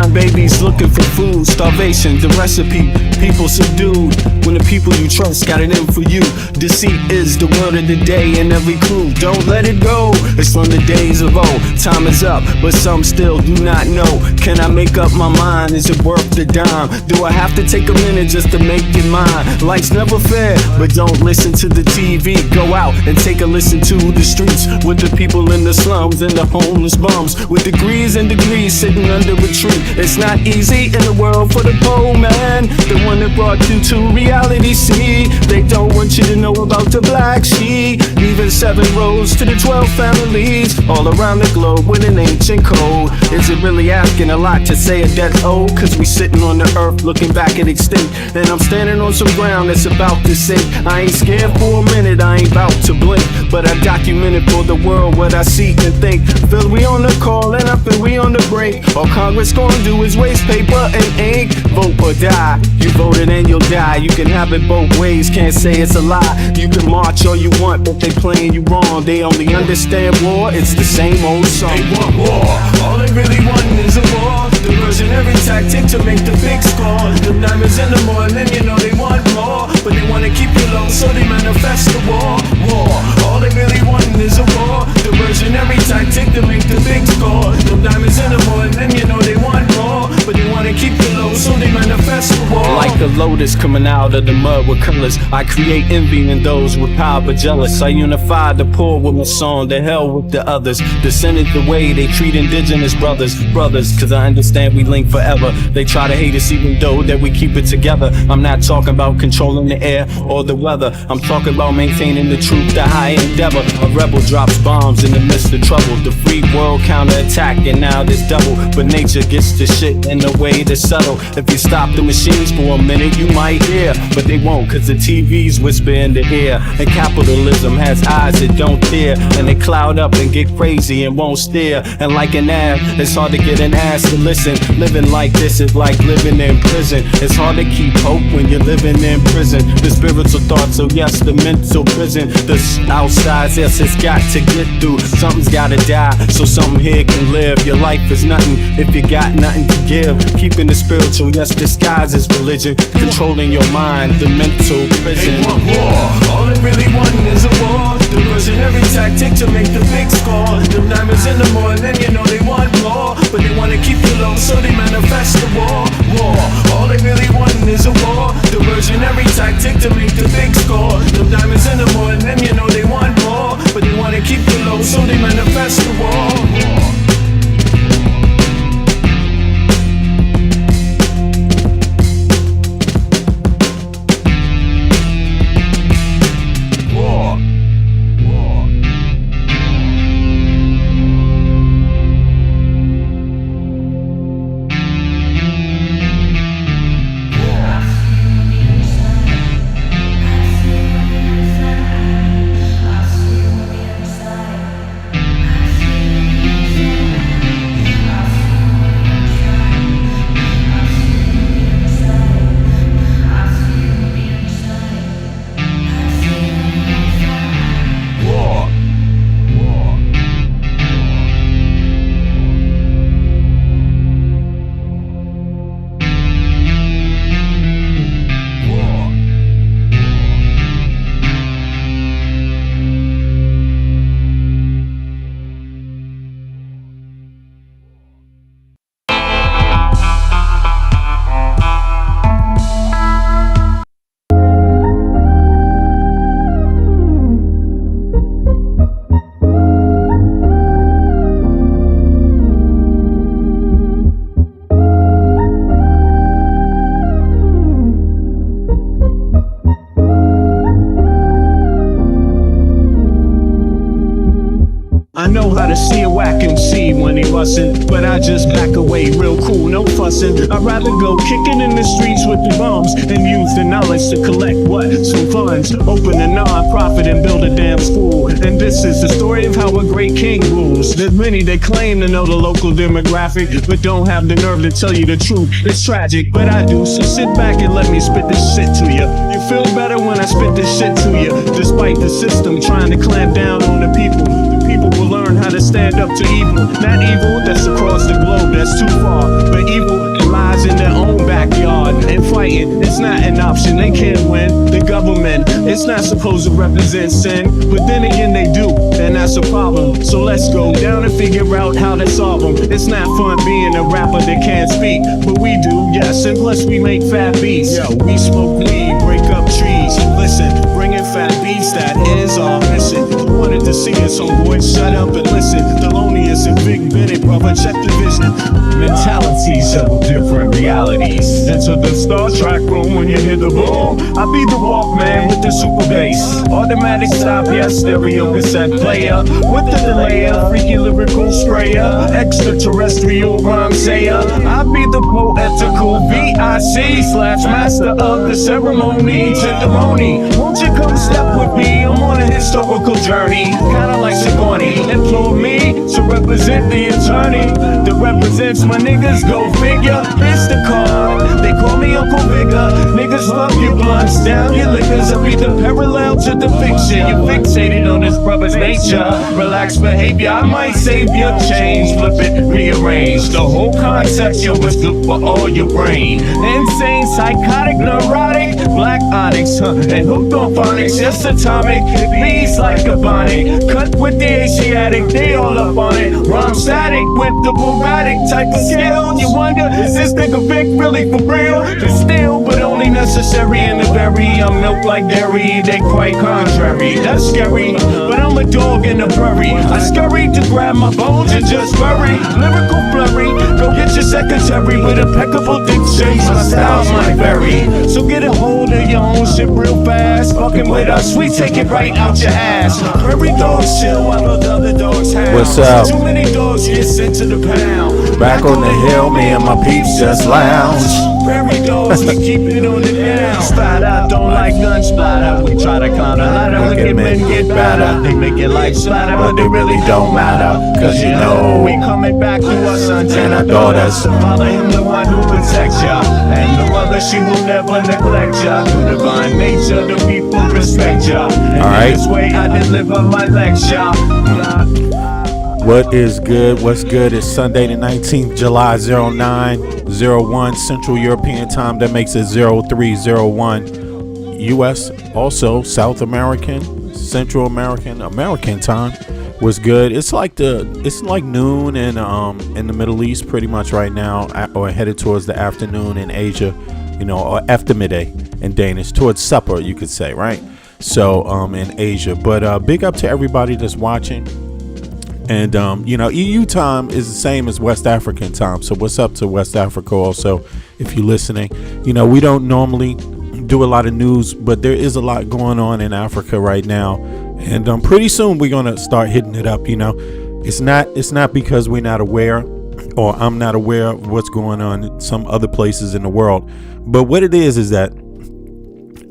Young babies looking for food, starvation, the recipe, people subdued. When the people you trust got it in for you. Deceit is the word of the day and every clue. Don't let it go, it's from the days of old. Time is up, but some still do not know. Can I make up my mind? Is it worth the dime? Do I have to take a minute just to make it mine? Life's never fair, but don't listen to the TV. Go out and take a listen to the streets with the people in the slums and the homeless bums with degrees and degrees sitting under a tree. It's not easy in the world for the poor man, the one that brought you to reality. See, they don't want you to know about the black sheep. Leaving 7 rows to the 12 families all around the globe with an ancient code. Is it really asking a lot to say a debt's owed? Cause we sitting on the earth looking back at extinct, and I'm standing on some ground that's about to sink. I ain't scared for a minute, I ain't about to blink, but I documented for the world what I see and think. Feel we on the call and I feel we on the break. All Congress gonna do is waste paper and ink. Vote or die, you voted and you'll die. You can have it both ways, can't say it's a lie. You can march all you want, but they playing you wrong. They only understand war, it's the same old song. They want war, all they really want is a war. Diversionary tactic to make the big score. The diamonds in the morning, you know they want more, but they wanna keep you low, so they manifest the war. War, all they really want is a war. Diversionary tactic to make the big score. The diamonds in the morning, you know they want more, but they wanna keep you low, so they manifest the war. Like the lotus coming out of the mud with colors, I create envy in those with power but jealous. I unify the poor with my song, the hell with the others. Descended the way they treat indigenous brothers. Cause I understand we link forever. They try to hate us even though that we keep it together. I'm not talking about controlling the air or the weather. I'm talking about maintaining the truth, the high endeavor. A rebel drops bombs in the midst of trouble. The free world counterattack and now there's double. But nature gets the shit in a way that's subtle. If you stop the machines for a minute you might hear, but they won't cause the TV's whisper in the ear. And capitalism has eyes that don't tear, and they cloud up and get crazy and won't steer. And like an ab, it's hard to get an ass to listen. Living like this is like living in prison. It's hard to keep hope when you're living in prison. The spiritual thoughts, so yes, the mental prison. The outside, yes, it's got to get through. Something's gotta die, so something here can live. Your life is nothing if you got nothing to give. Keeping the spiritual, yes, disguised as religion. Controlling your mind, the mental prison. They want war, all they really want is a war. Diversionary tactic to make the big score. The diamonds in the morning, you know they want more, but they wanna keep you low, so they manifest the war. War, all they really want is a war. Diversionary tactic to make the big score. The diamonds in the morning, you know they want more, but they wanna keep you low, so they manifest the war. I know how to see a whack MC when he bustin', but I just back away real cool, no fussin'. I'd rather go kicking in the streets with the bums and use the knowledge to collect what? Some funds. Open a non-profit and build a damn school. And this is the story of how a great king rules. There's many that claim to know the local demographic, but don't have the nerve to tell you the truth. It's tragic, but I do, so sit back and let me spit this shit to you. You feel better when I spit this shit to you, despite the system trying to clamp down on the people. The people people will learn how to stand up to evil. Not evil that's across the globe, that's too far, but evil that lies in their own backyard. And fighting, it's not an option, they can't win. The government, it's not supposed to represent sin, but then again they do, and that's a problem. So let's go down and figure out how to solve them. It's not fun being a rapper that can't speak, but we do, yes, and plus we make fat beats. Yo, we smoke weed, break up trees. Listen, bringing fat beats, that is our mission. You wanted to see us, homeboy, shut up and listen. Thelonious and Big Benny, brother, check the vision. Mentalities of different realities. Into the Star Trek room when you hear the boom. I be the Walkman with the super bass. Automatic stop, yes, stereo cassette player. With the delayer, freaky lyrical sprayer. Extraterrestrial rhyme sayer. I be the poetical VIC slash master of the ceremony. Tenderoni, won't you come step with me? I'm on a historical journey. Kinda like Sigourney. Implore me to represent the attorney that represents my niggas, go figure. It's the card, they call me Uncle Bigger. Niggas love you blunts, down your liquors. I be the parallel to the fiction. You fixated on this brother's nature. Relaxed behavior, I might save your change. Flip it, rearrange. The whole concept, yo, is good for all your brain. Insane, psychotic, neurotic, black onyx, and hooked on phonics. Just atomic, it beats like a bonnet. Cut with the Asiatic, they all up on it. Rhyme static with the Bugatti type of skill. You wonder, is this nigga Vic really for real? It's still, but only necessary in the berry. I'm milk like dairy, they quite contrary. That's scary, but I'm a dog in the prairie. I scurry to grab my bones and just bury. Lyrical flurry, go get your secretary with impeccable diction. My style's might vary, so get a hold of your own shit real fast. Fucking with us, we take it right out your ass. Prairie dogs chill while the other dogs howl. What's up? Too many dogs get sent to the pound. Back on the hill, me and my peeps just lounge. Prairie dogs, we keep it on the down. Splatter, don't like gun splatter. We try to climb the ladder, look at men get better. They make it like splatter, but they really don't matter. Cause you know, we coming back to our sons and our daughters. Follow him, the one who protects ya. And the mother, she will never neglect ya. Through divine nature, the people respect ya. And alright, this way I deliver my lecture. What is good? What's good? It's Sunday the 19th, July 0901 Central European Time. That makes it 0301 U.S. Also South American, Central American, American time. What's good? It's like noon in the Middle East pretty much right now, or headed towards the afternoon in Asia, you know, or after midday in Danish, towards supper you could say, right? So in Asia. But big up to everybody that's watching. And, you know, EU time is the same as West African time. So what's up to West Africa also, if you're listening? You know, we don't normally do a lot of news, but there is a lot going on in Africa right now. And pretty soon we're going to start hitting it up, you know. It's not because we're not aware, or I'm not aware of what's going on in some other places in the world. But what it is that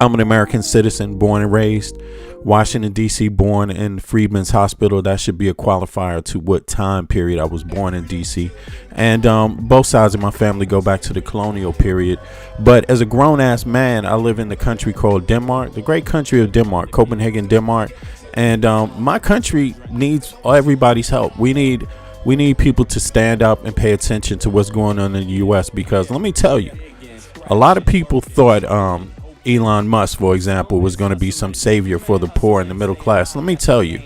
I'm an American citizen, born and raised Washington, D.C., born in Freedmen's Hospital. That should be a qualifier to what time period I was born in D.C. And both sides of my family go back to the colonial period. But as a grown-ass man, I live in the country called Denmark, the great country of Denmark, Copenhagen, Denmark. And my country needs everybody's help. We need people to stand up and pay attention to what's going on in the U.S. Because let me tell you, a lot of people thought Elon Musk, for example, was going to be some savior for the poor and the middle class. Let me tell you,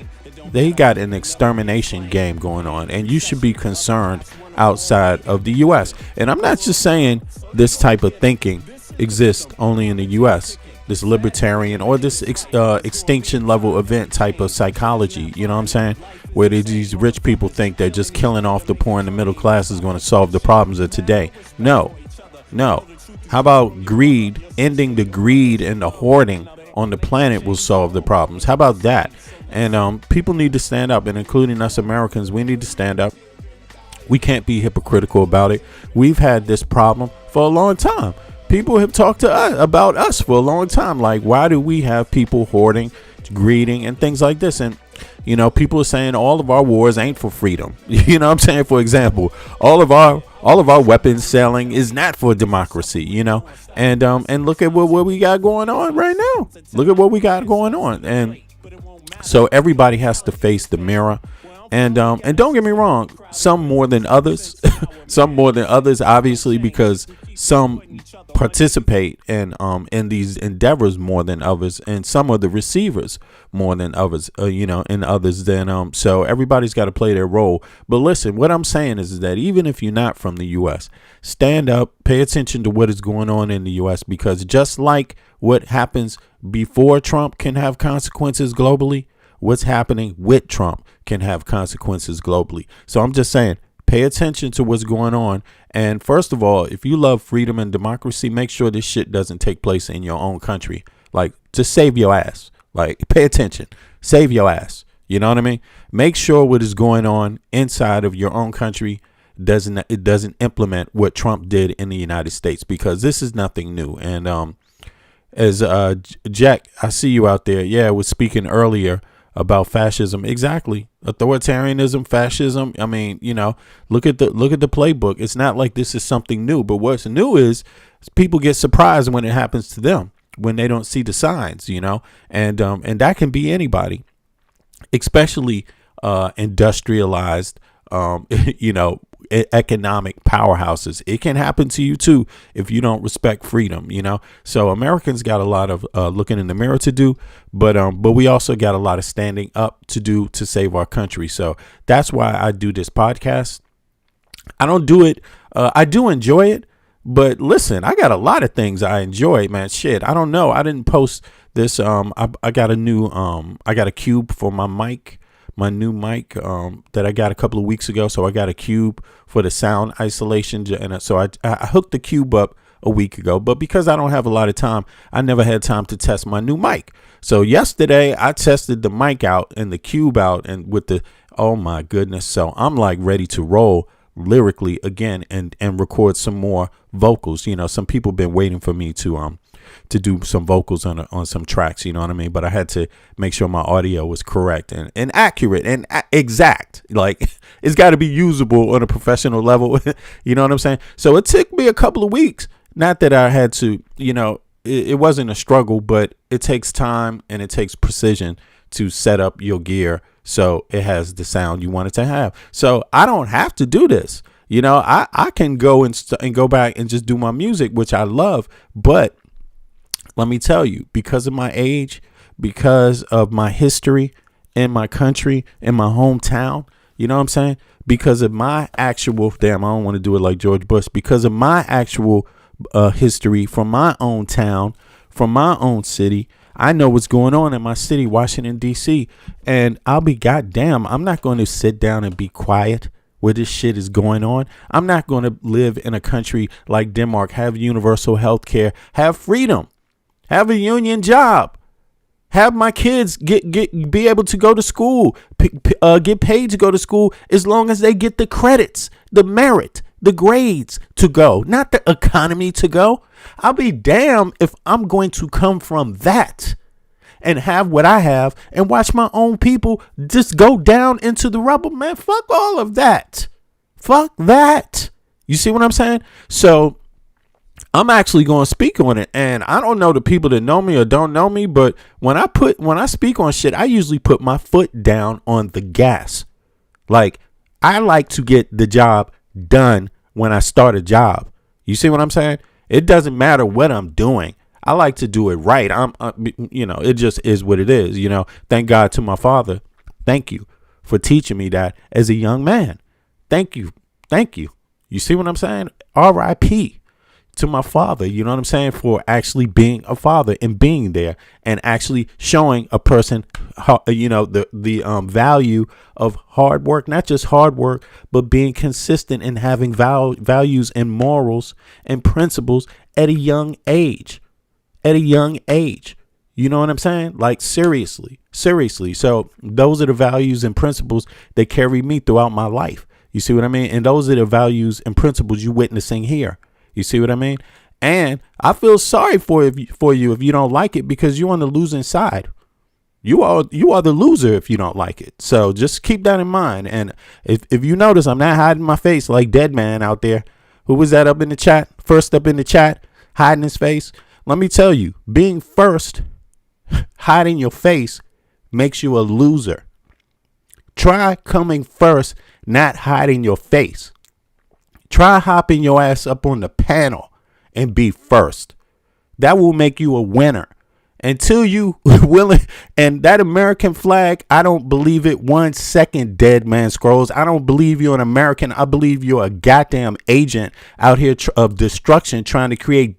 they got an extermination game going on, and you should be concerned outside of the U.S. And I'm not just saying this type of thinking exists only in the U.S., this libertarian or this extinction level event type of psychology, you know what I'm saying? Where these rich people think that just killing off the poor and the middle class is going to solve the problems of today. No. How about greed? Ending the greed and the hoarding on the planet will solve the problems. How about that? And people need to stand up, and including us Americans, we need to stand up. We can't be hypocritical about it. We've had this problem for a long time. People have talked to us about us for a long time. Like, why do we have people hoarding, greeding, and things like this? And you know, people are saying all of our wars ain't for freedom. You know what I'm saying? For example, all of our weapons selling is not for democracy, you know? And look at what we got going on right now. Look at what we got going on. And so everybody has to face the mirror And don't get me wrong, some more than others, some more than others, obviously, because some participate in these endeavors more than others, and some are the receivers more than others, and others than so everybody's got to play their role. But listen, what I'm saying is that even if you're not from the U.S., stand up, pay attention to what is going on in the U.S., because just like what happens before Trump can have consequences globally, what's happening with Trump can have consequences globally. So I'm just saying, pay attention to what's going on. And first of all, if you love freedom and democracy, make sure this shit doesn't take place in your own country. Like, just save your ass. Like, pay attention. Save your ass. You know what I mean? Make sure what is going on inside of your own country doesn't implement what Trump did in the United States, because this is nothing new. And as Jack, I see you out there. Yeah, I was speaking earlier about fascism. Exactly. Authoritarianism, fascism. I mean, look at the playbook. It's not like this is something new, but what's new is people get surprised when it happens to them, when they don't see the signs, and that can be anybody, especially industrialized, economic powerhouses. It can happen to you too if you don't respect freedom, So Americans got a lot of looking in the mirror to do, but we also got a lot of standing up to do to save our country. So that's why I do this podcast. I don't do it. I do enjoy it, but listen, I got a lot of things I enjoy, man. Shit, I don't know. I didn't post this. I got a new I got a cube for my mic. My new mic that I got a couple of weeks ago. So I got a cube for the sound isolation. And so I hooked the cube up a week ago. But because I don't have a lot of time, I never had time to test my new mic. So yesterday I tested the mic out and the cube out, and with oh my goodness. So I'm like ready to roll lyrically again and record some more vocals. Some people been waiting for me to do some vocals on some tracks, you know what I mean? But I had to make sure my audio was correct and accurate and exact. Like, it's got to be usable on a professional level. You know what I'm saying? So it took me a couple of weeks. Not that I had to, it wasn't a struggle, but it takes time and it takes precision to set up your gear so it has the sound you want it to have. So I don't have to do this. I can go and go back and just do my music, which I love. But let me tell you, because of my age, because of my history in my country, in my hometown, you know what I'm saying? Because of my actual, I don't want to do it like George Bush, because of my actual history from my own town, from my own city, I know what's going on in my city, Washington, D.C. And I'll be goddamn, I'm not going to sit down and be quiet where this shit is going on. I'm not going to live in a country like Denmark, have universal health care, have freedom. Have a union job, have my kids be able to go to school, get paid to go to school as long as they get the credits, the merit, the grades to go, not the economy to go. I'll be damned if I'm going to come from that and have what I have and watch my own people just go down into the rubble. Man, fuck all of that. Fuck that. You see what I'm saying? So I'm actually going to speak on it, and I don't know the people that know me or don't know me, but when I speak on shit, I usually put my foot down on the gas. Like, I like to get the job done when I start a job. You see what I'm saying? It doesn't matter what I'm doing. I like to do it right. It just is what it is. Thank God to my father. Thank you for teaching me that as a young man. Thank you. Thank you. You see what I'm saying? R.I.P. to my father, you know what I'm saying, for actually being a father and being there and actually showing a person, the value of hard work, not just hard work, but being consistent and having values and morals and principles at a young age, You know what I'm saying? Like, seriously. So those are the values and principles that carry me throughout my life. You see what I mean? And those are the values and principles you're witnessing here. You see what I mean? And I feel sorry for you if you don't like it, because you're on the losing side. You are the loser if you don't like it. So just keep that in mind. And if you notice, I'm not hiding my face like Dead Man out there. Who was that up in the chat? First up in the chat, hiding his face. Let me tell you, being first, hiding your face makes you a loser. Try coming first, not hiding your face. Try hopping your ass up on the panel and be first. That will make you a winner. Until you willing, and that American flag, I don't believe it 1 second, Dead Man Scrolls. I don't believe you're an American. I believe you're a goddamn agent out here of destruction trying to create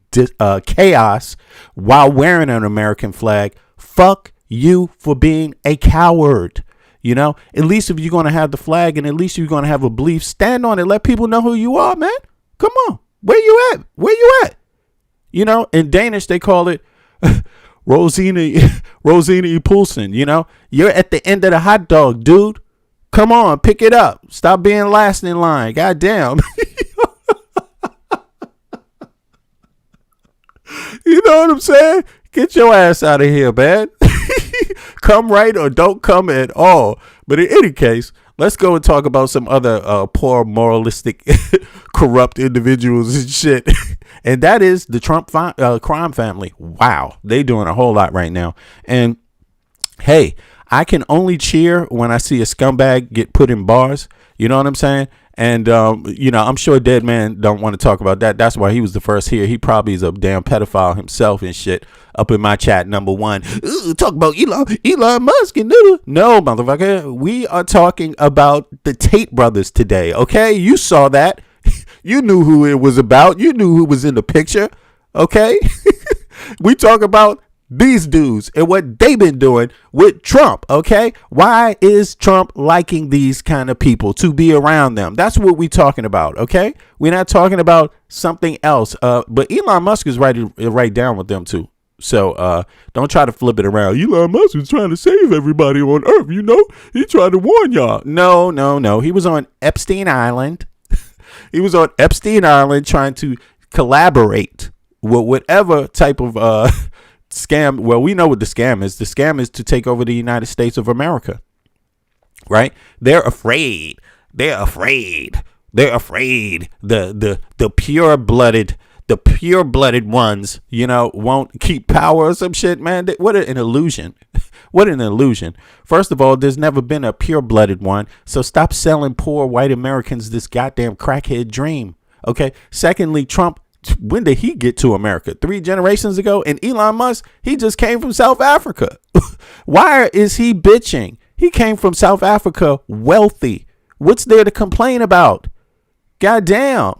chaos while wearing an American flag. Fuck you for being a coward. You know, at least if you're going to have the flag and at least you're going to have a belief, stand on it. Let people know who you are, man. Come on. Where you at? Where you at? You know, in Danish, they call it Rosina Poulsen. You know, you're at the end of the hot dog, dude. Come on, pick it up. Stop being last in line. Goddamn. You know what I'm saying? Get your ass out of here, man. Come right or don't come at all. But in any case, let's go and talk about some other poor, moralistic, corrupt individuals and shit. And that is the Trump crime family. Wow. They doing a whole lot right now. And hey, I can only cheer when I see a scumbag get put in bars. You know what I'm saying? And, you know, I'm sure Dead Man don't want to talk about that. That's why he was the first here. He probably is a damn pedophile himself and shit. Up in my chat, number one. Talk about Elon Musk and no, motherfucker. We are talking about the Tate brothers today. Okay. You saw that. You knew who it was about. You knew who was in the picture. Okay. We talk about these dudes and what they've been doing with Trump. Okay. Why is Trump liking these kind of people to be around them? That's what we're talking about. Okay. We're not talking about something else. But Elon Musk is right down with them too. So don't try to flip it around. Elon Musk was trying to save everybody on Earth. You know, he tried to warn y'all. No. He was on Epstein Island. He was on Epstein Island trying to collaborate with whatever type of scam. Well, we know what the scam is. The scam is to take over the United States of America. Right? They're afraid. The pure-blooded ones, you know, won't keep power or some shit, man. What an illusion. What an illusion. First of all, there's never been a pure-blooded one. So stop selling poor white Americans this goddamn crackhead dream. Okay. Secondly, Trump, when did he get to America? 3 generations ago? And Elon Musk, he just came from South Africa. Why is he bitching? He came from South Africa wealthy. What's there to complain about? Goddamn.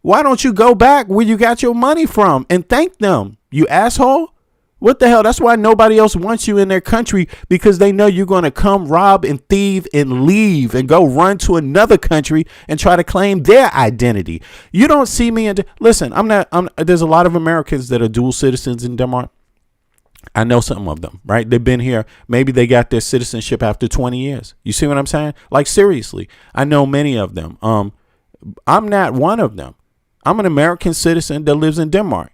Why don't you go back where you got your money from and thank them, you asshole? What the hell? That's why nobody else wants you in their country, because they know you're going to come rob and thieve and leave and go run to another country and try to claim their identity. You don't see me. Listen, there's a lot of Americans that are dual citizens in Denmark. I know some of them, right? They've been here. Maybe they got their citizenship after 20 years. You see what I'm saying? Like, seriously, I know many of them. I'm not one of them. I'm an American citizen that lives in Denmark.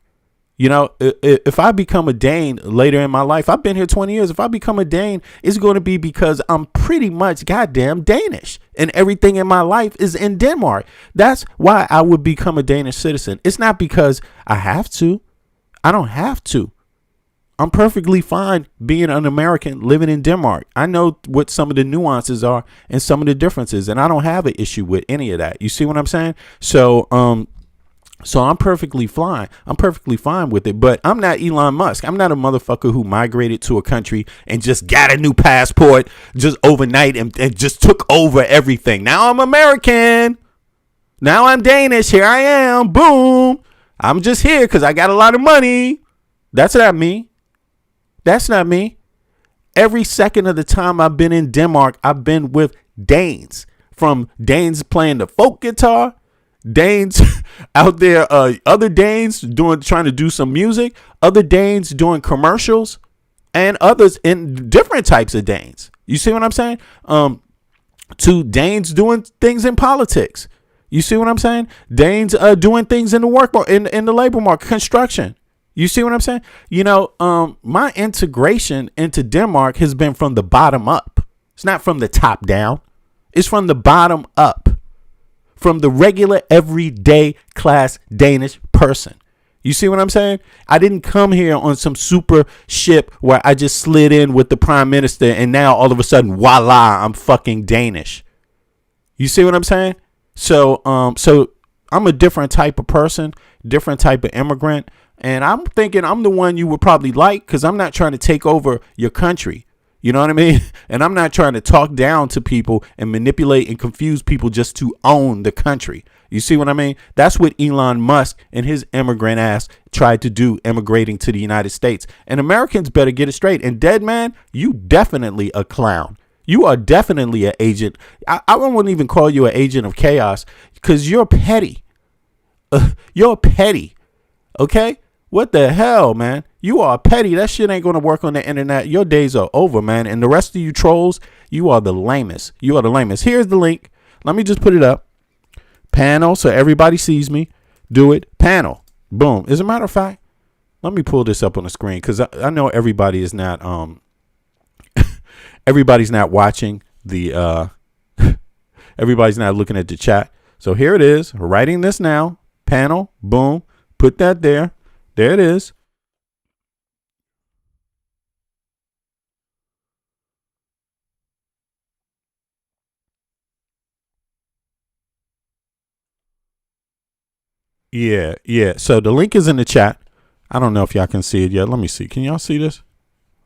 You know, if I become a Dane later in my life, I've been here 20 years. If I become a Dane, it's going to be because I'm pretty much goddamn Danish and everything in my life is in Denmark. That's why I would become a Danish citizen. It's not because I have to. I don't have to. I'm perfectly fine being an American living in Denmark. I know what some of the nuances are and some of the differences, and I don't have an issue with any of that. You see what I'm saying? So I'm perfectly fine. I'm perfectly fine with it. But I'm not Elon Musk. I'm not a motherfucker who migrated to a country and just got a new passport just overnight and just took over everything. Now I'm American. Now I'm Danish. Here I am. Boom. I'm just here because I got a lot of money. That's not me. That's not me. Every second of the time I've been in Denmark, I've been with Danes. From Danes playing the folk guitar, Danes out there, other Danes trying to do some music, other Danes doing commercials, and others in different types of Danes. You see what I'm saying? To Danes doing things in politics. You see what I'm saying? Danes doing things in the work in the labor market, construction. You see what I'm saying? You know, my integration into Denmark has been from the bottom up. It's not from the top down. It's from the bottom up. From the regular, everyday class Danish person. You see what I'm saying? I didn't come here on some super ship where I just slid in with the prime minister and now all of a sudden, voila, I'm fucking Danish. You see what I'm saying? So I'm a different type of person, different type of immigrant. And I'm thinking I'm the one you would probably like because I'm not trying to take over your country. You know what I mean? And I'm not trying to talk down to people and manipulate and confuse people just to own the country. You see what I mean? That's what Elon Musk and his immigrant ass tried to do, immigrating to the United States. And Americans better get it straight. And Dead Man, you definitely a clown. You are definitely an agent. I wouldn't even call you an agent of chaos because you're petty. You're petty. Okay? What the hell, man? You are petty. That shit ain't going to work on the internet. Your days are over, man. And the rest of you trolls, you are the lamest. You are the lamest. Here's the link. Let me just put it up. Panel, so everybody sees me. Do it. Panel. Boom. As a matter of fact, let me pull this up on the screen because I know everybody is not everybody's not watching the everybody's not looking at the chat. So here it is. Writing this now. Panel. Boom. Put that there. There it is. Yeah. So the link is in the chat. I don't know if y'all can see it yet. Let me see. Can y'all see this?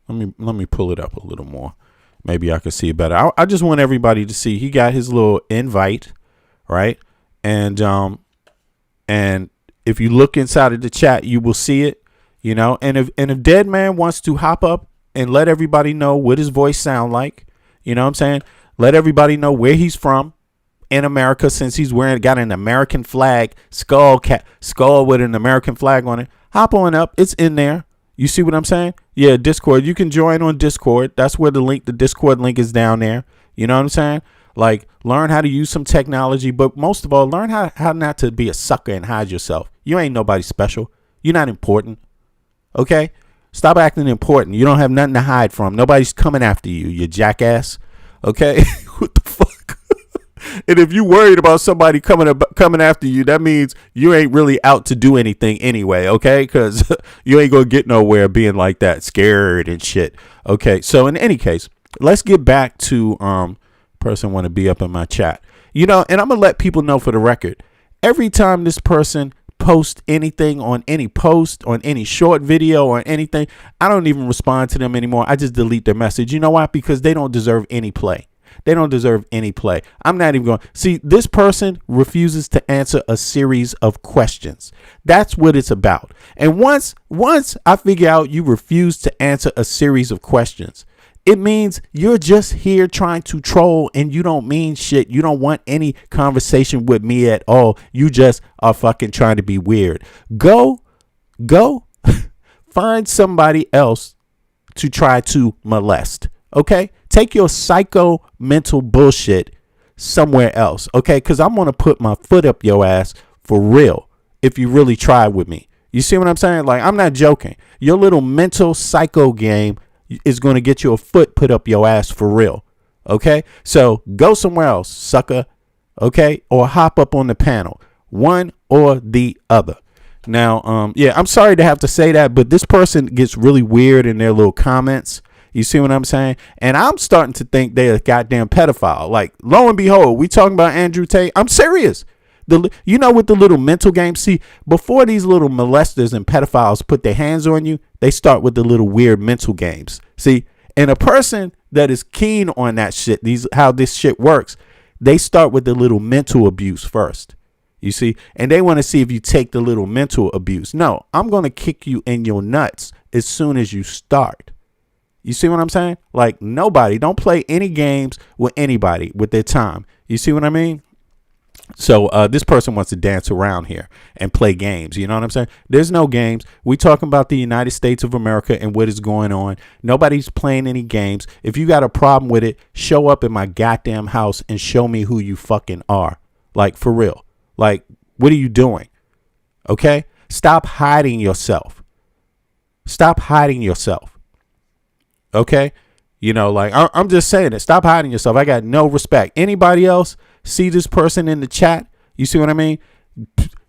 Let me pull it up a little more. Maybe I can see it better. I just want everybody to see. He got his little invite, right? And if you look inside of the chat, you will see it. You know, and if Dead Man wants to hop up and let everybody know what his voice sound like, you know what I'm saying? Let everybody know where he's from in America, since he's got an American flag, skull with an American flag on it. Hop on up. It's in there. You see what I'm saying? Yeah, Discord. You can join on Discord. That's where the Discord link is down there. You know what I'm saying? Like, learn how to use some technology, but most of all, learn how not to be a sucker and hide yourself. You ain't nobody special. You're not important. Okay? Stop acting important. You don't have nothing to hide from. Nobody's coming after you, you jackass. Okay? What the fuck? And if you worried about somebody coming after you, that means you ain't really out to do anything anyway, okay? Because you ain't going to get nowhere being like that, scared and shit. Okay, so in any case, let's get back to person want to be up in my chat. You know, and I'm going to let people know for the record, every time this person post anything on any post, on any short video or anything, I don't even respond to them anymore. I just delete their message. You know why? Because they don't deserve any play. They don't deserve any play. I'm not even going to see. This person refuses to answer a series of questions. That's what it's about. And once I figure out you refuse to answer a series of questions, it means you're just here trying to troll and you don't mean shit. You don't want any conversation with me at all. You just are fucking trying to be weird. Go find somebody else to try to molest. Okay? Take your psycho mental bullshit somewhere else. Okay? Because I'm going to put my foot up your ass for real if you really try with me. You see what I'm saying? Like, I'm not joking. Your little mental psycho game is going to get your foot put up your ass for real. Okay? So go somewhere else, sucker. Okay? Or hop up on the panel. One or the other. Now, yeah, I'm sorry to have to say that, but this person gets really weird in their little comments. You see what I'm saying? And I'm starting to think they're a goddamn pedophile. Like, lo and behold, we talking about Andrew Tate. I'm serious. You know, with the little mental games, see, before these little molesters and pedophiles put their hands on you, they start with the little weird mental games. See, and a person that is keen on that shit, how this shit works, they start with the little mental abuse first. You see, and they want to see if you take the little mental abuse. No, I'm going to kick you in your nuts as soon as you start. You see what I'm saying? Like, nobody, don't play any games with anybody with their time. You see what I mean? So this person wants to dance around here and play games. You know what I'm saying? There's no games. We talking about the United States of America and what is going on. Nobody's playing any games. If you got a problem with it, show up in my goddamn house and show me who you fucking are. Like, for real. Like, what are you doing? Okay? Stop hiding yourself. Stop hiding yourself. Okay? You know, like, I'm just saying it. Stop hiding yourself. I got no respect. Anybody else see this person in the chat? You see what I mean?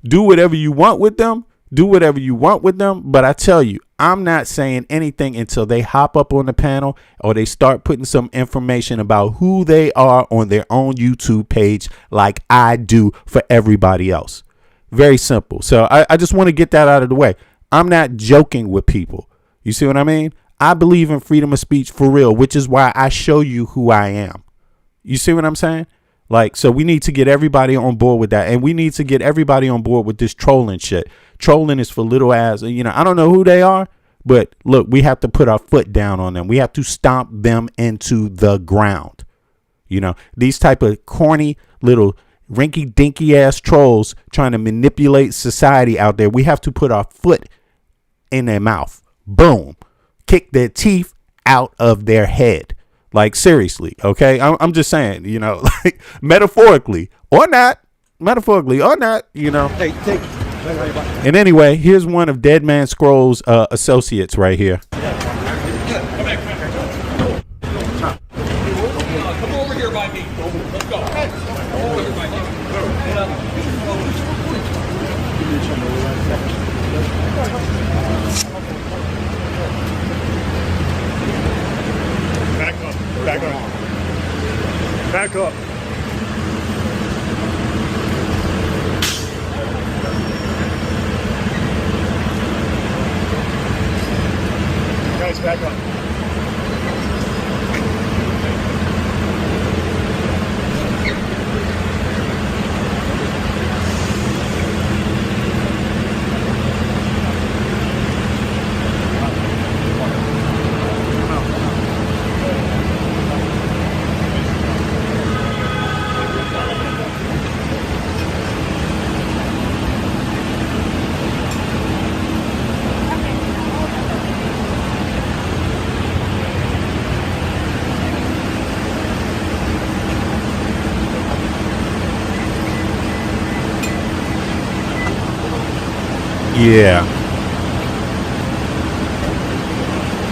Do whatever you want with them. do whatever you want with them. But I tell you, I'm not saying anything until they hop up on the panel or they start putting some information about who they are on their own YouTube page, like I do for everybody else. Very simple. So I just want to get that out of the way. I'm not joking with people. You see what I mean? I believe in freedom of speech for real, which is why I show you who I am. You see what I'm saying? Like, so we need to get everybody on board with that. And we need to get everybody on board with this trolling shit. Trolling is for little ass. You know, I don't know who they are, but look, we have to put our foot down on them. We have to stomp them into the ground. You know, these type of corny little rinky dinky ass trolls trying to manipulate society out there. We have to put our foot in their mouth. Boom. Kick their teeth out of their head. Like, seriously. Okay. I'm just saying, you know, like metaphorically or not, you know. Hey, take. And anyway, here's one of Dead Man Scroll's associates right here. Come over here by me. Let's go. Come over here by me. Back up. Back up. Guys, back up. Yeah.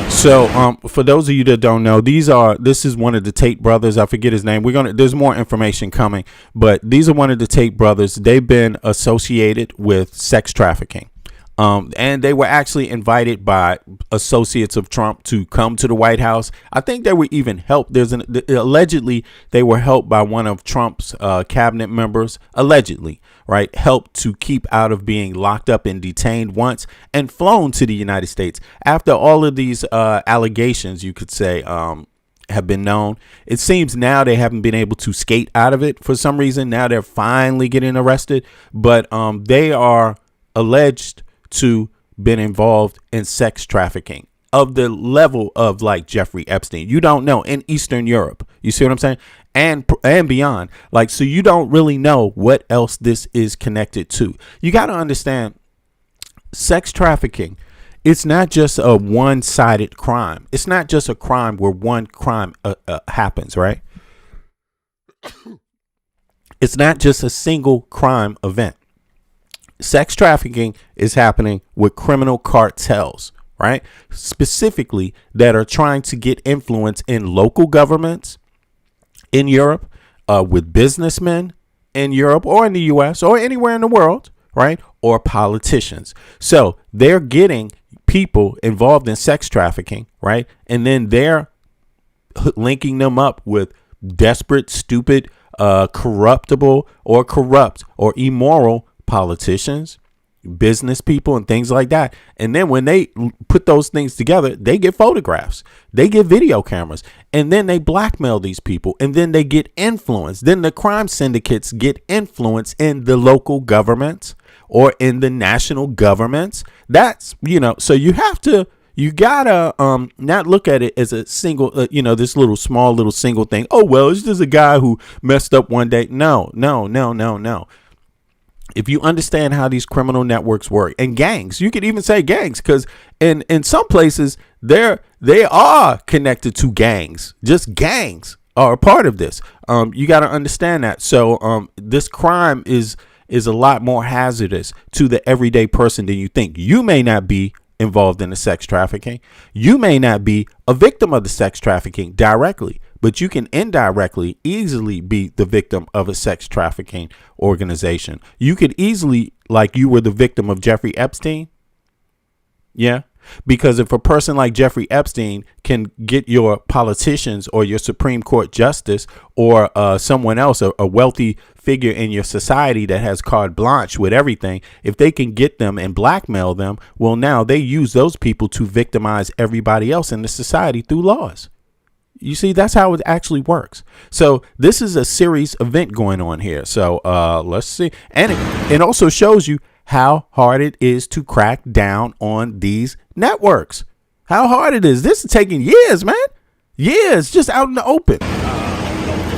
So, for those of you that don't know, this is one of the Tate brothers. I forget his name. There's more information coming, but these are one of the Tate brothers. They've been associated with sex trafficking. And they were actually invited by associates of Trump to come to the White House. I think they were even helped. Allegedly, they were helped by one of Trump's cabinet members, allegedly, right? Helped to keep out of being locked up and detained once and flown to the United States. After all of these allegations, you could say, have been known, it seems now they haven't been able to skate out of it for some reason. Now they're finally getting arrested, but they are alleged to been involved in sex trafficking of the level of like Jeffrey Epstein. You don't know, in Eastern Europe. You see what I'm saying? And beyond. Like, so you don't really know what else this is connected to. You got to understand, sex trafficking, it's not just a one-sided crime. It's not just a crime where one crime happens, right? It's not just a single crime event. Sex trafficking is happening with criminal cartels, right? Specifically, that are trying to get influence in local governments in Europe, with businessmen in Europe or in the US or anywhere in the world, right? Or politicians. So they're getting people involved in sex trafficking, right? And then they're linking them up with desperate, stupid, corruptible or corrupt or immoral politicians, business people, and things like that. And then when they put those things together, they get photographs, they get video cameras, and then they blackmail these people, and then they get influence. Then the crime syndicates get influence in the local governments or in the national governments. That's, you know, so you gotta not look at it as a single, this little single thing. Oh, well, it's just a guy who messed up one day. No. If you understand how these criminal networks work, and gangs, you could even say gangs, because in some places they are connected to gangs. Just gangs are a part of this. You got to understand that. So this crime is a lot more hazardous to the everyday person than you think. You may not be involved in the sex trafficking. You may not be a victim of the sex trafficking directly, but you can indirectly easily be the victim of a sex trafficking organization. You could easily, like you were the victim of Jeffrey Epstein. Yeah. Because if a person like Jeffrey Epstein can get your politicians or your Supreme Court justice or someone else, a wealthy figure in your society that has carte blanche with everything, if they can get them and blackmail them, well, now they use those people to victimize everybody else in the society through laws. You see, that's how it actually works. So this is a serious event going on here. So let's see. And it also shows you how hard it is to crack down on these networks. How hard it is. This is taking years, man. Years just out in the open.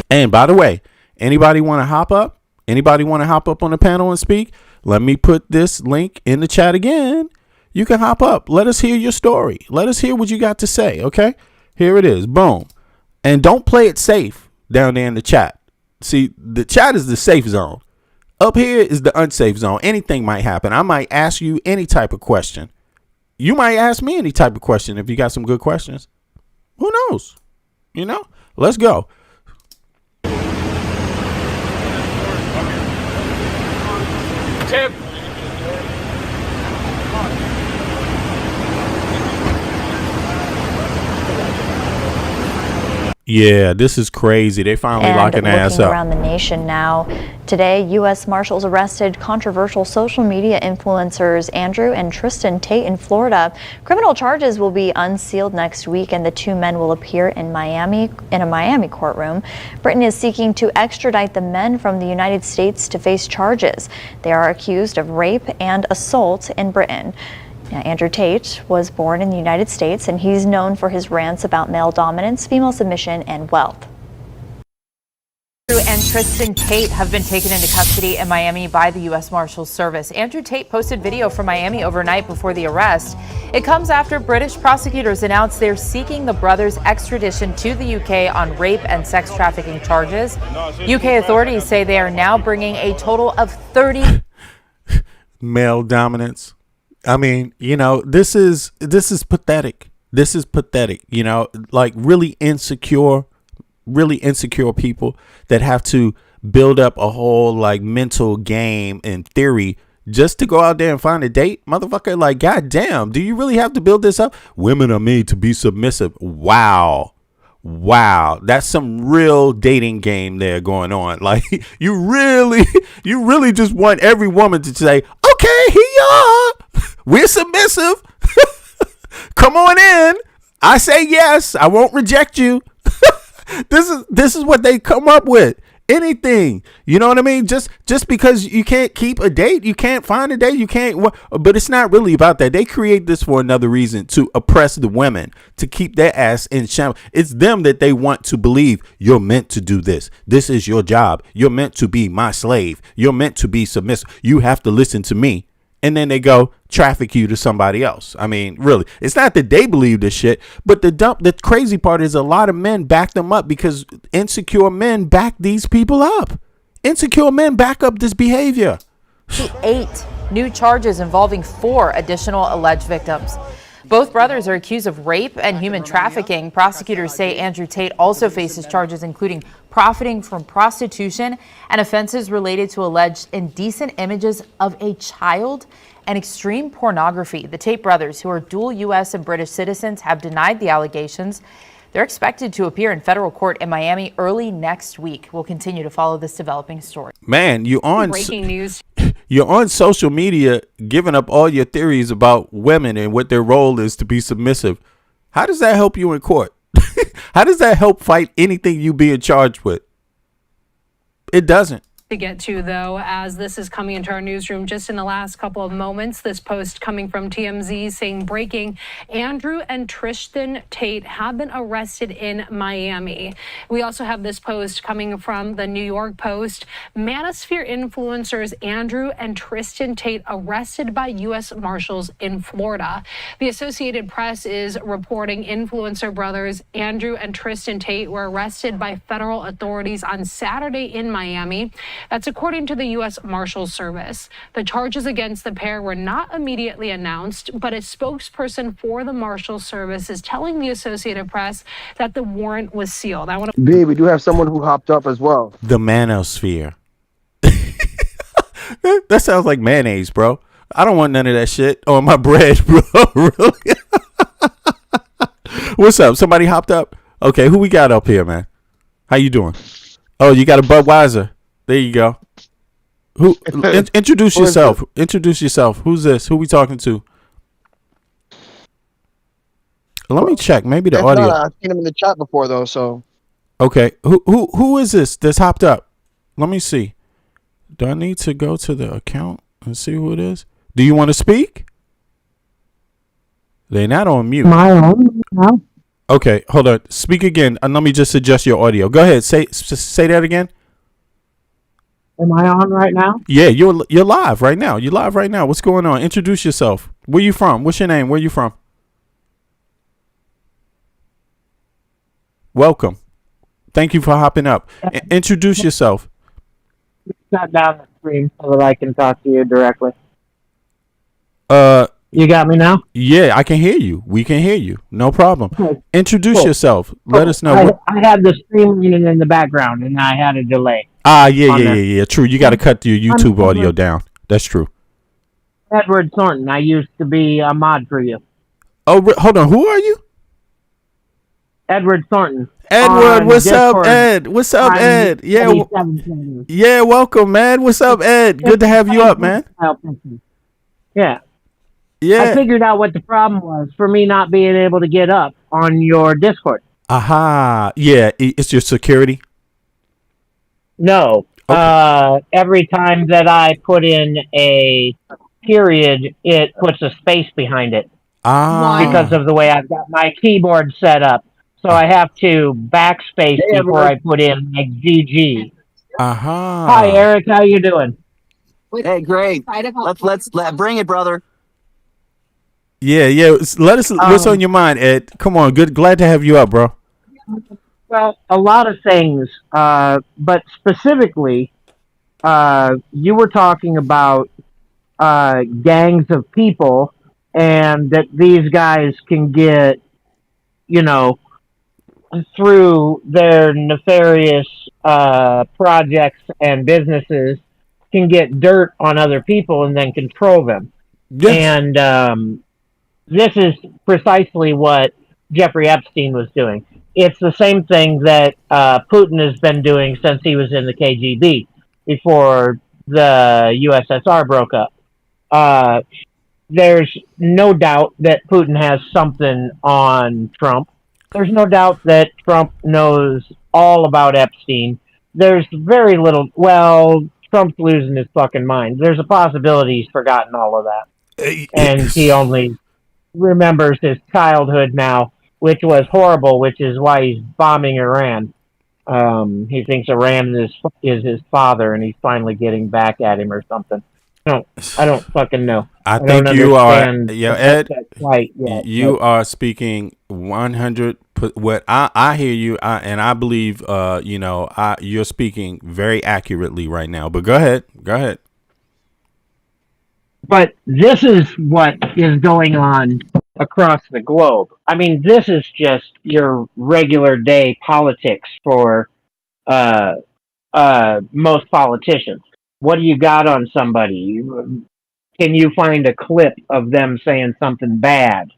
And by the way, anybody want to hop up? Anybody want to hop up on the panel and speak? Let me put this link in the chat again. You can hop up. Let us hear your story. Let us hear what you got to say. Okay, here it is. Boom. And don't play it safe down there in the chat. See, the chat is the safe zone. Up here is the unsafe zone. Anything might happen. I might ask you any type of question. You might ask me any type of question if you got some good questions. Who knows? You know, let's go. Tim. Yeah, this is crazy. They finally locking their ass up. Around the nation now. Today, U.S. Marshals arrested controversial social media influencers Andrew and Tristan Tate in Florida. Criminal charges will be unsealed next week, and the two men will appear in Miami in a Miami courtroom. Britain is seeking to extradite the men from the United States to face charges. They are accused of rape and assault in Britain. Now, Andrew Tate was born in the United States, and he's known for his rants about male dominance, female submission, and wealth. Andrew and Tristan Tate have been taken into custody in Miami by the U.S. Marshals Service. Andrew Tate posted video from Miami overnight before the arrest. It comes after British prosecutors announced they're seeking the brothers' extradition to the UK on rape and sex trafficking charges. UK authorities say they are now bringing a total of 30 male dominance. I mean, you know, this is pathetic. This is pathetic. You know, like really insecure people that have to build up a whole like mental game and theory just to go out there and find a date. Motherfucker, like, goddamn, do you really have to build this up? Women are made to be submissive. Wow. That's some real dating game there going on. Like you really just want every woman to say, okay, here you are. We're submissive. Come on in. I say yes. I won't reject you. This is what they come up with. Anything, you know what I mean? Just because you can't keep a date, you can't find a date, you can't. But it's not really about that. They create this for another reason, to oppress the women, to keep their ass in shambles. It's them that they want to believe you're meant to do this. This is your job. You're meant to be my slave. You're meant to be submissive. You have to listen to me. And then they go traffic you to somebody else. I mean, really, it's not that they believe this shit, but the crazy part is a lot of men back them up because insecure men back these people up. Insecure men back up this behavior. 8 new charges involving 4 additional alleged victims. Both brothers are accused of rape and human trafficking. Prosecutors say Andrew Tate also faces charges including profiting from prostitution and offenses related to alleged indecent images of a child and extreme pornography. The Tate brothers, who are dual U.S. and British citizens, have denied the allegations. They're expected to appear in federal court in Miami early next week. We'll continue to follow this developing story. Man, you on breaking news. You're on social media giving up all your theories about women and what their role is to be submissive. How does that help you in court? How does that help fight anything you being charged with? It doesn't. To get to, though, as this is coming into our newsroom just in the last couple of moments. This post coming from TMZ saying, breaking, Andrew and Tristan Tate have been arrested in Miami. We also have this post coming from the New York Post. Manosphere influencers Andrew and Tristan Tate arrested by U.S. Marshals in Florida. The Associated Press is reporting influencer brothers Andrew and Tristan Tate were arrested by federal authorities on Saturday in Miami. That's according to the U.S. Marshals Service. The charges against the pair were not immediately announced, but a spokesperson for the Marshals Service is telling the Associated Press that the warrant was sealed. I want to. B, we do have someone who hopped up as well. The manosphere. That sounds like mayonnaise, bro. I don't want none of that shit on my bread, bro. Really? What's up? Somebody hopped up? Okay, who we got up here, man? How you doing? Oh, you got a Budweiser. There you go. Who? Introduce yourself. Introduce yourself. Who's this? Who we talking to? Let me check. Maybe the audio. I've seen him in the chat before, though. So. Okay. Who is this that's hopped up? Let me see. Do I need to go to the account and see who it is? Do you want to speak? They're not on mute. My own? No. Okay, hold on. Speak again. And let me just adjust your audio. Go ahead. Say that again. Am I on right now? Yeah, you're live right now. You're live right now. What's going on? Introduce yourself. Where you from? What's your name? Where you from? Welcome. Thank you for hopping up. Introduce yourself. Shut down the screen so that I can talk to you directly. You got me now? Yeah, I can hear you. We can hear you. No problem. Okay. Introduce yourself. Let us know. I had the stream running in the background and I had a delay. Yeah. True. You got to cut your YouTube audio down. That's true. Edward Thornton. I used to be a mod for you. Oh, hold on. Who are you? Edward Thornton. Edward, what's up, Ed? What's up, Ed? Yeah, yeah. Welcome, man. What's up, Ed? Good to have you up, man. Yeah. Yeah. I figured out what the problem was for me not being able to get up on your Discord. Aha. Yeah, it's your security. No. Okay. Every time that I put in a period, it puts a space behind it. Because of the way I've got my keyboard set up. So I have to backspace before I put in like GG. Aha. Hi, Eric. How you doing? Hey, great. Let's bring it, brother. Yeah. Let us. What's on your mind, Ed? Come on. Good. Glad to have you up, bro. Well, a lot of things, but specifically, you were talking about gangs of people, and that these guys can get, through their nefarious projects and businesses, can get dirt on other people and then control them. Yes. And this is precisely what Jeffrey Epstein was doing. It's the same thing that Putin has been doing since he was in the KGB, before the USSR broke up. There's no doubt that Putin has something on Trump. There's no doubt that Trump knows all about Epstein. There's very little, Trump's losing his fucking mind. There's a possibility he's forgotten all of that. And he only remembers his childhood now, which was horrible, which is why he's bombing Iran. He thinks Iran is his father, and he's finally getting back at him or something. No, I don't fucking know. I think you are, Ed. You are speaking 100. What I hear you, and I believe, you're speaking very accurately right now. But go ahead. But this is what is going on across the globe. I mean, this is just your regular day politics for most politicians. What do you got on somebody? Can you find a clip of them saying something bad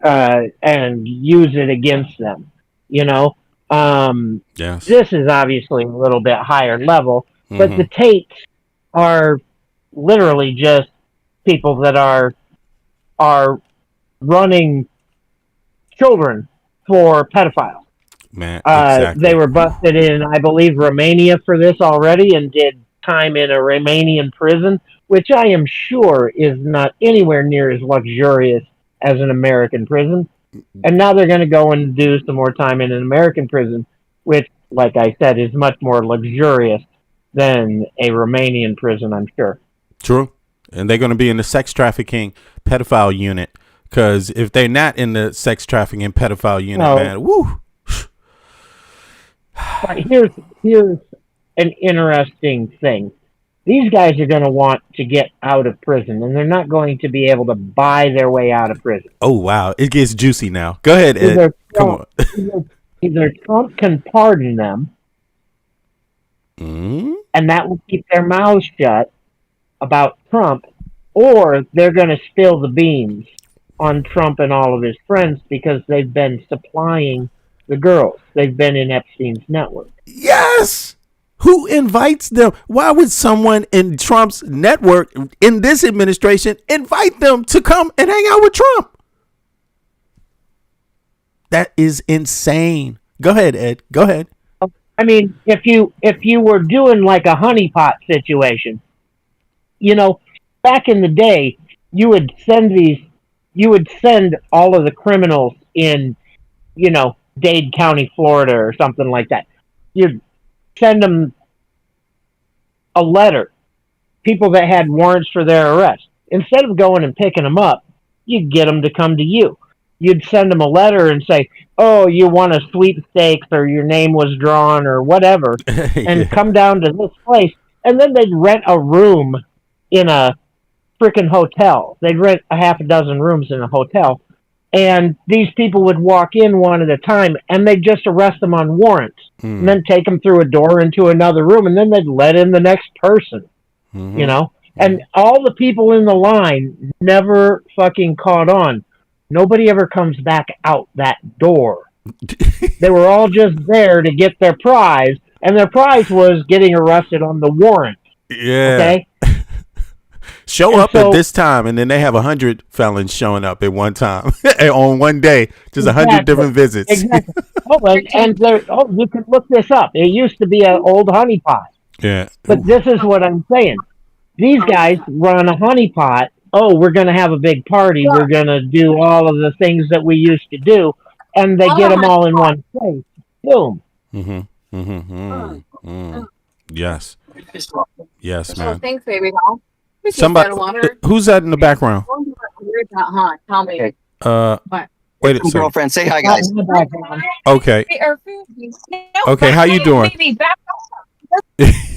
and use it against them? Yes. This is obviously a little bit higher level, but the Tates are literally just people that are running children for pedophiles. Man, exactly. They were busted in, I believe, Romania for this already, and did time in a Romanian prison, which I am sure is not anywhere near as luxurious as an American prison. And now they're going to go and do some more time in an American prison, which, like I said, is much more luxurious than a Romanian prison, I'm sure. True. And they're going to be in the sex trafficking pedophile unit, because if they're not in the sex trafficking pedophile unit, man, woo. But here's an interesting thing. These guys are going to want to get out of prison, and they're not going to be able to buy their way out of prison. Oh, wow. It gets juicy now. Go ahead, Ed. Come on. Either Trump can pardon them, and that will keep their mouths shut about Trump, or they're going to spill the beans on Trump and all of his friends because they've been supplying the girls. They've been in Epstein's network. Yes! Who invites them? Why would someone in Trump's network in this administration invite them to come and hang out with Trump? That is insane. Go ahead, Ed. Go ahead. I mean, if you were doing like a honeypot situation, you know, back in the day, you would send all of the criminals in, you know, Dade County, Florida, or something like that. You'd send them a letter, people that had warrants for their arrest. Instead of going and picking them up, you'd get them to come to you. You'd send them a letter and say, oh, you won a sweepstakes or your name was drawn or whatever, and come down to this place. And then they'd rent a room in a freaking hotel. They'd rent a half a dozen rooms in a hotel. And these people would walk in one at a time, and they'd just arrest them on warrants, and then take them through a door into another room, and then they'd let in the next person, you know? And all the people in the line never fucking caught on. Nobody ever comes back out that door. They were all just there to get their prize, and their prize was getting arrested on the warrant. Yeah. Okay? Show up at this time, and then they have 100 felons showing up at one time on one day. Just 100 different visits. Exactly. And you can look this up. It used to be an old honeypot. Yeah. But this is what I'm saying. These guys run a honeypot. Oh, we're going to have a big party. We're going to do all of the things that we used to do, and they get them all in one place. Boom. Yes. Yes, man. Thanks, baby. Somebody, who's that in the background? Tell me. Wait a second. Girlfriend, say hi, guys. Okay. Okay, how you doing?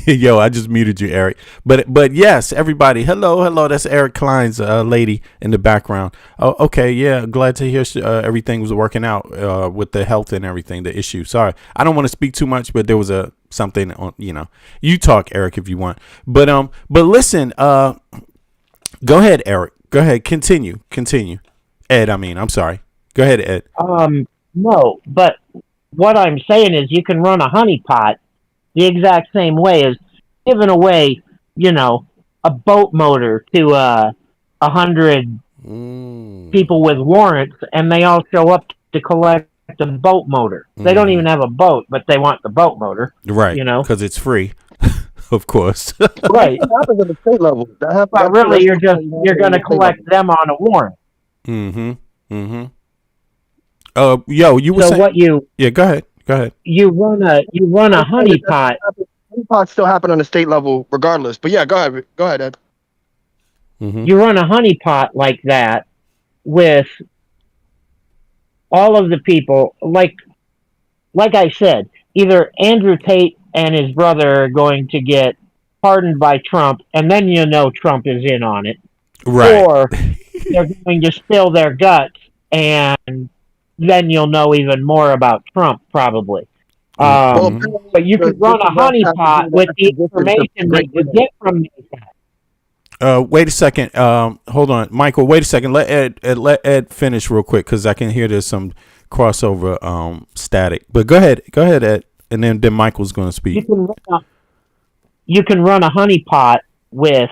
Yo, I just muted you, Eric. But yes, everybody. Hello. That's Eric Klein's lady in the background. Oh, okay, yeah. Glad to hear everything was working out with the health and everything, the issue. Sorry, I don't want to speak too much, but there was something on. You know, you talk, Eric, if you want. But listen. Go ahead, Eric. Go ahead. Continue. Ed, I'm sorry. Go ahead, Ed. No, but what I'm saying is you can run a honeypot the exact same way as giving away, you know, a boat motor to 100 people with warrants, and they all show up to collect the boat motor. They don't even have a boat, but they want the boat motor. Right. You know, because it's free, of course. Right. That happens at the state level. But really, you're going to collect them on a warrant. Yo, you were saying. Yeah, go ahead. You run a honeypot. Honeypots still happen on the state level, regardless. But yeah, go ahead, Ed. You run a honeypot like that with all of the people, like I said, either Andrew Tate and his brother are going to get pardoned by Trump, and then you know Trump is in on it, right? Or they're going to spill their guts, and then you'll know even more about Trump, probably. But you could run a honeypot with the information that you get from these guys. Wait a second. Hold on, Michael. Wait a second. Let Ed finish real quick because I can hear there's some crossover static. But go ahead, Ed, and then Michael's going to speak. You can run a honeypot with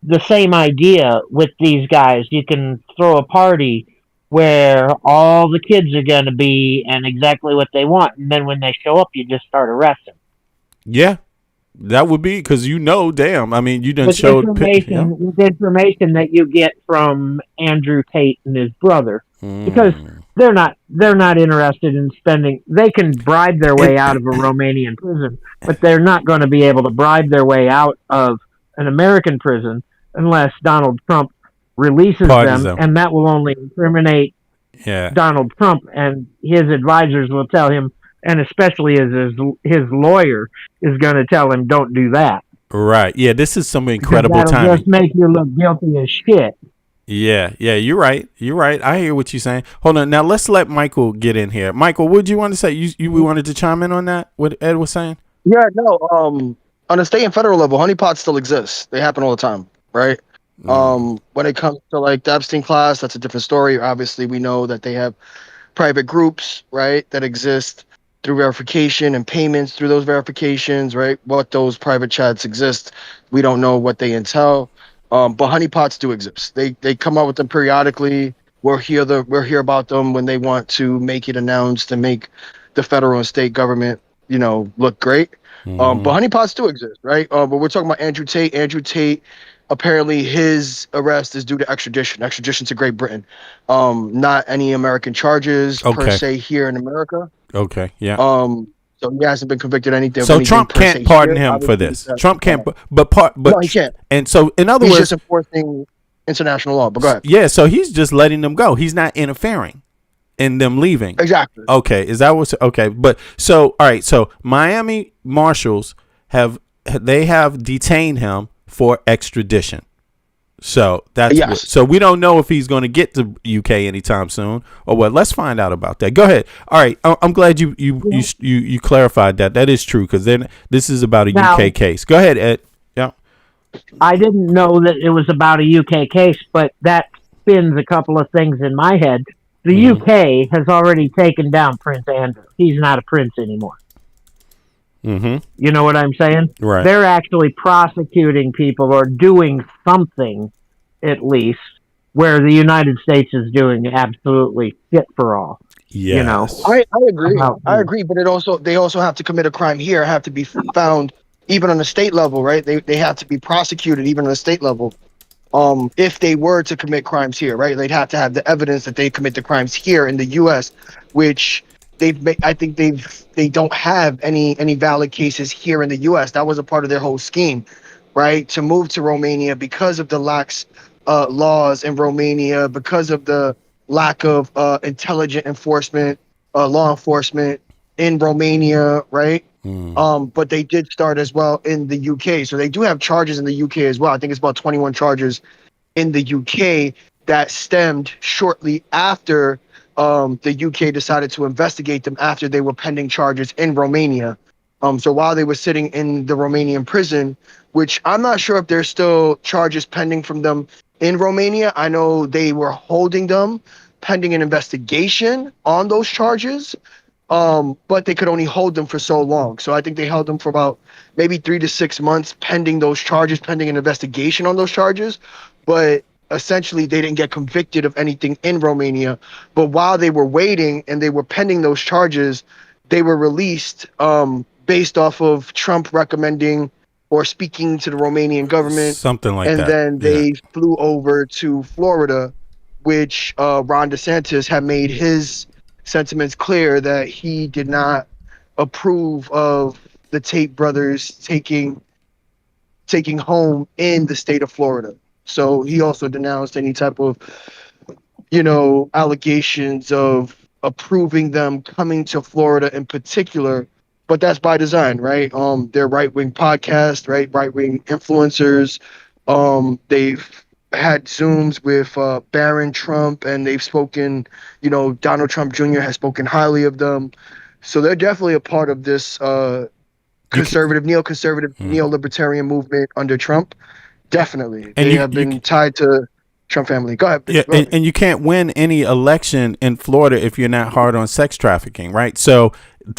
the same idea with these guys. You can throw a party where all the kids are going to be and exactly what they want. And then when they show up, you just start arresting. Yeah, that would be because you done showed with information that you get from Andrew Tate and his brother, because they're not interested in spending. They can bribe their way out of a Romanian prison, but they're not going to be able to bribe their way out of an American prison unless Donald Trump releases them, and that will only incriminate Donald Trump, and his advisors will tell him, and especially as his lawyer is going to tell him don't do that. Right. Yeah, this is some incredible that'll timing. just make you look guilty as shit. Yeah, you're right. You're right. I hear what you're saying. Hold on. Now let's let Michael get in here. Michael, what did you want to say? You wanted to chime in on that? What Ed was saying? Yeah, no. On a state and federal level, honeypots still exist. They happen all the time, right? When it comes to like the Epstein class, that's a different story. Obviously, we know that they have private groups, right, that exist through verification and payments through those verifications, right? What those private chats exist, we don't know what they entail. But honeypots do exist. They come out with them periodically. We'll hear about them when they want to make it announced and make the federal and state government, look great. But honeypots do exist, right? But we're talking about Andrew Tate. Andrew Tate, apparently his arrest is due to extradition to Great Britain. Not any American charges per se here in America. Okay, yeah. So he hasn't been convicted of anything. So Trump can't pardon him for this. Trump can't, but no, he can't. And so, in other he's words, just enforcing international law. But go ahead. Yeah, so he's just letting them go. He's not interfering in them leaving. Exactly. Okay, is that what's okay? But so, all right. So Miami marshals have detained him for extradition. So that's so we don't know if he's going to get to UK anytime soon or what. Let's find out about that. Go ahead. All right, I'm glad you clarified that. That is true because then this is about a UK case. Go ahead, Ed. Yeah. I didn't know that it was about a UK case, but that spins a couple of things in my head. The UK has already taken down Prince Andrew. He's not a prince anymore. You know what I'm saying? Right. They're actually prosecuting people or doing something, at least, where the United States is doing absolutely shit for all. Yes. I agree. I agree, but they also have to commit a crime here, have to be found even on the state level, right? They have to be prosecuted even on the state level. If they were to commit crimes here, right? They'd have to have the evidence that they commit the crimes here in the US, which I think they don't have any valid cases here in the U.S. That was a part of their whole scheme, right? To move to Romania because of the lax laws in Romania, because of the lack of intelligent enforcement, law enforcement in Romania, right? But they did start as well in the UK. So they do have charges in the UK as well. I think it's about 21 charges in the UK that stemmed shortly after the UK decided to investigate them after they were pending charges in Romania. So while they were sitting in the Romanian prison, which I'm not sure if there's still charges pending from them in Romania. I know they were holding them pending an investigation on those charges, but they could only hold them for so long. So I think they held them for about maybe 3 to 6 months pending those charges, pending an investigation on those charges. But essentially, they didn't get convicted of anything in Romania. But while they were waiting and they were pending those charges, they were released based off of Trump recommending or speaking to the Romanian government. Something like that. And then they flew over to Florida, which Ron DeSantis had made his sentiments clear that he did not approve of the Tate brothers taking home in the state of Florida. So he also denounced any type of, allegations of approving them coming to Florida in particular. But that's by design, right? They're right-wing podcasts, right? Right-wing influencers. They've had Zooms with Barron Trump, and they've spoken, Donald Trump Jr. has spoken highly of them. So they're definitely a part of this neoconservative, neo-libertarian movement under Trump. Definitely. And they have been tied to Trump family. Go ahead. Yeah, and you can't win any election in Florida if you're not hard on sex trafficking, right? So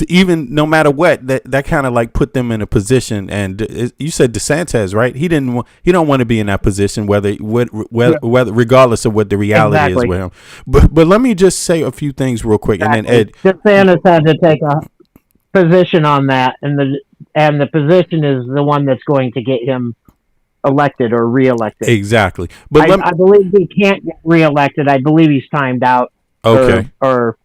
even no matter what, that kind of like put them in a position. And you said DeSantis, right? He don't want to be in that position, whether regardless of what the reality is with him. But let me just say a few things real quick, and then Ed. DeSantis had to take a position on that, and the position is the one that's going to get him elected or reelected. Exactly. But I believe he can't get reelected. I believe he's timed out. Okay. Or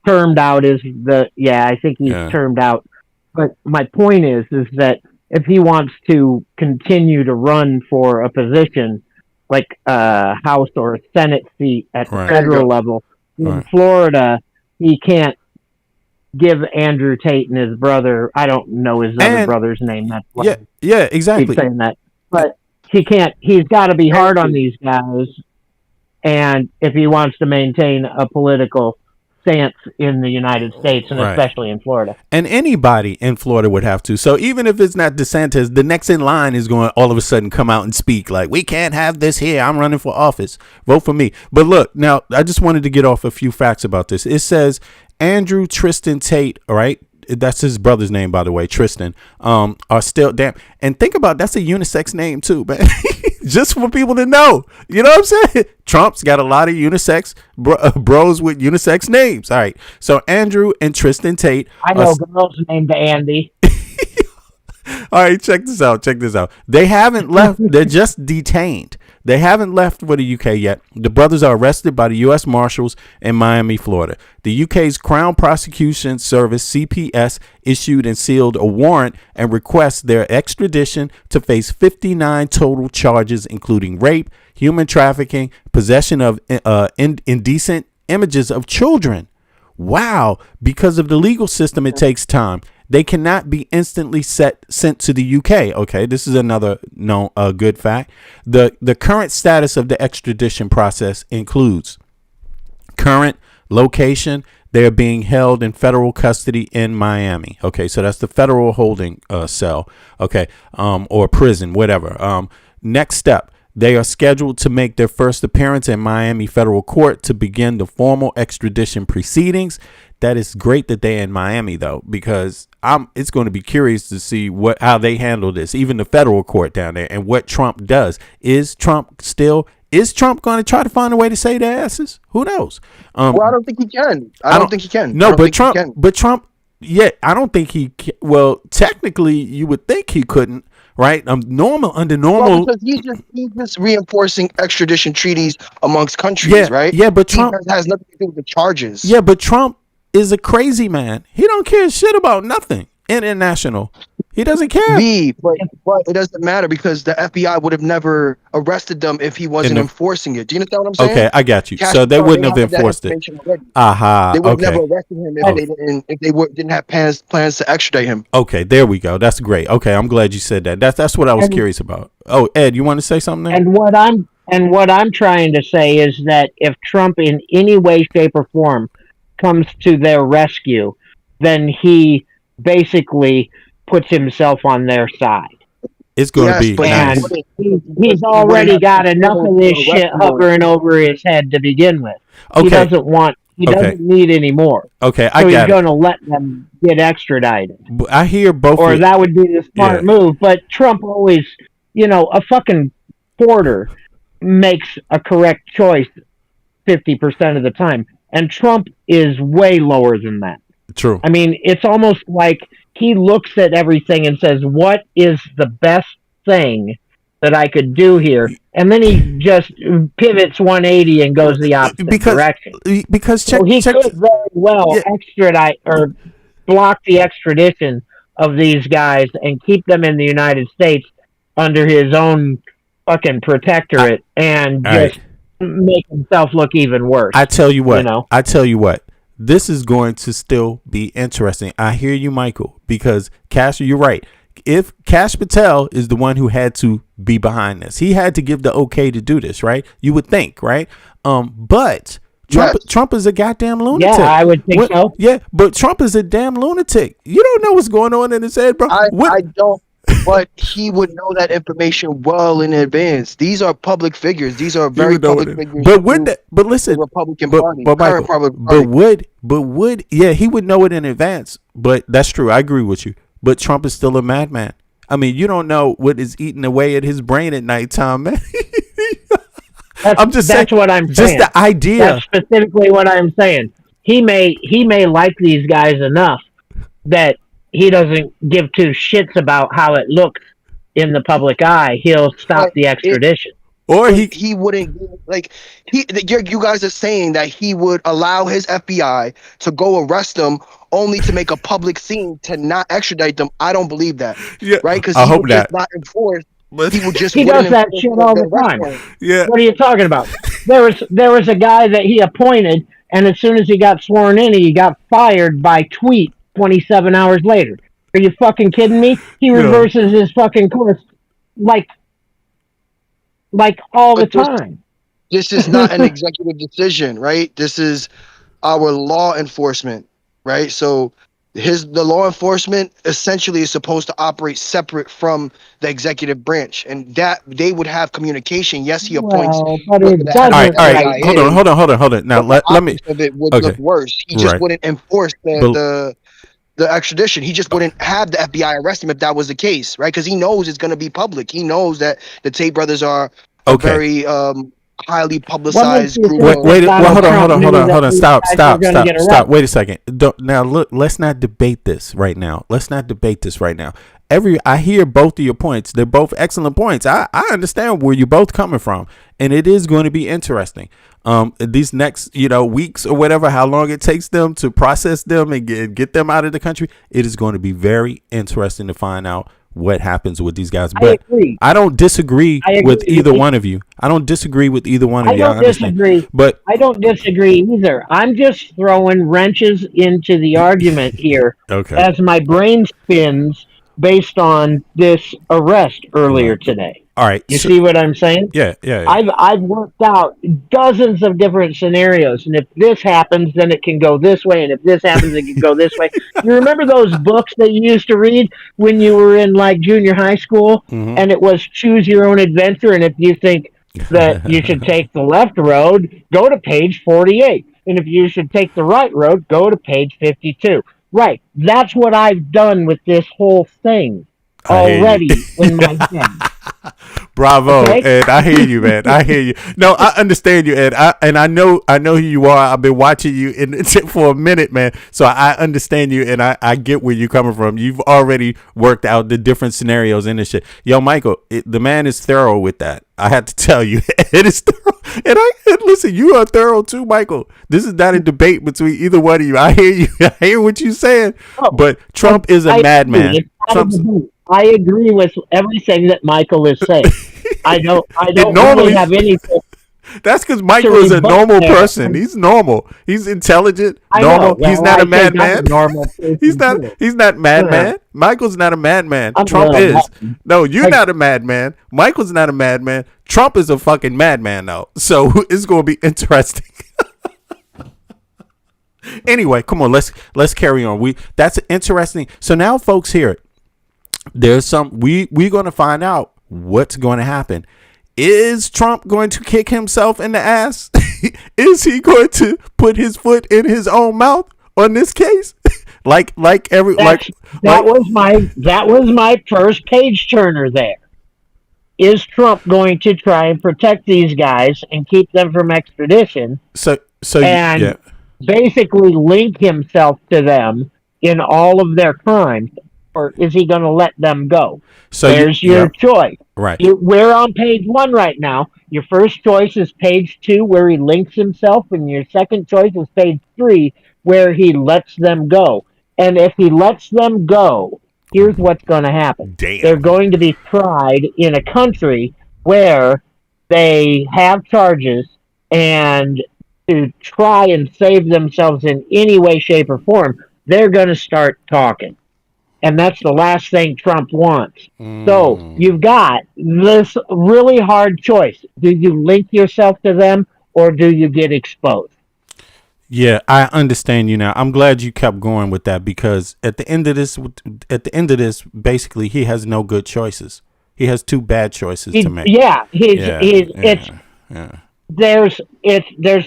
termed out is I think he's termed out. But my point is that if he wants to continue to run for a position like a House or a Senate seat at the federal level in Florida, he can't give Andrew Tate and his brother. I don't know his other brother's name. That's why yeah, exactly. Keep saying that, but he can't. He's got to be hard on these guys, and if he wants to maintain a political stance in the United States and especially in Florida. And anybody in Florida would have to. So even if it's not DeSantis, the next in line is going to all of a sudden come out and speak like, we can't have this here. I'm running for office. Vote for me. But look, now I just wanted to get off a few facts about this. It says Andrew Tristan Tate, all right? That's his brother's name, by the way, Tristan, are still damn. And think about that's a unisex name too, man. Just for people to know, you know what I'm saying? Trump's got a lot of unisex bros with unisex names. All right, so Andrew and Tristan Tate. I know girls named Andy. All right, check this out. Check this out. They haven't left. They're just detained. They haven't left for the UK yet. The brothers are arrested by the U.S. Marshals in Miami, Florida. The UK's Crown Prosecution Service, CPS, issued and sealed a warrant and requests their extradition to face 59 total charges, including rape, human trafficking, possession of indecent images of children. Wow. Because of the legal system, it takes time. They cannot be instantly sent to the UK. Okay, this is another good fact. The current status of the extradition process includes current location. They're being held in federal custody in Miami. Okay, so that's the federal holding cell. Okay, or prison, whatever. Next step. They are scheduled to make their first appearance in Miami federal court to begin the formal extradition proceedings. That is great that they're in Miami, though, because it's going to be curious to see how they handle this, even the federal court down there, and what Trump does. Is Trump going to try to find a way to save their asses? Who knows? Well, I don't think he can. I don't think he can. No, but Trump, yeah, I don't think he can. Well, technically, you would think he couldn't. Right, under normal. Well, because he's just reinforcing extradition treaties amongst countries, right? Yeah, but Trump has nothing to do with the charges. Yeah, but Trump is a crazy man. He don't care shit about nothing international. He doesn't care. But it doesn't matter because the FBI would have never arrested them if he wasn't enforcing it. Do you understand what I'm saying? Okay, I got you. So they wouldn't have enforced it. They would never arrested him if they didn't have plans to extradite him. Okay, there we go. That's great. Okay, I'm glad you said that. That's what I was curious about. Oh, Ed, you want to say something there? And what I'm trying to say is that if Trump in any way, shape, or form comes to their rescue, then he basically puts himself on their side. It's going to be nice. He's already got enough of this shit hovering over his head to begin with. Okay. He doesn't need any more. Okay, so he's going to let them get extradited. I hear both. Or that would be the smart move. But Trump always, a fucking Porter makes a correct choice 50% of the time. And Trump is way lower than that. True. I mean, it's almost like he looks at everything and says, what is the best thing that I could do here? And then he just pivots 180 and goes the opposite direction. Because could very well extradite or block the extradition of these guys and keep them in the United States under his own fucking protectorate and just make himself look even worse. I tell you what. This is going to still be interesting. I hear you, Michael, because Cash, you're right. If Kash Patel is the one who had to be behind this, he had to give the okay to do this, right? You would think, right? But Trump is a goddamn lunatic. Yeah, I would think so. Yeah, but Trump is a damn lunatic. You don't know what's going on in his head, bro. I don't. But he would know that information well in advance. These are public figures. These are very public figures. But listen, the Republican Party, he would know it in advance. But that's true. I agree with you. But Trump is still a madman. I mean, you don't know what is eating away at his brain at nighttime, man. That's what I'm saying. Just the idea. That's specifically what I'm saying. He may like these guys enough that he doesn't give two shits about how it looks in the public eye. He'll stop the extradition. He wouldn't you guys are saying that he would allow his FBI to go arrest them only to make a public scene to not extradite them. I don't believe that. Yeah, right? Because I he hope would that. just not enforce. He does that shit all the time. Yeah. What are you talking about? There was a guy that he appointed, And as soon as he got sworn in, he got fired by tweet 27 hours later. Are you fucking kidding me? He reverses his fucking course like all the time. This is not an executive decision, right? This is our law enforcement, right? So the law enforcement essentially is supposed to operate separate from the executive branch, and that they would have communication. Yes, he appoints. But it doesn't. All right. Hold on. Now let me. Of it would look worse. He just wouldn't enforce the extradition. He just wouldn't have the FBI arrest him if that was the case, right? Because he knows it's going to be public. He knows that the Tate brothers are a very highly publicized group. Wait, hold on. Stop. Wait a second. Now look, let's not debate this right now. I hear both of your points. They're both excellent points. I understand where you're both coming from, and it is going to be interesting. These next, weeks or whatever, how long it takes them to process them and get them out of the country, it is going to be very interesting to find out what happens with these guys. But I don't disagree with either one of you. I don't disagree. But I don't disagree either. I'm just throwing wrenches into the argument here as my brain spins based on this arrest earlier today. All right. You see what I'm saying? Yeah. I've worked out dozens of different scenarios, and if this happens, then it can go this way, and if this happens, it can go this way. You remember those books that you used to read when you were in like junior high school, and it was choose your own adventure, and if you think that you should take the left road, go to page 48, and if you should take the right road, go to page 52. Right. That's what I've done with this whole thing already in my head. Bravo, Ed. I hear you, man. I hear you. No, I understand you, Ed. I know who you are. I've been watching you for a minute, man. So I understand you, and I get where you're coming from. You've already worked out the different scenarios in this shit. Yo, Michael, the man is thorough with that. I had to tell you, it is thorough. And listen, you are thorough too, Michael. This is not a debate between either one of you. I hear you. I hear what you're saying. But Trump is a madman. I agree with everything that Michael is saying. I don't really have anything. That's because Michael is a normal person. He's normal. He's intelligent. Normal. Well, he's not a madman. He's not madman. Michael's not a madman. Trump is. No, you're not a madman. Michael's not a madman. Trump is a fucking madman, though. So it's going to be interesting. Anyway, come on. Let's carry on. That's interesting. So now, folks, hear it. There's we're going to find out what's going to happen. Is Trump going to kick himself in the ass? Is he going to put his foot in his own mouth on this case? That was my first page turner there. Is Trump going to try and protect these guys and keep them from extradition? Basically link himself to them in all of their crimes. Or is he going to let them go? So there's your choice. Right. We're on page 1 right now. Your first choice is page 2, where he links himself, and your second choice is page 3, where he lets them go. And if he lets them go, here's what's going to happen. Damn. They're going to be tried in a country where they have charges, and to try and save themselves in any way, shape, or form, they're going to start talking. And that's the last thing Trump wants. So you've got this really hard choice. Do you link yourself to them, or do you get exposed? Yeah, I understand you now. I'm glad you kept going with that, because at the end of this, basically, he has no good choices. He has 2 bad choices to make. There's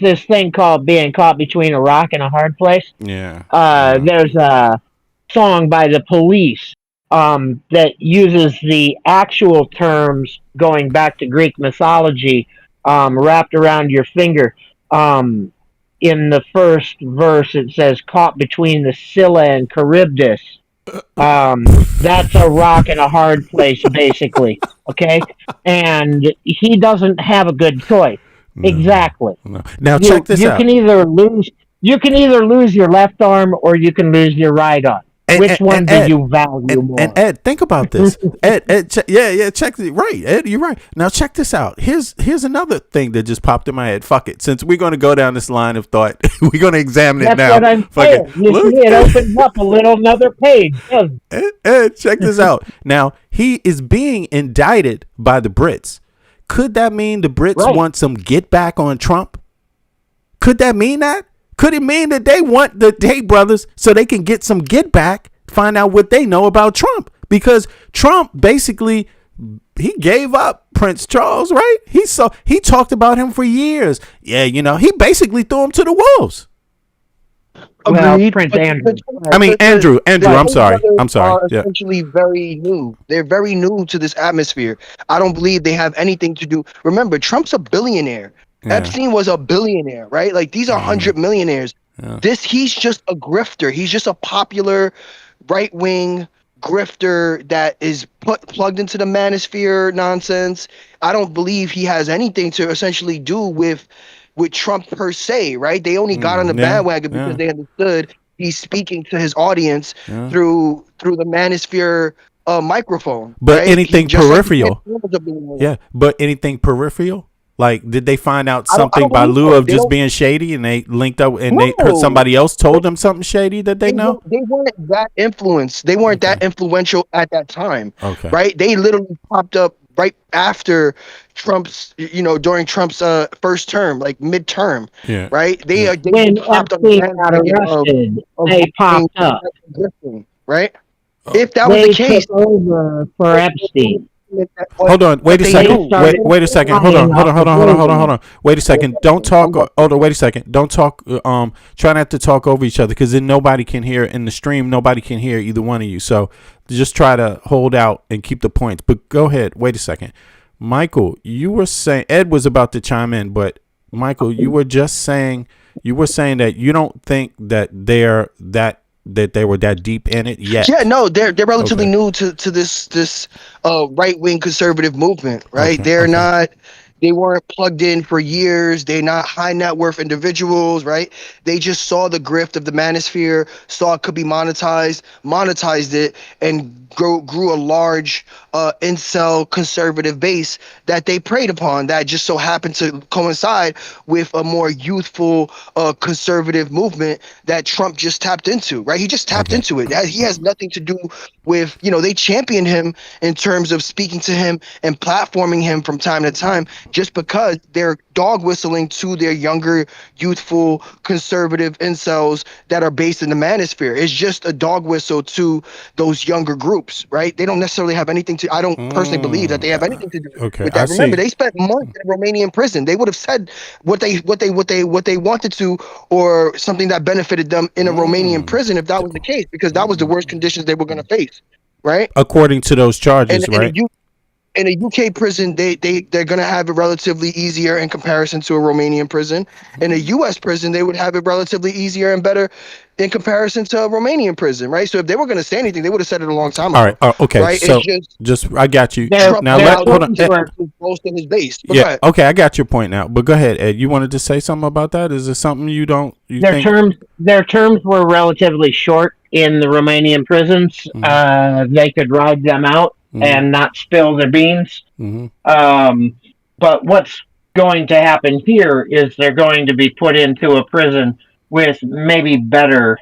this thing called being caught between a rock and a hard place. Yeah. There's a song by the Police that uses the actual terms going back to Greek mythology wrapped around your finger. In the first verse, it says, caught between the Scylla and Charybdis. That's a rock and a hard place, basically. Okay? And he doesn't have a good choice. No, exactly. No. Now, check this out. You can either lose your left arm, or you can lose your right arm. Which one do you value more? And Ed, think about this. Ed, check it. Right, Ed, you're right. Now check this out. Here's another thing that just popped in my head. Fuck it. Since we're going to go down this line of thought, we're going to examine it now. That's what I'm saying. It opens up another page. Ed, check this out. Now, he is being indicted by the Brits. Could that mean the Brits want some get back on Trump? Could that mean that? Could it mean that they want the Tate brothers so they can get some get back, find out what they know about Trump? Because Trump basically, he gave up Prince Charles, right? He talked about him for years. Yeah, he basically threw him to the wolves. Well, Prince Andrew. I mean, Andrew. I'm sorry. Are essentially very new. They're very new to this atmosphere. I don't believe they have anything to do. Remember, Trump's a billionaire. Yeah. Epstein was a billionaire, right? Like these are 100 millionaires. Yeah. He's just a grifter. He's just a popular right-wing grifter that is plugged into the manosphere nonsense. I don't believe he has anything to essentially do with Trump per se, right? They only got on the bandwagon because they understood he's speaking to his audience through the manosphere microphone. But right? Anything peripheral. But anything peripheral? Like, did they find out something by lieu of just being shady, and they linked up and they heard somebody else told them something shady that they know? They weren't that influenced. They weren't that influential at that time. Okay. Right? They literally popped up right after Trump's, during Trump's first term, like midterm. Yeah. Right? They when popped up. Got arrested, they popped up. Right? If that was the case, took over for Epstein. Hold on. Wait a second. Wait a second. Hold on. Wait a second. Don't talk. Hold on. Wait a second. Don't talk. Try not to talk over each other, because then nobody can hear in the stream. Nobody can hear either one of you. So just try to hold out and keep the points. But go ahead. Wait a second. Michael, you were saying Ed was about to chime in, but Michael, you were saying that you don't think that they were that deep in it yet. Yeah, no, they're relatively new to this right wing conservative movement, right? They weren't plugged in for years. They're not high net worth individuals, right? They just saw the grift of the manosphere, saw it could be monetized it, and grew a large incel conservative base that they preyed upon, that just so happened to coincide with a more youthful conservative movement that Trump just tapped into, right? He just tapped into it. He has nothing to do with, they championed him in terms of speaking to him and platforming him from time to time, just because they're dog whistling to their younger, youthful, conservative incels that are based in the manosphere. It's just a dog whistle to those younger groups, right? They don't necessarily have anything to. I don't personally believe that they have anything to do with that. Remember, they spent months in a Romanian prison. They would have said what they wanted to, or something that benefited them in a Romanian prison if that was the case, because that was the worst conditions they were going to face, right? According to those charges, right? In a UK prison, they're going to have it relatively easier in comparison to a Romanian prison. In a US prison, they would have it relatively easier and better in comparison to a Romanian prison, right? So if they were going to say anything, they would have said it a long time ago. All right. Okay. Right? So just I got you. Now hold on. In his base. Yeah. Okay. I got your point now. But go ahead, Ed. You wanted to say something about that? Is there something you think? Their terms were relatively short in the Romanian prisons. They could ride them out and not spill their beans. But what's going to happen here is they're going to be put into a prison with maybe better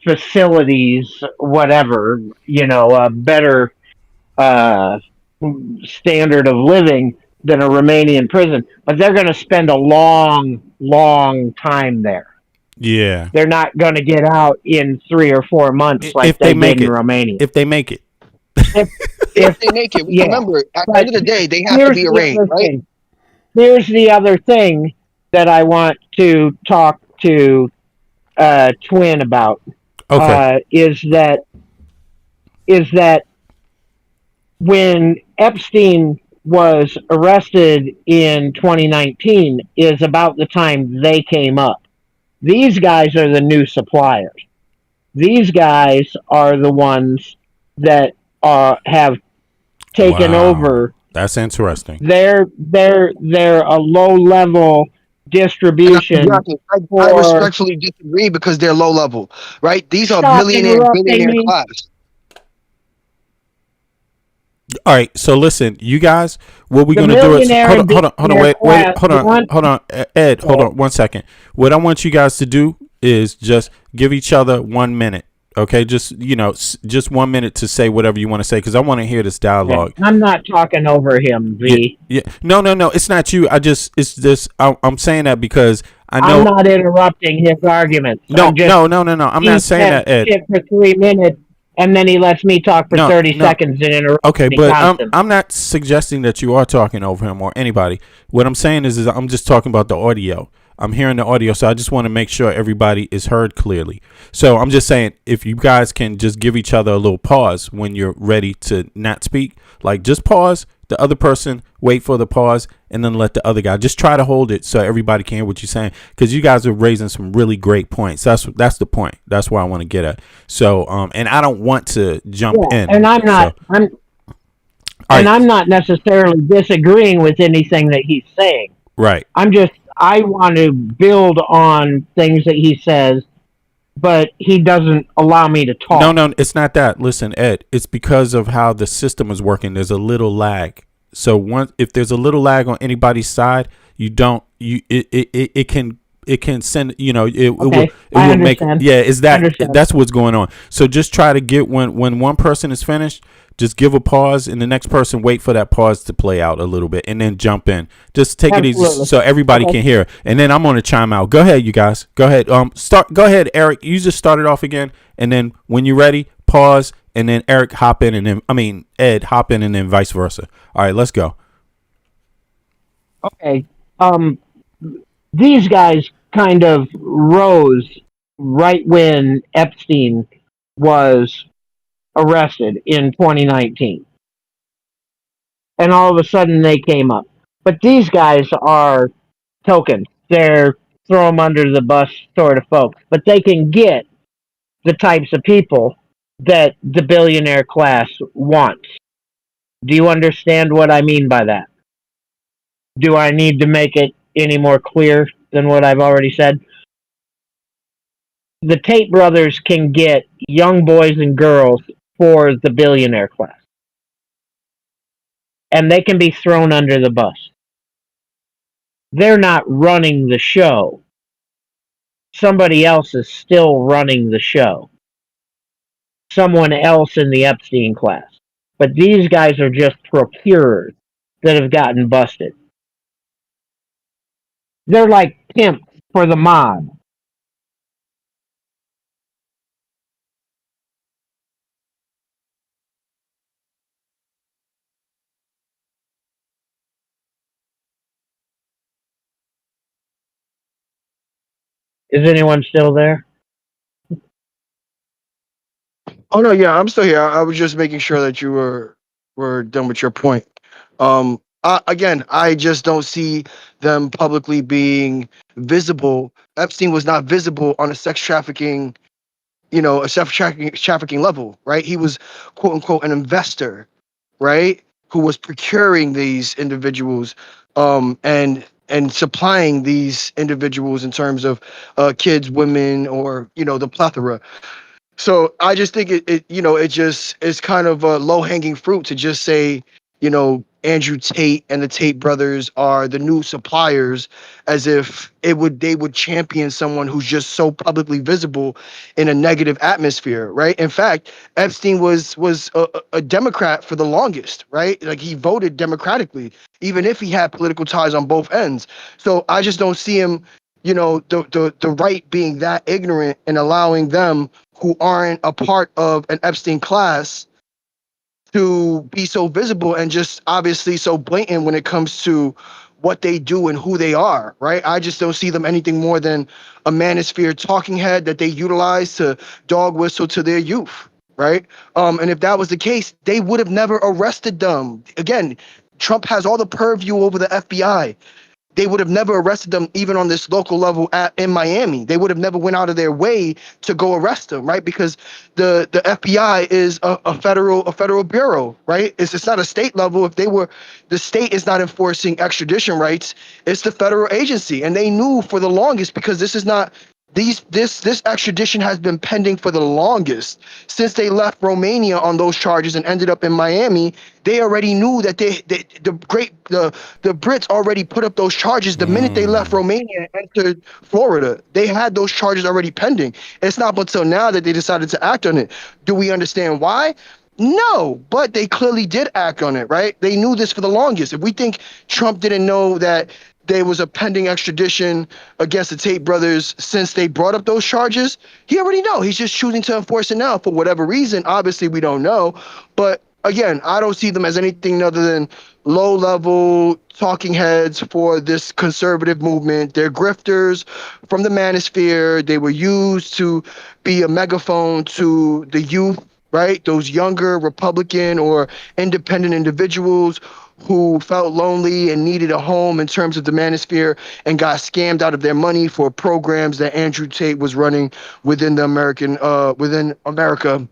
facilities, whatever, a better standard of living than a Romanian prison. But they're going to spend a long, long time there. Yeah. They're not going to get out in 3 or 4 months like they did in Romania. If they make it. If they make it. Remember, at the end of the day, they have to be arraigned, right? Here's the other thing that I want to talk to Twin about. Is that when Epstein was arrested in 2019 is about the time they came up. These guys are the new suppliers. These guys are the ones that have taken over. That's interesting. They're a low level distribution I for. respectfully disagree because they're low level, right? These are Stop millionaire, interrupting billionaire me. class. All right, so listen, you guys, what we're The gonna do is millionaire and hold on, billionaire class hold on, Ed, hold on 1 second. What I want you guys to do is just give each other 1 minute, okay? Just just 1 minute to say whatever you want to say, because I want to hear this dialogue. I'm not talking over him, V. Yeah, no, it's not you. It's just I'm saying that because I know. I'm not interrupting his arguments. No, I'm just, no, no, no, no. I'm not saying that, Ed. shit for 3 minutes, and then he lets me talk for 30 seconds and interrupts Okay, me but constantly. I'm not suggesting that you are talking over him or anybody. What I'm saying is I'm just talking about the audio. I'm hearing the audio, so I just want to make sure everybody is heard clearly. So I'm just saying, if you guys can just give each other a little pause when you're ready to not speak, like just pause, the other person wait for the pause, and then let the other guy just try to hold it so everybody can hear what you're saying, because you guys are raising some really great points. That's the point. That's where I want to get at. So and I don't want to jump in. And I'm not. I'm not necessarily disagreeing with anything that he's saying. Right. I want to build on things that he says, but he doesn't allow me to talk. No, it's not that. Listen, Ed, it's because of how the system is working. There's a little lag. So if there's a little lag on anybody's side, it can send, it will make, that's what's going on. So just try to get, when one person is finished, just give a pause, and the next person wait for that pause to play out a little bit, and then jump in. Just take it easy so everybody can hear. And then I'm going to chime out. Go ahead, you guys. Go ahead. Go ahead, Eric. You just start it off again, and then when you're ready, pause, and then Eric hop in, and then Ed hop in, and then vice versa. All right, let's go. Okay. These guys kind of rose right when Epstein was arrested in 2019. And all of a sudden they came up. But these guys are tokens. They're throw them under the bus sort of folks. But they can get the types of people that the billionaire class wants. Do you understand what I mean by that? Do I need to make it any more clear than what I've already said? The Tate brothers can get young boys and girls for the billionaire class. And they can be thrown under the bus. They're not running the show. Somebody else is still running the show. Someone else in the Epstein class. But these guys are just procurers that have gotten busted. They're like pimps for the mob. Is anyone still there? Oh no, yeah, I'm still here. I was just making sure that you were done with your point. Again, I just don't see them publicly being visible. Epstein was not visible on a sex trafficking, a trafficking level, right? He was quote unquote an investor, right? Who was procuring these individuals, and supplying these individuals in terms of kids, women, or the plethora. So I just think it just is kind of a low hanging fruit to just say, Andrew Tate and the Tate brothers are the new suppliers, as if they would champion someone who's just so publicly visible in a negative atmosphere, right? In fact, Epstein was a Democrat for the longest, right? Like he voted democratically, even if he had political ties on both ends. So I just don't see him, the right being that ignorant and allowing them who aren't a part of an Epstein class to be so visible and just obviously so blatant when it comes to what they do and who they are, right? I just don't see them anything more than a manosphere talking head that they utilize to dog whistle to their youth, right? And if that was the case, they would have never arrested them. Again, Trump has all the purview over the FBI. they would have never arrested them even on this local level in Miami. They would have never went out of their way to go arrest them, right? Because the FBI is a federal bureau, right? It's not a state level. If the state is not enforcing extradition rights, it's the federal agency, and they knew for the longest, because this is not. This extradition has been pending for the longest since they left Romania on those charges and ended up in Miami. They already knew that the Brits already put up those charges the minute they left Romania and entered Florida. They had those charges already pending. It's not until now that they decided to act on it. Do we understand why? No, but they clearly did act on it, right? They knew this for the longest. If we think Trump didn't know that there was a pending extradition against the Tate brothers since they brought up those charges, he already know. He's just choosing to enforce it now for whatever reason. Obviously, we don't know. But again, I don't see them as anything other than low-level talking heads for this conservative movement. They're grifters from the manosphere. They were used to be a megaphone to the youth, right? Those younger Republican or independent individuals who felt lonely and needed a home in terms of the manosphere and got scammed out of their money for programs that Andrew Tate was running within America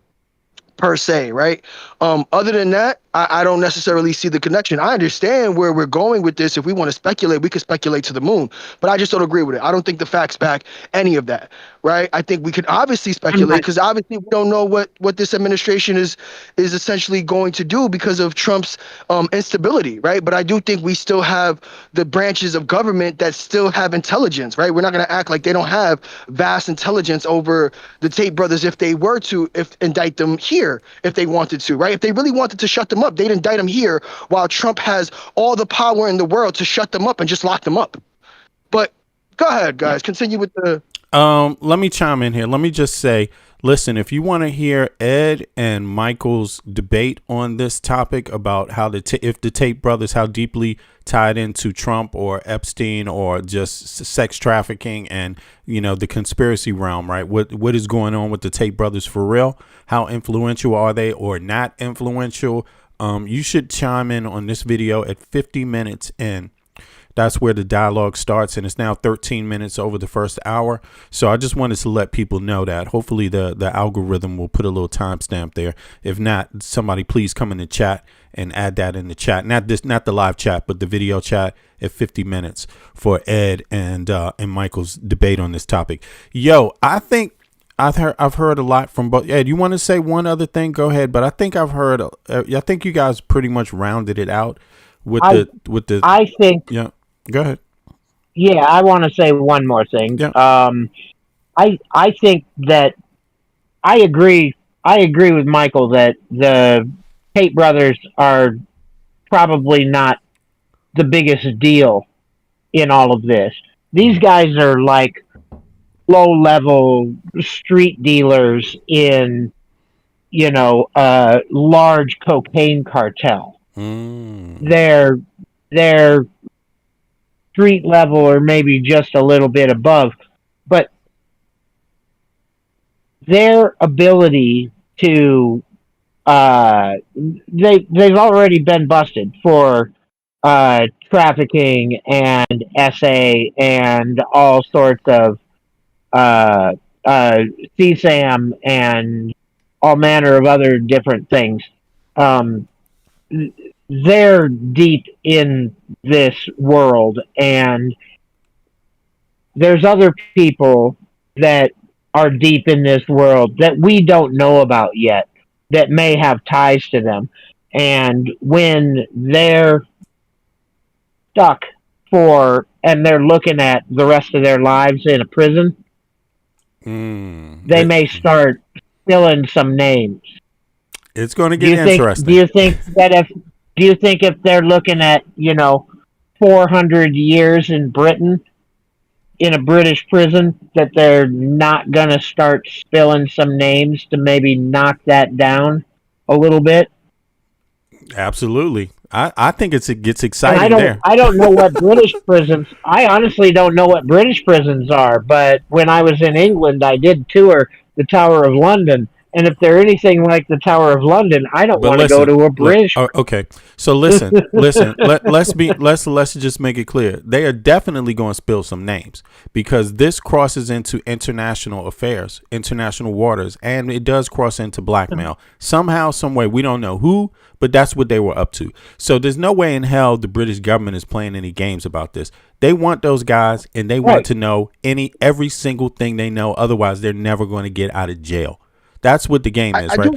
per se, right? Other than that, I don't necessarily see the connection. I understand where we're going with this. If we want to speculate, we could speculate to the moon, but I just don't agree with it. I don't think the facts back any of that, right? I think we could obviously speculate because obviously we don't know what this administration is essentially going to do because of Trump's instability, right? But I do think we still have the branches of government that still have intelligence, right? We're not going to act like they don't have vast intelligence over the Tate brothers if they were to indict them here, if they wanted to, right? If they really wanted to shut them up, they'd indict them here while Trump has all the power in the world to shut them up and just lock them up. But go ahead, guys. Continue with the... Let me chime in here. Let me just say, listen, if you want to hear Ed and Michael's debate on this topic about how if the Tate brothers, how deeply tied into Trump or Epstein or just sex trafficking and, you know, the conspiracy realm, right? What is going on with the Tate brothers for real? How influential are they or not influential? You should chime in on this video at 50 minutes in. That's where the dialogue starts, and it's now 13 minutes over the first hour. So I just wanted to let people know that. Hopefully the algorithm will put a little timestamp there. If not, somebody please come in the chat and add that in the chat. Not the live chat, but the video chat at 50 minutes for Ed and Michael's debate on this topic. Yo, I think I've heard a lot from both. Ed, you want to say one other thing? Go ahead. But I think I've heard. I think you guys pretty much rounded it out with the. I think. Yeah. Go ahead. Yeah, I want to say one more thing. Yeah. I think that I agree with Michael that the Tate brothers are probably not the biggest deal in all of this. These guys are like low-level street dealers in, you know, a large cocaine cartel. They're street level or maybe just a little bit above, but their ability to they've already been busted for trafficking and SA and all sorts of CSAM and all manner of other different things. They're deep in this world, and there's other people that are deep in this world that we don't know about yet that may have ties to them. And when they're stuck and they're looking at the rest of their lives in a prison, they may start spilling some names. It's going to get interesting. Do you think if they're looking at, 400 years in Britain, in a British prison, that they're not going to start spilling some names to maybe knock that down a little bit? Absolutely. I think it gets exciting there. I don't know what British prisons, I honestly don't know what British prisons are, but when I was in England, I did tour the Tower of London, And if they're anything like the Tower of London, I don't But want to go to a British. Okay, so listen. Let's just make it clear. They are definitely going to spill some names because this crosses into international affairs, international waters, and it does cross into blackmail somehow, some way. We don't know who, but that's what they were up to. So there's no way in hell the British government is playing any games about this. They want those guys, and they want to know every single thing they know. Otherwise, they're never going to get out of jail. That's what the game is, right?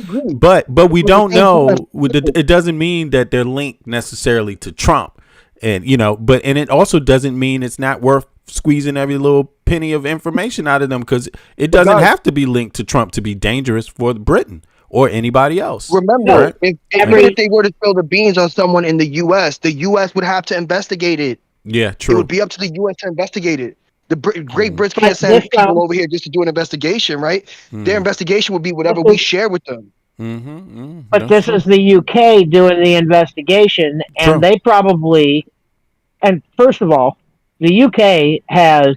But we don't know. It doesn't mean that they're linked necessarily to Trump, and and it also doesn't mean it's not worth squeezing every little penny of information out of them because it doesn't have to be linked to Trump to be dangerous for Britain or anybody else. Remember, if they were to spill the beans on someone in the U.S., the U.S. would have to investigate it. Yeah, true. It would be up to the U.S. to investigate it. The Great Britain can't send people over here just to do an investigation, right? Their investigation would be whatever we share with them. But this is the UK doing the investigation, and they probably, and first of all, the UK has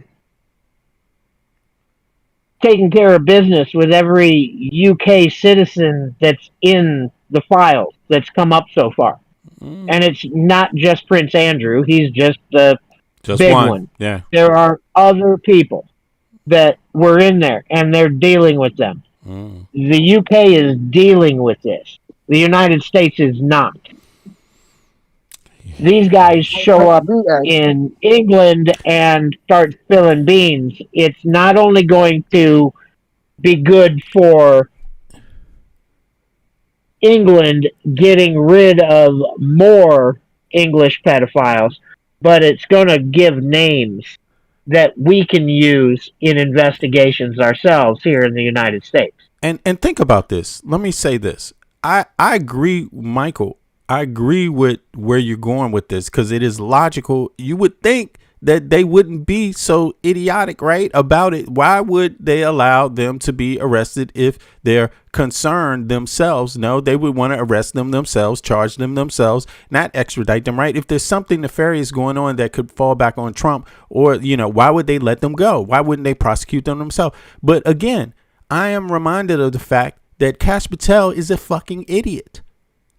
taken care of business with every UK citizen that's in the files that's come up so far. And it's not just Prince Andrew. He's just the big one. Yeah. There are other people that were in there, and they're dealing with them. The UK is dealing with this. The United States is not. These guys show up in England and start spilling beans. It's not only going to be good for England getting rid of more English pedophiles, but it's going to give names that we can use in investigations ourselves here in the United States. And think about this. Let me say this. I agree, Michael. I agree with where you're going with this because it is logical. You would think that they wouldn't be so idiotic, right, about it. Why would they allow them to be arrested if they're concerned themselves? No, they would want to arrest them themselves, charge them themselves, not extradite them, right? If there's something nefarious going on that could fall back on Trump or, why would they let them go? Why wouldn't they prosecute them themselves? But again, I am reminded of the fact that Kash Patel is a fucking idiot.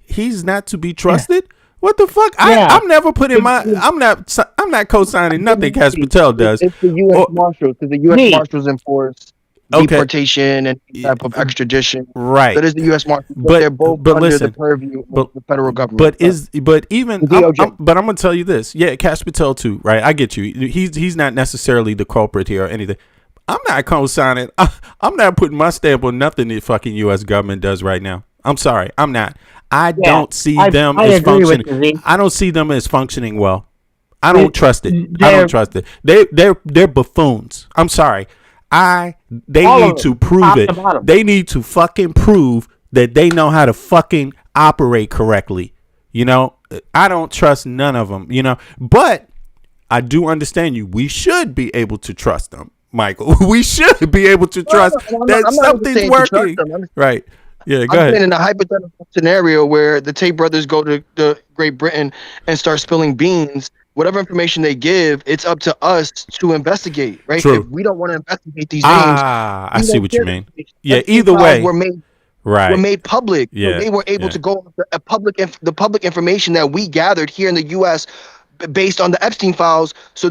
He's not to be trusted. Yeah. What the fuck? I'm never putting I'm not co-signing nothing Kash Patel does. It's the U.S. Marshals, because the U.S. Marshals enforce deportation and type of extradition. Right. That is the U.S. Marshals, but they're both under the purview of the federal government. But I'm gonna tell you this. Yeah, Kash Patel too. Right. I get you. He's not necessarily the culprit here or anything. I'm not co-signing. I'm not putting my stamp on nothing the fucking U.S. government does right now. I'm sorry. I'm not. I don't see them as functioning. I don't see them as functioning well. I don't trust it. I don't trust it. They're buffoons. I'm sorry. They need to prove it. They need to fucking prove that they know how to fucking operate correctly. I don't trust none of them, but I do understand you. We should be able to trust them, Michael. We should be able to trust that something's working. Right. Yeah, go ahead. I'm in a hypothetical scenario where the Tate brothers go to Great Britain and start spilling beans. Whatever information they give, it's up to us to investigate, right? True. If we don't want to investigate these names, I see what you mean. Yeah, either way, were made public. Yeah, so they were able to go the public information that we gathered here in the U.S. based on the Epstein files, so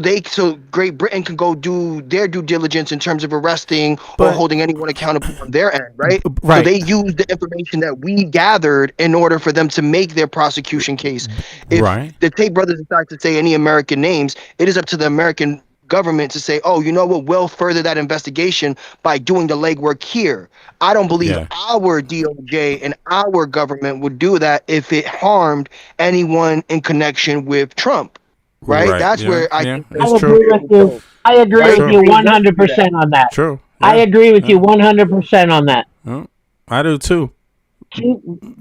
Great Britain can go do their due diligence in terms of arresting or holding anyone accountable on their end, right? Right. So they use the information that we gathered in order for them to make their prosecution case. If the Tate brothers decide to say any American names, it is up to the American government to say, oh, you know what, we'll further that investigation by doing the legwork here. I don't believe our DOJ and our government would do that if it harmed anyone in connection with Trump. Right? That's where I think I agree with you. I agree with you 100% on that. True. I agree with you 100% on that. I do too.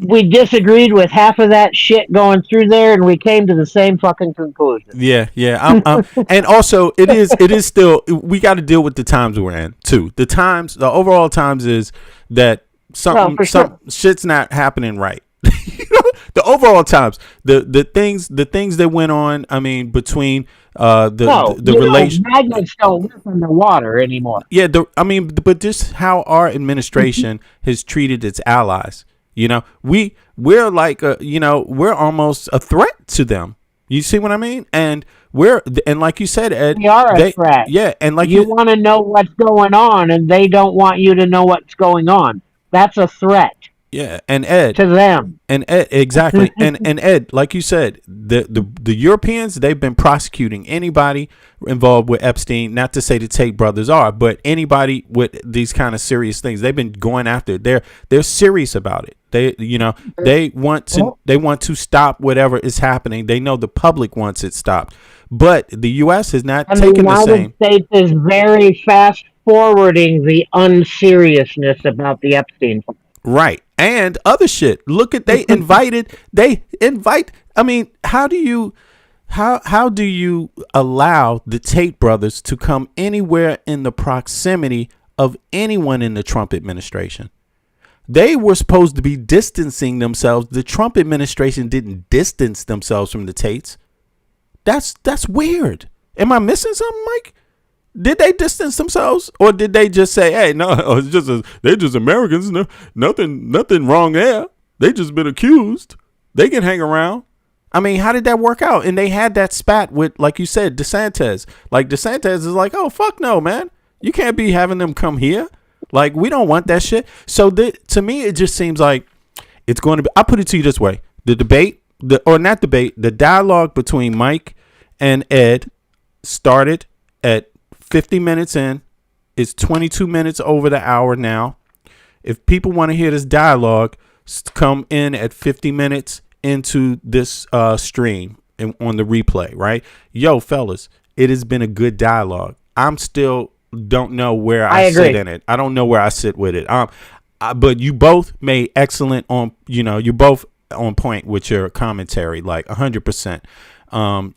We disagreed with half of that shit going through there, and we came to the same fucking conclusion. Yeah. And also, it is still, we got to deal with the times we're in too. The overall times is that some shit's not happening right. The overall times, the things that went on. I mean, between the relation. Magnets don't work in the water anymore. Yeah, but just how our administration has treated its allies. You know, we're like we're almost a threat to them. You see what I mean? And like you said, Ed, we are a threat. Yeah, and like you want to know what's going on, and they don't want you to know what's going on. That's a threat. Yeah, and Ed to them, and Ed exactly, and Ed, like you said, the Europeans, they've been prosecuting anybody involved with Epstein. Not to say the Tate brothers are, but anybody with these kind of serious things, they've been going after. They're serious about it. They want to stop whatever is happening. They know the public wants it stopped, but the U.S. has not taken the same. The United States is very fast forwarding the unseriousness about the Epstein. Right. And other shit. Look at they invite. I mean, how do you allow the Tate brothers to come anywhere in the proximity of anyone in the Trump administration? They were supposed to be distancing themselves. The Trump administration didn't distance themselves from the Tates. That's weird. Am I missing something, Mike? Did they distance themselves, or did they just say, "Hey, no, they're just Americans. No, nothing wrong there. They just been accused. They can hang around." I mean, how did that work out? And they had that spat with, like you said, DeSantis. Like DeSantis is like, "Oh, fuck no, man. You can't be having them come here. Like, we don't want that shit." So to me, it just seems like it's going to be. I'll put it to you this way: the dialogue between Mike and Ed started at 50 minutes in. It's 22 minutes over the hour now. If people want to hear this dialogue, come in at 50 minutes into this stream and on the replay, right? Yo, fellas, it has been a good dialogue. I'm still don't know where I sit in it. I don't know where I sit with it. But you both made excellent you're both on point with your commentary, like 100%.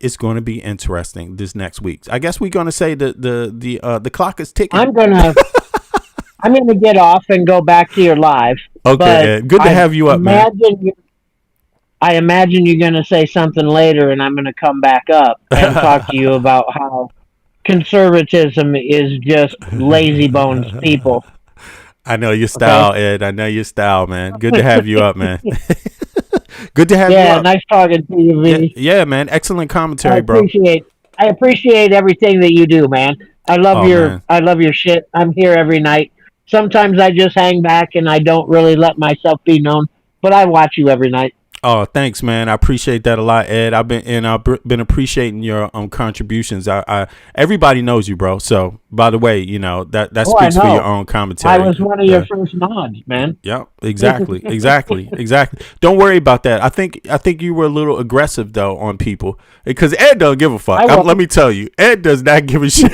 It's going to be interesting this next week. I guess we're going to say the clock is ticking. I'm gonna get off and go back to your live. Okay, good to have you up, man. I imagine you're going to say something later, and I'm going to come back up and talk to you about how conservatism is just lazy bones people. I know your style, Ed. I know your style, man. Good to have you up, man. Good to have you up. Yeah, nice talking to you, V. Yeah, man. Excellent commentary, bro. I appreciate everything that you do, man. I love your shit. I'm here every night. Sometimes I just hang back and I don't really let myself be known, but I watch you every night. Oh, thanks, man. I appreciate that a lot, Ed. I've been appreciating your contributions. Everybody knows you, bro. So, by the way, that speaks for your own commentary. I was one of your first nods, man. Yep, exactly. Don't worry about that. I think you were a little aggressive though on people because Ed don't give a fuck. Let me tell you, Ed does not give a shit.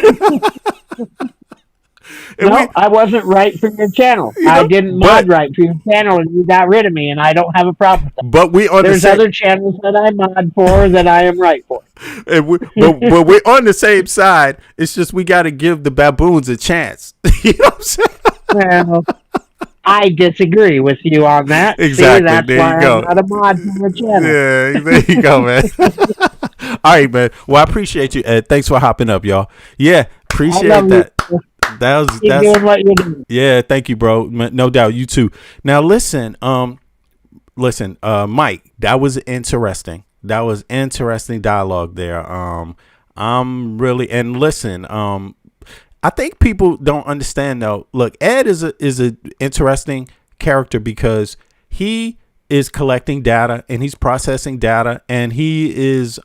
I wasn't right for your channel. I didn't mod right for your channel, and you got rid of me, and I don't have a problem with that. But there's other channels that I mod for that I am right for. But we're on the same side. It's just we got to give the baboons a chance. You know what I'm saying? Well, I disagree with you on that. Exactly. See, that's there why you go. I'm not a mod for the channel. Yeah, there you go, man. All right, man. Well, I appreciate you, Ed. Thanks for hopping up, y'all. Yeah, appreciate that. That's doing what you're doing. Yeah, thank you, bro. No doubt, you too. Now listen, Mike, that was interesting. That was interesting dialogue there. I'm really listen. I think people don't understand though. Look, Ed is a interesting character because he is collecting data and he's processing data and he is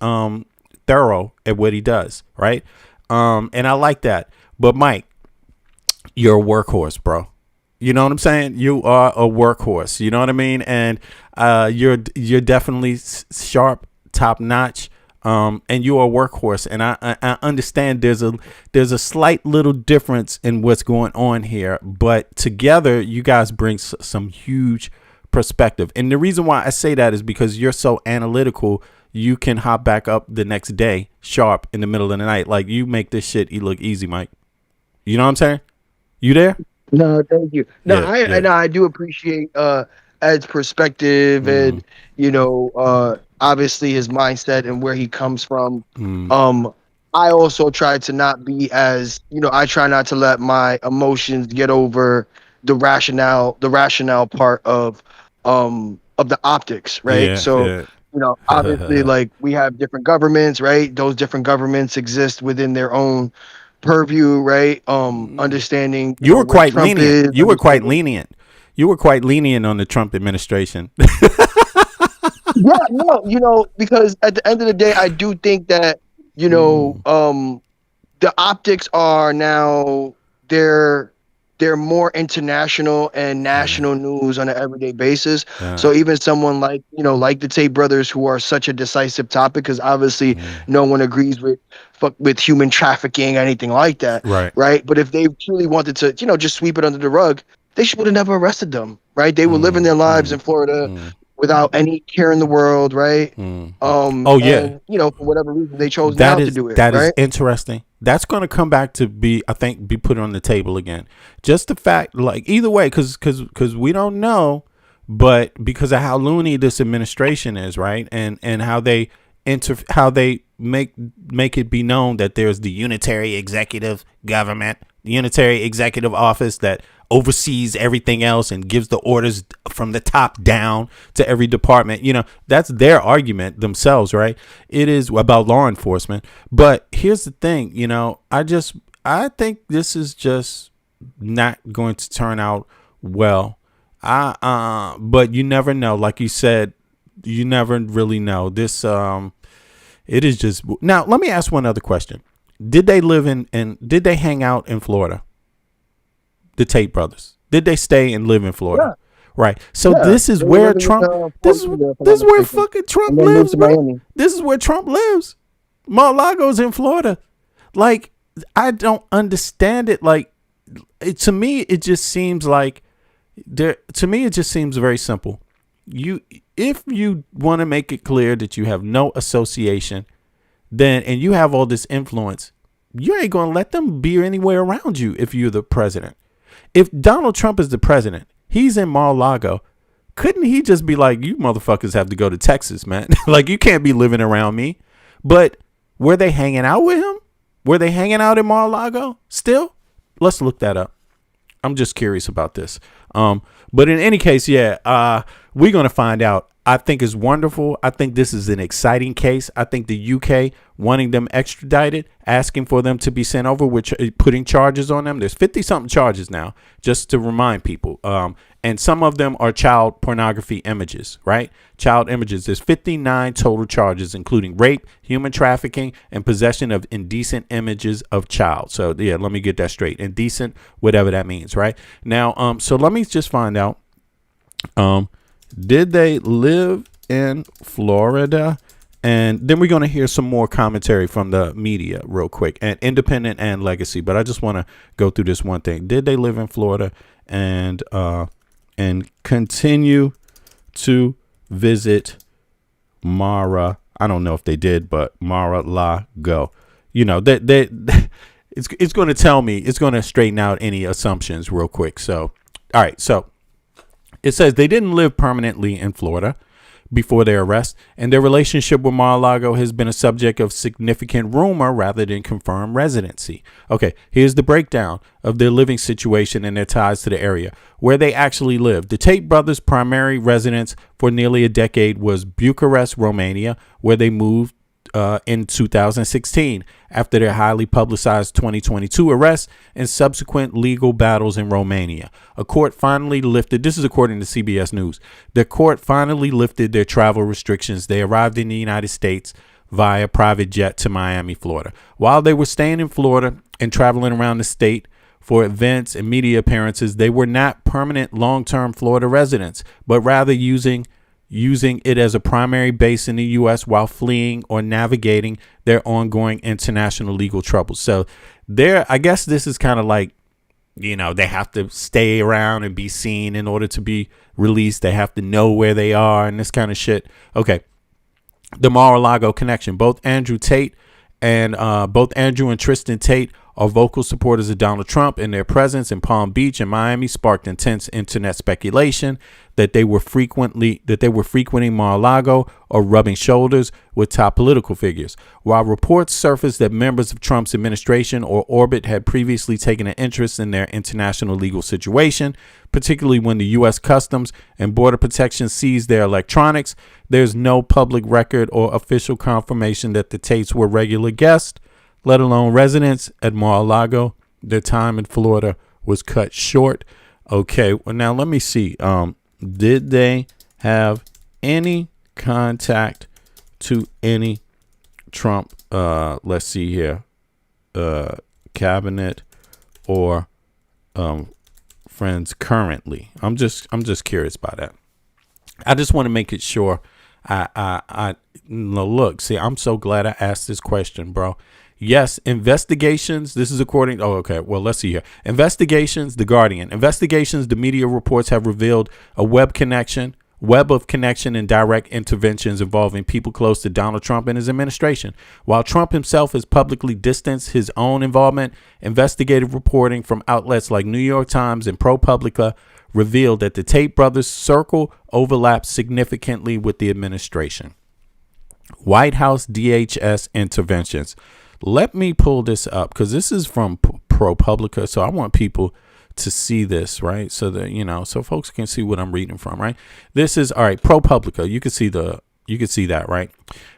thorough at what he does, right? And I like that. But Mike, you're a workhorse, bro. You know what I'm saying? You are a workhorse. You know what I mean? And you're definitely sharp, top notch. And you're a workhorse. And I understand there's a slight little difference in what's going on here, but together you guys bring some huge perspective. And the reason why I say that is because you're so analytical. You can hop back up the next day sharp in the middle of the night. Like you make this shit look easy, Mike. You know what I'm saying? You there? No, thank you. No, I do appreciate Ed's perspective and obviously his mindset and where he comes from. I also try to not be as I try not to let my emotions get over the rationale part of the optics, right? Yeah, So yeah. obviously, like, we have different governments, right? Those different governments exist within their own purview, right? Understanding You were where quite Trump lenient. is, You were quite understanding. lenient. You were quite lenient on the Trump administration. Yeah, no, because at the end of the day, I do think that the optics are now they're they're more international and national news on an everyday basis. So even someone like like the Tate brothers, who are such a decisive topic, because obviously no one agrees with human trafficking or anything like that, Right. right? But if they truly wanted to just sweep it under the rug, they would have never arrested them, right? They were living their lives in Florida without any care in the world, right? Oh yeah. And for whatever reason they chose That now to is do it, that is right? interesting. That's going to come back to be, I think, be put on the table again. Just the fact, like, either way, because we don't know, but because of how loony this administration is, right, and how they make it be known that there's the unitary executive government, the unitary executive office that oversees everything else and gives the orders from the top down to every department. That's their argument themselves, right? It is about law enforcement. But here's the thing, I think this is just not going to turn out well. But you never know. Like you said, you never really know. This it is just. Now let me ask one other question. Did they live did they hang out in Florida? The Tate brothers. Did they stay and live in Florida? Yeah. Right. So this is where Trump. This is where fucking Trump lives, bro. This is where Trump lives. Mar-a-Lago's in Florida. Like, I don't understand it. Like, to me, it just seems like To me, it just seems very simple. If you want to make it clear that you have no association, and you have all this influence, you ain't gonna let them be anywhere around you if you're the president. If Donald Trump is the president, he's in Mar-a-Lago. Couldn't he just be like, you motherfuckers have to go to Texas, man? Like, you can't be living around me. But were they hanging out with him? Were they hanging out in Mar-a-Lago still? Let's look that up. I'm just curious about this. But in any case, we're going to find out. I think it's wonderful. I think this is an exciting case. I think the UK wanting them extradited, asking for them to be sent over, which putting charges on them. There's 50 something charges now, just to remind people. And some of them are child pornography images, right? Child images. There's 59 total charges, including rape, human trafficking, and possession of indecent images of child. So yeah, let me get that straight. Indecent, whatever that means, right? Now, so let me just find out. Did they live in Florida? And then we're going to hear some more commentary from the media real quick, and independent and legacy. But I just want to go through this one thing. Did they live in Florida and continue to visit Mara? I don't know if they did, but Mar-a-Lago. It's going to tell me, it's going to straighten out any assumptions real quick. So, all right. So it says they didn't live permanently in Florida before their arrest, and their relationship with Mar-a-Lago has been a subject of significant rumor rather than confirmed residency. Okay, here's the breakdown of their living situation and their ties to the area where they actually live. The Tate brothers' primary residence for nearly a decade was Bucharest, Romania, where they moved in 2016 after their highly publicized 2022 arrest and subsequent legal battles in Romania. A court finally lifted, this is according to CBS News, the court finally lifted their travel restrictions. They arrived in the United States via private jet to Miami, Florida. While they were staying in Florida and traveling around the state for events and media appearances, they were not permanent long-term Florida residents, but rather using it as a primary base in the U.S. while fleeing or navigating their ongoing international legal troubles. So I guess this is kind of like, they have to stay around and be seen in order to be released. They have to know where they are and this kind of shit. Okay. The Mar-a-Lago connection. Both Andrew and Tristan Tate are vocal supporters of Donald Trump, and their presence in Palm Beach and Miami sparked intense internet speculation that they were frequenting Mar-a-Lago or rubbing shoulders with top political figures. While reports surfaced that members of Trump's administration or orbit had previously taken an interest in their international legal situation, particularly when the U.S. Customs and Border Protection seized their electronics, there's no public record or official confirmation that the Tates were regular guests, let alone residents at Mar-a-Lago. Their time in Florida was cut short. Okay, well, now let me see. Did they have any contact to any Trump, let's see here, cabinet or friends currently? I'm just curious about that. I just want to make it sure. No, look, see, I'm so glad I asked this question, bro. Yes, investigations. This is according. Oh, okay. Well, let's see here. Investigations. The Guardian. Investigations. The media reports have revealed a web of connection and direct interventions involving people close to Donald Trump and his administration. While Trump himself has publicly distanced his own involvement, investigative reporting from outlets like New York Times and ProPublica revealed that the Tate brothers' circle overlaps significantly with the administration. White House DHS interventions. Let me pull this up because this is from ProPublica, so I want people to see this, right? So that so folks can see what I'm reading from, right? This is all right. ProPublica. You can see that, right?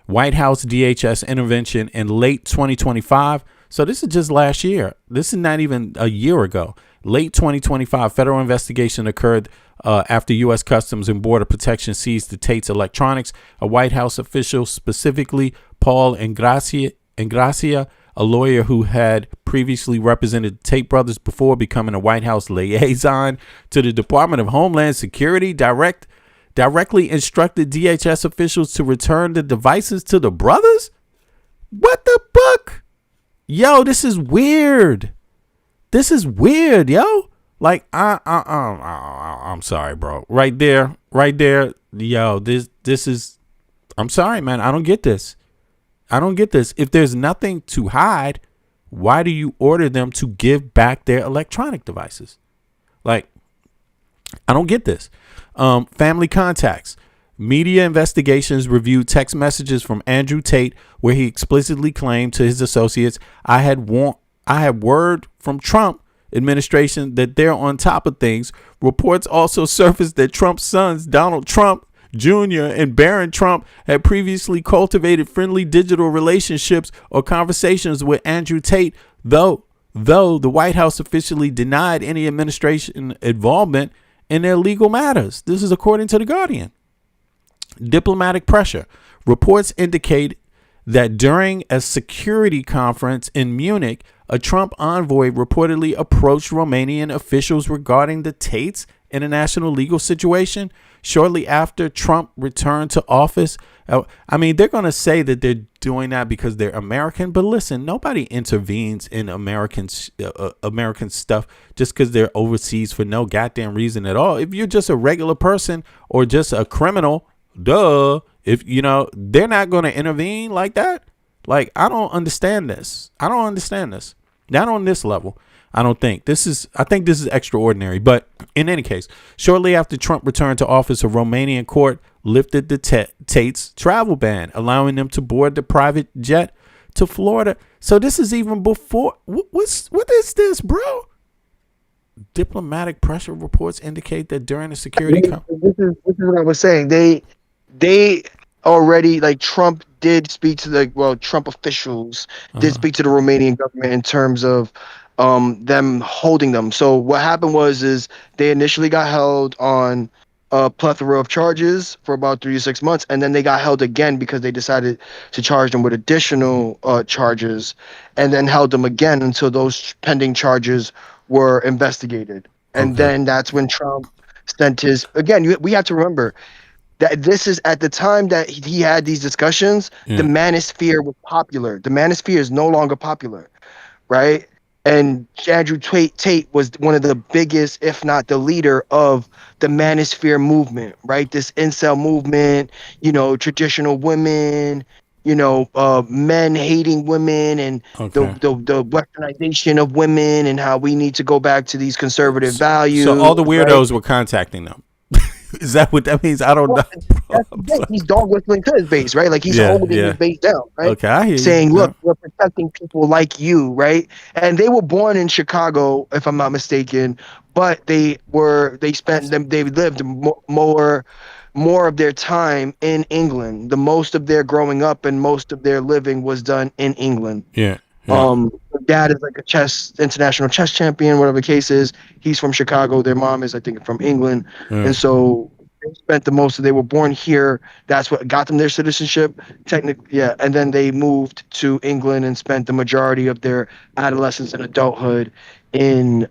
White House DHS intervention in late 2025. So this is just last year. This is not even a year ago. Late 2025, federal investigation occurred after U.S. Customs and Border Protection seized the Tate's electronics. A White House official, specifically Paul Ingracia, a lawyer who had previously represented the Tate brothers before becoming a White House liaison to the Department of Homeland Security, directly instructed DHS officials to return the devices to the brothers. What the fuck? Yo, this is weird. This is weird, yo. Like, I'm sorry, bro. Right there. Yo, this is, I'm sorry, man. I don't get this. If there's nothing to hide, why do you order them to give back their electronic devices? Like, I don't get this. Family contacts. Media investigations reviewed text messages from Andrew Tate where he explicitly claimed to his associates, I had word from Trump administration that they're on top of things. Reports also surfaced that Trump's sons, Donald Trump Jr. and Barron Trump, had previously cultivated friendly digital relationships or conversations with Andrew Tate, though the White House officially denied any administration involvement in their legal matters. This is according to The Guardian. Diplomatic pressure. Reports indicate that during a security conference in Munich, a Trump envoy reportedly approached Romanian officials regarding the Tate's international legal situation shortly after Trump returned to office. I mean, they're going to say that they're doing that because they're American, but listen, nobody intervenes in American stuff just because they're overseas for no goddamn reason at all. If you're just a regular person or just a criminal, if they're not going to intervene like that. Like, I don't understand this. Not on this level. I think this is extraordinary. But in any case, shortly after Trump returned to office, a Romanian court lifted the Tate's travel ban, allowing them to board the private jet to Florida. So this is even before. What is this, bro? Diplomatic pressure reports indicate that during the security. This is what I was saying. They already, like, Trump did speak to Trump officials did speak to the Romanian government in terms of them holding them. So what happened is they initially got held on a plethora of charges for about 3 to 6 months, and then they got held again because they decided to charge them with additional charges, and then held them again until those pending charges were investigated. And then that's when Trump sent his, we have to remember that this is at the time that he had these discussions, the manosphere was popular. The manosphere is no longer popular, right? And Andrew Tate was one of the biggest, if not the leader of the manosphere movement, right? This incel movement, traditional women, men hating women and Okay. the westernization of women and how we need to go back to these conservative So values, all the right? weirdos were contacting them. Is that what that means? I don't Well, know. that's the thing. He's dog whistling to his base, right? Like he's Yeah, holding his yeah. base down, right? Okay, I hear you. Saying, Yeah. "Look, we're protecting people like you," right? And they were born in Chicago, if I'm not mistaken, but they lived more of their time in England. The most of their growing up and most of their living was done in England. Yeah. Yeah. Their dad is like a international chess champion, whatever the case is. He's from Chicago. Their mom is, I think, from England. Yeah. And so they spent they were born here. That's what got them their citizenship. Technically, yeah. And then they moved to England and spent the majority of their adolescence and adulthood in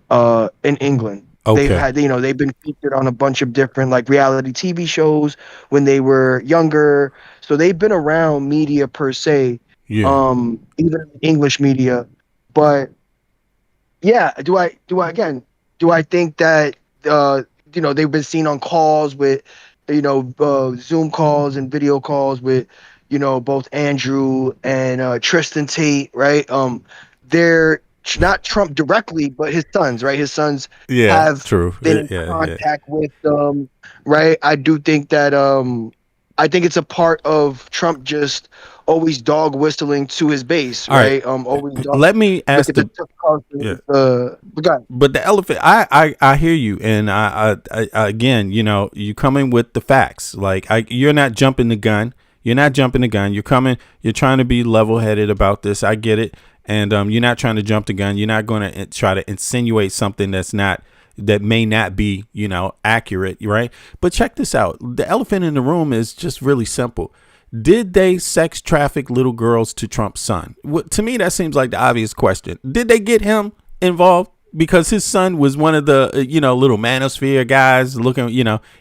England. Okay. They've been featured on a bunch of different like reality TV shows when they were younger. So they've been around media per se, Yeah. even English media. But yeah, do I think that they've been seen on calls with Zoom calls and video calls with both Andrew and Tristan Tate, right? They're not Trump directly, but his sons, right? His sons Yeah. have True. been in Yeah. contact with right? I do think that I think it's a part of Trump just always dog whistling to his base, All right. right? Always dog. Let me Look ask at the yeah. guy. But the elephant, I hear you, and I again, you coming with the facts. Like you're not jumping the gun. You're not jumping the gun. You're coming. You're trying to be level headed about this. I get it, and you're not trying to jump the gun. You're not going to try to insinuate something that may not be, accurate, right? But check this out. The elephant in the room is just really simple. Did they sex traffic little girls to Trump's son? To me, that seems like the obvious question. Did they get him involved? Because his son was one of the, little manosphere guys looking,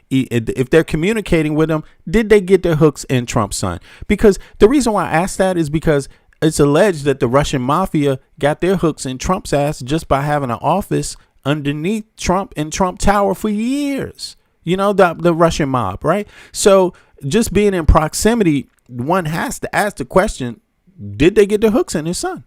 if they're communicating with him, did they get their hooks in Trump's son? Because the reason why I ask that is because it's alleged that the Russian mafia got their hooks in Trump's ass just by having an office underneath Trump in Trump Tower for years. The Russian mob, right? So just being in proximity, one has to ask the question, did they get their hooks in his son?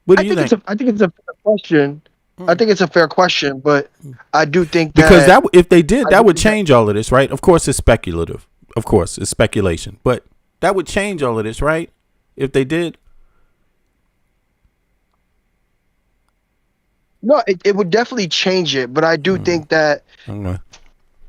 What do you think? I think it's a fair question. I think it's a fair question, but I do think because if they did, that would change all of this, right? Of course, it's speculative. Of course, it's speculation, but that would change all of this, right? If they did. No, it would definitely change it, but I do think that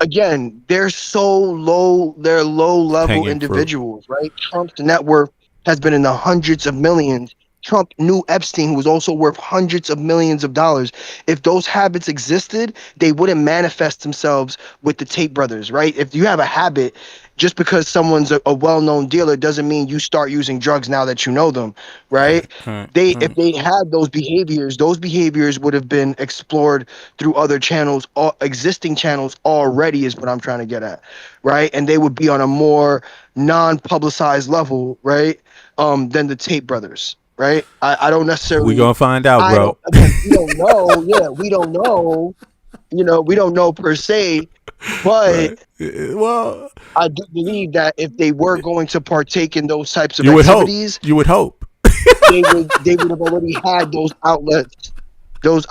again, they're so low, they're low level individuals, right? Trump's net worth has been in the hundreds of millions. Trump knew Epstein, who was also worth hundreds of millions of dollars. If those habits existed, they wouldn't manifest themselves with the Tate brothers, right? If you have a habit, just because someone's a well-known dealer doesn't mean you start using drugs now that you know them, right? If they had those behaviors would have been explored through other channels, or existing channels already, is what I'm trying to get at, right? And they would be on a more non-publicized level, right? Than the Tate brothers. Right, I don't necessarily. We gonna find out, bro. We don't know. Yeah, we don't know. We don't know per se, but well, I do believe that if they were going to partake in those types of activities, you would hope they would have already had those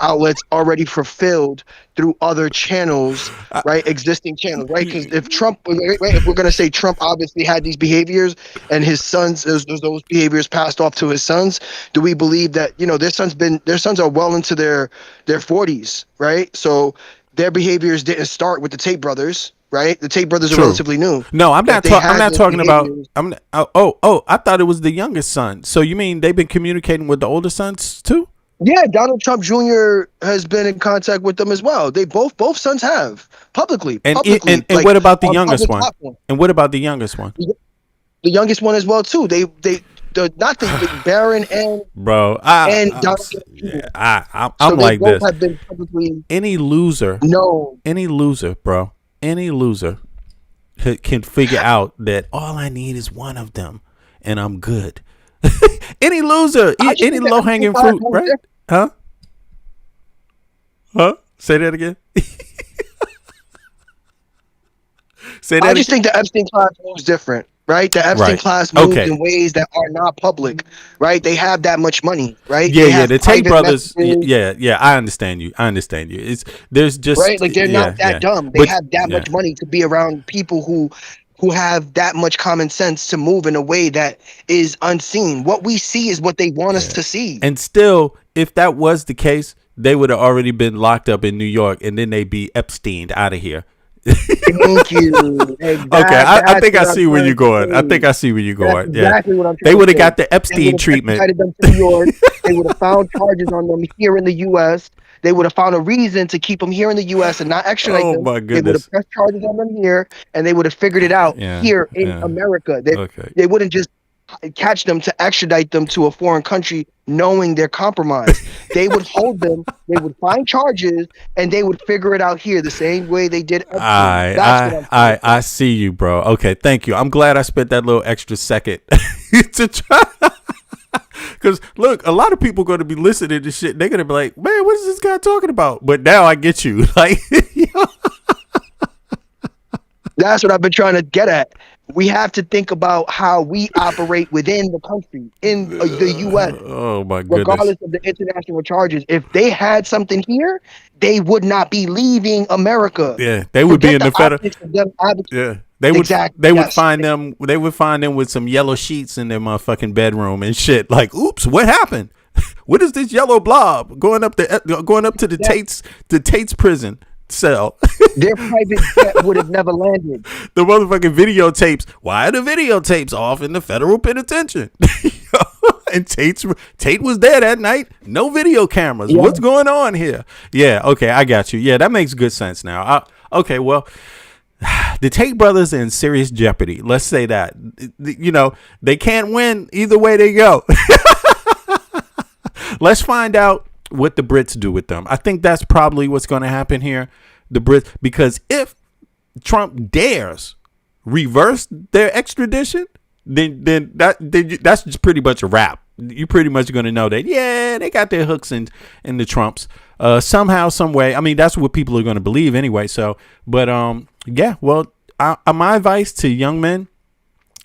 outlets already fulfilled through other channels, right? Existing channels, right? Because if Trump, right, if we're going to say Trump obviously had these behaviors and his sons, those behaviors passed off to his sons, do we believe that, their sons are well into their 40s, right? So their behaviors didn't start with the Tate brothers, right? The Tate brothers are relatively new. No, I'm not talking about. I thought it was the youngest son. So you mean they've been communicating with the older sons too? Yeah, Donald Trump Jr. has been in contact with them as well. They both sons have publicly. And like, what about the youngest one? And what about the youngest one? The youngest one as well too. Not the Barron and bro. And Donald Trump. I'm like this. Have been publicly any loser, bro. Any loser can figure out that all I need is one of them, and I'm good. Any loser, any low hanging fruit, right? Huh? Say that again. I just think the Epstein class moves different. right? The Epstein Right. class moves Okay. in ways that are not public, right? They have that much money, right? Yeah, They yeah. have The Tate private brothers. messages, Yeah. I understand you. I understand you. There's right? just Like they're not that yeah. dumb. They But have that yeah. much money to be around people who have that much common sense to move in a way that is unseen. What we see is what they want us to see. And still, if that was the case, they would have already been locked up in New York, and then they'd be Epsteined out of here. Thank you. Okay, I think I see where you're going. I think I see where you're That's going. Yeah, exactly what I'm they trying would to have say. got the They Epstein would have treatment. extradited them to New York. They would have found charges on them here in the U.S. They would have found a reason to keep them here in the U.S. and not extradite Oh them. my They would have goodness. pressed charges on them here, and they would have figured it out Yeah, here in yeah. America. Okay. They wouldn't just catch them to extradite them to a foreign country knowing they're compromised. They would hold them, they would find charges, and they would figure it out here the same way they did Epstein. I see you, bro. Okay, thank you. I'm glad I spent that little extra second to try. Because look, a lot of people going to be listening to shit. They're going to be like, man, what is this guy talking about? But now I get you. Like, That's what I've been trying to get at. We have to think about how we operate within the country, in the U.S. Oh my goodness. Regardless of the international charges. If they had something here, they would not be leaving America. Yeah, they would be in the federal. Yeah, they would. Exactly, They would yes. find them. They would find them with some yellow sheets in their motherfucking bedroom and shit. Like, oops, what happened? What is this yellow blob going up to the Tate's prison cell? Their private jet would have never landed. The motherfucking videotapes. Why are the videotapes off in the federal penitentiary? And Tate was there that night. No video cameras. Yeah. What's going on here? Yeah. Okay, I got you. Yeah, that makes good sense now. Okay, well, the Tate brothers are in serious jeopardy. Let's say that. You know, they can't win either way they go. Let's find out what the Brits do with them. I think that's probably what's going to happen here. The Brits, because if Trump dares reverse their extradition, then that's just pretty much a wrap. You're pretty much going to know that, yeah, they got their hooks in the Trumps somehow, some way. I mean, that's what people are going to believe anyway. So, but yeah, well, my advice to young men: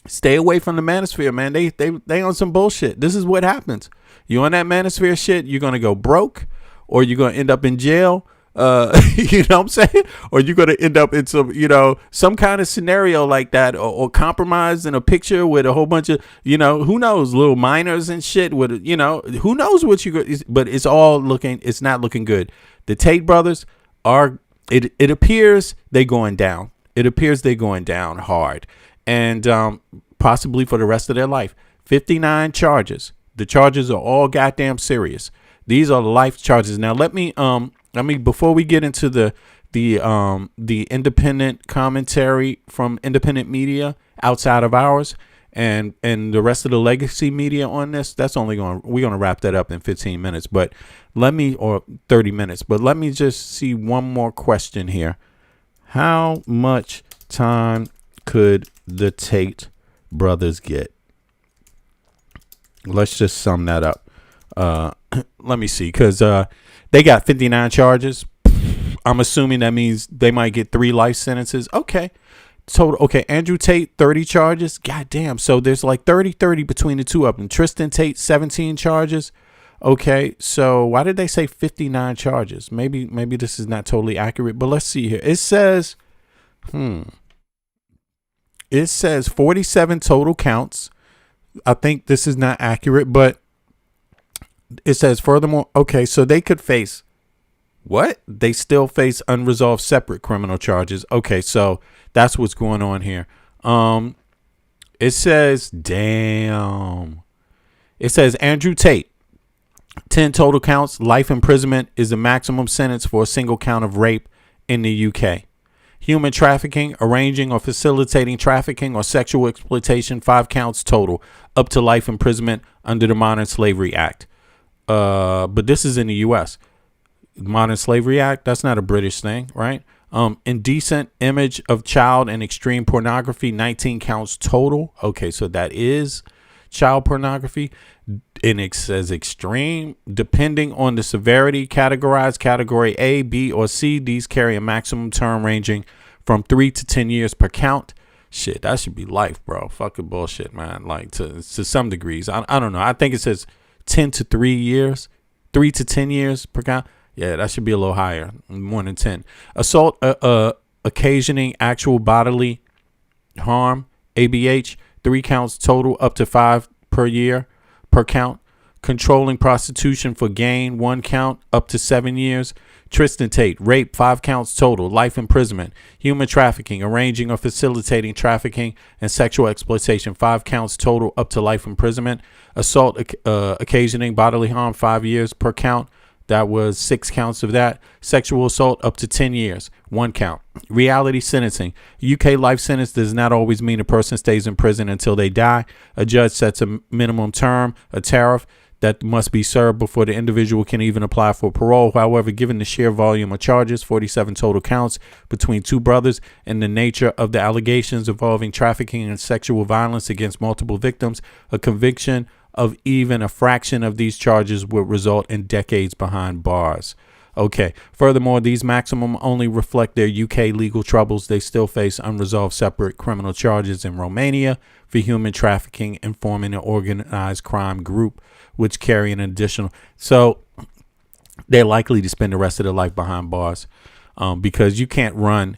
stay away from the manosphere, man. They on some bullshit. This is what happens. You on that manosphere shit, you're gonna go broke, or you're gonna end up in jail. You know what I'm saying? Or you're gonna end up in some kind of scenario like that, or compromised in a picture with a whole bunch of, who knows, little minors and shit. With who knows what but it's not looking good. The Tate brothers are. It appears they're going down. It appears they're going down hard, and possibly for the rest of their life. 59 charges. The charges are all goddamn serious. These are life charges. Now let me before we get into the independent commentary from independent media outside of ours and the rest of the legacy media on this, we're gonna wrap that up in 15 minutes. But or 30 minutes. But let me just see one more question here. How much time could the Tate brothers get? Let's just sum that up. Let me see, because they got 59 charges. I'm assuming that means they might get 3 life sentences. Okay. Total. Okay, Andrew Tate, 30 charges. God damn. So there's like 30 between the two of them. Tristan Tate, 17 charges. Okay, so why did they say 59 charges? Maybe this is not totally accurate, but let's see here. It says 47 total counts. I think this is not accurate, but it says furthermore. Okay, so they could face what? They still face unresolved separate criminal charges. Okay, so that's what's going on here. It says, damn. It says Andrew Tate, 10 total counts. Life imprisonment is the maximum sentence for a single count of rape in the UK. Human trafficking, arranging or facilitating trafficking or sexual exploitation, 5 counts total, up to life imprisonment under the Modern Slavery Act. But this is in the U.S. Modern Slavery Act, that's not a British thing, right? Indecent image of child and extreme pornography, 19 counts total. Okay, so that is child pornography. And it says extreme, depending on the severity, categorized category A, B, or C. These carry a maximum term ranging from 3 to 10 years per count. Shit, that should be life, bro. Fucking bullshit, man. Like to some degrees. I don't know. I think it says 10 to 3 years, 3 to 10 years per count. Yeah, that should be a little higher, more than 10. Assault, occasioning actual bodily harm, ABH, 3 counts total, up to 5 per year per count. Controlling prostitution for gain, 1 count, up to 7 years. Tristan Tate, rape, 5 counts total, life imprisonment. Human trafficking, arranging or facilitating trafficking and sexual exploitation, 5 counts total, up to life imprisonment. Assault, occasioning bodily harm, 5 years per count. That was 6 counts of that. Sexual assault, up to 10 years, 1 count. Reality sentencing. UK life sentence does not always mean a person stays in prison until they die. A judge sets a minimum term, a tariff, that must be served before the individual can even apply for parole. However, given the sheer volume of charges, 47 total counts between 2 brothers, and the nature of the allegations involving trafficking and sexual violence against multiple victims, a conviction of even a fraction of these charges would result in decades behind bars. Okay. Furthermore, these maximum only reflect their UK legal troubles. They still face unresolved separate criminal charges in Romania for human trafficking and forming an organized crime group, which carry an additional. So they're likely to spend the rest of their life behind bars, because you can't run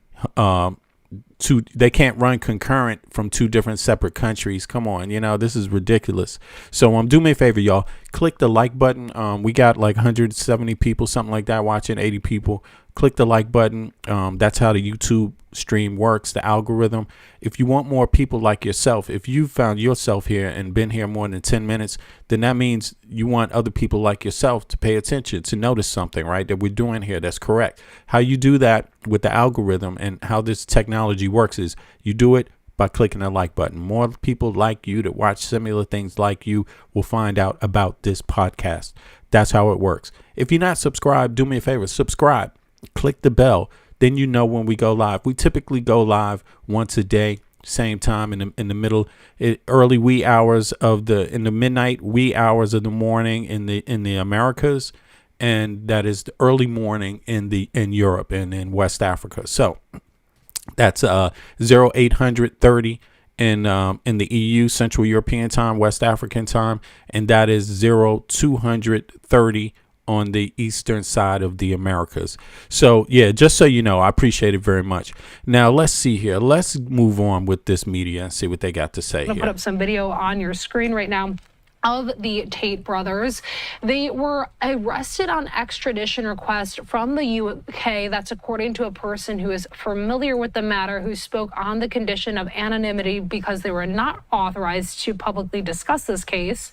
they can't run concurrent from 2 different separate countries. Come on, this is ridiculous. So do me a favor, y'all. Click the like button. We got like 170 people, something like that, watching, 80 people. Click the like button. That's how the YouTube stream works, the algorithm. If you want more people like yourself, if you found yourself here and been here more than 10 minutes, then that means you want other people like yourself to pay attention, to notice something, right, that we're doing here that's correct. How you do that with the algorithm and how this technology works is you do it by clicking the like button. More people like you that watch similar things like you will find out about this podcast. That's how it works. If you're not subscribed, do me a favor, subscribe, click the bell. Then you know when we go live. We typically go live once a day, same time in the middle, early wee hours of in the midnight wee hours of the morning in the Americas, and that is the early morning in Europe and in West Africa. So that's 0830 in the EU, Central European time, West African time, and that is 0230 on the eastern side of the Americas. So yeah, just so you know, I appreciate it very much. Now let's see here. Let's move on with this media and see what they got to say. I'm gonna put up some video on your screen right now of the Tate brothers. They were arrested on extradition request from the UK. That's according to a person who is familiar with the matter, who spoke on the condition of anonymity because they were not authorized to publicly discuss this case.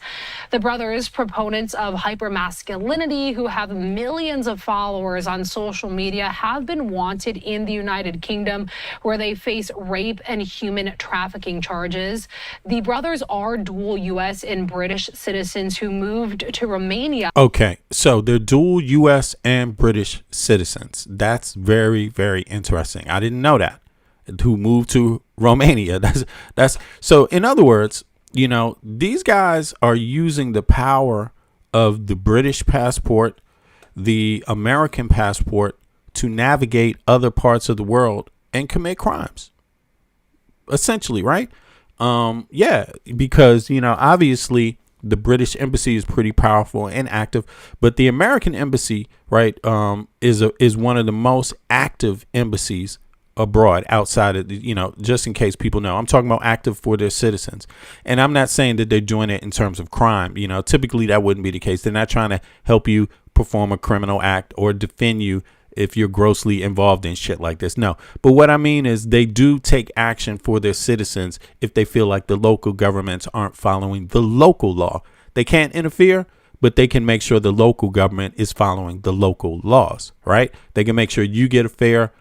The brothers, proponents of hypermasculinity, who have millions of followers on social media, have been wanted in the United Kingdom, where they face rape and human trafficking charges. The brothers are dual U.S. and British citizens who moved to Romania. Okay, so they're dual U.S. and British citizens. That's very, very interesting. I didn't know that. Who moved to Romania? That's so. In other words, these guys are using the power of the British passport, the American passport, to navigate other parts of the world and commit crimes. Essentially, right? Yeah, because obviously the British embassy is pretty powerful and active, but the American embassy, right, is one of the most active embassies abroad outside of just in case people know, I'm talking about active for their citizens. And I'm not saying that they're doing it in terms of crime. Typically that wouldn't be the case. They're not trying to help you perform a criminal act or defend you if you're grossly involved in shit like this. No. But what I mean is they do take action for their citizens if they feel like the local governments aren't following the local law. They can't interfere, but they can make sure the local government is following the local laws, right? They can make sure you get a fair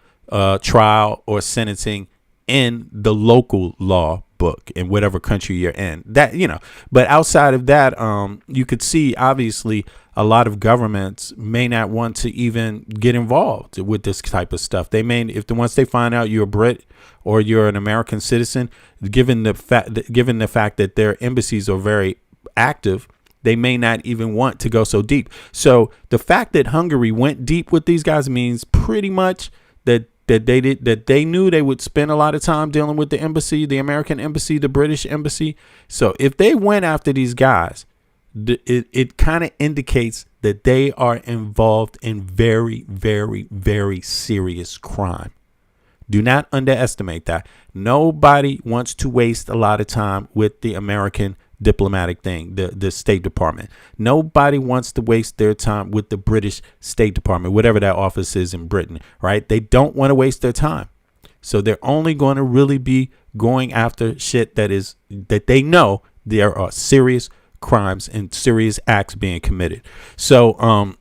trial or sentencing in the local law book in whatever country you're in. That, but outside of that, you could see obviously a lot of governments may not want to even get involved with this type of stuff. They may, once they find out you're a Brit or you're an American citizen, given the fact that their embassies are very active, they may not even want to go so deep. So the fact that Hungary went deep with these guys means pretty much that that they knew they would spend a lot of time dealing with the embassy, the American embassy, the British embassy. So if they went after these guys, it kind of indicates that they are involved in very, very, very serious crime. Do not underestimate that. Nobody wants to waste a lot of time with the American diplomatic thing, the State Department. Nobody wants to waste their time with the British State Department, whatever that office is in Britain, right? They don't want to waste their time. So they're only going to really be going after shit that they know there are serious crimes and serious acts being committed. So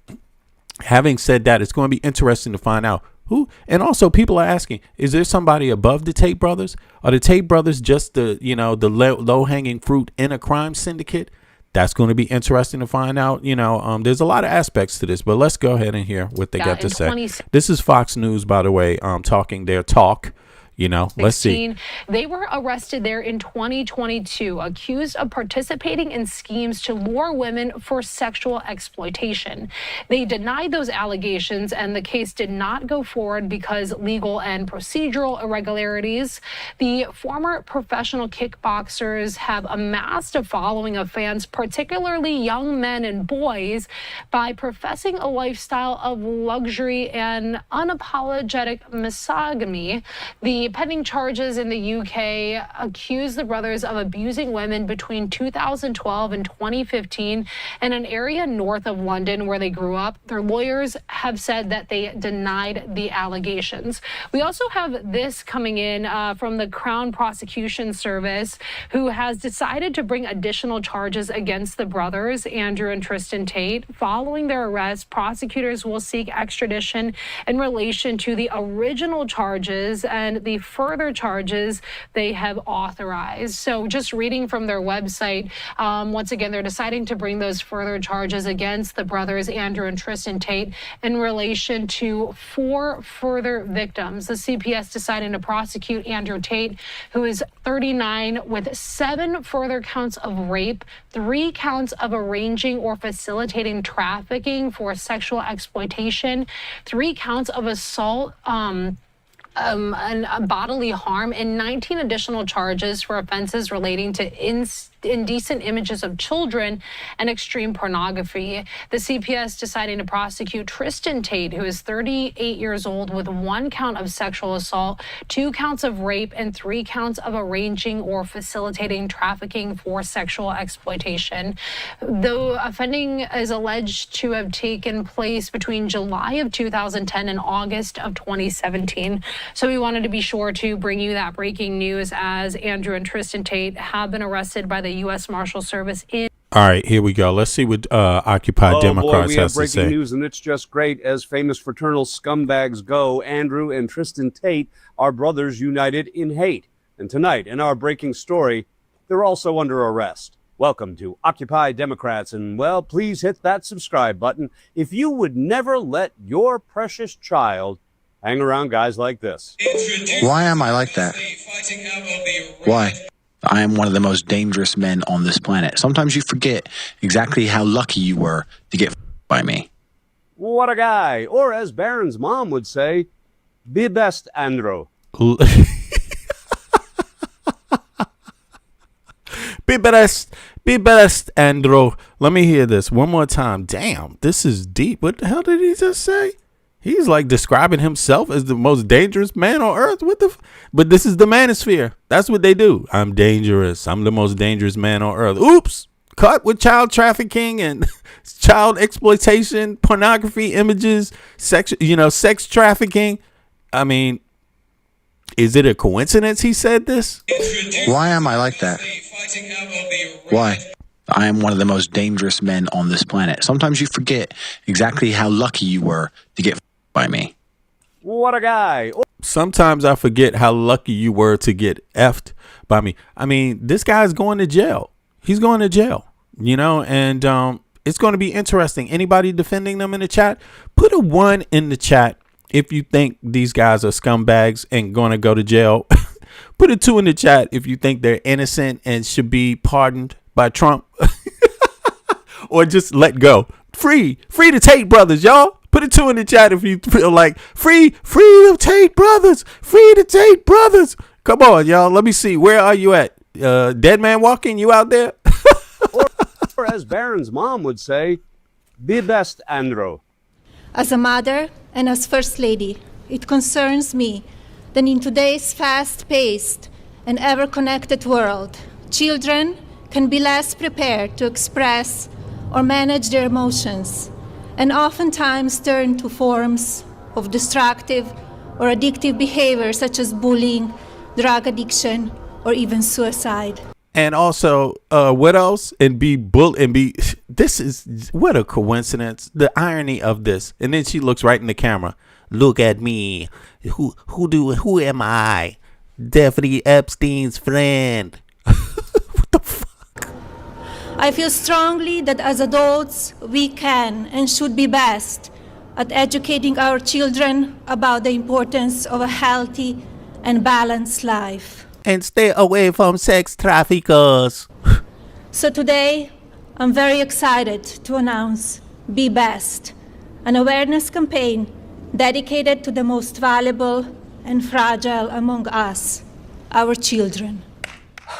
having said that, it's going to be interesting to find out who, and also people are asking, is there somebody above the Tate brothers? Are the Tate brothers just the low hanging fruit in a crime syndicate? That's going to be interesting to find out. There's a lot of aspects to this, but let's go ahead and hear what they got to say. This is Fox News, by the way, talking their talk. Let's see. They were arrested there in 2022, accused of participating in schemes to lure women for sexual exploitation. They denied those allegations, and the case did not go forward because legal and procedural irregularities. The former professional kickboxers have amassed a following of fans, particularly young men and boys, by professing a lifestyle of luxury and unapologetic misogyny. The pending charges in the UK accuse the brothers of abusing women between 2012 and 2015 in an area north of London where they grew up. Their lawyers have said that they denied the allegations. We also have this coming in from the Crown Prosecution Service, who has decided to bring additional charges against the brothers, Andrew and Tristan Tate. Following their arrest, prosecutors will seek extradition in relation to the original charges and the further charges they have authorized. So just reading from their website, once again, they're deciding to bring those further charges against the brothers, Andrew and Tristan Tate, in relation to 4 further victims. The CPS deciding to prosecute Andrew Tate, who is 39, with 7 further counts of rape, 3 counts of arranging or facilitating trafficking for sexual exploitation, 3 counts of assault, and bodily harm, and 19 additional charges for offenses relating to indecent images of children and extreme pornography. The CPS deciding to prosecute Tristan Tate, who is 38 years old, with 1 count of sexual assault, 2 counts of rape, and 3 counts of arranging or facilitating trafficking for sexual exploitation. The offending is alleged to have taken place between July of 2010 and August of 2017. So we wanted to be sure to bring you that breaking news, as Andrew and Tristan Tate have been arrested by the U.S. Marshal Service in. All right, here we go. Let's see what Occupy Democrats we have has to say. breaking news, and it's just great. As famous fraternal scumbags go, Andrew and Tristan Tate are brothers united in hate. And tonight, in our breaking story, they're also under arrest. Welcome to Occupy Democrats, and, well, please hit that subscribe button if you would never let your precious child hang around guys like this. Why am I like that? Why? I am one of the most dangerous men on this planet. Sometimes you forget exactly how lucky you were to get by me. What a guy. Or as Barron's mom would say, be best, Andrew. Be best, Andrew. Let me hear this one more time. Damn, this is deep. What the hell did he just say? He's like describing himself as the most dangerous man on earth. But this is the manosphere. That's what they do. I'm dangerous. I'm the most dangerous man on earth. Oops. Caught with child trafficking and child exploitation, pornography, images, sex trafficking. I mean, is it a coincidence he said this? Why am I like that? Why? I am one of the most dangerous men on this planet. Sometimes you forget exactly how lucky you were to get by me. What a guy. Sometimes I forget how lucky you were to get effed by me. I mean, this guy's going to jail. He's going to jail, and it's going to be interesting. Anybody defending them in the chat, put a 1 in the chat if you think these guys are scumbags and going to go to jail. Put a 2 in the chat if you think they're innocent and should be pardoned by Trump. Or just let go. Free the Tate brothers, y'all. Put a 2 in the chat if you feel like free the Tate brothers. Free the Tate brothers. Come on, y'all. Let me see. Where are you at? Dead man walking? You out there? Or as Barron's mom would say, be best, Andrew. As a mother and as First Lady, it concerns me that in today's fast-paced and ever-connected world, children can be less prepared to express or manage their emotions, and oftentimes turn to forms of destructive or addictive behavior such as bullying, drug addiction, or even suicide. And also, what else? This is, what a coincidence. The irony of this. And then she looks right in the camera. Look at me. Who am I? Jeffrey Epstein's friend. What the fuck? I feel strongly that as adults, we can and should be best at educating our children about the importance of a healthy and balanced life. And stay away from sex traffickers. So today, I'm very excited to announce Be Best, an awareness campaign dedicated to the most valuable and fragile among us, our children.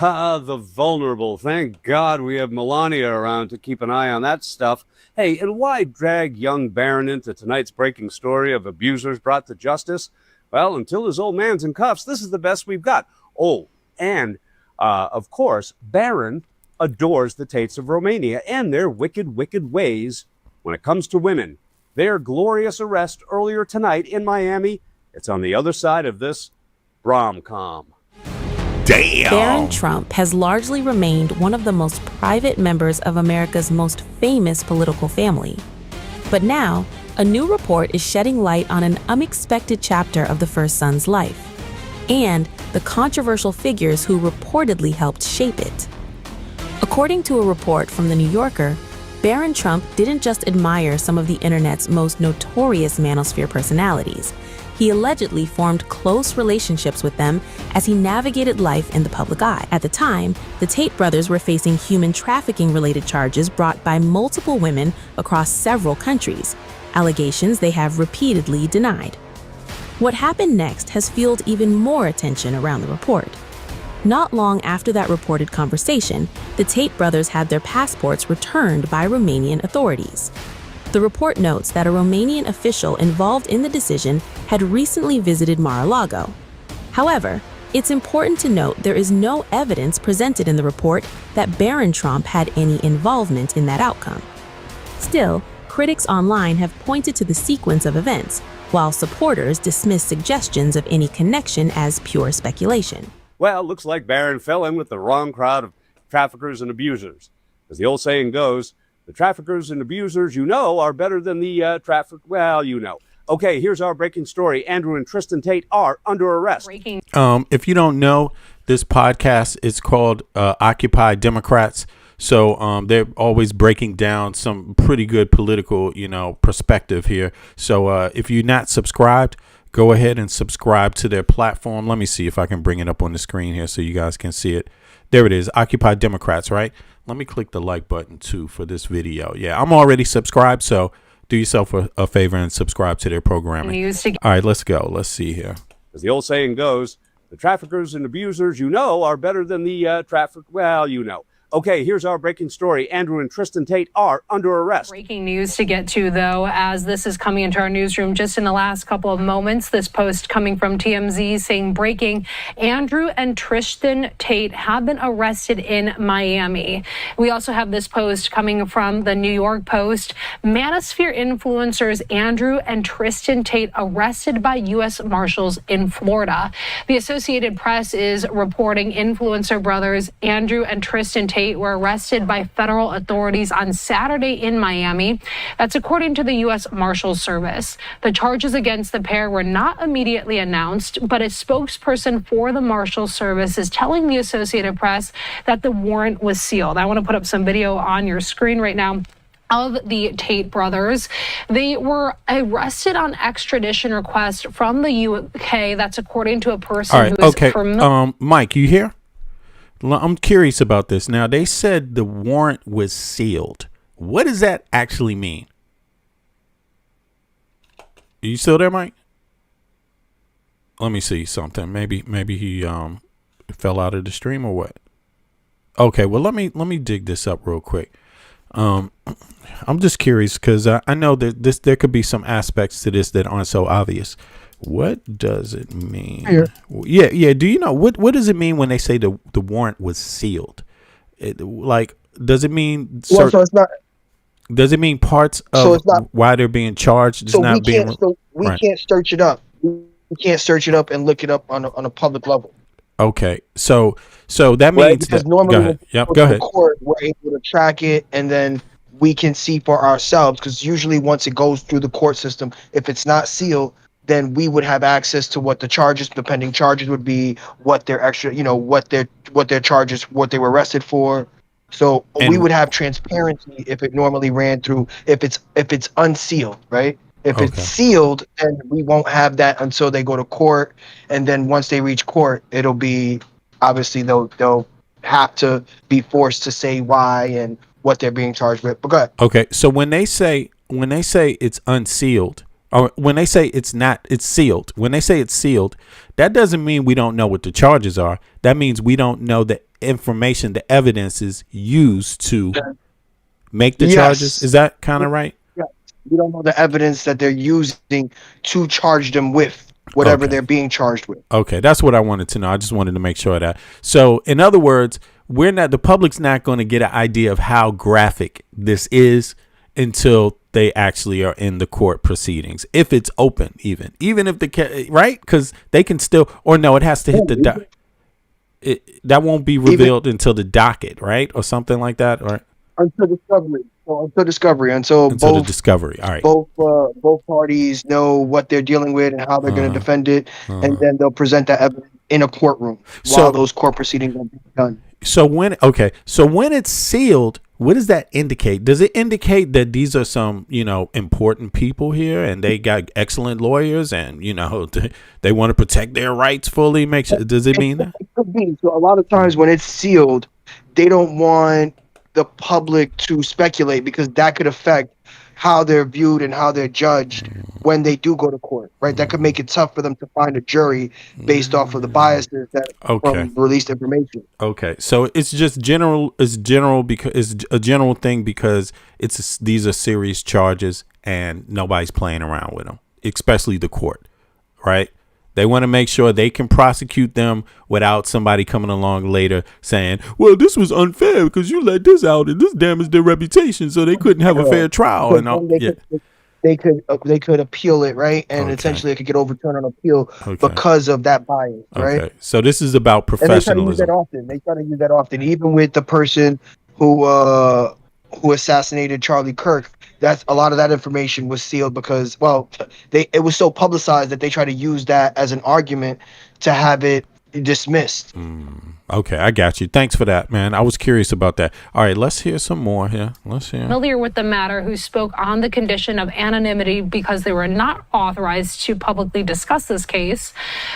The vulnerable. Thank God we have Melania around to keep an eye on that stuff. Hey, and why drag young Barron into tonight's breaking story of abusers brought to justice? Well, until his old man's in cuffs, this is the best we've got. Oh, and, of course, Barron adores the Tates of Romania and their wicked, wicked ways when it comes to women. Their glorious arrest earlier tonight in Miami, it's on the other side of this rom-com. Damn! Barron Trump has largely remained one of the most private members of America's most famous political family. But now, a new report is shedding light on an unexpected chapter of the first son's life, and the controversial figures who reportedly helped shape it. According to a report from The New Yorker, Barron Trump didn't just admire some of the internet's most notorious manosphere personalities. He allegedly formed close relationships with them as he navigated life in the public eye. At the time, the Tate brothers were facing human trafficking-related charges brought by multiple women across several countries, allegations they have repeatedly denied. What happened next has fueled even more attention around the report. Not long after that reported conversation, the Tate brothers had their passports returned by Romanian authorities. The report notes that a Romanian official involved in the decision had recently visited Mar-a-Lago. However, it's important to note there is no evidence presented in the report that Barron Trump had any involvement in that outcome. Still, critics online have pointed to the sequence of events, while supporters dismiss suggestions of any connection as pure speculation. Well, looks like Barron fell in with the wrong crowd of traffickers and abusers. As the old saying goes, the traffickers and abusers you know are better than the well, you know. Okay, here's our breaking story. Andrew and Tristan Tate are under arrest. If you don't know, this podcast is called Occupy Democrats. So they're always breaking down some pretty good political, perspective here. So if you're not subscribed, go ahead and subscribe to their platform. Let me see if I can bring it up on the screen here so you guys can see it. There it is. Occupy Democrats, right? Let me click the like button too for this video. Yeah, I'm already subscribed. So do yourself a favor and subscribe to their programming. All right, let's go. Let's see here. As the old saying goes, the traffickers and abusers you know are better than the well, you know. Okay, here's our breaking story. Andrew and Tristan Tate are under arrest. Breaking news to get to, though, as this is coming into our newsroom just in the last couple of moments. This post coming from TMZ saying breaking, Andrew and Tristan Tate have been arrested in Miami. We also have this post coming from the New York Post. Manosphere influencers Andrew and Tristan Tate arrested by U.S. Marshals in Florida. The Associated Press is reporting influencer brothers Andrew and Tristan Tate were arrested by federal authorities on Saturday in Miami. That's according to the U.S. Marshals Service. The charges against the pair were not immediately announced, but a spokesperson for the Marshals Service is telling the Associated Press that the warrant was sealed. I want to put up some video on your screen right now of the Tate brothers. They were arrested on extradition request from the UK. That's according to a person who is familiar. Mike, you here? I'm curious about this. Now, they said the warrant was sealed. What does that actually mean? You still there, Mike? Let me see something. Maybe he fell out of the stream or what? Okay, well let me dig this up real quick. I'm just curious because I know that there could be some aspects to this that aren't so obvious. What does it mean? Yeah. Do you know what does it mean when they say the warrant was sealed? Does it mean? Well, so it's not. Does it mean parts of So it's not, why they're being charged? Is so not being. we Right. can't search it up. We can't search it up and look it up on a public level. Okay, so that Right? means Because that, normally go when ahead. we Yep, go go to the ahead. court, we're able to track it, and then we can see for ourselves. Because usually, once it goes through the court system, if it's not sealed, then we would have access to what the pending charges would be, what their extra, what their charges, what they were arrested for. So we And would have transparency if it normally ran through. If it's unsealed, right? If it's okay, sealed, then we won't have that until they go to court, and then once they reach court, it'll be obviously they'll have to be forced to say why and what they're being charged with. But go ahead. okay. So when they say it's unsealed, or when they say it's sealed, when they say it's sealed, that doesn't mean we don't know what the charges are. That means we don't know the information, the evidence is used to make the charges. Is that kind of right? Yeah. We don't know the evidence that they're using to charge them with whatever Okay. they're being charged with. Okay, that's what I wanted to know. I just wanted to make sure of that. So, in other words, the public's not going to get an idea of how graphic this is until they actually are in the court proceedings. If it's open, even if right, because they can still, or no, it has to hit the docket. That won't be revealed until the docket, right, or something like that, right? Until discovery. Until the discovery. All right. Both parties know what they're dealing with and how they're going to defend it, and then they'll present that evidence in a courtroom while those court proceedings are being done. So when it's sealed, what does that indicate? Does it indicate that these are some, important people here and they got excellent lawyers and, they want to protect their rights fully? Does it mean that? It could be. So a lot of times when it's sealed, they don't want the public to speculate because that could affect how they're viewed and how they're judged when they do go to court, right? That could make it tough for them to find a jury based off of the biases that from released information. Okay, so it's just general. It's general because it's a general thing because these are serious charges and nobody's playing around with them, especially the court, right? They want to make sure they can prosecute them without somebody coming along later saying, well, this was unfair because you let this out and this damaged their reputation, so they couldn't have a fair trial. And all. They could appeal it, right? And essentially it could get overturned on appeal because of that bias, right? Okay. So this is about professionalism. They try to use that often, even with the person who assassinated Charlie Kirk. That's a lot of that information was sealed because, it was so publicized that they try to use that as an argument to have it dismissed. Okay, I got you. Thanks for that, man. I was curious about that. All right, let's hear some more here. Let's hear. Familiar with the matter, who spoke on the condition of anonymity because they were not authorized to publicly discuss this case.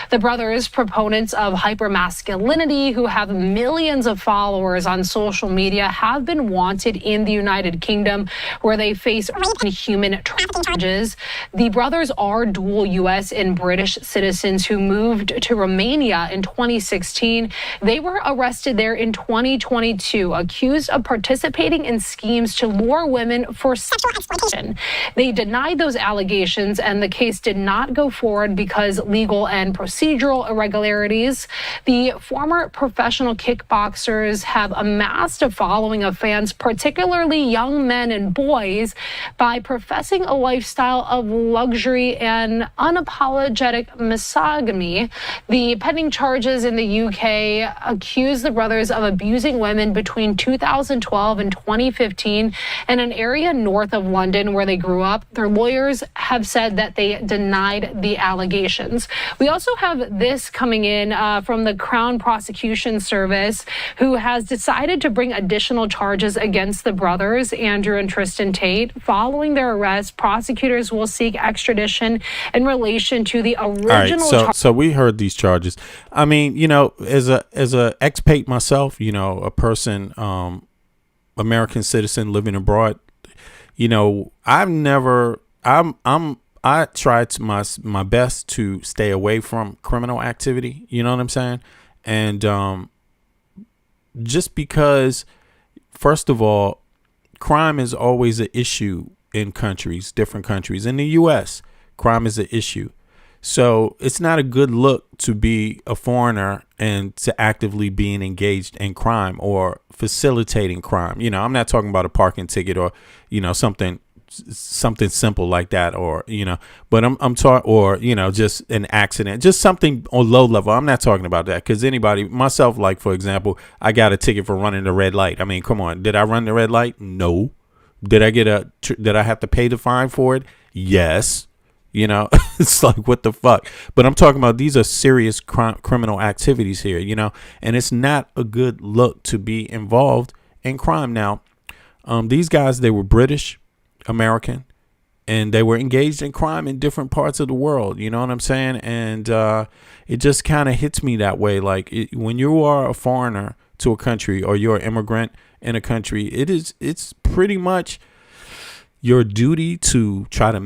The brothers, proponents of hypermasculinity, who have millions of followers on social media, have been wanted in the United Kingdom, where they face human trafficking charges. The brothers are dual U.S. and British citizens who moved to Romania in 2016. They were arrested there in 2022, accused of participating in schemes to lure women for sexual exploitation. They denied those allegations, and the case did not go forward because legal and procedural irregularities. The former professional kickboxers have amassed a following of fans, particularly young men and boys, by professing a lifestyle of luxury and unapologetic misogyny. The pending charges in the UK accused the brothers of abusing women between 2012 and 2015 in an area north of London where they grew up. Their lawyers have said that they denied the allegations. We also have this coming in from the Crown Prosecution Service, who has decided to bring additional charges against the brothers, Andrew and Tristan Tate. Following their arrest, prosecutors will seek extradition in relation to the original. All right, so we heard these charges. I mean, as a expat myself, a person, American citizen living abroad, I'm I try to my best to stay away from criminal activity. You know what I'm saying? And just because, first of all, crime is always an issue in countries, different countries. In the U.S., crime is an issue. So it's not a good look to be a foreigner and to actively being engaged in crime or facilitating crime. You know, I'm not talking about a parking ticket or, you know, something simple like that, or, you know, but I'm talking, or, you know, just an accident, just something on low level. I'm not talking about that, because anybody, myself, like, for example, I got a ticket for running the red light. I mean, come on. Did I run the red light? No. Did I did I have to pay the fine for it? Yes. You know, it's like, what the fuck? But I'm talking about, these are serious criminal activities here, you know, and it's not a good look to be involved in crime. Now, these guys, they were British American, and they were engaged in crime in different parts of the world. You know what I'm saying? And it just kind of hits me that way. Like, when you are a foreigner to a country, or you're an immigrant in a country, it's pretty much your duty to try to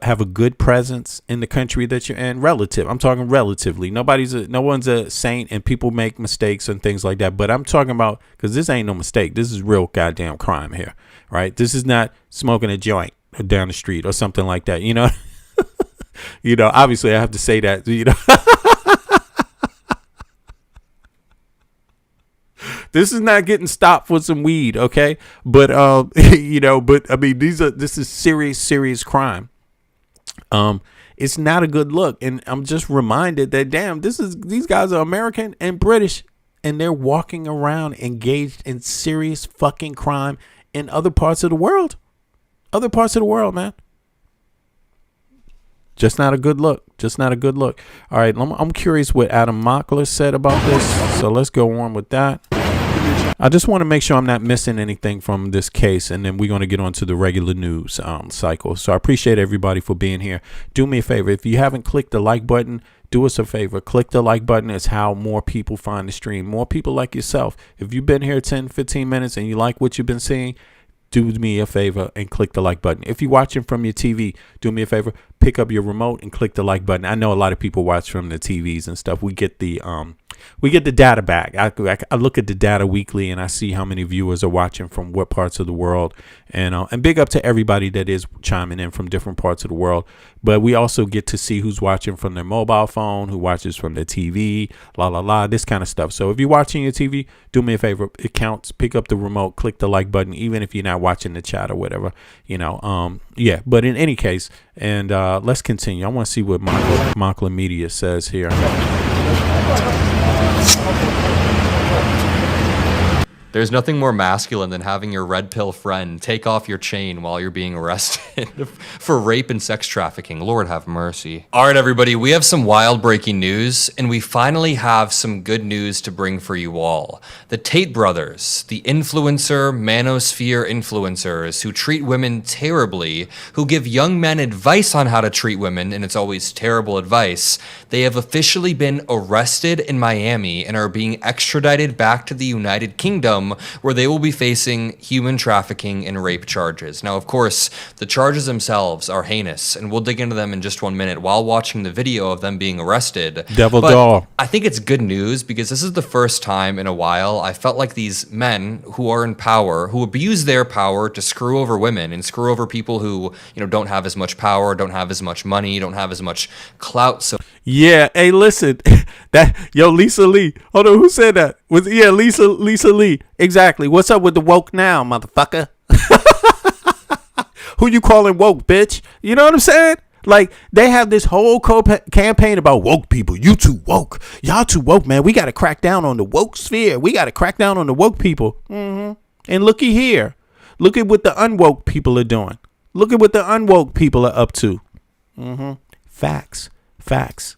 have a good presence in the country that you're in. I'm talking relatively. No one's a saint, and people make mistakes and things like that. But I'm talking about, because this ain't no mistake. This is real goddamn crime here, right? This is not smoking a joint down the street or something like that. You know, you know. Obviously, I have to say that. You know. This is not getting stopped for some weed, okay? But you know, but I mean, this is serious crime. It's not a good look, and I'm just reminded that, damn, these guys are American and British, and they're walking around engaged in serious fucking crime in other parts of the world. Other parts of the world, man. Just not a good look. Just not a good look. All right, I'm curious what Adam Mockler said about this, so let's go on with that. I just want to make sure I'm not missing anything from this case, and then we're going to get on to the regular news cycle. So I appreciate everybody for being here. Do me a favor. If you haven't clicked the like button, do us a favor. Click the like button. It's how more people find the stream. More people like yourself. If you've been here 10, 15 minutes and you like what you've been seeing, do me a favor and click the like button. If you're watching from your TV, do me a favor, pick up your remote and click the like button. I know a lot of people watch from the TVs and stuff. We get the data back. I look at the data weekly, and I see how many viewers are watching from what parts of the world. And big up to everybody that is chiming in from different parts of the world. But we also get to see who's watching from their mobile phone, who watches from their TV, this kind of stuff. So if you're watching your TV, do me a favor. It counts. Pick up the remote, click the like button, even if you're not watching the chat or whatever, you know. Yeah, but in any case, and let's continue. I want to see what Mockler Media says here. There's nothing more masculine than having your red pill friend take off your chain while you're being arrested for rape and sex trafficking. Lord have mercy. All right, everybody, we have some wild breaking news, and we finally have some good news to bring for you all. The Tate brothers, the manosphere influencers who treat women terribly, who give young men advice on how to treat women, and it's always terrible advice, they have officially been arrested in Miami and are being extradited back to the United Kingdom, where they will be facing human trafficking and rape charges. Now, of course, the charges themselves are heinous, and we'll dig into them in just 1 minute while watching the video of them being arrested. Devil doll. I think it's good news, because this is the first time in a while I felt like these men who are in power, who abuse their power to screw over women and screw over people who, you know, don't have as much power, don't have as much money, don't have as much clout. So yeah, hey, listen, Lisa Lee. Hold on, who said that? Lisa Lee. Exactly. What's up with the woke now, motherfucker? Who you calling woke, bitch? You know what I'm saying? Like, they have this whole campaign about woke people. You too woke. Y'all too woke, man. We got to crack down on the woke sphere. We got to crack down on the woke people. And looky here. Look at what the unwoke people are doing. Look at what the unwoke people are up to. Facts.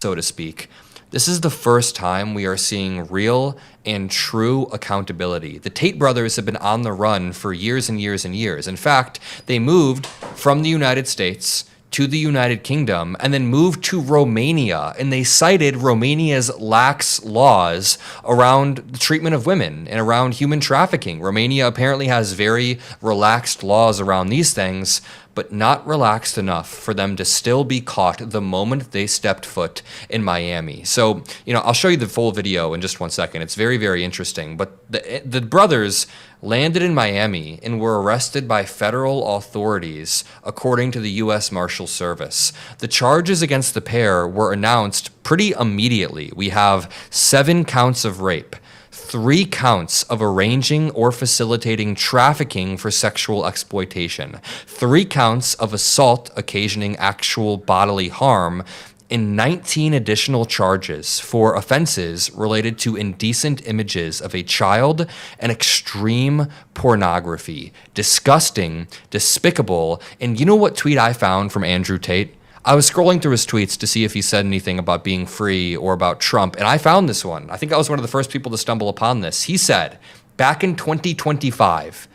So to speak. This is the first time we are seeing real and true accountability. The Tate brothers have been on the run for years and years and years. In fact, they moved from the United States to the United Kingdom and then moved to Romania, and they cited Romania's lax laws around the treatment of women and around human trafficking. Romania apparently has very relaxed laws around these things, but not relaxed enough for them to still be caught the moment they stepped foot in Miami. So, I'll show you the full video in just 1 second. It's very, very interesting. But the brothers landed in Miami and were arrested by federal authorities, according to the U.S. Marshal Service. The charges against the pair were announced pretty immediately. We have 7 counts of rape, 3 counts of arranging or facilitating trafficking for sexual exploitation, 3 counts of assault occasioning actual bodily harm, and 19 additional charges for offenses related to indecent images of a child and extreme pornography. Disgusting, despicable. And you know what tweet I found from Andrew Tate? I was scrolling through his tweets to see if he said anything about being free or about Trump, and I found this one. I think I was one of the first people to stumble upon this. He said, back in 2025,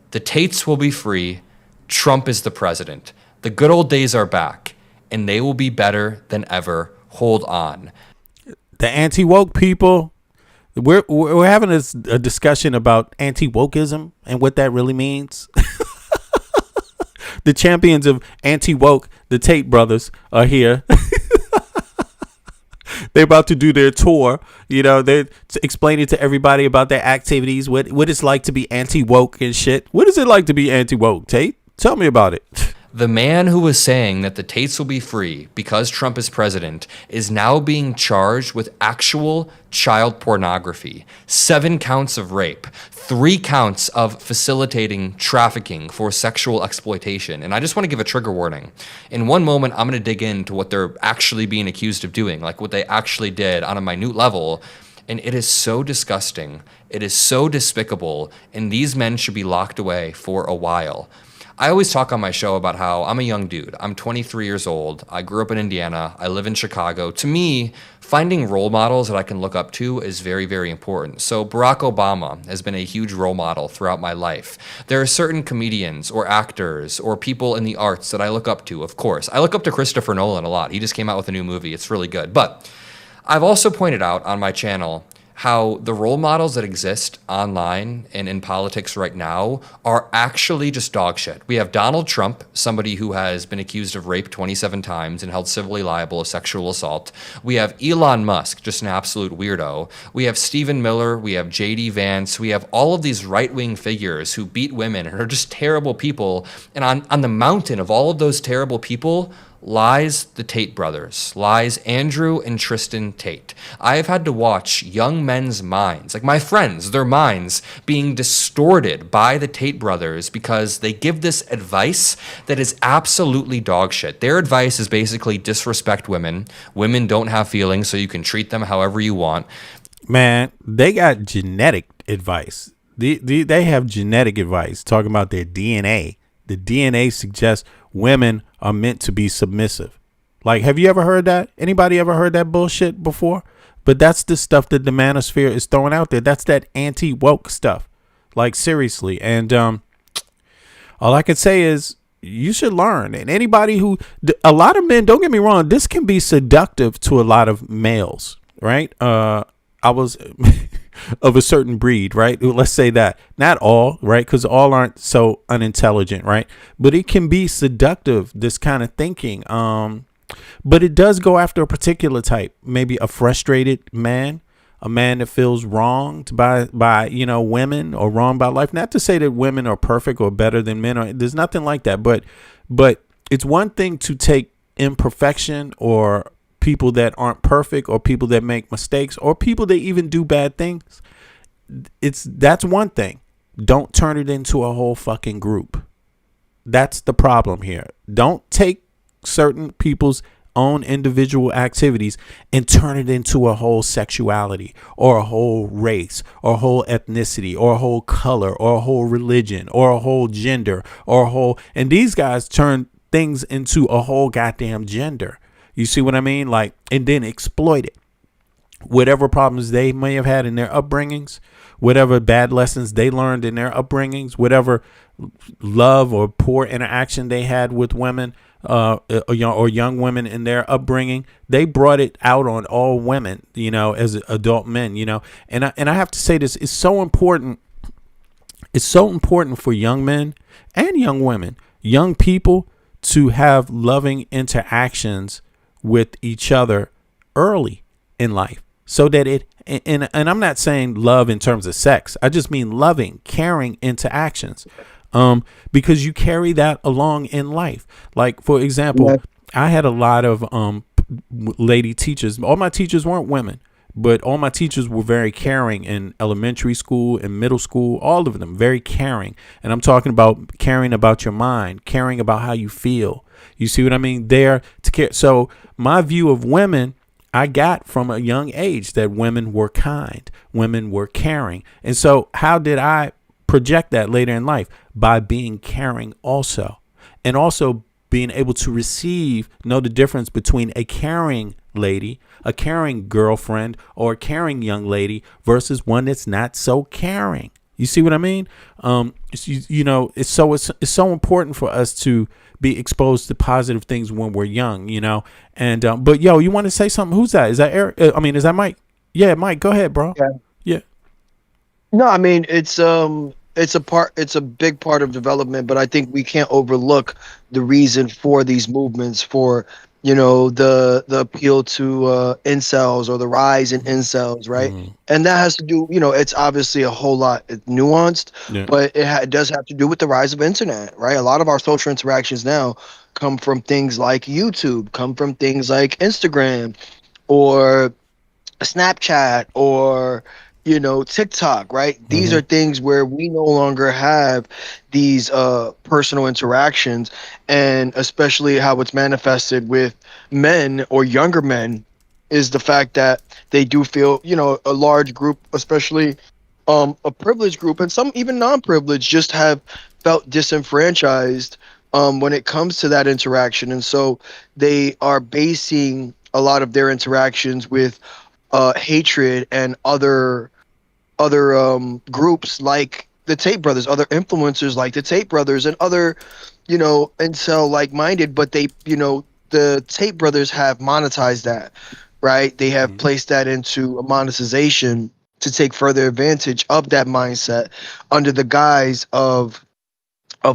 the Tates will be free, Trump is the president. The good old days are back, and they will be better than ever. Hold on. The anti-woke people, we're having a discussion about anti-wokeism and what that really means. The champions of anti-woke, the Tate brothers, are here. They're about to do their tour. They're explaining to everybody about their activities, what it's like to be anti-woke and shit. What is it like to be anti-woke, Tate? Tell me about it. The man who was saying that the Tates will be free because Trump is president is now being charged with actual child pornography, 7 counts of rape, 3 counts of facilitating trafficking for sexual exploitation. And I just want to give a trigger warning. In one moment, I'm going to dig into what they're actually being accused of doing, like what they actually did on a minute level. And it is so disgusting. It is so despicable. And these men should be locked away for a while. I always talk on my show about how I'm a young dude. I'm 23 years old. I grew up in Indiana. I live in Chicago. To me, finding role models that I can look up to is very, very important. So Barack Obama has been a huge role model throughout my life. There are certain comedians or actors or people in the arts that I look up to, of course. I look up to Christopher Nolan a lot. He just came out with a new movie. It's really good. But I've also pointed out on my channel how the role models that exist online and in politics right now are actually just dog shit. We have Donald Trump, somebody who has been accused of rape 27 times and held civilly liable of sexual assault. We have Elon Musk, just an absolute weirdo. We have Stephen Miller. We have J.D. Vance. We have all of these right-wing figures who beat women and are just terrible people. And on the mountain of all of those terrible people lies the Tate brothers, lies Andrew and Tristan Tate. I have had to watch young men's minds, like my friends, their minds being distorted by the Tate brothers because they give this advice that is absolutely dog shit. Their advice is basically disrespect women. Women don't have feelings, so you can treat them however you want. Man, they got genetic advice. They have genetic advice talking about their DNA. The DNA suggests women are meant to be submissive. Like, have you ever heard that? Anybody ever heard that bullshit before? But that's the stuff that the manosphere is throwing out there. That's that anti-woke stuff. Like, seriously. And all I can say is you should learn. And anybody a lot of men, don't get me wrong, this can be seductive to a lot of males, right? I was of a certain breed, right? Let's say that. Not all, right? Because all aren't so unintelligent, right? But it can be seductive, this kind of thinking. But it does go after a particular type, maybe a frustrated man, a man that feels wronged by women or wronged by life. Not to say that women are perfect or better than men. There's nothing like that. But it's one thing to take imperfection or people that aren't perfect or people that make mistakes or people that even do bad things. That's one thing. Don't turn it into a whole fucking group. That's the problem here. Don't take certain people's own individual activities and turn it into a whole sexuality or a whole race or a whole ethnicity or a whole color or a whole religion or a whole gender or a whole, and these guys turn things into a whole goddamn gender. You see what I mean? Like, and then exploit it. Whatever problems they may have had in their upbringings, whatever bad lessons they learned in their upbringings, whatever love or poor interaction they had with women or young women in their upbringing, they brought it out on all women, as adult men, and I have to say this, it's so important. It's so important for young men and young women, young people to have loving interactions with each other early in life, so that and I'm not saying love in terms of sex. I just mean loving, caring interactions, because you carry that along in life. Like, for example, I had a lot of lady teachers. All my teachers weren't women, but all my teachers were very caring in elementary school and middle school. All of them very caring. And I'm talking about caring about your mind, caring about how you feel. You see what I mean? There to care. So my view of women, I got from a young age that women were kind, women were caring. And so how did I project that later in life? By being caring also. And also being able to know the difference between a caring lady, a caring girlfriend, or a caring young lady versus one that's not so caring. You see what I mean? It's so important for us to be exposed to positive things when we're young, And but you want to say something? Who's that? Is that Eric? Is that Mike? Yeah, Mike, go ahead, bro. Yeah. No, I mean it's a big part of development, but I think we can't overlook the reason for these movements, for the appeal to incels, or the rise in incels, right? And that has to do, it's obviously a whole lot nuanced, but it does have to do with the rise of internet, right? A lot of our social interactions now come from things like YouTube, come from things like Instagram, or Snapchat, or TikTok, right? These are things where we no longer have these personal interactions, and especially how it's manifested with men or younger men is the fact that they do feel, a large group, especially a privileged group, and some even non-privileged, just have felt disenfranchised when it comes to that interaction. And so they are basing a lot of their interactions with hatred and other groups like the Tate brothers, other influencers like the Tate brothers, and other, incel like-minded, but they, the Tate brothers have monetized that, right? They have placed that into a monetization to take further advantage of that mindset under the guise of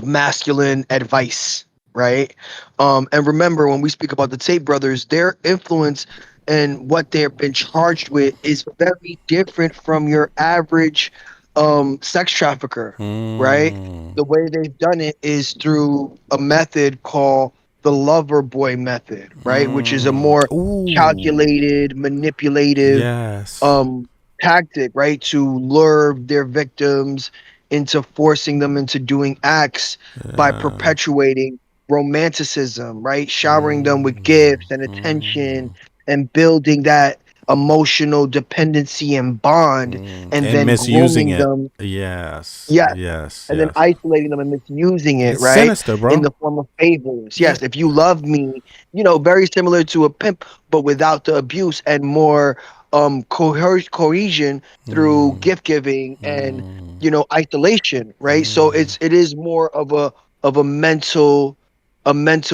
masculine advice, right? And remember, when we speak about the Tate brothers, their influence and what they've been charged with is very different from your average sex trafficker, right? The way they've done it is through a method called the lover boy method, right? Which is a more calculated, manipulative tactic, right? To lure their victims into forcing them into doing acts by perpetuating romanticism, right? Showering them with gifts and attention, and building that emotional dependency and bond, and then misusing grooming them. Yes. Then isolating them and misusing it, it's right? Sinister, bro. In the form of favors. Yes, if you love me, very similar to a pimp, but without the abuse, and more cohesion through gift giving and isolation, right? So it is more of a mental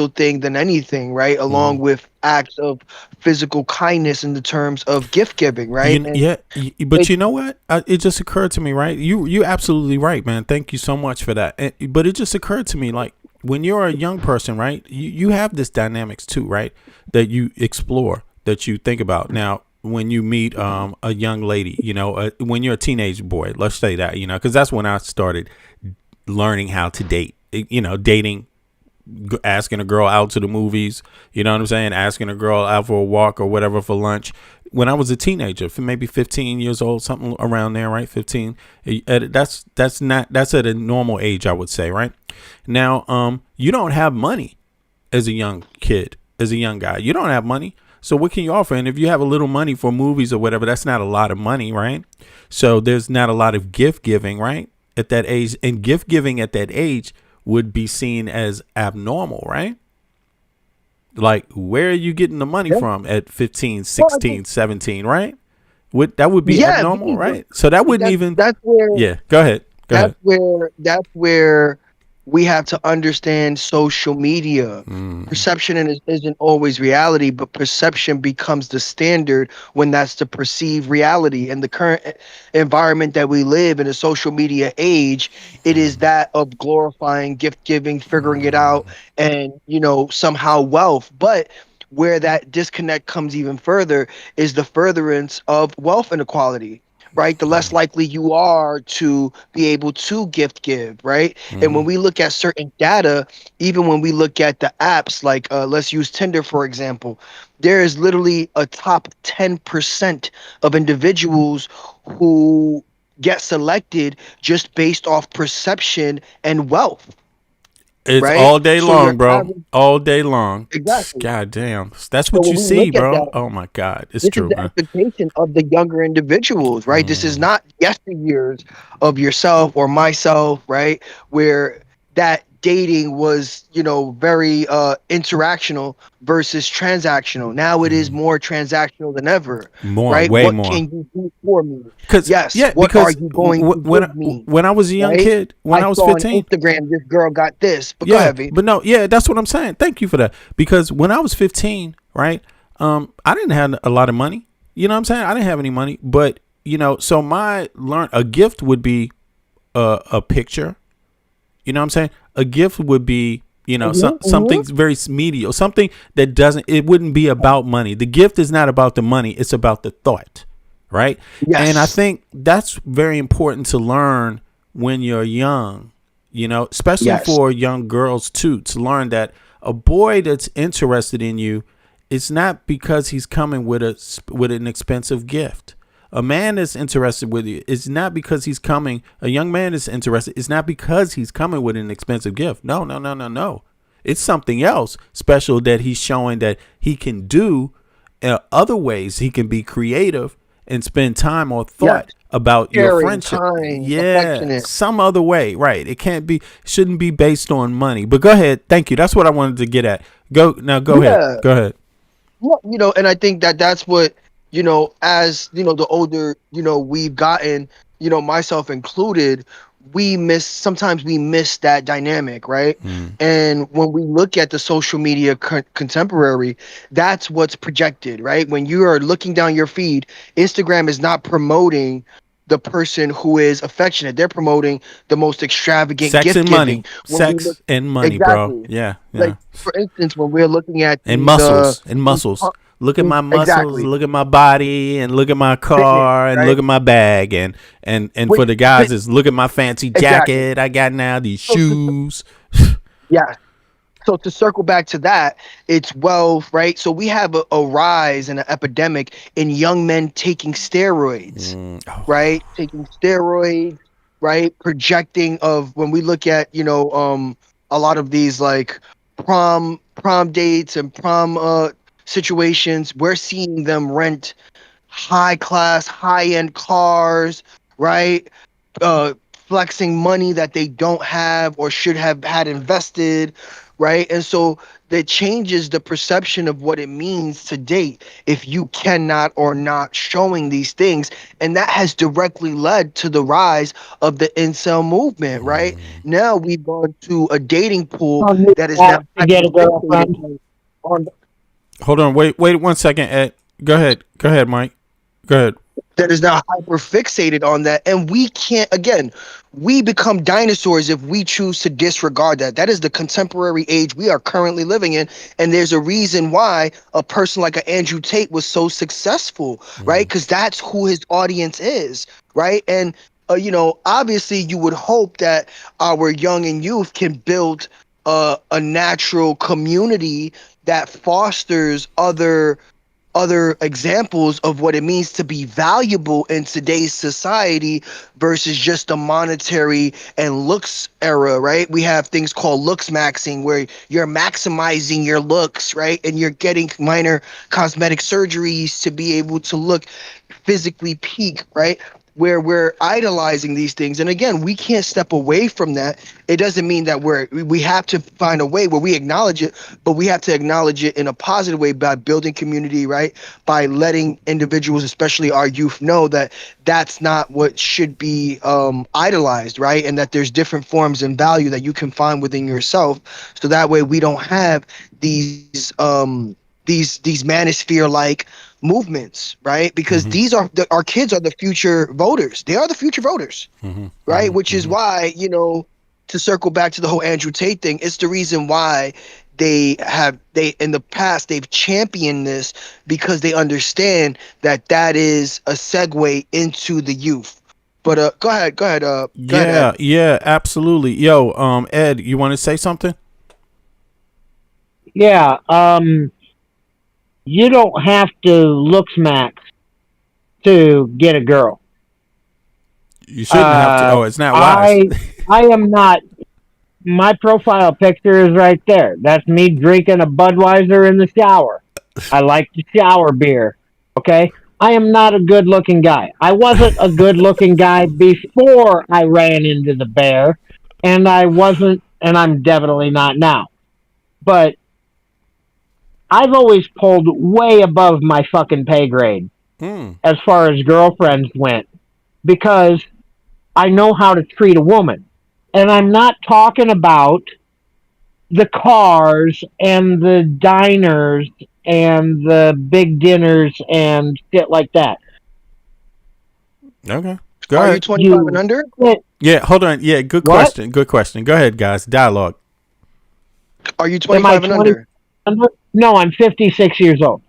thing than anything, right? Along with acts of physical kindness in the terms of gift giving, right? But you know what? It just occurred to me, right? You absolutely right, man. Thank you so much for that. But it just occurred to me, like, when you're a young person, right? You have this dynamics too, right? That you explore, that you think about. Now, when you meet a young lady, when you're a teenage boy, let's say that, because that's when I started learning how to date, dating, asking a girl out to the movies, you know what I'm saying? Asking a girl out for a walk or whatever for lunch. When I was a teenager, for maybe 15 years old, something around there, right? 15. That's at a normal age, I would say, right? Now, you don't have money as a young kid, as a young guy. You don't have money. So what can you offer? And if you have a little money for movies or whatever, that's not a lot of money, right? So there's not a lot of gift giving, right? At that age. And gift giving at that age would be seen as abnormal, right? Like, where are you getting the money from at 15, 16, 17, right? That would be abnormal, right? So that wouldn't even. That's where. Yeah, go ahead. That's where we have to understand social media. Perception isn't always reality, but perception becomes the standard when that's the perceived reality. And the current environment that we live in, a social media age, it is that of glorifying gift giving, figuring it out, and somehow wealth. But where that disconnect comes even further is the furtherance of wealth inequality, right? The less likely you are to be able to gift give, right? And when we look at certain data, even when we look at the apps, like let's use Tinder, for example, there is literally a top 10% of individuals who get selected just based off perception and wealth, It's right? all day So your long, bro. average, All day long. exactly. God damn. That's So what you when we see, look at bro. that, Oh my God. It's this is true, the man. expectation of the younger individuals, right? This is not yesteryears of yourself or myself, right? Where that dating was, very interactional versus transactional. Now it is more transactional than ever, More, right? way What more. can you do for me? Cause Yes. yeah, What are because you going to give me? when I was a young Right? kid, when I I was saw on 15, Instagram this girl got this, but go yeah, ahead, V. but no, yeah, that's what I'm saying. Thank you for that. Because when I was 15, right, I didn't have a lot of money. You know what I'm saying? I didn't have any money, but so a gift would be a picture. You know what I'm saying? A gift would be, something very medial, something that it wouldn't be about money. The gift is not about the money. It's about the thought. Right. Yes. And I think that's very important to learn when you're young, especially Yes. for young girls too, to learn that a boy that's interested in you, it's not because he's coming with an expensive gift. A man is interested with you. It's not because he's coming. A young man is interested. It's not because he's coming with an expensive gift. No, no, no, no, no. It's something else special that he's showing that he can do. Other ways he can be creative and spend time or thought about your Caring, friendship. kind, Yeah, affectionate. some other way, right? It shouldn't be based on money. But go ahead. Thank you. That's what I wanted to get at. Go ahead. Yeah. Go ahead. Well, and I think that's what, as, the older, we've gotten, myself included, sometimes we miss that dynamic, right? And when we look at the social media contemporary, that's what's projected, right? When you are looking down your feed, Instagram is not promoting the person who is affectionate. They're promoting the most extravagant Sex gift and giving. money. Sex and money, bro. Exactly. Yeah, Like, yeah. for instance, when we're looking at And these, muscles. Look at my muscles, exactly. look at my body, and look at my car, and right? look at my bag, and for the guys, is look at my fancy jacket Exactly. I got now, these shoes. Yeah. So to circle back to that, it's wealth, right? So we have a rise and an epidemic in young men taking steroids, right? Taking steroids, right? Projecting of when we look at, a lot of these like prom dates and prom situations, we're seeing them rent high class, high end cars, right? Flexing money that they don't have or should have had invested, right? And so that changes the perception of what it means to date if you cannot or not showing these things. And that has directly led to the rise of the incel movement, right? Now we've gone to a dating pool that is now to get a girlfriend. on Hold on, wait 1 second, Ed. Go ahead, Mike. Go ahead. that is now hyper fixated on that. And we can't, again, we become dinosaurs if we choose to disregard that. That is the contemporary age we are currently living in. And there's a reason why a person like a Andrew Tate was so successful, right? Because that's who his audience is, right? And, obviously you would hope that our young and youth can build a natural community that fosters other examples of what it means to be valuable in today's society versus just the monetary and looks era, right? We have things called looks maxing where you're maximizing your looks, right? And you're getting minor cosmetic surgeries to be able to look physically peak, right? where we're idolizing these things. And again, we can't step away from that. It doesn't mean that we have to find a way where we acknowledge it, but we have to acknowledge it in a positive way by building community, right? By letting individuals, especially our youth, know that that's not what should be idolized, right? And that there's different forms and value that you can find within yourself. So that way we don't have these manosphere-like movements, right? Because these are our kids are the future voters. They are the future voters, right? Which is why, you know, to circle back to the whole Andrew Tate thing, it's the reason why they in the past they've championed this, because they understand that that is a segue into the youth. But go ahead. Yeah, absolutely. Yo, Ed, you want to say something? Yeah, you don't have to look smack to get a girl. You shouldn't have to. Oh, it's not wise. I am not. My profile picture is right there. That's me drinking a Budweiser in the shower. I like to shower beer. Okay? I am not a good-looking guy. I wasn't a good-looking guy before I ran into the bear, and I wasn't, and I'm definitely not now. But I've always pulled way above my fucking pay grade as far as girlfriends went, because I know how to treat a woman. And I'm not talking about the cars and the diners and the big dinners and shit like that. Okay. Go Are ahead. you 25 and under? Yeah, hold on. Yeah, good question. Good question. Go ahead, guys. Dialogue. Are you 25 and under? No, I'm 56 years old.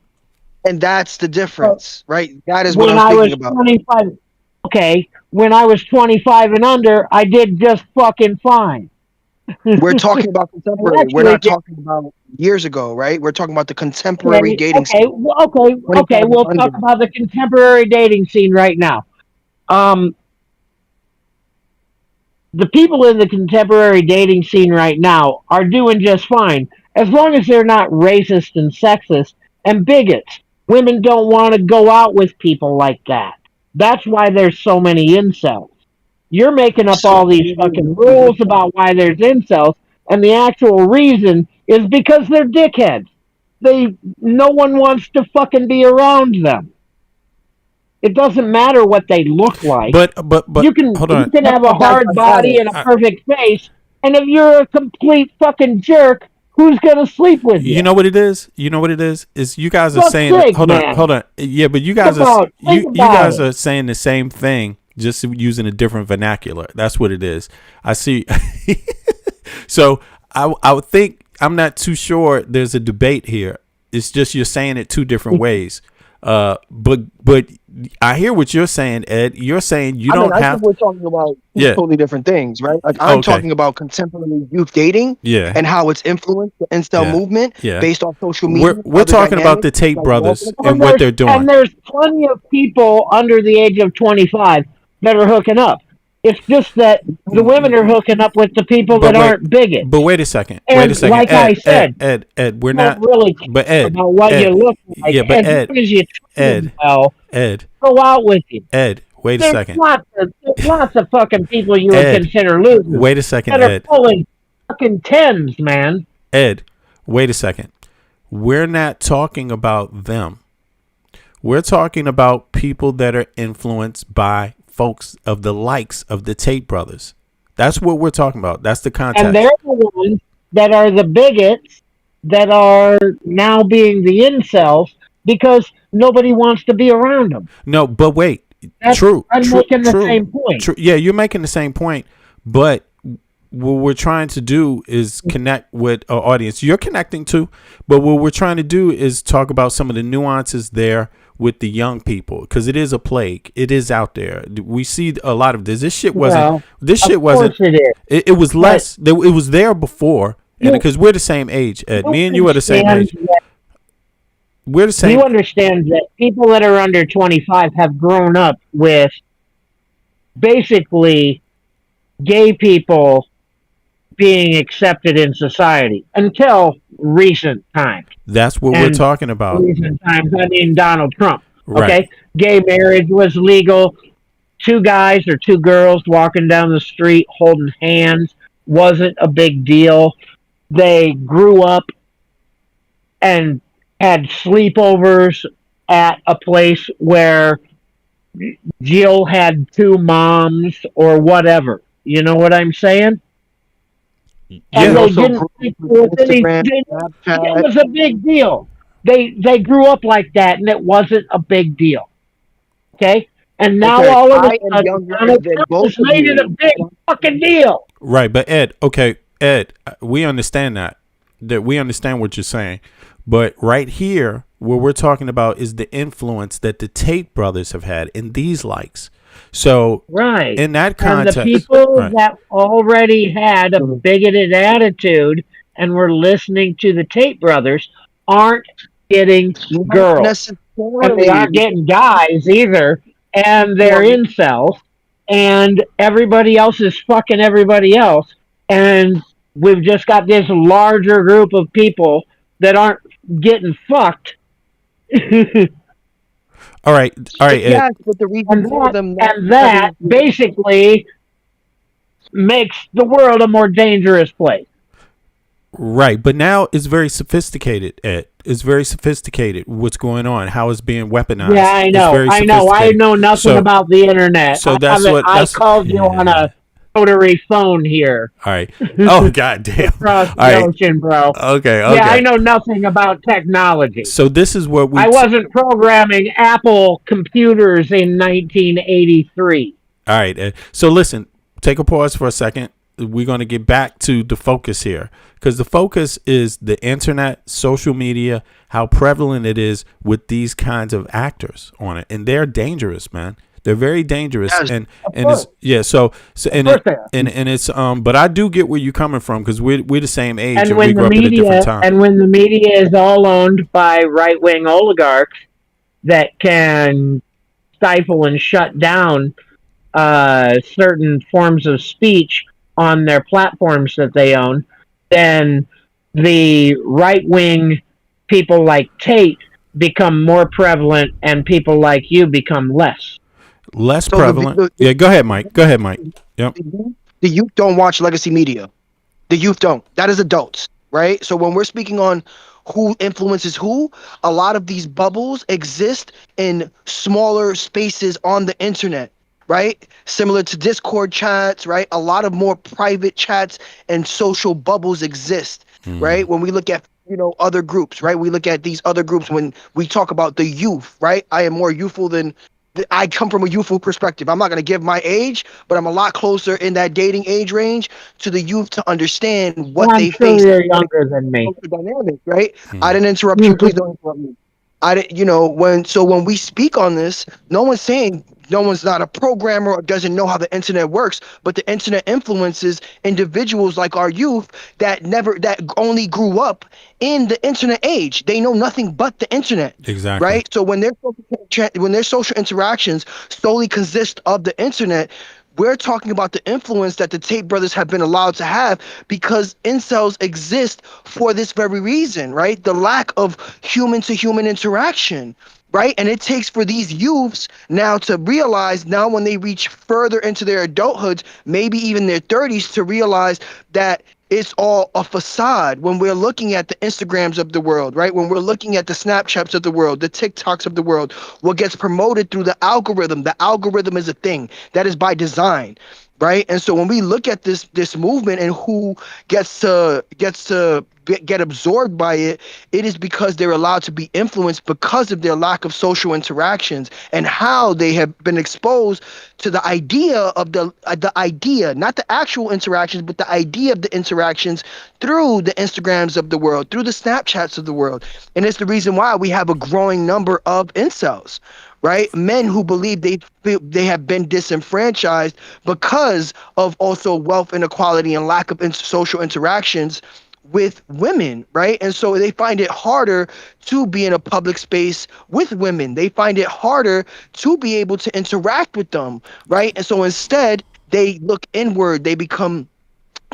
And that's the difference, right? That is what I'm thinking about. 25, okay, when I was 25 and under, I did just fucking fine. We're talking about contemporary. We're not talking about years ago, right? We're talking about the contemporary dating scene. Okay, we'll talk about the contemporary dating scene right now. The people in the contemporary dating scene right now are doing just fine, as long as they're not racist and sexist and bigots. Women don't want to go out with people like that. That's why there's so many incels. You're making up all these fucking rules about why there's incels, and the actual reason is because they're dickheads. No one wants to fucking be around them. It doesn't matter what they look like. But you can have a hard body and a perfect face, and if you're a complete fucking jerk, who's gonna sleep with you? You know what it is? Is you guys are saying hold on. Yeah, but you guys you guys are saying the same thing, just using a different vernacular. That's what it is. I see. So I would think, I'm not too sure there's a debate here. It's just you're saying it two different ways. But I hear what you're saying, Ed. You're saying I think we're talking about totally different things, right? Like I'm talking about contemporary youth dating, and how it's influenced the incel movement based on social media. We're talking about the Tate brothers and what they're doing. And there's plenty of people under the age of 25 that are hooking up. It's just that the women are hooking up with the people that aren't bigots. But wait a second. Like Ed, I said, Ed, we're not really. But Ed, about what you look like. Yeah, but as long as you Ed, go out with you. Ed, wait a second. There's lots of fucking people you would consider losers. Wait a second, that Ed. are pulling fucking tens, man. Ed, wait a second. We're not talking about them. We're talking about people that are influenced by folks of the likes of the Tate brothers. That's what we're talking about. That's the context. And they're the ones that are the bigots that are now being the incels because nobody wants to be around them. No, but wait. I'm making the same point. Yeah, you're making the same point. But what we're trying to do is connect with our audience. You're connecting too. But what we're trying to do is talk about some of the nuances there with the young people, because it is a plague. It is out there. We see a lot of this. This shit wasn't. It was less. It was there before, and because we're the same age, Ed. Me and you are the same age. We're the same. You understand that people that are under 25 have grown up with basically gay people being accepted in society until recent times. That's what we're talking about. Recent times, I mean Donald Trump. Right. Okay, gay marriage was legal two guys or two girls walking down the street holding hands wasn't a big deal. They grew up and had sleepovers at a place where Jill had two moms or whatever. You know what I'm saying? Yeah. And they Also didn't grew think up there with was any, Instagram, it Snapchat. was a big deal. They grew up like that, and it wasn't a big deal. Okay? And now Okay, all of a I am sudden, younger Donald than Trump both has of made it a you. big fucking deal. Right, but Ed, okay, Ed, we understand that we understand what you're saying, but right here, what we're talking about is the influence that the Tate brothers have had in these likes. So, Right. in that And the context, people right, that already had a bigoted attitude and were listening to the Tate brothers aren't getting Not girls. And they necessarily. aren't getting guys either. And they're Well, incels. And everybody else is fucking everybody else. And we've just got this larger group of people that aren't getting fucked. all right, Ed. yes, but the reason for them not And that basically makes the world a more dangerous place. Right, but now it's very sophisticated, Ed. It's very sophisticated what's going on, how it's being weaponized. Yeah, I know. I know nothing about the internet. So that's I called you on a rotary phone here. All right. Oh, god damn. Across the All right. ocean, bro. Okay. Yeah, I know nothing about technology. So this is what I wasn't programming Apple computers in 1983. All right, Ed. So listen, take a pause for a second. We're going to get back to the focus here, because the focus is the internet, social media, how prevalent it is with these kinds of actors on it, and they're dangerous, man. They're very dangerous, Yes, and it's, yeah. So it's but I do get where you're coming from, because we're the same age and we grew up at a different time. And when the media is all owned by right wing oligarchs that can stifle and shut down certain forms of speech on their platforms that they own, then the right-wing people like Tate become more prevalent and people like you become less. Less prevalent. Yeah, go ahead, Mike. Yep. The youth don't watch legacy media. The youth don't. That is adults, right? So when we're speaking on who influences who, a lot of these bubbles exist in smaller spaces on the internet. Right? Similar to Discord chats, right? A lot of more private chats and social bubbles exist, right? When we look at, other groups, right? We look at these other groups when we talk about the youth, right? I am more youthful I come from a youthful perspective. I'm not going to give my age, but I'm a lot closer in that dating age range to the youth to understand what they face. You're younger than me. Dynamic, right? I didn't interrupt you. Please don't interrupt me. When we speak on this, no one's not a programmer or doesn't know how the internet works, but the internet influences individuals like our youth that only grew up in the internet age. They know nothing but the internet. Exactly. Right? So when their social interactions solely consist of the internet, we're talking about the influence that the Tate brothers have been allowed to have, because incels exist for this very reason, right? The lack of human-to-human interaction, right? And it takes for these youths now to realize, now when they reach further into their adulthood, maybe even their 30s, to realize that it's all a facade. When we're looking at the Instagrams of the world, right? When we're looking at the Snapchats of the world, the TikToks of the world, what gets promoted through the algorithm is a thing that is by design, right? And so when we look at this movement and who gets to get absorbed by it, it is because they're allowed to be influenced because of their lack of social interactions and how they have been exposed to the idea of the idea, not the actual interactions, but the idea of the interactions through the Instagrams of the world, through the Snapchats of the world. And it's the reason why we have a growing number of incels, right? Men who believe they have been disenfranchised because of also wealth inequality and lack of social interactions with women, right? And so they find it harder to be in a public space with women. They find it harder to be able to interact with them, right? And so instead, they look inward. They become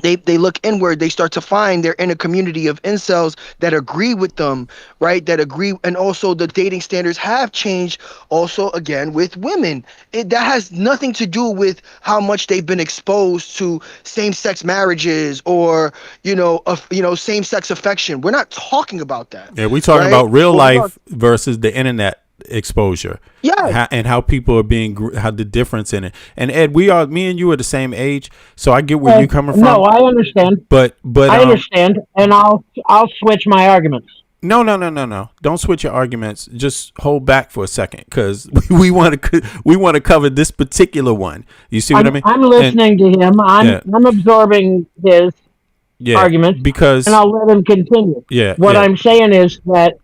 they look inward, they start to find they're in a community of incels that agree with them, right? That agree. And also the dating standards have changed also again with women. That has nothing to do with how much they've been exposed to same-sex marriages or same-sex affection. We're not talking about that. Yeah, we talking right? about real life versus the internet exposure. Yeah, and how people are being, how the difference in it. And Ed, me and you are the same age, so I get where you're coming from. No, I understand. But I understand, and I'll switch my arguments. No. Don't switch your arguments. Just hold back for a second, because we want to cover this particular one. You see what I mean? I'm listening to him. I'm absorbing his arguments because, and I'll let him continue. Yeah. What I'm saying is that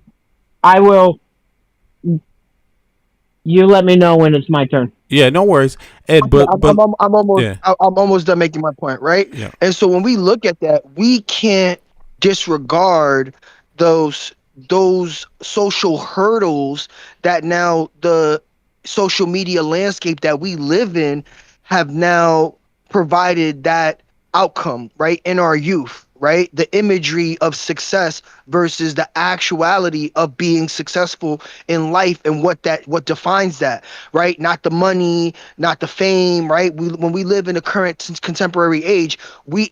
I will. You let me know when it's my turn. Yeah, no worries, Ed. But I'm almost done making my point, right? Yeah. And so when we look at that, we can't disregard those social hurdles that now the social media landscape that we live in have now provided that outcome, right? In our youth, right? The imagery of success versus the actuality of being successful in life and what defines that, right? Not the money, not the fame, right? When we live in a current contemporary age,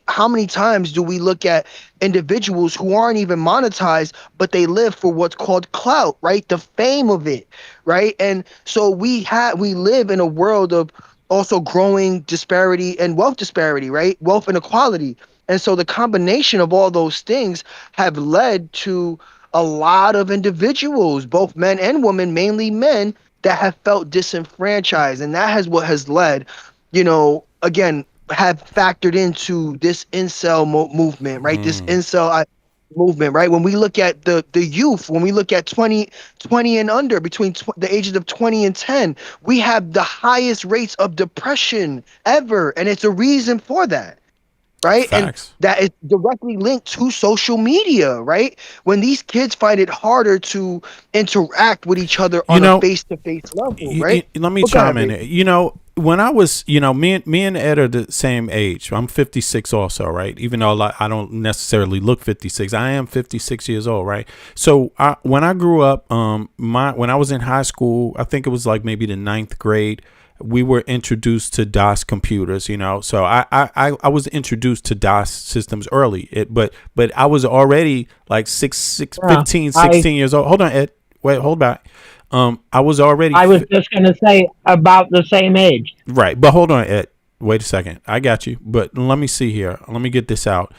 how many times do we look at individuals who aren't even monetized, but they live for what's called clout, right? The fame of it, right? And so we live in a world of also growing disparity and wealth disparity, right? Wealth inequality. And so the combination of all those things have led to a lot of individuals, both men and women, mainly men, that have felt disenfranchised. And that has what has led, again, have factored into this incel movement, right? This incel movement, right? When we look at the youth, when we look at 20 and under, between the ages of 20 and 10, we have the highest rates of depression ever. And it's a reason for that. Right. Facts. And that is directly linked to social media, right? When these kids find it harder to interact with each other on a face-to-face level, right? Let me chime in here. When I was, me and Ed are the same age. I'm 56 also, right? Even though I don't necessarily look 56, I am 56 years old, right? So when I grew up, when I was in high school, I think it was like maybe the 9th grade, we were introduced to DOS computers, so I was introduced to DOS systems early, but I was already like 15, 16 years old. Hold on, Ed. Wait, hold back. I was just going to say about the same age. Right. But hold on, Ed. Wait a second. I got you. But let me see here. Let me get this out.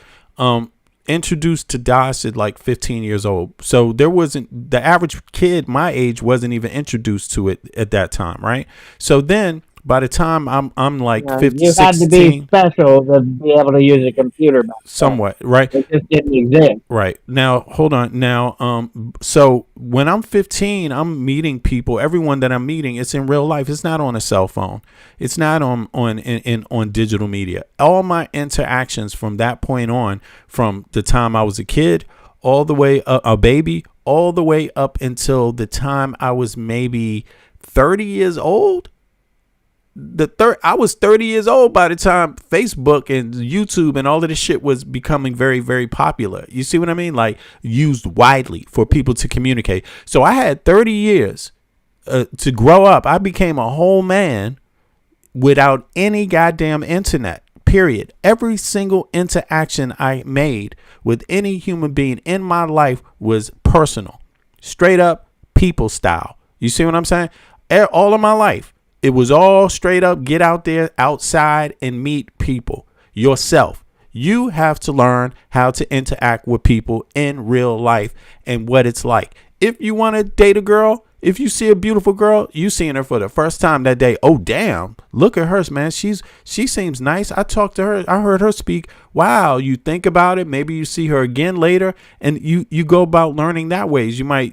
Introduced to DOS at like 15 years old. So the average kid my age wasn't even introduced to it at that time, right? So then by the time I'm like 15, you had to be special to be able to use a computer back then. Somewhat, right? It just didn't exist. Right. Now, hold on. Now, so when I'm 15, I'm meeting people. Everyone that I'm meeting, it's in real life. It's not on a cell phone. It's not on digital media. All my interactions from that point on, from the time I was a kid, all the way a baby, all the way up until the time I was maybe 30 years old. I was 30 years old by the time Facebook and YouTube and all of this shit was becoming very, very popular. You see what I mean? Like used widely for people to communicate. So I had 30 years to grow up. I became a whole man without any goddamn internet, period. Every single interaction I made with any human being in my life was personal, straight up people style. You see what I'm saying? All of my life. It was all straight up, get out there outside and meet people yourself. You have to learn how to interact with people in real life and what it's like. If you want to date a girl, if you see a beautiful girl, you seeing her for the first time that day. Oh, damn. Look at her, man. She seems nice. I talked to her. I heard her speak. Wow. You think about it. Maybe you see her again later and you go about learning that ways. You might,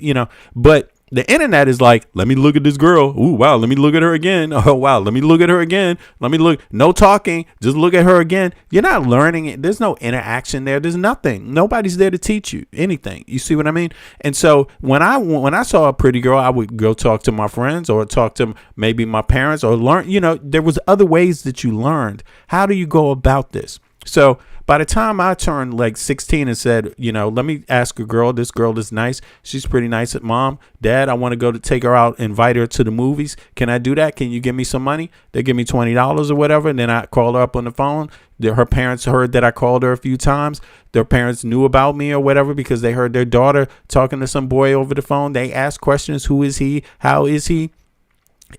but the internet is like, let me look at this girl. Ooh, wow. Let me look at her again. Oh, wow. Let me look at her again. Let me look. No talking. Just look at her again. You're not learning it. There's no interaction there. There's nothing. Nobody's there to teach you anything. You see what I mean? And so when I saw a pretty girl, I would go talk to my friends or talk to maybe my parents or learn. There was other ways that you learned. How do you go about this? So by the time I turned like 16 and said, let me ask a girl, this girl is nice. She's pretty nice. Mom, Dad, I want to go to take her out, invite her to the movies. Can I do that? Can you give me some money? They give me $20 or whatever. And then I call her up on the phone. Her parents heard that I called her a few times. Their parents knew about me or whatever because they heard their daughter talking to some boy over the phone. They asked questions. Who is he? How is he?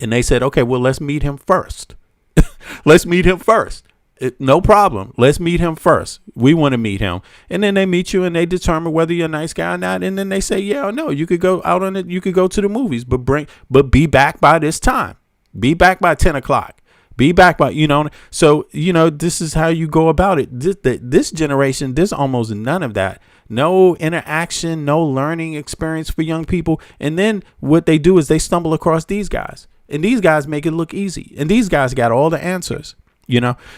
And they said, okay, well, let's meet him first. Let's meet him first. No problem. Let's meet him first. We want to meet him. And then they meet you and they determine whether you're a nice guy or not. And then they say, yeah or no, you could go out on it. You could go to the movies, but be back by this time. Be back by 10 o'clock. Be back by, so, this is how you go about it. This generation, there's almost none of that. No interaction, no learning experience for young people. And then what they do is they stumble across these guys and these guys make it look easy. And these guys got all the answers.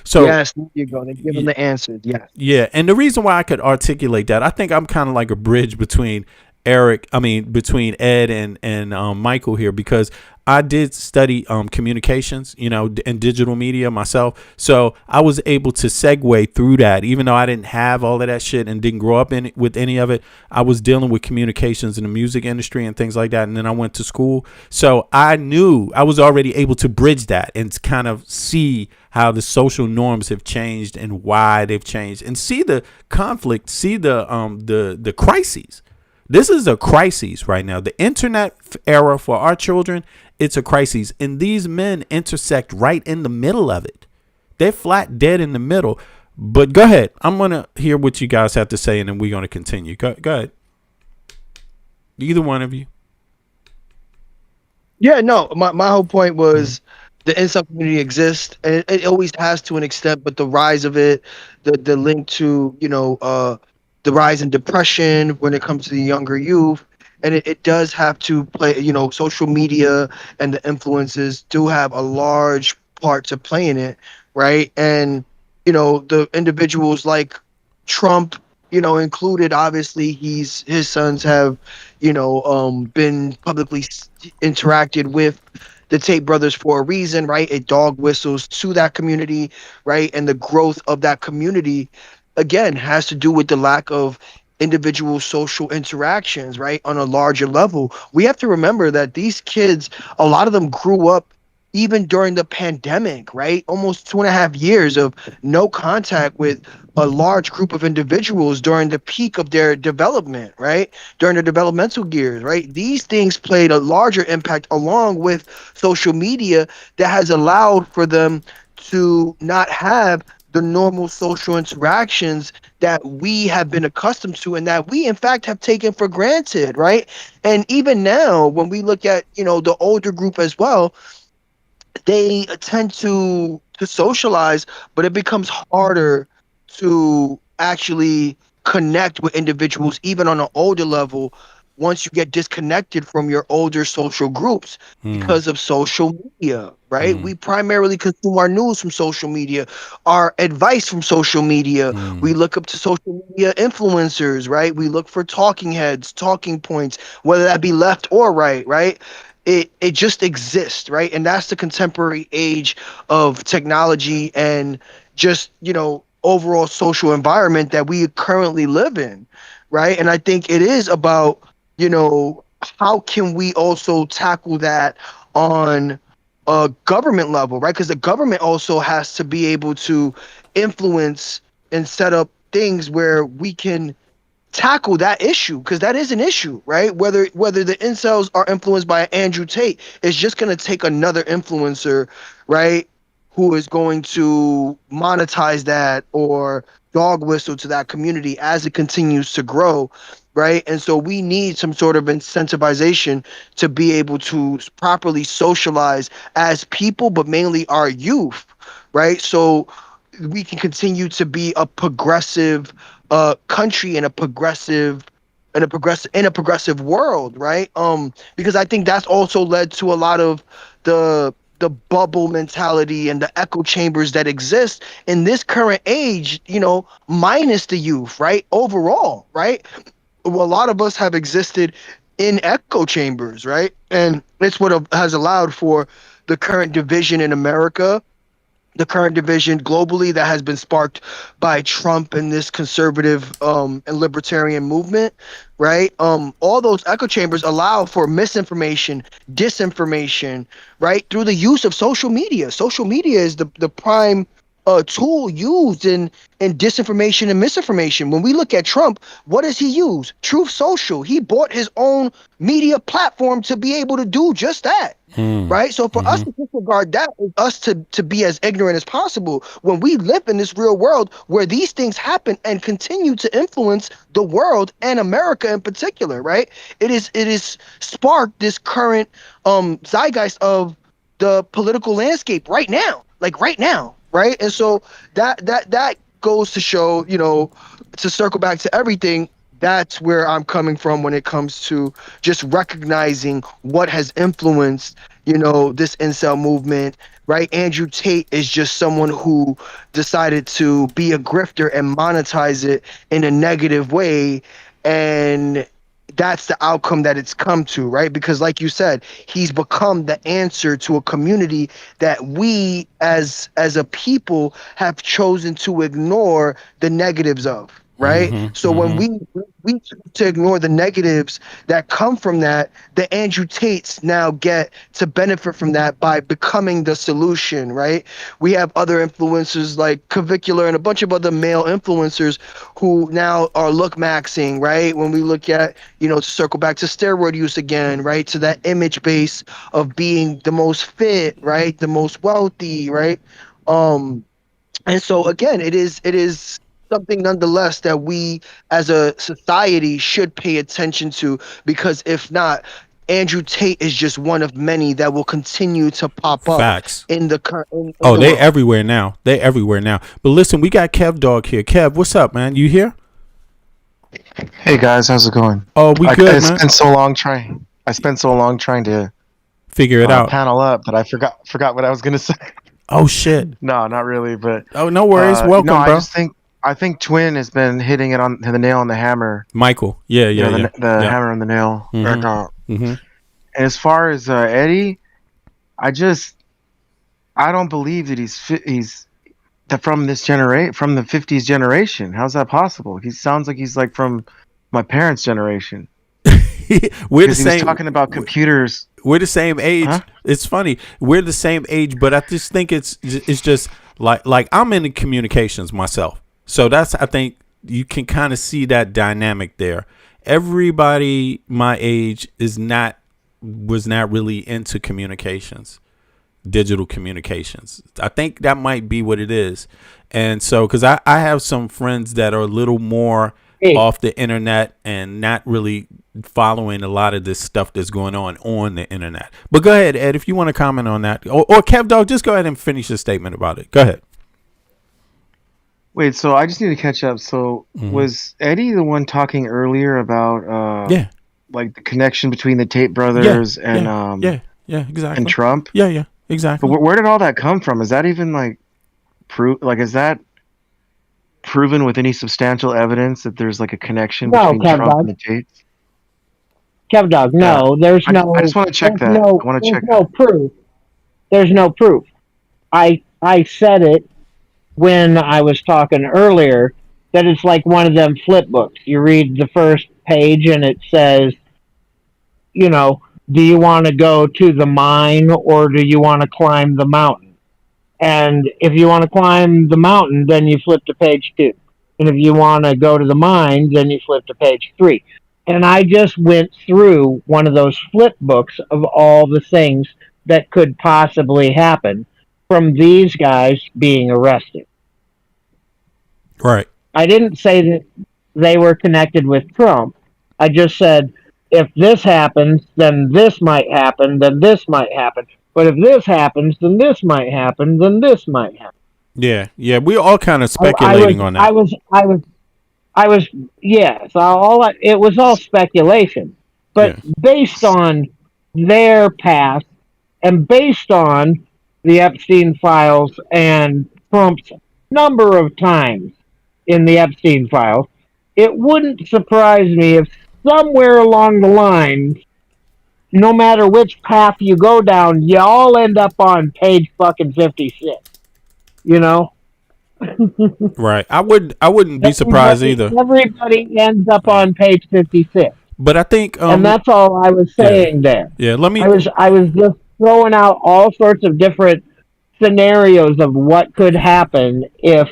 So yes, there you go. They give them the answers. Yes. Yeah. And the reason why I could articulate that, I think I'm kind of like a bridge between between Ed and Michael here, because I did study communications, and digital media myself. So I was able to segue through that, even though I didn't have all of that shit and didn't grow up with any of it. I was dealing with communications in the music industry and things like that. And then I went to school. So I knew I was already able to bridge that and kind of see how the social norms have changed and why they've changed, and see the conflict, see the crises. This is a crisis right now. The internet era for our children, it's a crisis. And these men intersect right in the middle of it. They're flat dead in the middle. But go ahead. I'm going to hear what you guys have to say, and then we're going to continue. Go ahead. Either one of you. Yeah, no, my whole point was the incel community exists, and it always has to an extent, but the rise of it, the link to, the rise in depression when it comes to the younger youth, and it does have to play, social media and the influences do have a large part to play in it, right? And the individuals like Trump, included, obviously his sons have been publicly interacted with the Tate brothers for a reason, right? It dog whistles to that community, right? And the growth of that community, again, has to do with the lack of individual social interactions, right? On a larger level. We have to remember that these kids, a lot of them grew up even during the pandemic, right? Almost 2.5 years of no contact with a large group of individuals during the peak of their development, right? During their developmental years, right? These things played a larger impact along with social media that has allowed for them to not have the normal social interactions that we have been accustomed to and that we in fact have taken for granted, right? And even now, when we look at, the older group as well, they tend to socialize, but it becomes harder to actually connect with individuals, even on an older level, once you get disconnected from your older social groups because of social media, right? We primarily consume our news from social media, our advice from social media. We look up to social media influencers, right? We look for talking heads, talking points, whether that be left or right? It just exists, right? And that's the contemporary age of technology and just, overall social environment that we currently live in, right? And I think it is about, how can we also tackle that on a government level, right? Because the government also has to be able to influence and set up things where we can tackle that issue, because that is an issue, right? Whether the incels are influenced by Andrew Tate, it's just going to take another influencer, right, who is going to monetize that or dog whistle to that community as it continues to grow, right? And so we need some sort of incentivization to be able to properly socialize as people, but mainly our youth, right? So we can continue to be a progressive country in a progressive world, right? Because I think that's also led to a lot of the bubble mentality and the echo chambers that exist in this current age, minus the youth, right? Overall, right? Well, a lot of us have existed in echo chambers, right? And it's what has allowed for the current division in America, the current division globally that has been sparked by Trump and this conservative and libertarian movement, right? All those echo chambers allow for misinformation, disinformation, right? Through the use of social media. Social media is the prime tool used in disinformation and misinformation. When we look at Trump, what does he use? Truth Social. He bought his own media platform to be able to do just that. Right. So for us to disregard that, is us to be as ignorant as possible when we live in this real world where these things happen and continue to influence the world and America in particular. Right. It is sparked this current zeitgeist of the political landscape right now, like right now. Right. And so that goes to show, you know, to circle back to everything. That's where I'm coming from when it comes to just recognizing what has influenced, you know, this incel movement, right? Andrew Tate is just someone who decided to be a grifter and monetize it in a negative way. And that's the outcome that it's come to, right? Because like you said, he's become the answer to a community that we as a people have chosen to ignore the negatives of. Right. So when we to ignore the negatives that come from that, the Andrew Tates now get to benefit from that by becoming the solution. Right. We have other influencers like Cavicular and a bunch of other male influencers who now are look maxing. Right. When we look at, you know, to circle back to steroid use again, right, to that image base of being the most fit, right, the most wealthy. Right. And so again, it is something nonetheless that we as a society should pay attention to, because if not, Andrew Tate is just one of many that will continue to pop up. Facts. In the current. Oh, they everywhere now. They everywhere now. But listen, we got Kev Dog here. Kev, what's up, man? You here? Hey guys, how's it going? Oh, we good, man. I spent so long trying to figure it out. Panel up, but I forgot what I was gonna say. Oh shit. No, not really, but oh, no worries. Welcome, no, bro. I think Twin has been hitting it on the nail on the hammer. Michael, yeah. The hammer on the nail. And as far as Eddie, I don't believe that he's from this generation, from the '50s generation. How's that possible? He sounds like he's like from my parents' generation. We're the same. He was talking about computers. We're the same age. Huh? It's funny. We're the same age, but I just think it's just like I'm in communications myself. So I think you can kind of see that dynamic there. Everybody my age was not really into communications, digital communications. I think that might be what it is. And so, because I have some friends that are a little more off the internet and not really following a lot of this stuff that's going on the internet. But go ahead, Ed, if you want to comment on that. Or Kev Dog, just go ahead and finish your statement about it. Go ahead. Wait, so I just need to catch up. So was Eddie the one talking earlier about like the connection between the Tate brothers and exactly, and Trump? Yeah, exactly. But where did all that come from? Is that even like is that proven with any substantial evidence that there's like a connection between Trump and the Tates? Kev Dog, no, there's no. I just want to check that. No, I want to check. No proof. There's no proof. I said it when I was talking earlier that it's like one of them flip books. You read the first page and it says, you know, do you want to go to the mine or do you want to climb the mountain? And if you want to climb the mountain, then you flip to page 2. And if you want to go to the mine, then you flip to page 3. And I just went through one of those flip books of all the things that could possibly happen from these guys being arrested. Right. I didn't say that they were connected with Trump. I just said, if this happens, then this might happen, then this might happen. But if this happens, then this might happen, then this might happen. Yeah. We're all kind of speculating on that. I was, yes. It was all speculation. But based on their past and based on the Epstein files and Trump's number of times in the Epstein files, it wouldn't surprise me if somewhere along the line, no matter which path you go down, you all end up on page fucking 56. You know. Right. I wouldn't be surprised either. Everybody ends up on page 56. But I think, and that's all I was saying there. Yeah. Let me. I was just throwing out all sorts of different scenarios of what could happen if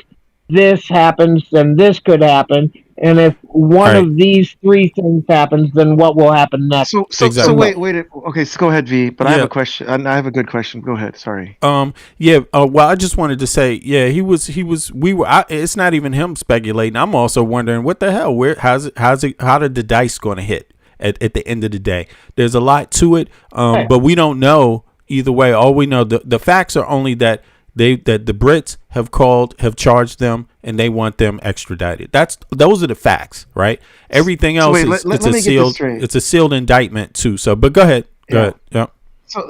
this happens, then this could happen, and if one of these three things happens, then what will happen next? So wait. Okay, so go ahead, V. But I have a question. I have a good question. Go ahead. Sorry. Yeah. Well, I just wanted to say, yeah, he was. We were. It's not even him speculating. I'm also wondering what the hell. How did the dice going to hit at the end of the day? There's a lot to it. But we don't know either way. All we know, the facts are only that the Brits have charged them and they want them extradited. Those are the facts, right? Everything else it's a sealed indictment too. So, but go ahead. Go ahead. Yeah.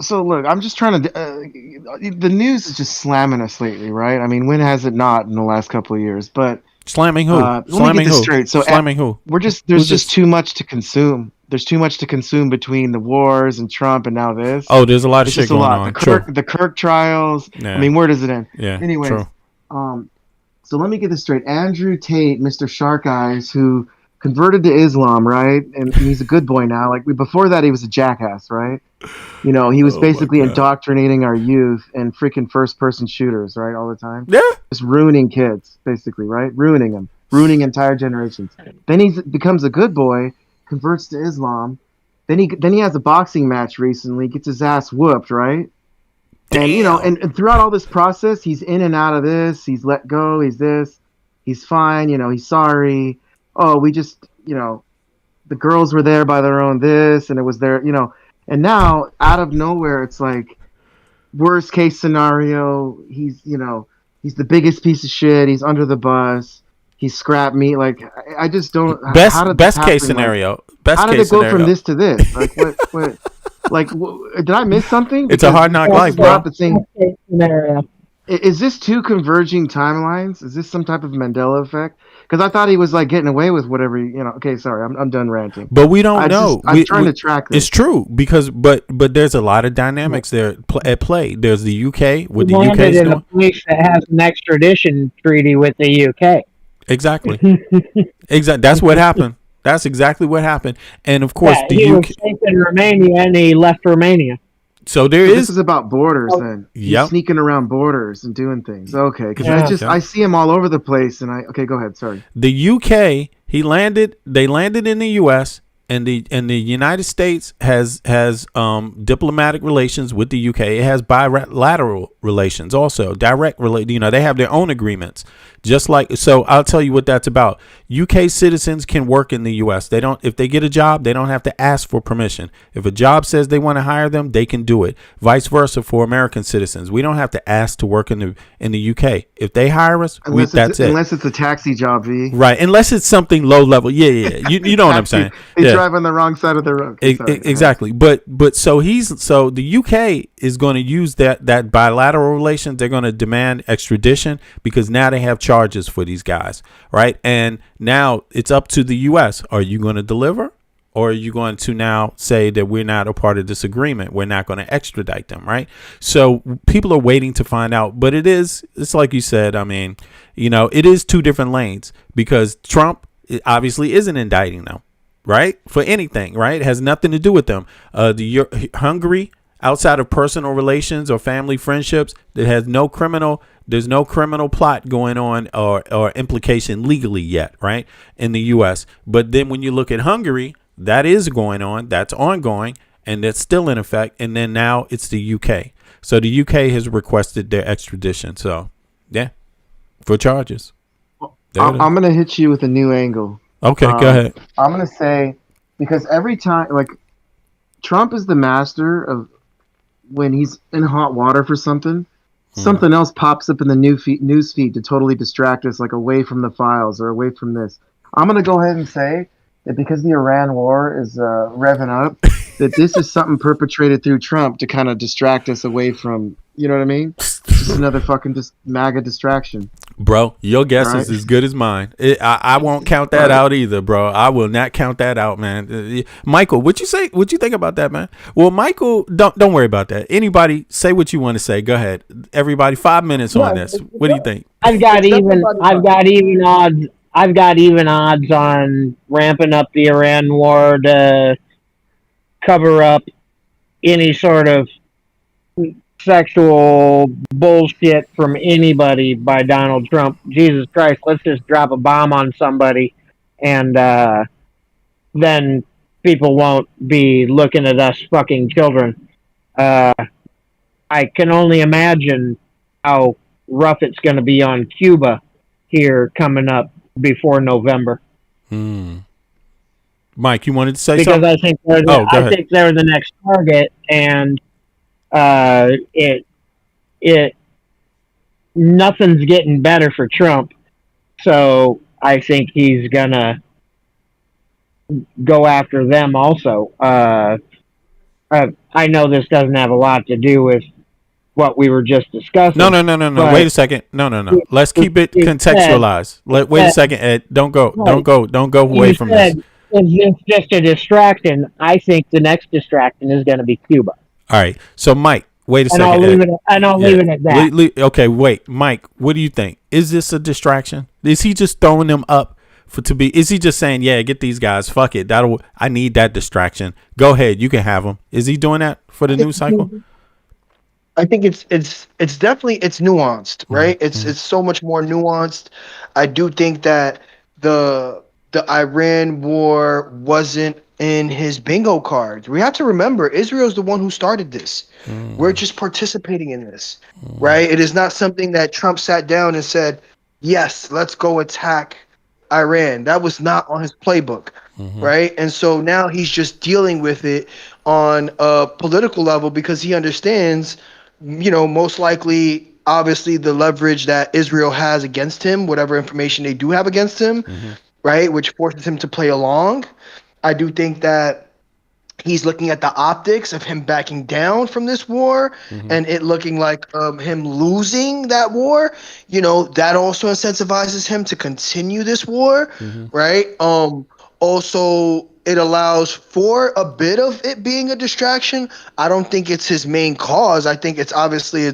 So look, I'm just trying to. The news is just slamming us lately, right? I mean, when has it not in the last couple of years? But slamming who? Let me get this straight. So slamming who? There's just too much to consume. There's too much to consume between the wars and Trump and now this. Oh, there's a lot of shit going on. The Kirk trials. Yeah. I mean, where does it end? Yeah. Anyways, true. So let me get this straight. Andrew Tate, Mr. Shark Eyes, who converted to Islam, right? And he's a good boy now. Like before that, he was a jackass, right? You know, he was basically indoctrinating our youth and freaking first-person shooters, right, all the time. Yeah. Just ruining kids, basically, right? Ruining them, ruining entire generations. Then he becomes a good boy, converts to Islam. Then he has a boxing match recently, gets his ass whooped, right? Damn. And you know, and throughout all this process, he's in and out of this. He's let go. He's this. He's fine. You know, he's sorry. Oh, we just, you know, the girls were there by their own this, and it was their, you know. And now, out of nowhere, it's like worst case scenario. He's the biggest piece of shit. He's under the bus. He's scrap meat. Like I just don't. Best case scenario. How did it go from this to this? Like what? Like did I miss something? It's a hard knock life, bro. Is this two converging timelines? Is this some type of Mandela effect? Because I thought he was like getting away with whatever, you know. Okay, sorry, I'm done ranting. But we don't know. I'm trying to track this. It's true because, but there's a lot of dynamics there at play. There's the UK with the UK in a place that has an extradition treaty with the UK. Exactly. Exactly. That's what happened. That's exactly what happened. And of course, he was safe in Romania and he left Romania. So this is about borders then. Yep. He's sneaking around borders and doing things. Okay, because I see him all over the place, and okay, go ahead. Sorry. The UK, they landed in the US, and the United States has diplomatic relations with the UK. It has bilateral relations also, direct they have their own agreements. Just like, so I'll tell you what that's about. UK citizens can work in the US. If they get a job, they don't have to ask for permission. If a job says they want to hire them, they can do it. Vice versa for American citizens. We don't have to ask to work in the UK. If they hire us, that's it. Unless it's a taxi job, V. Right. Unless it's something low level. Yeah. You know what I'm saying. They drive on the wrong side of the road. Exactly. But so the UK is going to use that bilateral relations. They're going to demand extradition because now they have charges for these guys, right? And now it's up to the US. Are you going to deliver, or are you going to now say that we're not a part of this agreement? We're not going to extradite them, right? So people are waiting to find out. But it's like you said. I mean, you know, it is two different lanes because Trump obviously isn't indicting them, right, for anything, right? It has nothing to do with them. Hungary, outside of personal relations or family friendships, there's no criminal plot going on or implication legally yet, right, in the US. But then when you look at Hungary, that is going on, that's ongoing, and that's still in effect. And then now it's the UK. So the UK has requested their extradition. So yeah, for charges. I'm going to hit you with a new angle. Okay, go ahead. I'm going to say, because every time, like, Trump is the master of when he's in hot water for something, something else pops up in the news feed to totally distract us, like away from the files or away from this. I'm going to go ahead and say that because the Iran war is revving up, that this is something perpetrated through Trump to kind of distract us away from, you know what I mean? Just another fucking MAGA distraction. Bro, your guess All is right. as good as mine. I won't count that out either, bro. I will not count that out, man. Michael, what you say? What you think about that, man? Well, Michael, don't worry about that. Anybody, say what you want to say. Go ahead. Everybody, 5 minutes on this. What do you think? I've got It's definitely even about I've got even odds I've got even odds on ramping up the Iran war to cover up any sort of sexual bullshit from anybody by Donald Trump. Jesus Christ, let's just drop a bomb on somebody and then people won't be looking at us fucking children. I can only imagine how rough it's going to be on Cuba here coming up before November. Mike, you wanted to say because something? I think they're I think they're the next target, and it nothing's getting better for Trump. So I think he's gonna go after them also. I know this doesn't have a lot to do with what we were just discussing. No. Wait a second. No. Let's keep it contextualized. Wait a second, Ed. Don't go away from this. Is this just a distraction? I think the next distraction is going to be Cuba. All right. So, Mike, wait a second. I'll leave it at that. Okay, wait, Mike. What do you think? Is this a distraction? Is he just throwing them up Is he just saying, yeah, get these guys? Fuck it. I need that distraction. Go ahead. You can have them. Is he doing that for the news cycle? I think it's definitely nuanced, right? It's so much more nuanced. I do think that the Iran war wasn't in his bingo cards. We have to remember Israel's the one who started this. We're just participating in this, right? It is not something that Trump sat down and said, yes, let's go attack Iran. That was not on his playbook, right? And so now he's just dealing with it on a political level because he understands, most likely, obviously, the leverage that Israel has against him, whatever information they do have against him, right? Which forces him to play along. I do think that he's looking at the optics of him backing down from this war and it looking like him losing that war. That also incentivizes him to continue this war, right? Also, it allows for a bit of it being a distraction. I don't think it's his main cause. I think it's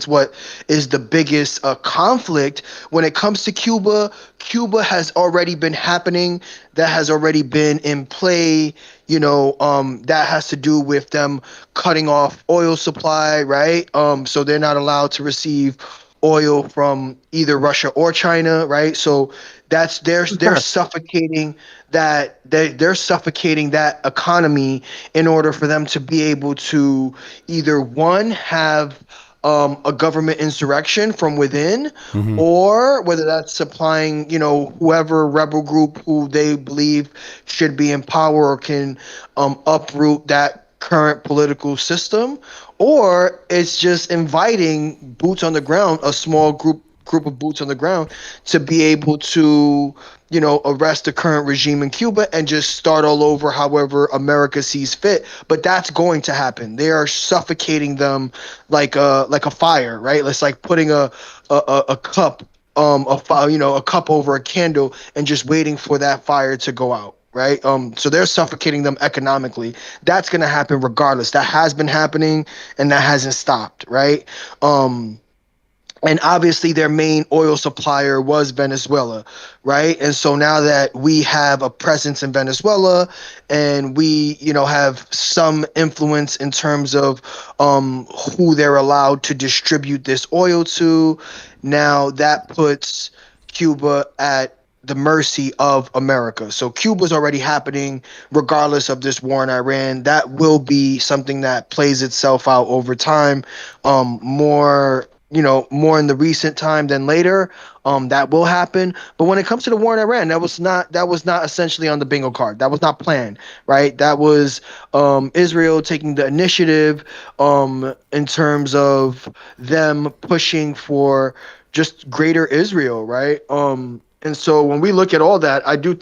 what is the biggest conflict. When it comes to Cuba, Cuba has already been happening. That has already been in play. That has to do with them cutting off oil supply, right? So they're not allowed to receive oil from either Russia or China, right? So that's they're suffocating they're suffocating that economy in order for them to be able to either one have a government insurrection from within, or whether that's supplying, whoever rebel group who they believe should be in power or can uproot that current political system, or it's just inviting boots on the ground, a small group of boots on the ground, to be able to arrest the current regime in Cuba and just start all over however America sees fit. But that's going to happen. They are suffocating them like a fire, right? It's like putting a cup a cup over a candle and just waiting for that fire to go out. Right. So they're suffocating them economically. That's going to happen regardless. That has been happening and that hasn't stopped. Right. And obviously their main oil supplier was Venezuela, right? And so now that we have a presence in Venezuela and we, have some influence in terms of who they're allowed to distribute this oil to, now that puts Cuba at the mercy of America. So Cuba's already happening regardless of this war in Iran. That will be something that plays itself out over time, more in the recent time than later. That will happen. But when it comes to the war in Iran, that was not essentially on the bingo card. That was not planned, right? That was Israel taking the initiative in terms of them pushing for just greater Israel, right? And so when we look at all that, I do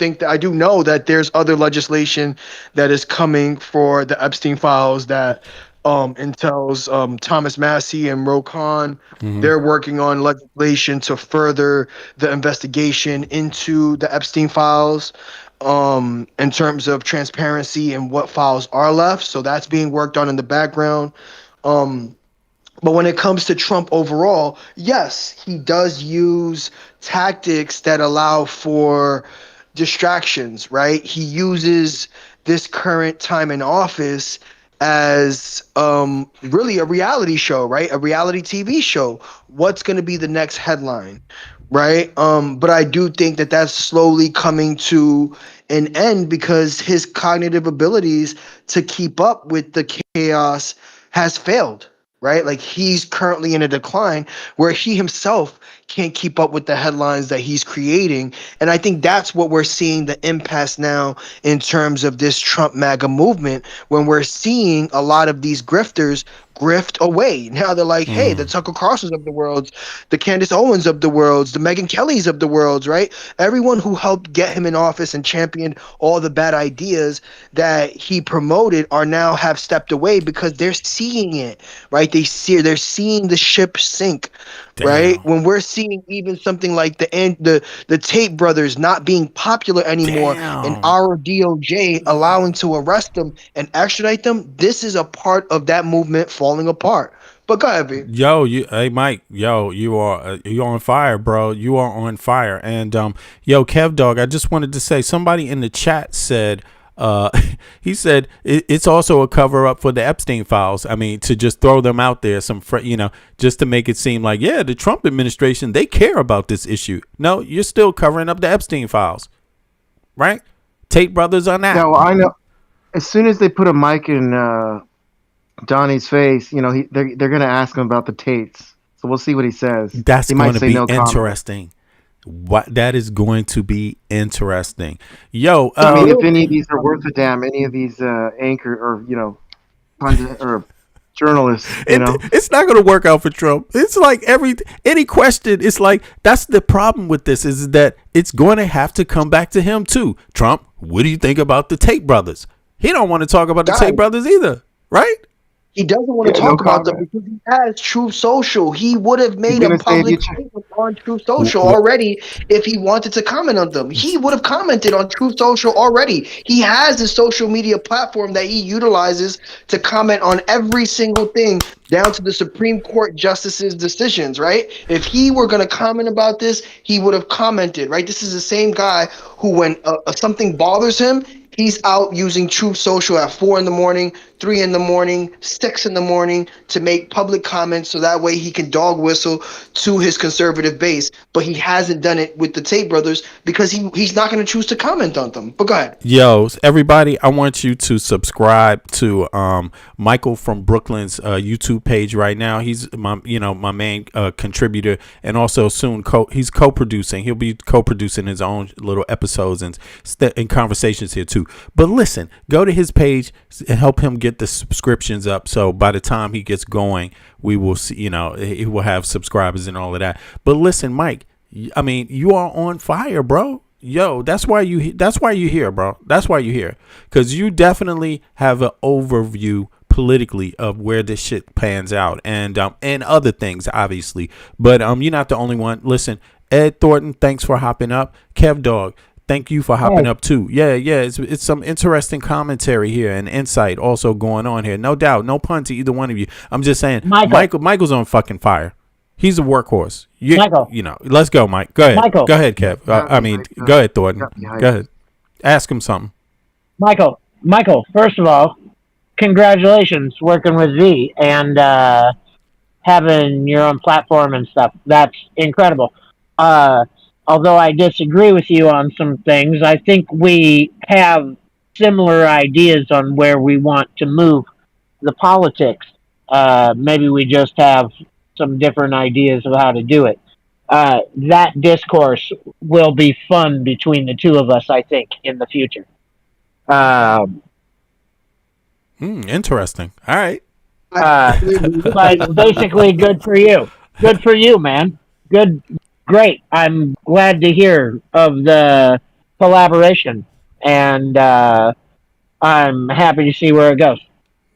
know that there's other legislation that is coming for the Epstein files that Intel's Thomas Massey and Ro Khan. Mhm. They're working on legislation to further the investigation into the Epstein files in terms of transparency and what files are left. So that's being worked on in the background. Um, but when it comes to Trump overall, yes, he does use tactics that allow for distractions, right? He uses this current time in office as really a reality show, right? A reality TV show. What's going to be the next headline, right? But I do think that that's slowly coming to an end because his cognitive abilities to keep up with the chaos has failed, right? Like he's currently in a decline where he himself can't keep up with the headlines that he's creating. And I think that's what we're seeing the impasse now in terms of this Trump MAGA movement, when we're seeing a lot of these grifters grift away. Now they're like, hey, the Tucker Carlsons of the world, the Candace Owens of the world, the Megyn Kellys of the world, right? Everyone who helped get him in office and championed all the bad ideas that he promoted are now have stepped away because they're seeing it, right? They're seeing the ship sink, right? When we're seeing even something like the Tate brothers not being popular anymore and our DOJ allowing to arrest them and extradite them, this is a part of that movement falling apart. But go ahead, B. Yo, hey Mike, yo, you're on fire, bro. You are on fire. And yo, Kev Dog, I just wanted to say, somebody in the chat said, he said it's also a cover up for the Epstein files. I mean, to just throw them out there, just to make it seem like, yeah, the Trump administration, they care about this issue. No, you're still covering up the Epstein files, right? Tate brothers on that. Yeah, well, I know. As soon as they put a mic in Donnie's face, they're going to ask him about the Tates. So we'll see what he says. That's he going to be no interesting. That is going to be interesting. Yo, I mean, if any of these are worth a damn, any of these anchor or pundit or journalists, it's not going to work out for Trump. It's like any question. It's like that's the problem with this is that it's going to have to come back to him too. Trump, what do you think about the Tate brothers? He don't want to talk about the Tate brothers either, right? He doesn't want to talk about them because he has Truth Social. He would have made a public statement on Truth Social already if he wanted to comment on them. He would have commented on Truth Social already. He has a social media platform that he utilizes to comment on every single thing down to the Supreme Court justices' decisions, right? If he were going to comment about this, he would have commented, right? This is the same guy who, when something bothers him, he's out using Truth Social at 4 a.m, 3 a.m, 6 a.m to make public comments so that way he can dog whistle to his conservative base. But he hasn't done it with the Tate brothers because he's not going to choose to comment on them. But go ahead. Yo, everybody, I want you to subscribe to Michael from Brooklyn's YouTube page right now. He's my main contributor, and also soon he's co-producing. He'll be co-producing his own little episodes and conversations here too. But listen, go to his page and help him get the subscriptions up. So by the time he gets going, we will see, he will have subscribers and all of that. But listen, Mike, I mean, you are on fire, bro. Yo, that's why you're here, bro. That's why you're here. Because you definitely have an overview politically of where this shit pans out and other things, obviously. But you're not the only one. Listen, Ed Thornton, thanks for hopping up. Kev Dog, thank you for hopping up too. Yeah, it's some interesting commentary here and insight also going on here. No doubt, no pun to either one of you. I'm just saying, Michael's on fucking fire. He's a workhorse. Let's go, Mike. Go ahead. Michael. Go ahead, Kev. Go ahead, Thornton. Go ahead. Ask him something. Michael, first of all, congratulations working with Z and having your own platform and stuff. That's incredible. Although I disagree with you on some things, I think we have similar ideas on where we want to move the politics. Maybe we just have some different ideas of how to do it. That discourse will be fun between the two of us, I think, in the future. Interesting. All right. But basically, good for you. Good for you, man. Great. I'm glad to hear of the collaboration, and I'm happy to see where it goes.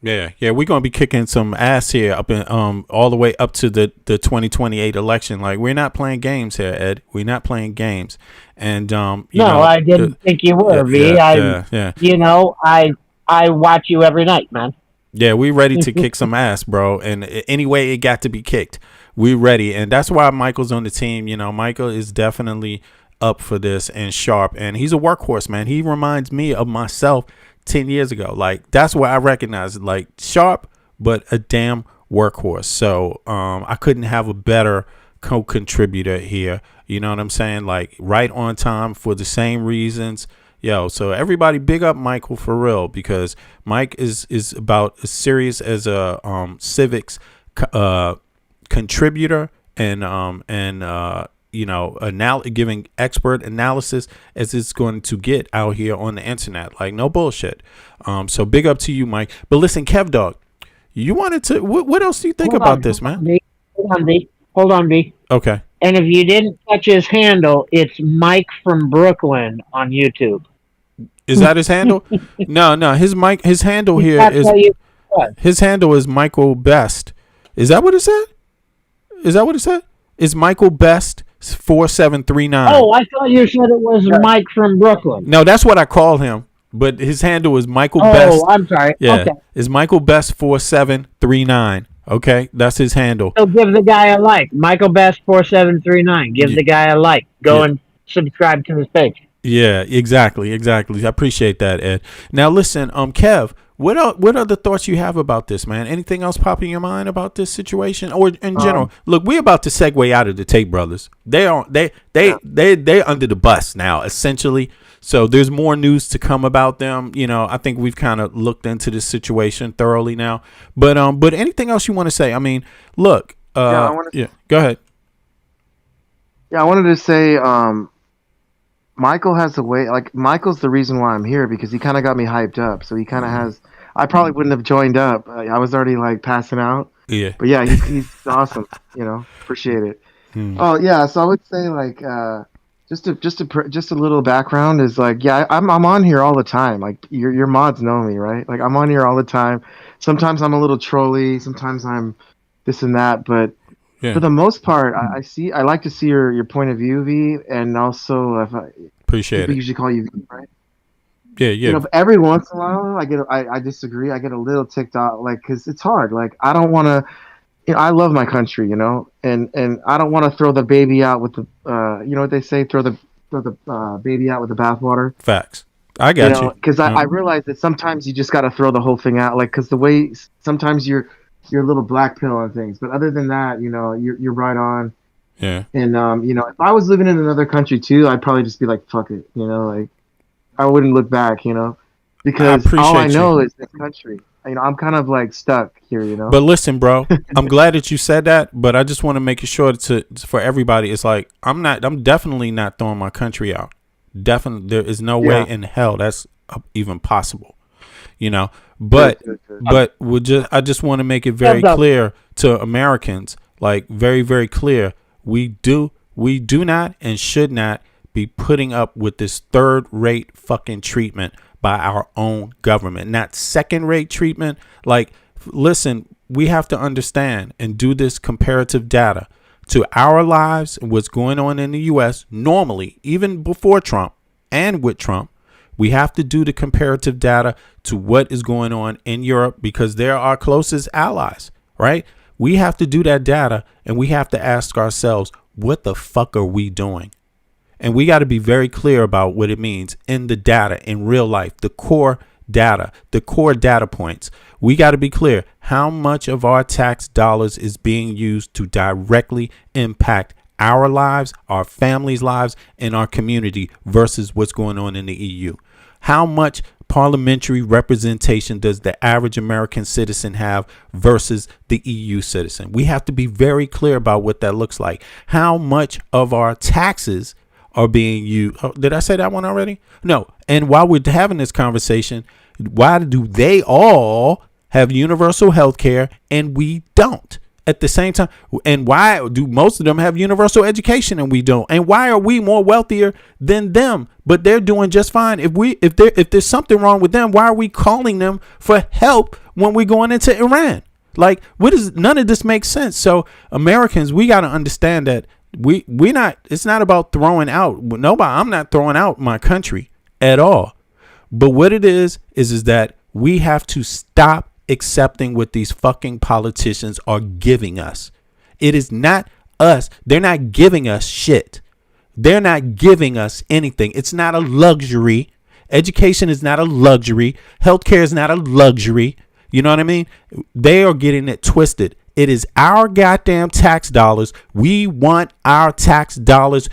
Yeah, we're gonna be kicking some ass here up in all the way up to the 2028 election. Like, we're not playing games here, Ed. We're not playing games. And I didn't think you were, V. You know, I watch you every night, man. Yeah, we ready to kick some ass, bro. And anyway, it got to be kicked. We ready, and that's why Michael's on the team. You know, Michael is definitely up for this and sharp, and he's a workhorse, man. He reminds me of myself 10 years ago. Like, that's where I recognize it. Like, sharp, but a damn workhorse. So I couldn't have a better co-contributor here. You know what I'm saying? Like, right on time for the same reasons. Yo, so everybody big up Michael for real, because Mike is about as serious as a civics contributor and giving expert analysis as it's going to get out here on the internet. Like, no bullshit. So big up to you, Mike. But listen, Kev Dog, you wanted to, what else do you think about this, man? Hold on, B. Okay. And if you didn't catch his handle, it's Mike from Brooklyn on YouTube. Is that his handle? No. His handle here is his handle is Michael Best. Is that what it said? It's Michael Best 4739. Oh, I thought you said it was Mike from Brooklyn. No, that's what I call him. But his handle is Michael Best. Oh, I'm sorry. Yeah, okay. It's Michael Best 4739. Okay, that's his handle. So give the guy a like. Michael Best 4739. Give the guy a like. Go and subscribe to his page. Yeah, exactly. I appreciate that, Ed. Now listen, Kev, what other thoughts you have about this, man? Anything else pop in your mind about this situation, or in general? Look, we're about to segue out of the Tate brothers. They're under the bus now, essentially. So there's more news to come about them. You know, I think we've kind of looked into this situation thoroughly now. But anything else you want to say? I mean, look, go ahead. Yeah, I wanted to say, Michael has the way, like, Michael's the reason why I'm here, because he kind of got me hyped up. So he kind of has, I probably wouldn't have joined up. I was already like passing out. Yeah. But yeah, he's awesome. You know, appreciate it. Oh yeah, so I would say, like, just a little background is, like, yeah, I'm on here all the time. Like, your mods know me, right? Like, I'm on here all the time. Sometimes I'm a little trolly. Sometimes I'm this and that, but. Yeah. For the most part, I like to see your point of view, V, and also appreciate it. Usually call you V, right? Yeah. You know, every once in a while, I disagree. I get a little ticked off, like, because it's hard. Like, I don't want to. You know, I love my country, you know, and I don't want to throw the baby out with the you know what they say, throw the baby out with the bathwater. Facts. I got you. Because I realize that sometimes you just got to throw the whole thing out, like, because the way sometimes you're a little black pill on things, but other than that, you know, you're right on. Yeah. And you know, if I was living in another country too, I'd probably just be like, fuck it, you know, like, I wouldn't look back, you know, because all I know is this country. You know, I'm kind of like stuck here, you know. But listen, bro, I'm glad that you said that, but I just want to make it sure for everybody. It's like, I'm definitely not throwing my country out. Definitely, there is no way in hell that's even possible. You know, but I just want to make it very clear to Americans, like, very, very clear. We do not and should not be putting up with this third-rate fucking treatment by our own government, not second-rate treatment. Like, listen, we have to understand and do this comparative data to our lives and what's going on in the U.S. normally, even before Trump and with Trump. We have to do the comparative data to what is going on in Europe, because they're our closest allies, right? We have to do that data, and we have to ask ourselves, what the fuck are we doing? And we got to be very clear about what it means in the data, in real life, the core data points. We got to be clear how much of our tax dollars is being used to directly impact our lives, our families' lives, and our community versus what's going on in the EU. How much parliamentary representation does the average American citizen have versus the EU citizen? We have to be very clear about what that looks like. How much of our taxes are being used? Oh, did I say that one already? No. And while we're having this conversation, why do they all have universal health care and we don't? At the same time, and why do most of them have universal education and we don't? And why are we more wealthier than them, but they're doing just fine? If there's something wrong with them, why are we calling them for help when we're going into Iran? Like, none of this makes sense. So Americans, we got to understand that it's not about throwing out. I'm not throwing out my country at all. But what it is that we have to stop accepting what these fucking politicians are giving us. It is not us. They're not giving us shit. They're not giving us anything. It's not a luxury. Education is not a luxury. Healthcare is not a luxury. You know what I mean? They are getting it twisted. It is our goddamn tax dollars. We want our tax dollars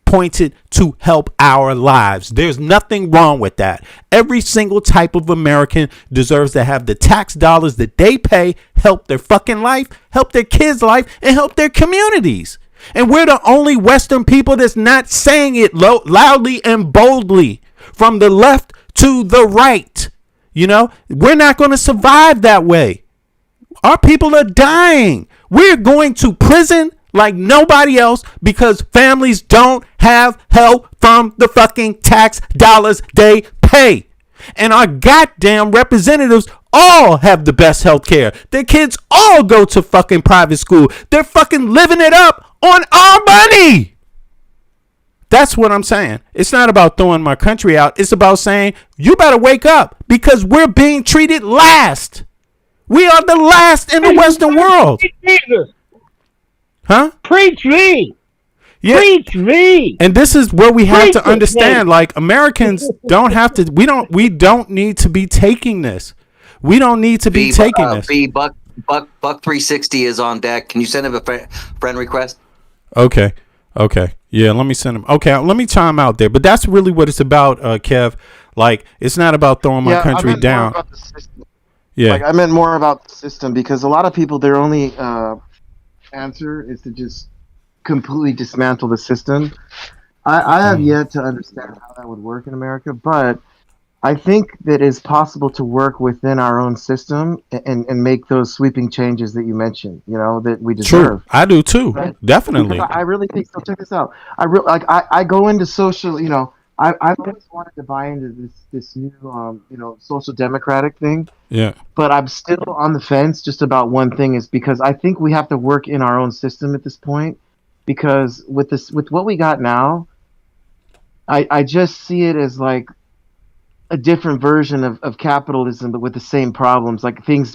pointed to help our lives. There's nothing wrong with that. Every single type of American deserves to have the tax dollars that they pay help their fucking life, help their kids' life, and help their communities. And we're the only Western people that's not saying it loudly and boldly, from the left to the right. You know, we're not going to survive that way. Our people are dying. We're going to prison like nobody else because families don't have help from the fucking tax dollars they pay. And our goddamn representatives all have the best health care. Their kids all go to fucking private school. They're fucking living it up on our money. That's what I'm saying. It's not about throwing my country out. It's about saying you better wake up because we're being treated last. We are the last in the Western world. Huh? Preach me. Yeah. Preach me. And this is what we have to understand. Me. Like, Americans don't have to. We don't need to be taking this. We don't need to be taking this. Buck 360 is on deck. Can you send him a friend request? Okay. Yeah, let me send him. Okay, let me chime out there. But that's really what it's about, Kev. Like, it's not about throwing my country down. Yeah. Like, I meant more about the system because a lot of people, their only answer is to just completely dismantle the system. I have yet to understand how that would work in America, but I think that it's possible to work within our own system and make those sweeping changes that you mentioned, you know, that we deserve. True. I do too. Right? Definitely. Because I really think so. Check this out. I go into social, you know, I've always wanted to buy into this new, you know, social democratic thing. Yeah. But I'm still on the fence just about one thing is because I think we have to work in our own system at this point because with what we got now, I just see it as like a different version of capitalism, but with the same problems. Like changes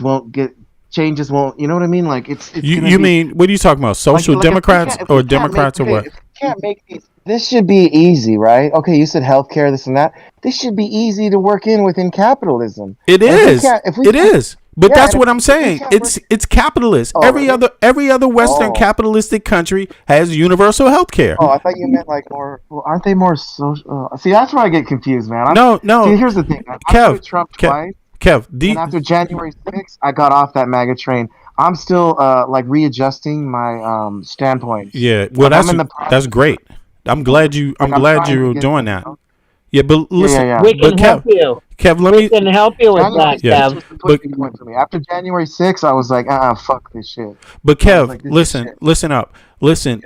won't, you know what I mean? Like it's you mean, what are you talking about? Social Democrats or Democrats or what? If we can't make these, this should be easy, right? Okay, you said healthcare, this and that. This should be easy to work within capitalism. It is. It is. But that's what I'm saying. It's capitalist. Every other Western capitalistic country has universal health care. Oh, I thought you meant like more. Well, aren't they more social? See, that's where I get confused, man. No. See, here's the thing. I with Trump twice. And after January 6th, I got off that MAGA train. I'm still like readjusting my standpoint. Yeah, well, that's great. I'm glad you're doing that. Yeah, but listen, we can help you. Kev, we can help you with that, Kev. But for me. After January 6th, I was like, fuck this shit. But Kev, like, listen up. Listen,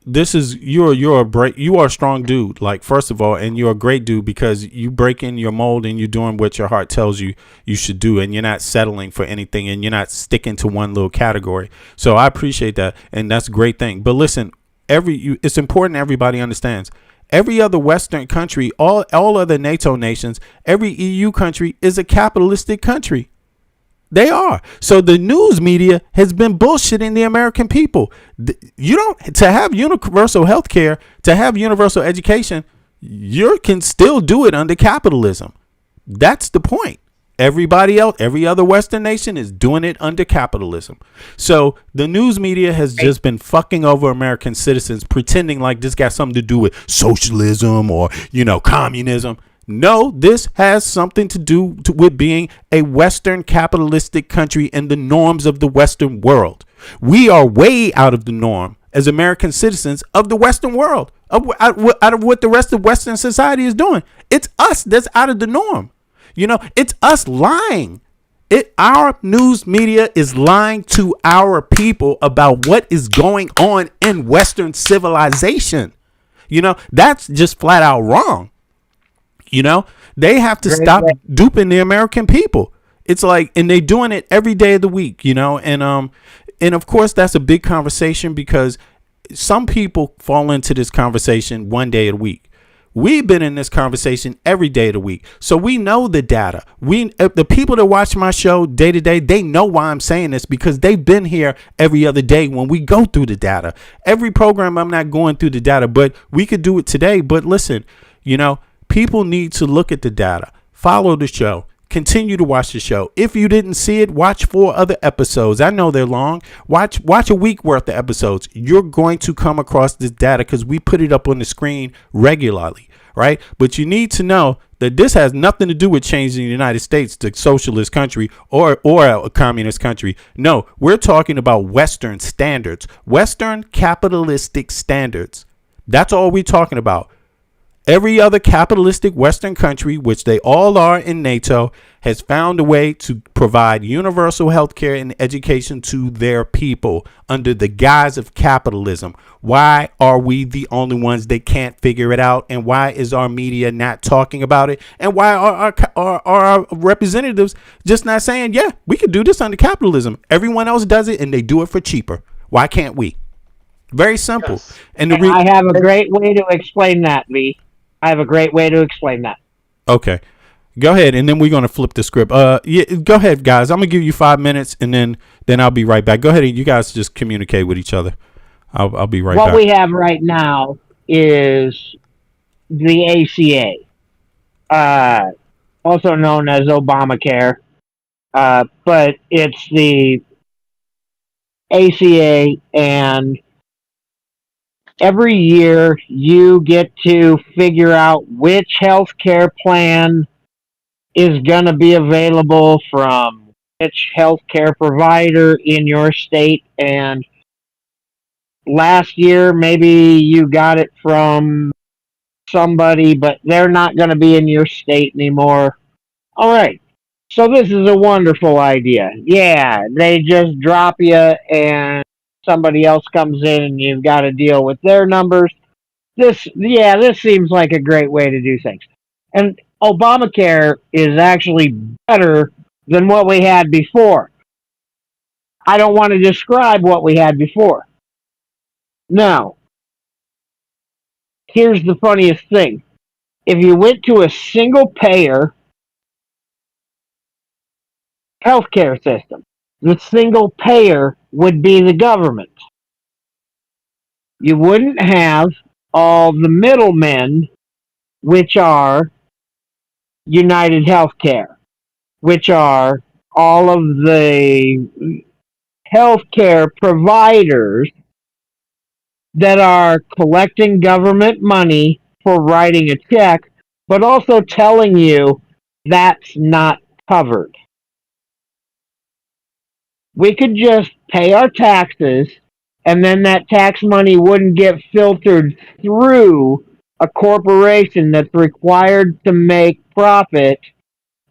this is you are a strong dude, like, first of all, and you're a great dude because you break in your mold and you're doing what your heart tells you should do, and you're not settling for anything and you're not sticking to one little category. So I appreciate that, and that's a great thing. But listen, it's important everybody understands. Every other Western country, all other NATO nations, every EU country is a capitalistic country. They are. So the news media has been bullshitting the American people. To have universal health care, to have universal education, you can still do it under capitalism. That's the point. Everybody else, every other Western nation is doing it under capitalism. So the news media has just been fucking over American citizens, pretending like this got something to do with socialism or, communism. No, this has something to do with being a Western capitalistic country and the norms of the Western world. We are way out of the norm as American citizens of the Western world, out of what the rest of Western society is doing. It's us that's out of the norm. It's us lying. Our news media is lying to our people about what is going on in Western civilization. That's just flat out wrong. They have to stop duping the American people. It's like, and they doing it every day of the week, and of course that's a big conversation because some people fall into this conversation one day a week. We've been in this conversation every day of the week. So we know the data. The people that watch my show day to day, they know why I'm saying this because they've been here every other day when we go through the data. Every program, I'm not going through the data, but we could do it today. But listen, people need to look at the data, follow the show, continue to watch the show. If you didn't see it, watch 4 other episodes. I know they're long. Watch a week worth of episodes. You're going to come across this data because we put it up on the screen regularly, right? But you need to know that this has nothing to do with changing the United States to socialist country or a communist country. No, we're talking about Western standards, Western capitalistic standards. That's all we're talking about. Every other capitalistic Western country, which they all are in NATO, has found a way to provide universal health care and education to their people under the guise of capitalism. Why are we the only ones that can't figure it out? And why is our media not talking about it? And why are our representatives just not saying, yeah, we could do this under capitalism? Everyone else does it and they do it for cheaper. Why can't we? Very simple. Yes. And I have a great way to explain that, V. I have a great way to explain that. Okay. Go ahead, and then we're going to flip the script. Yeah, go ahead, guys. I'm going to give you 5 minutes, and then I'll be right back. Go ahead, and you guys just communicate with each other. I'll be right back. What we have right now is the ACA, also known as Obamacare, but it's the ACA, and every year you get to figure out which healthcare plan is going to be available from which healthcare provider in your state. And last year, maybe you got it from somebody, but they're not going to be in your state anymore. All right. So this is a wonderful idea. Yeah, they just drop you and somebody else comes in and you've got to deal with their numbers. This seems like a great way to do things. And Obamacare is actually better than what we had before. I don't want to describe what we had before. Now, here's the funniest thing. If you went to a single payer healthcare system, the single payer would be the government. You wouldn't have all the middlemen, which are United Healthcare, which are all of the healthcare providers that are collecting government money for writing a check, but also telling you that's not covered. We could just pay our taxes, and then that tax money wouldn't get filtered through a corporation that's required to make profit,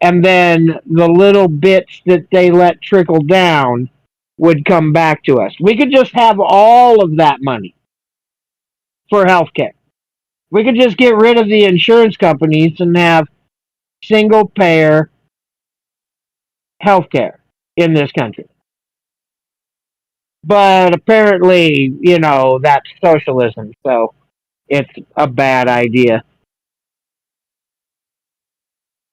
and then the little bits that they let trickle down would come back to us. We could just have all of that money for healthcare. We could just get rid of the insurance companies and have single payer healthcare in this country. But apparently, that's socialism, so it's a bad idea.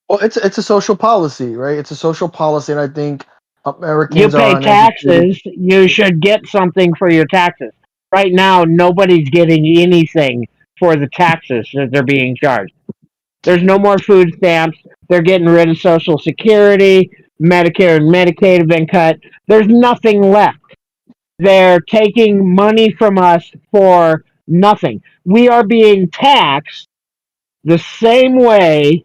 Well, it's a social policy, right? It's a social policy, and I think Americans you pay taxes, you should get something for your taxes. Right now, nobody's getting anything for the taxes that they're being charged. There's no more food stamps. They're getting rid of Social Security. Medicare and Medicaid have been cut. There's nothing left. They're taking money from us for nothing. We are being taxed the same way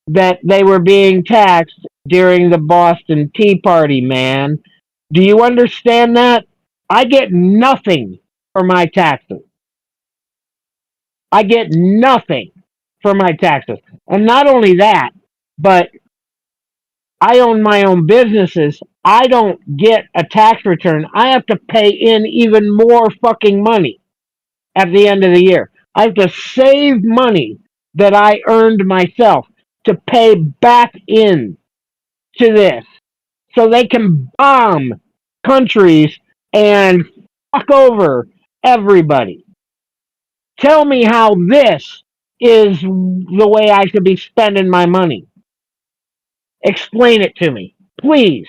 that they were being taxed during the Boston Tea Party, man. Do you understand that? I get nothing for my taxes. I get nothing for my taxes. And not only that, but I own my own businesses. I don't get a tax return. I have to pay in even more fucking money at the end of the year. I have to save money that I earned myself to pay back in to this so they can bomb countries and fuck over everybody. Tell me how this is the way I should be spending my money. Explain it to me, please.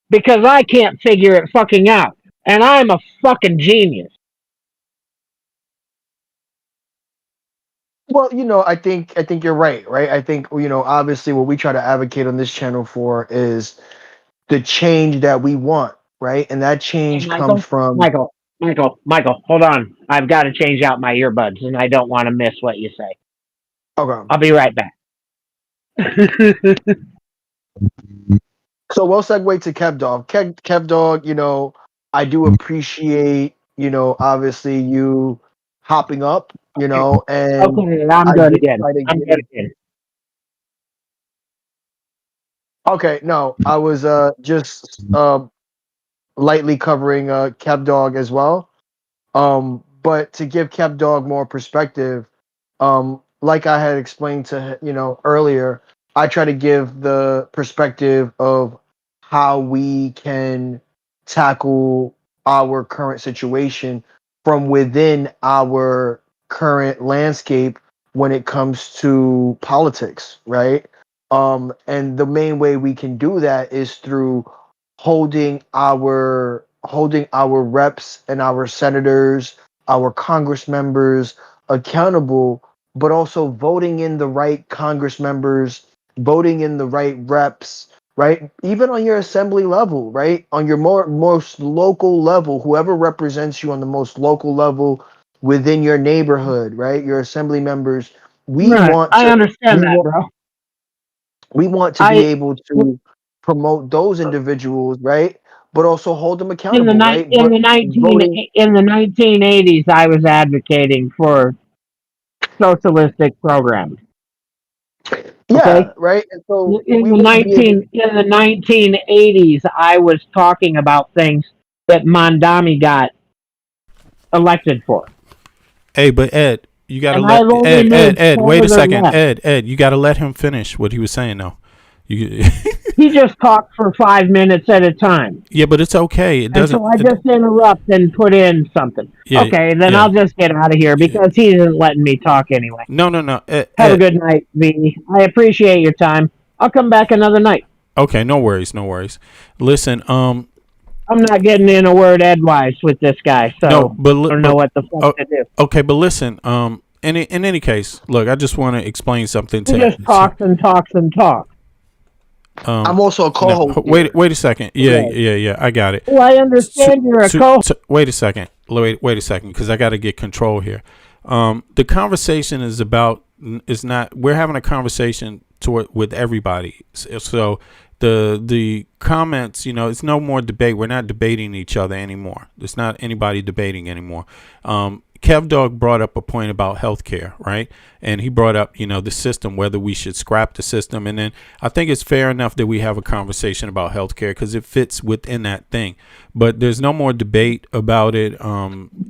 Because I can't figure it fucking out. And I'm a fucking genius. Well, I think you're right? I think, obviously what we try to advocate on this channel for is the change that we want, right? And that Hey, change comes Michael, from Michael, hold on. I've got to change out my earbuds and I don't want to miss what you say. okay. I'll be right back. So we'll segue to Kev Dog. Kev Dog, I do appreciate, obviously you hopping up, and Okay, I'm I good did again. try to I'm get good again. Okay, no, I was just lightly covering Kev Dog as well. But to give Kev Dog more perspective, like I had explained to earlier, I try to give the perspective of how we can tackle our current situation from within our current landscape when it comes to politics, right? And the main way we can do that is through holding our reps and our senators, our Congress members accountable, but also voting in the right Congress members, voting in the right reps, right? Even on your assembly level, right? On your most local level, whoever represents you on the most local level within your neighborhood, right? Your assembly members, we Right. want I to understand we that, want, bro. we want to be I able to promote those individuals, right? But also hold them in the accountable, night right? But voting, in the 1980s, I was advocating for socialistic programs. yeah, Okay, right. And so in we the want to be able. 1980s, I was talking about things that Mondami got elected for, Hey, but Ed, you gotta and let I've only Ed. made Wait a further second, left. Ed. You gotta let him finish what he was saying, though. You, He just talked for 5 minutes at a time. yeah, but it's okay. It And doesn't. so I just interrupt and put in something. Yeah, Okay, then yeah. I'll just get out of here because he isn't letting me talk anyway. No. Have a Ed. good night, V. I appreciate your time. I'll come back another night. Okay, no worries. Listen, I'm not getting in a word edgewise with this guy, no, so I don't know what the fuck to do. okay, but listen, in any case, look, I just want to explain something He to. just talks and talks and talks. I'm also a No, co-host. wait a second. Okay. Yeah. I got it. Well, I understand you're a co-host. Wait a second. Wait a second, because I got to get control here. The conversation is about. Is not. We're having a conversation with everybody. So the comments, it's no more debate. We're not debating each other anymore. There's not anybody debating anymore. Kev Dog brought up a point about healthcare, right? And he brought up, the system, whether we should scrap the system. And then I think it's fair enough that we have a conversation about healthcare because it fits within that thing. But there's no more debate about it.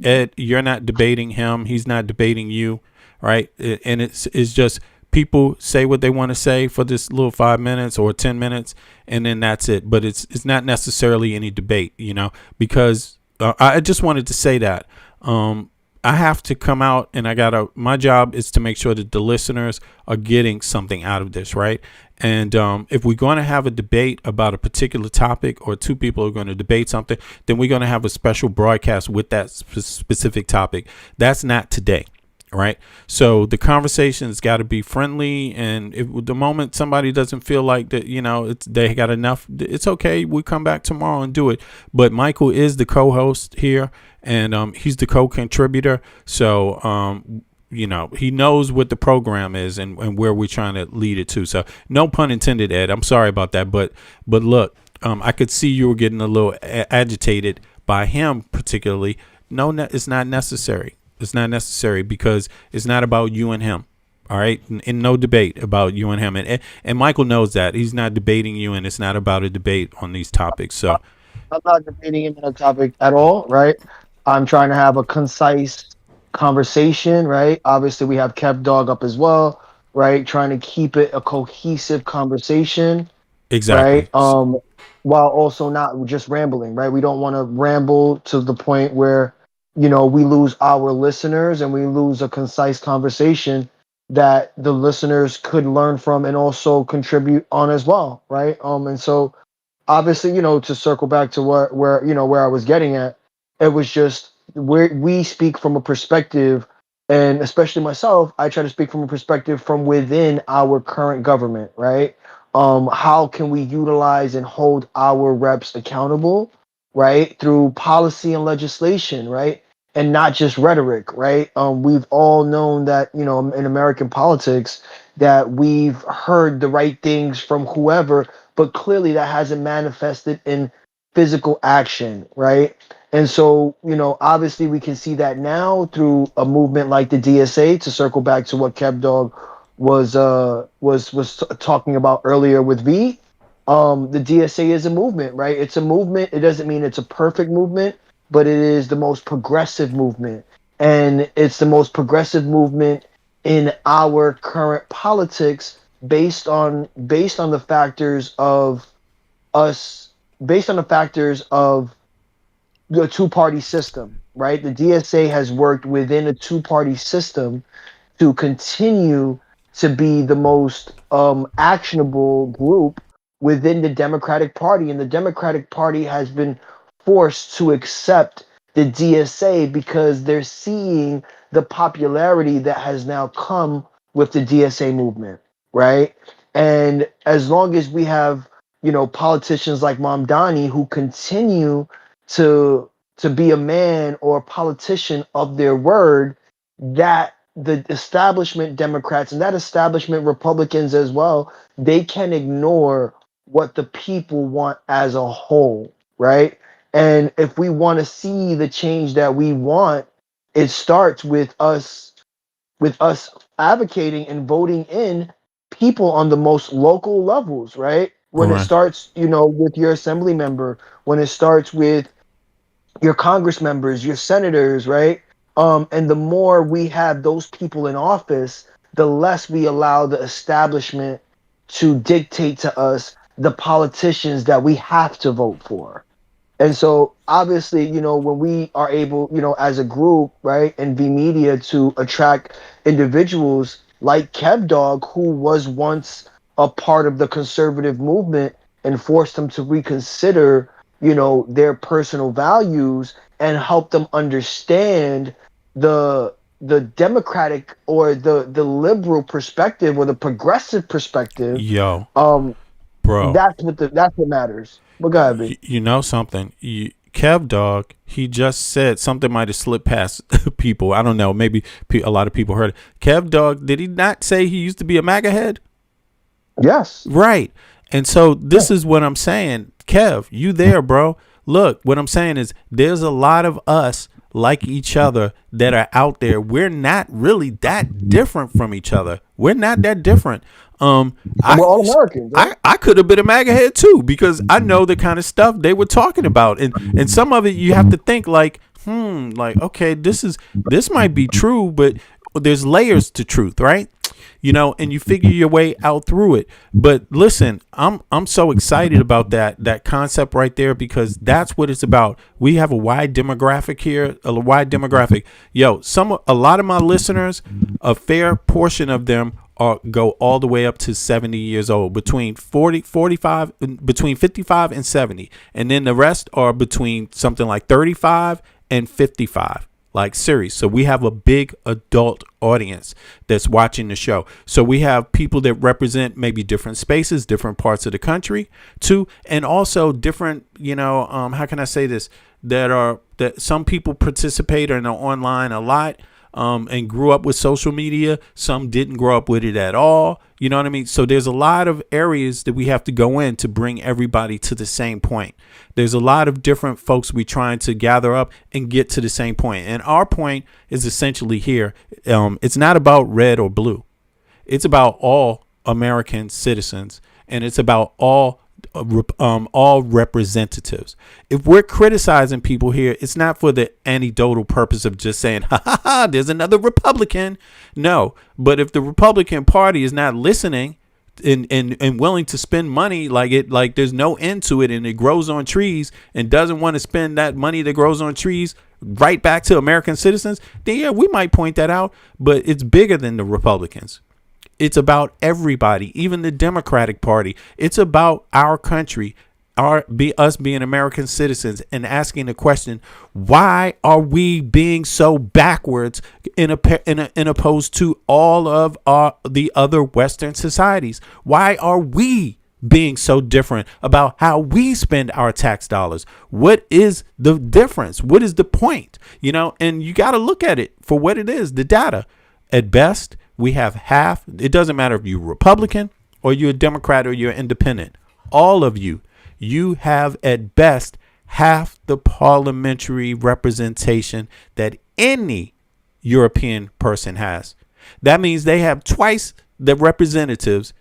Ed, you're not debating him. He's not debating you, right? And it's just people say what they want to say for this little 5 minutes or 10 minutes, and then that's it. But it's not necessarily any debate, because I just wanted to say that. I have to come out and my job is to make sure that the listeners are getting something out of this, right? And if we're going to have a debate about a particular topic or two people are going to debate something, then we're going to have a special broadcast with that specific topic. That's not today. Right. So the conversation's got to be friendly. And if the moment somebody doesn't feel like that, they got enough, it's OK. We come back tomorrow and do it. But Michael is the co-host here and he's the co-contributor. So, he knows what the program is and where we're trying to lead it to. So no pun intended, Ed. I'm sorry about that. But look, I could see you were getting a little agitated by him particularly. No, it's not necessary. It's not necessary because it's not about you and him. All right. And no debate about you and him. And Michael knows that he's not debating you and it's not about a debate on these topics. So I'm not debating him on a topic at all, right? I'm trying to have a concise conversation, right? Obviously, we have Kev Dog up as well, right? Trying to keep it a cohesive conversation. Exactly. right? While also not just rambling, right? We don't want to ramble to the point where, we lose our listeners and we lose a concise conversation that the listeners could learn from and also contribute on as well, right? And so obviously, to circle back to where I was getting at, it was just where we speak from a perspective, and especially myself, I try to speak from a perspective from within our current government, right? How can we utilize and hold our reps accountable, right? Through policy and legislation, right? And not just rhetoric, right? We've all known that, in American politics, that we've heard the right things from whoever, but clearly that hasn't manifested in physical action, right? And so, obviously we can see that now through a movement like the DSA, to circle back to what Kev Dog was talking about earlier with V. The DSA is a movement, right? It's a movement. It doesn't mean it's a perfect movement, but it is the most progressive movement. And it's the most progressive movement in our current politics based on the factors of us based on the factors of the two-party system, right? The DSA has worked within a two-party system to continue to be the most actionable group within the Democratic Party. And the Democratic Party has been forced to accept the DSA because they're seeing the popularity that has now come with the DSA movement, right? And as long as we have, politicians like Mamdani who continue to be a man or a politician of their word, that the establishment Democrats and that establishment Republicans as well, they can ignore what the people want as a whole, right? And if we want to see the change that we want, it starts with us advocating and voting in people on the most local levels, right? When it Right. starts, with your assembly member, when it starts with your Congress members, your senators, right? And the more we have those people in office, the less we allow the establishment to dictate to us the politicians that we have to vote for. And so obviously, when we are able, as a group, right, and V Media to attract individuals like Kev Dog, who was once a part of the conservative movement and forced them to reconsider, their personal values and help them understand the democratic or the liberal perspective or the progressive perspective. Yo, um bro. that's what matters. But go ahead, B. You know something? Kev Dog, he just said something might have slipped past people. I don't know. Maybe a lot of people heard it. Kev Dog, did he not say he used to be a MAGA head? Yes. Right. And so this is what I'm saying. Kev, you there, bro? Look, what I'm saying is there's a lot of us like each other that are out there. We're not really that different from each other. We're not that different. We're all Americans. Right? I could have been a MAGA head too, because I know the kind of stuff they were talking about. And some of it you have to think like, okay, this might be true, but there's layers to truth, right? And you figure your way out through it. But listen, I'm so excited about that concept right there, because that's what it's about. We have a wide demographic here, a wide demographic. Yo, a lot of my listeners, a fair portion of them go all the way up to 70 years old, between 55 and 70. And then the rest are between something like 35 and 55. Like serious. So we have a big adult audience that's watching the show. So we have people that represent maybe different spaces, different parts of the country too, and also different, how can I say this? That some people participate and are online a lot, and grew up with social media. Some didn't grow up with it at all. You know what I mean? So there's a lot of areas that we have to go in to bring everybody to the same point. There's a lot of different folks we trying to gather up and get to the same point. And our point is essentially here. It's not about red or blue. It's about all American citizens, and it's about all representatives. If we're criticizing people here, it's not for the anecdotal purpose of just saying, there's another Republican. No, but if the Republican Party is not listening and willing to spend money like there's no end to it, and it grows on trees, and doesn't want to spend that money that grows on trees right back to American citizens, then yeah, we might point that out. But it's bigger than the Republicans. It's about everybody, even the Democratic Party. It's about our country, us being American citizens, and asking the question: why are we being so backwards in opposed to all of the other Western societies? Why are we being so different about how we spend our tax dollars? What is the difference? What is the point? And you got to look at it for what it is, the data. At best, we have half. It doesn't matter if you're Republican or you're a Democrat or you're independent. All of you have at best half the parliamentary representation that any European person has. That means they have twice the representatives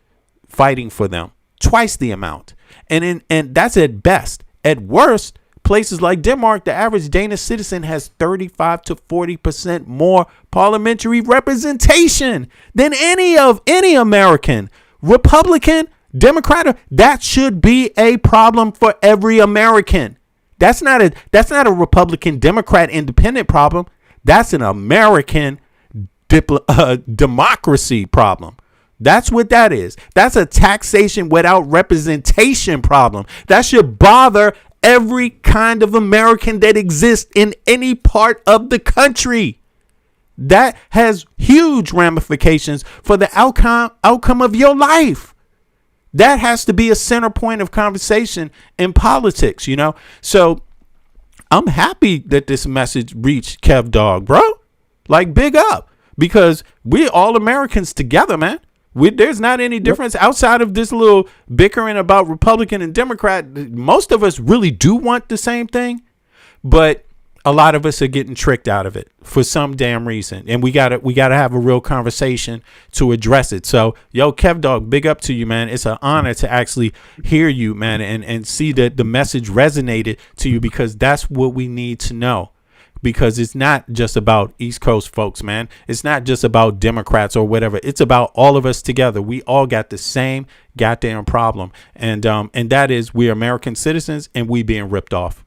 fighting for them, twice the amount. And that's at best. At worst, places like Denmark, the average Danish citizen has 35 to 40% more parliamentary representation than any American. Republican, Democrat, that should be a problem for every American. That's not a Republican, Democrat, independent problem. That's an American democracy problem. That's what that is. That's a taxation without representation problem. That should bother every kind of American that exists in any part of the country. That has huge ramifications for the outcome of your life. That has to be a center point of conversation in politics, So I'm happy that this message reached Kev Dog, bro. Like, big up, because we're all Americans together, man. There's not any difference outside of this little bickering about Republican and Democrat. Most of us really do want the same thing, but a lot of us are getting tricked out of it for some damn reason, and we gotta have a real conversation to address it. So, yo, Kev Dog, big up to you, man. It's an honor to actually hear you, man, and see that the message resonated to you, because that's what we need to know. Because it's not just about East Coast folks, man. It's not just about Democrats or whatever. It's about all of us together. We all got the same goddamn problem, and that is we're American citizens and we being ripped off.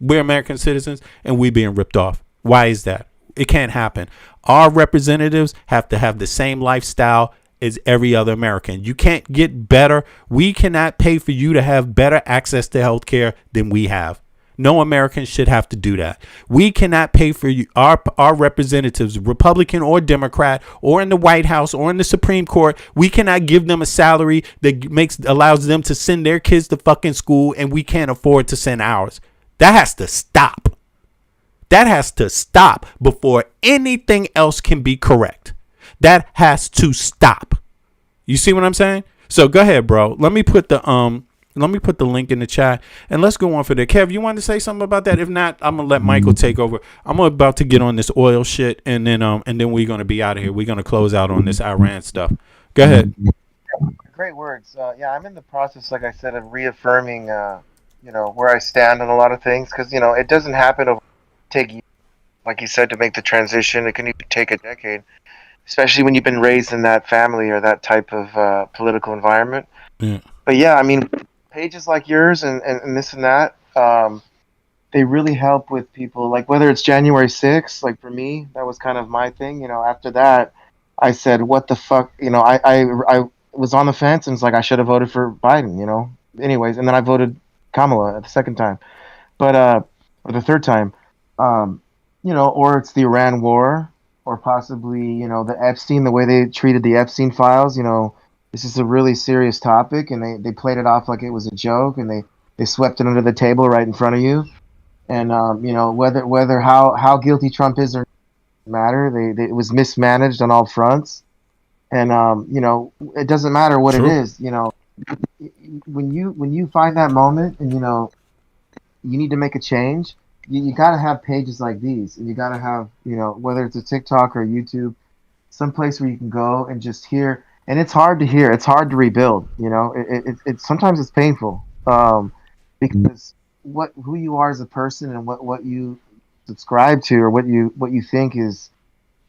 We're American citizens and we being ripped off. Why is that? It can't happen. Our representatives have to have the same lifestyle as every other American. You can't get better. We cannot pay for you to have better access to health care than we have. No American should have to do that. We cannot pay for you, our representatives, Republican or Democrat, or in the White House or in the Supreme Court. We cannot give them a salary that allows them to send their kids to fucking school, and we can't afford to send ours. That has to stop. That has to stop before anything else can be correct. That has to stop. You see what I'm saying? So go ahead, bro. Let me put the link in the chat, and let's go on for that. Kev, you want to say something about that? If not, I'm gonna let Michael take over. I'm about to get on this oil shit, and then we're gonna be out of here. We're gonna close out on this Iran stuff. Go ahead. Great words. Yeah, I'm in the process, like I said, of reaffirming, where I stand on a lot of things, because it doesn't happen over like you said, to make the transition. It can even take a decade, especially when you've been raised in that family or that type of political environment. Yeah. But yeah, I mean, pages like yours and this and that, they really help with people, like whether it's January 6th, like for me, that was kind of my thing. After that, I said, what the fuck, I was on the fence, and it's like, I should have voted for Biden, anyways. And then I voted Kamala the second time, but, or the third time, or it's the Iran war, or possibly, the Epstein, the way they treated the Epstein files, this is a really serious topic, and they played it off like it was a joke, and they swept it under the table right in front of you. And whether how guilty Trump is or matter, it was mismanaged on all fronts. And it doesn't matter what True. It is. When you find that moment, and you need to make a change, you got to have pages like these, and you got to have whether it's a TikTok or YouTube, some place where you can go and just hear. And it's hard to hear. It's hard to rebuild. It sometimes it's painful, because who you are as a person and what you subscribe to, or what you think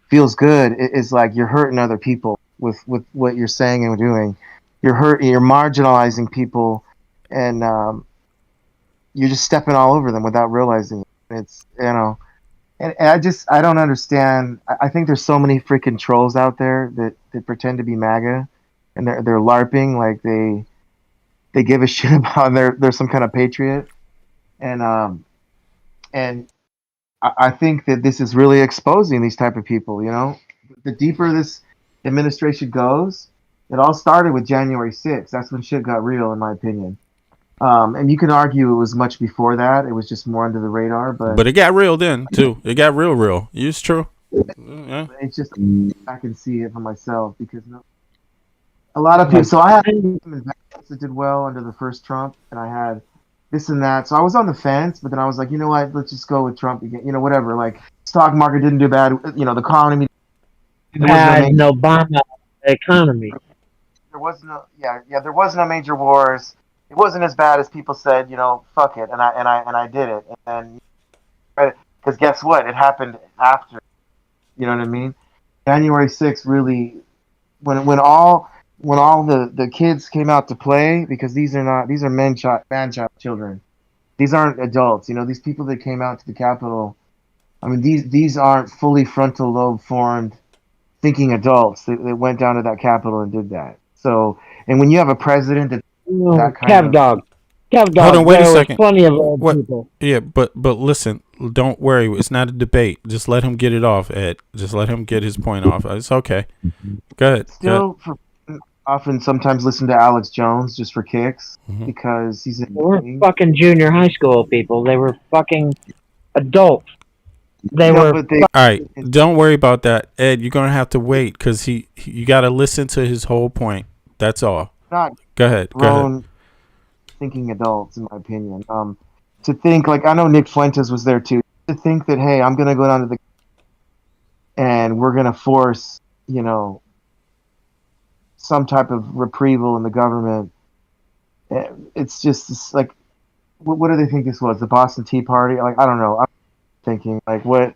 feels good, is like you're hurting other people with what you're saying and doing. you're marginalizing people, and you're just stepping all over them without realizing it. It's, and I don't understand. I think there's so many freaking trolls out there that pretend to be MAGA, and they're LARPing like they give a shit about they're some kind of patriot, and I think that this is really exposing these type of people. The deeper this administration goes, it all started with January 6th. That's when shit got real, in my opinion. And you can argue it was much before that. It was just more under the radar, But it got real then too. It got real. It's true. Yeah. It's just I can see it for myself because a lot of people. So I had some investments that did well under the first Trump, and I had this and that. So I was on the fence, but then I was like, you know what? Let's just go with Trump again. Whatever. Like stock market didn't do bad. The economy. Had an Obama economy. There was no. There was no major wars. It wasn't as bad as people said. Fuck it, and I did it, and because guess what? It happened after. You know what I mean? January 6th really, when all the kids came out to play, because these are man-child children. These aren't adults. These people that came out to the Capitol. I mean, these aren't fully frontal lobe formed thinking adults that went down to that Capitol and did that. So, and when you have a president that Cav dog. Hold on, wait a second. Plenty of old people. Yeah, but listen, don't worry. It's not a debate. Just let him get it off, Ed. Just let him get his point off. It's okay. Go ahead. Still, often sometimes listen to Alex Jones just for kicks because he's They weren't fucking junior high school people. They were fucking adults. All right, don't worry about that, Ed. You're gonna have to wait because you got to listen to his whole point. That's all. Not Go ahead. grown thinking adults, in my opinion. To think like I know Nick Fuentes was there too. To think that hey, I'm gonna go down to the and we're gonna force some type of reprieval in the government. It's just like, what do they think this was? The Boston Tea Party? Like I don't know. I'm thinking like what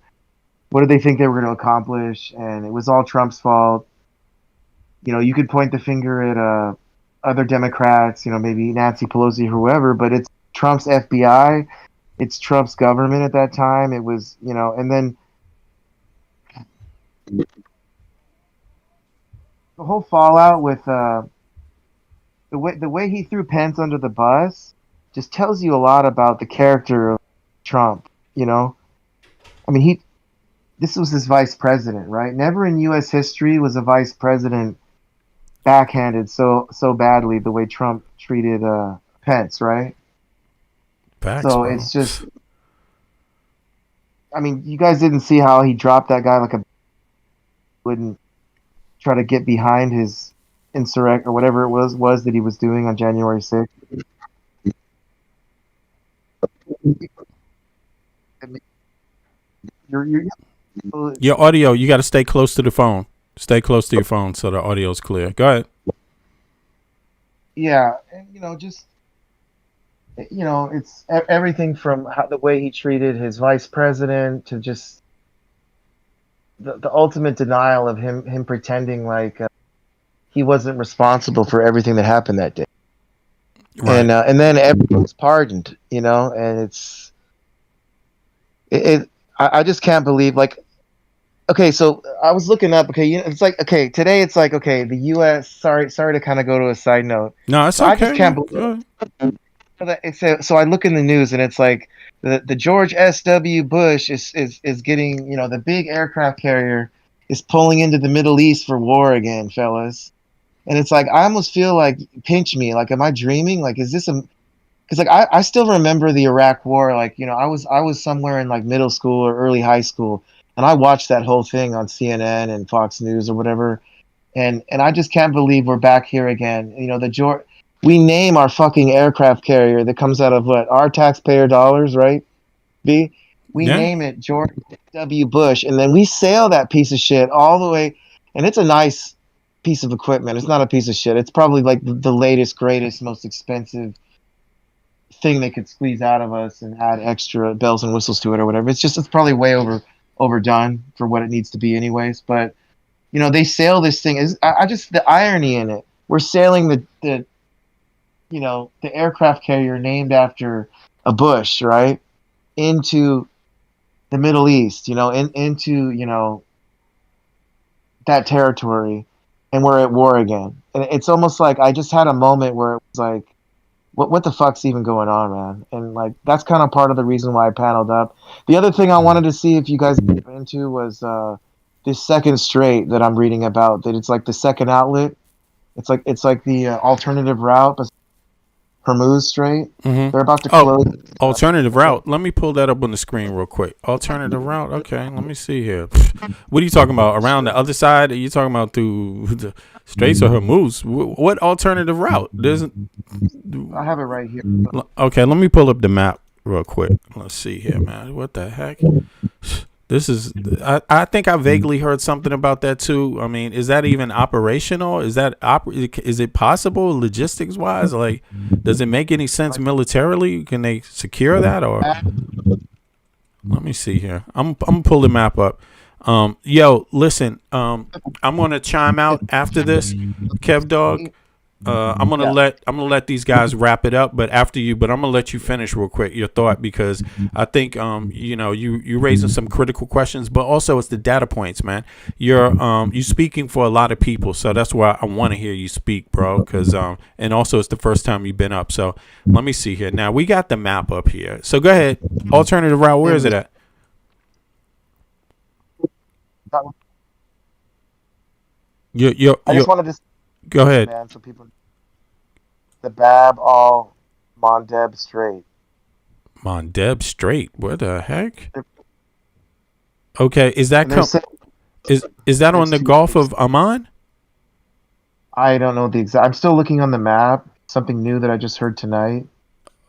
did they think they were going to accomplish? And it was all Trump's fault. You could point the finger at other Democrats, maybe Nancy Pelosi or whoever, but it's Trump's FBI, it's Trump's government at that time. It was, and then the whole fallout with the way he threw Pence under the bus just tells you a lot about the character of Trump. I mean, this was his vice president, right? Never in U.S. history was a vice president backhanded so badly the way Trump treated Pence, right? So it's just, I mean, you guys didn't see how he dropped that guy like wouldn't try to get behind his insurrect or whatever it was that he was doing on January 6th. Your audio, you got to stay close to the phone. Stay close to your phone so the audio is clear. Go ahead. Yeah, and it's everything from the way he treated his vice president to just the ultimate denial of him pretending like he wasn't responsible for everything that happened that day. Right. And then everyone's pardoned, and I just can't believe like. Okay, so I was looking up. Okay, it's like today it's like the U.S. Sorry to kind of go to a side note. No, it's so okay. I just can't believe. So I look in the news and it's like the George S.W. Bush is getting the big aircraft carrier is pulling into the Middle East for war again, fellas. And it's like I almost feel like pinch me. Like, am I dreaming? Like, is this a? Because like I still remember the Iraq War. Like I was somewhere in like middle school or early high school. And I watched that whole thing on CNN and Fox News or whatever, and I just can't believe we're back here again. We name our fucking aircraft carrier that comes out of what, our taxpayer dollars, right? We name it George W. Bush, and then we sail that piece of shit all the way, and it's a nice piece of equipment. It's not a piece of shit. It's probably like the latest, greatest, most expensive thing they could squeeze out of us and add extra bells and whistles to it or whatever. It's probably way overdone for what it needs to be anyways, but they sail this thing. I just, the irony in it, we're sailing the the aircraft carrier named after a Bush, right, into the Middle East, into that territory, and we're at war again. And it's almost like I just had a moment where it was like, what the fuck's even going on, man? And like that's kind of part of the reason why I paneled up. The other thing I wanted to see if you guys get into was this second strait that I'm reading about. That it's like the second outlet. It's like the alternative route, but Hormuz Strait. Mm-hmm. They're about to close. Alternative route. Let me pull that up on the screen real quick. Alternative route. Okay, let me see here. What are you talking about? Around the other side? Are you talking about through the Straits of Hormuz? What alternative route? I have it right here. Okay, let me pull up the map real quick. Let's see here, man. What the heck? This is. I think I vaguely heard something about that too. I mean, is that even operational? Is that is it possible logistics wise? Like, does it make any sense militarily? Can they secure that? Or let me see here. I'm pull the map up. Yo, listen. I'm gonna chime out after this, Kev Dog. I'm gonna let these guys wrap it up, but I'm gonna let you finish real quick your thought, because I think you raising some critical questions, but also it's the data points, man. You speaking for a lot of people, so that's why I want to hear you speak, bro. Because and also it's the first time you've been up, so let me see here. Now we got the map up here, so go ahead. Alternative route, where is it at? I just wanted to. Go ahead. Man, so people, the Bab al Mandeb Strait. Mandeb Strait. What the heck? Okay, is that is that on the Gulf of Oman? I don't know the exact. I'm still looking on the map. Something new that I just heard tonight.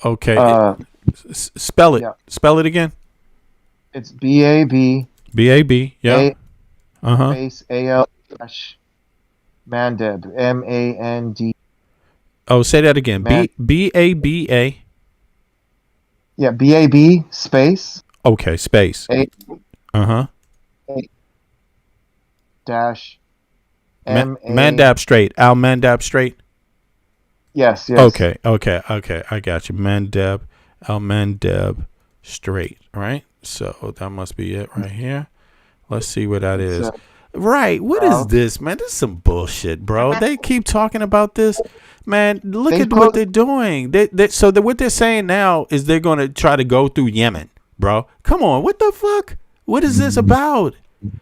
Okay, spell it. Yeah. Spell it again. It's BAB. BAB. Yeah. Space AL. Mandeb, MAND. Oh, say that again. BABA. Yeah, BAB space. Okay, space. Dash. Mandab Strait. Al Mandab Strait. Yes. Okay. I got you. Mandeb. Al Mandeb Strait. Right. So that must be it right here. Let's see what that is. Right, what is this, man? This is some bullshit, bro. They keep talking about this, man. Look at what they're doing. What they're saying now is they're going to try to go through Yemen, bro. Come on, what the fuck? What is this about?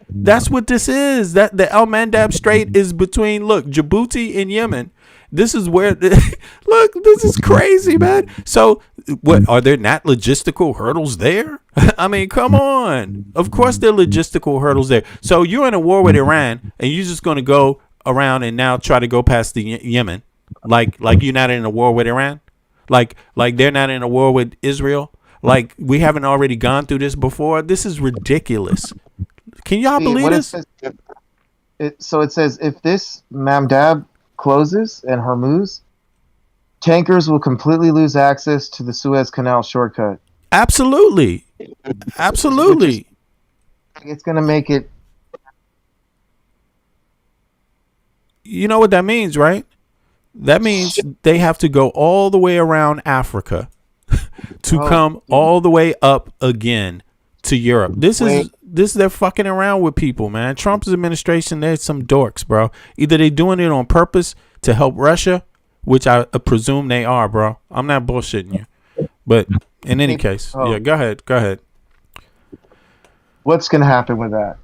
That's what this is. That the Al Mandab Strait is between Djibouti and Yemen. This is where look. This is crazy, man. So, what are there not logistical hurdles there? I mean, come on. Of course, there are logistical hurdles there. So you're in a war with Iran, and you're just going to go around and now try to go past the Yemen, like you're not in a war with Iran, like they're not in a war with Israel. Like we haven't already gone through this before. This is ridiculous. Can y'all believe this? So it says if this Mandab closes and Hormuz, tankers will completely lose access to the Suez Canal shortcut. Absolutely. It's going to make it. You know what that means, right? That means they have to go all the way around Africa to come all the way up again to Europe. This is they're fucking around with people, man. Trump's administration, they're some dorks, bro. Either they're doing it on purpose to help Russia, which I presume they are, bro. I'm not bullshitting you. But in any case, yeah, go ahead. What's going to happen with that?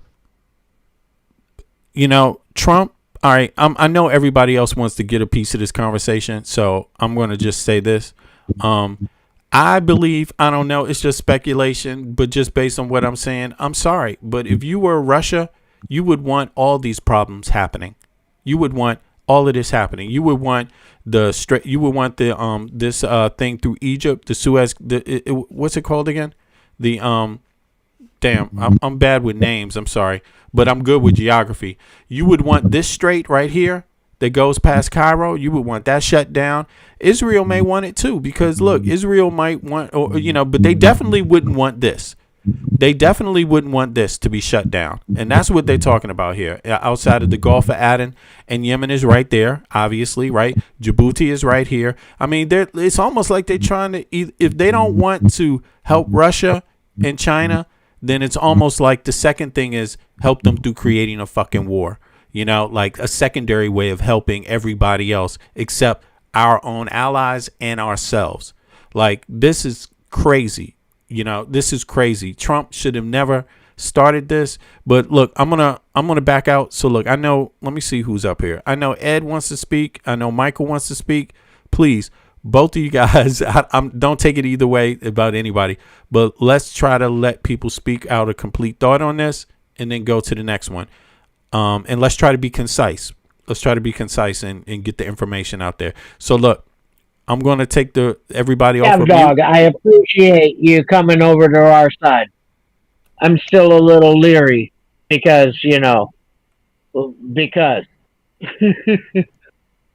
Trump, all right, I know everybody else wants to get a piece of this conversation, so I'm going to just say this. I believe, I don't know, it's just speculation, but just based on what I'm saying, I'm sorry. But if you were Russia, you would want all these problems happening. You would want all of this happening. You would want this thing through Egypt, the Suez, what's it called again? I'm bad with names, I'm sorry, but I'm good with geography. You would want this strait right here that goes past Cairo. You would want that shut down. Israel may want it too, because look, Israel might want, but they definitely wouldn't want this. they definitely wouldn't want this to be shut down. And that's what they're talking about here. Outside of the Gulf of Aden, and Yemen is right there, obviously, right? Djibouti is right here. I mean, it's almost like they're trying to, if they don't want to help Russia and China, then it's almost like the second thing is help them through creating a fucking war. You know, like a secondary way of helping everybody else except our own allies and ourselves. Like, this is crazy. You know, this is crazy. Trump should have never started this. But look, I'm gonna back out. So look, I know, let me see who's up here. I know Ed wants to speak. I know Michael wants to speak. Please, both of you guys, don't take it either way about anybody, but let's try to let people speak out a complete thought on this and then go to the next one. And let's try to be concise. Let's try to be concise and get the information out there. So look, I'm going to take everybody off of Dog, mute. I appreciate you coming over to our side. I'm still a little leery because,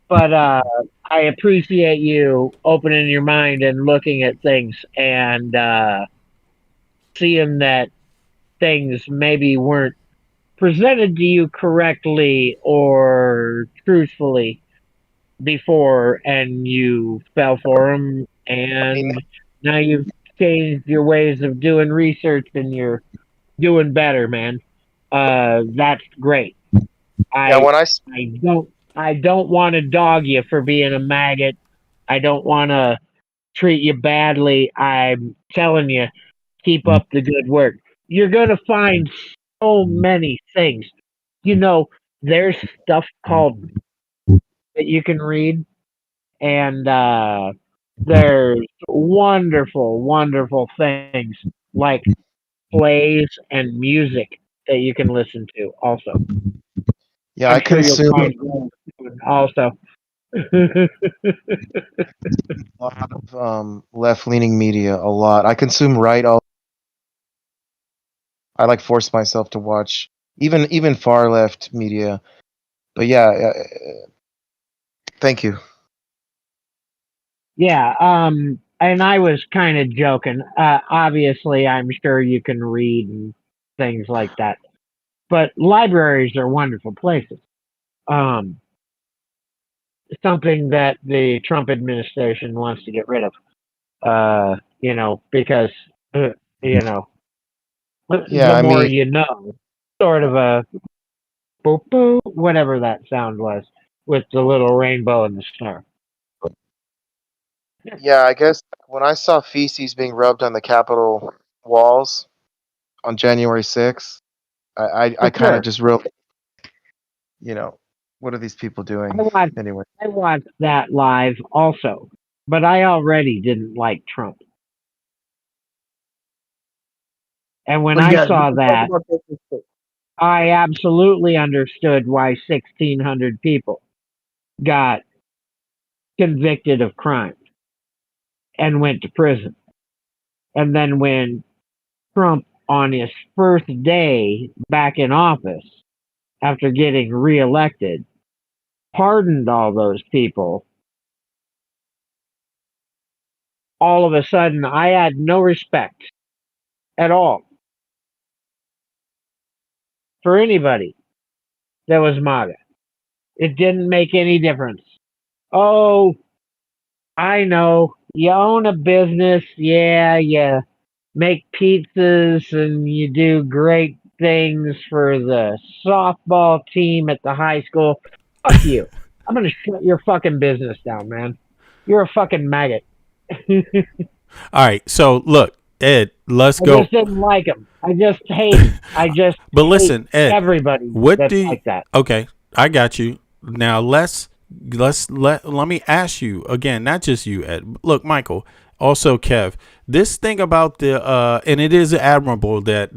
but I appreciate you opening your mind and looking at things and seeing that things maybe weren't presented to you correctly or truthfully before, and you fell for them, and now you've changed your ways of doing research and you're doing better, man. That's great. I don't want to dog you for being a maggot. I don't want to treat you badly. I'm telling you, keep up the good work. You're going to find so many things. There's stuff called that you can read, and there's wonderful, wonderful things like plays and music that you can listen to also. Yeah, I'm I sure consume you'll find also. a lot of left-leaning media. A lot. I consume I like force myself to watch even far left media. But yeah, thank you. Yeah, and I was kind of joking. Obviously, I'm sure you can read and things like that. But libraries are wonderful places. Something that the Trump administration wants to get rid of. Because Yeah, the more you know, sort of a boop boop, whatever that sound was, with the little rainbow and the star. Yeah, I guess when I saw feces being rubbed on the Capitol walls on January 6th, I kind of just wrote, what are these people doing? Anyway. I watched that live also, but I already didn't like Trump. And when I saw that, I absolutely understood why 1,600 people got convicted of crimes and went to prison. And then when Trump, on his first day back in office, after getting reelected, pardoned all those people, all of a sudden I had no respect at all for anybody that was MAGA. It didn't make any difference. Oh, I know. You own a business. Yeah, you make pizzas and you do great things for the softball team at the high school. Fuck you. I'm going to shut your fucking business down, man. You're a fucking maggot. All right. So look, Ed, let's go. I just didn't like him. I just hate him. But listen, Ed, everybody what that's like that. Okay, I got you. Now let me ask you again, not just you, Ed. Look, Michael, also Kev. This thing about the and it is admirable that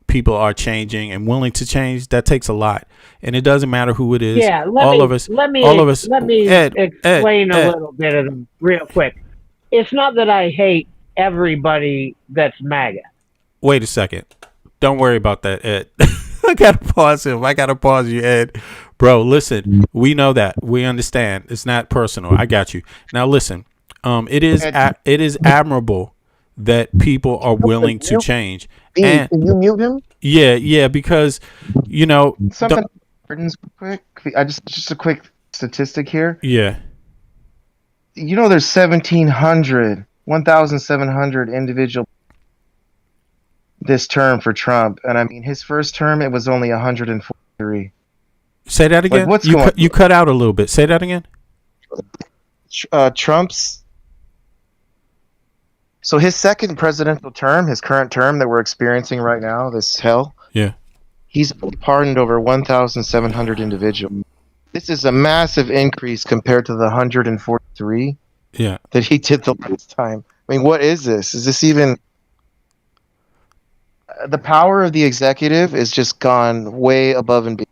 people are changing and willing to change. That takes a lot, and it doesn't matter who it is. Yeah, let me explain a little bit of them real quick. It's not that I hate everybody that's MAGA. Wait a second. Don't worry about that, Ed. I gotta pause him. I gotta pause you, Ed. Bro, listen. We know that. We understand. It's not personal. I got you. Now listen. It is admirable that people are willing to change. B, And can you mute him? yeah, because Something real quick. I just a quick statistic here. yeah. There's 1,700 individual this term for Trump, and I mean his first term it was only 143. Say that again. What's you going? You cut out a little bit. Say that again. Trump's. So his second presidential term, his current term that we're experiencing right now, this hell. Yeah. He's pardoned over 1,700 individuals. This is a massive increase compared to the 143 that he did the last time. I mean, what is this? Is this even... The power of the executive is just gone way above and beyond.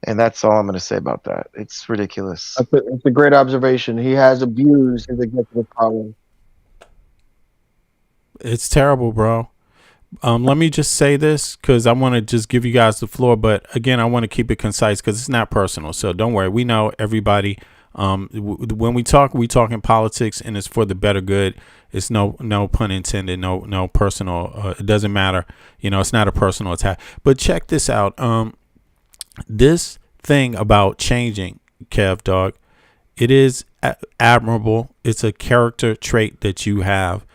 And that's all I'm going to say about that. It's ridiculous. It's a great observation. He has abused his executive power. It's terrible, bro. Let me just say this because I want to just give you guys the floor. But again, I want to keep it concise because it's not personal. So don't worry. We know everybody. When we talking politics, and it's for the better good. It's no pun intended. No personal. It doesn't matter. It's not a personal attack. But check this out. This thing about changing, Kev Dog, it is admirable. It's a character trait that you have.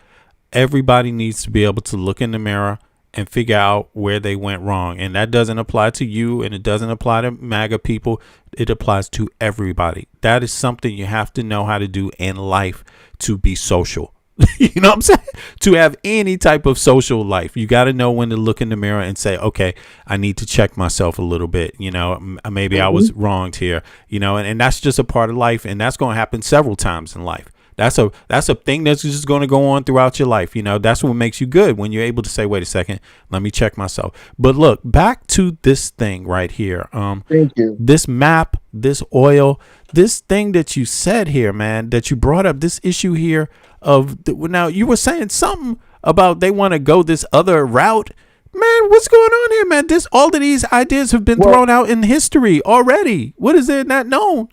Everybody needs to be able to look in the mirror and figure out where they went wrong. And that doesn't apply to you, and it doesn't apply to MAGA people. It applies to everybody. That is something you have to know how to do in life to be social. You know what I'm saying? To have any type of social life, you got to know when to look in the mirror and say, okay, I need to check myself a little bit. Maybe I was wronged here, and that's just a part of life. And that's going to happen several times in life. That's a thing that's just going to go on throughout your life. That's what makes you good, when you're able to say, wait a second, let me check myself. But look, back to this thing right here. Thank you. This map, this oil, this thing that you said here, man, that you brought up, this issue here now you were saying something about they want to go this other route. Man, what's going on here, man? All of these ideas have been thrown out in history already. What is there not known?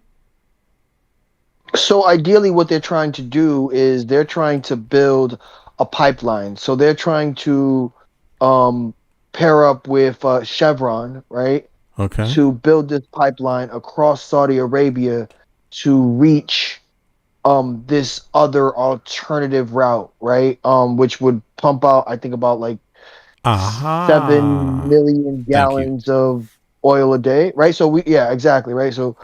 So ideally what they're trying to do is they're trying to build a pipeline. So they're trying to pair up with Chevron, right? Okay. To build this pipeline across Saudi Arabia to reach this other alternative route, right? Which would pump out, I think, about like 7 million gallons of oil a day, right? So exactly, right? So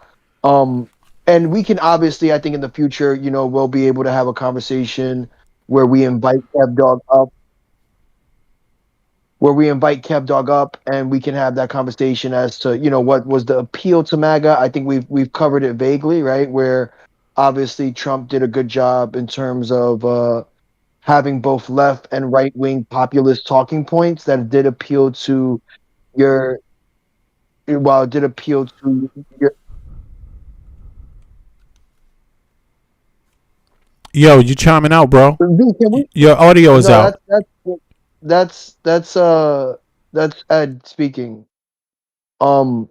and we can obviously, I think in the future, we'll be able to have a conversation where we invite Kev Dog up, and we can have that conversation as to, what was the appeal to MAGA. I think we've covered it vaguely, right? Where obviously Trump did a good job in terms of having both left and right wing populist talking points that did appeal to your. Yo, you chiming out, bro? Your audio is out. That's Ed speaking. And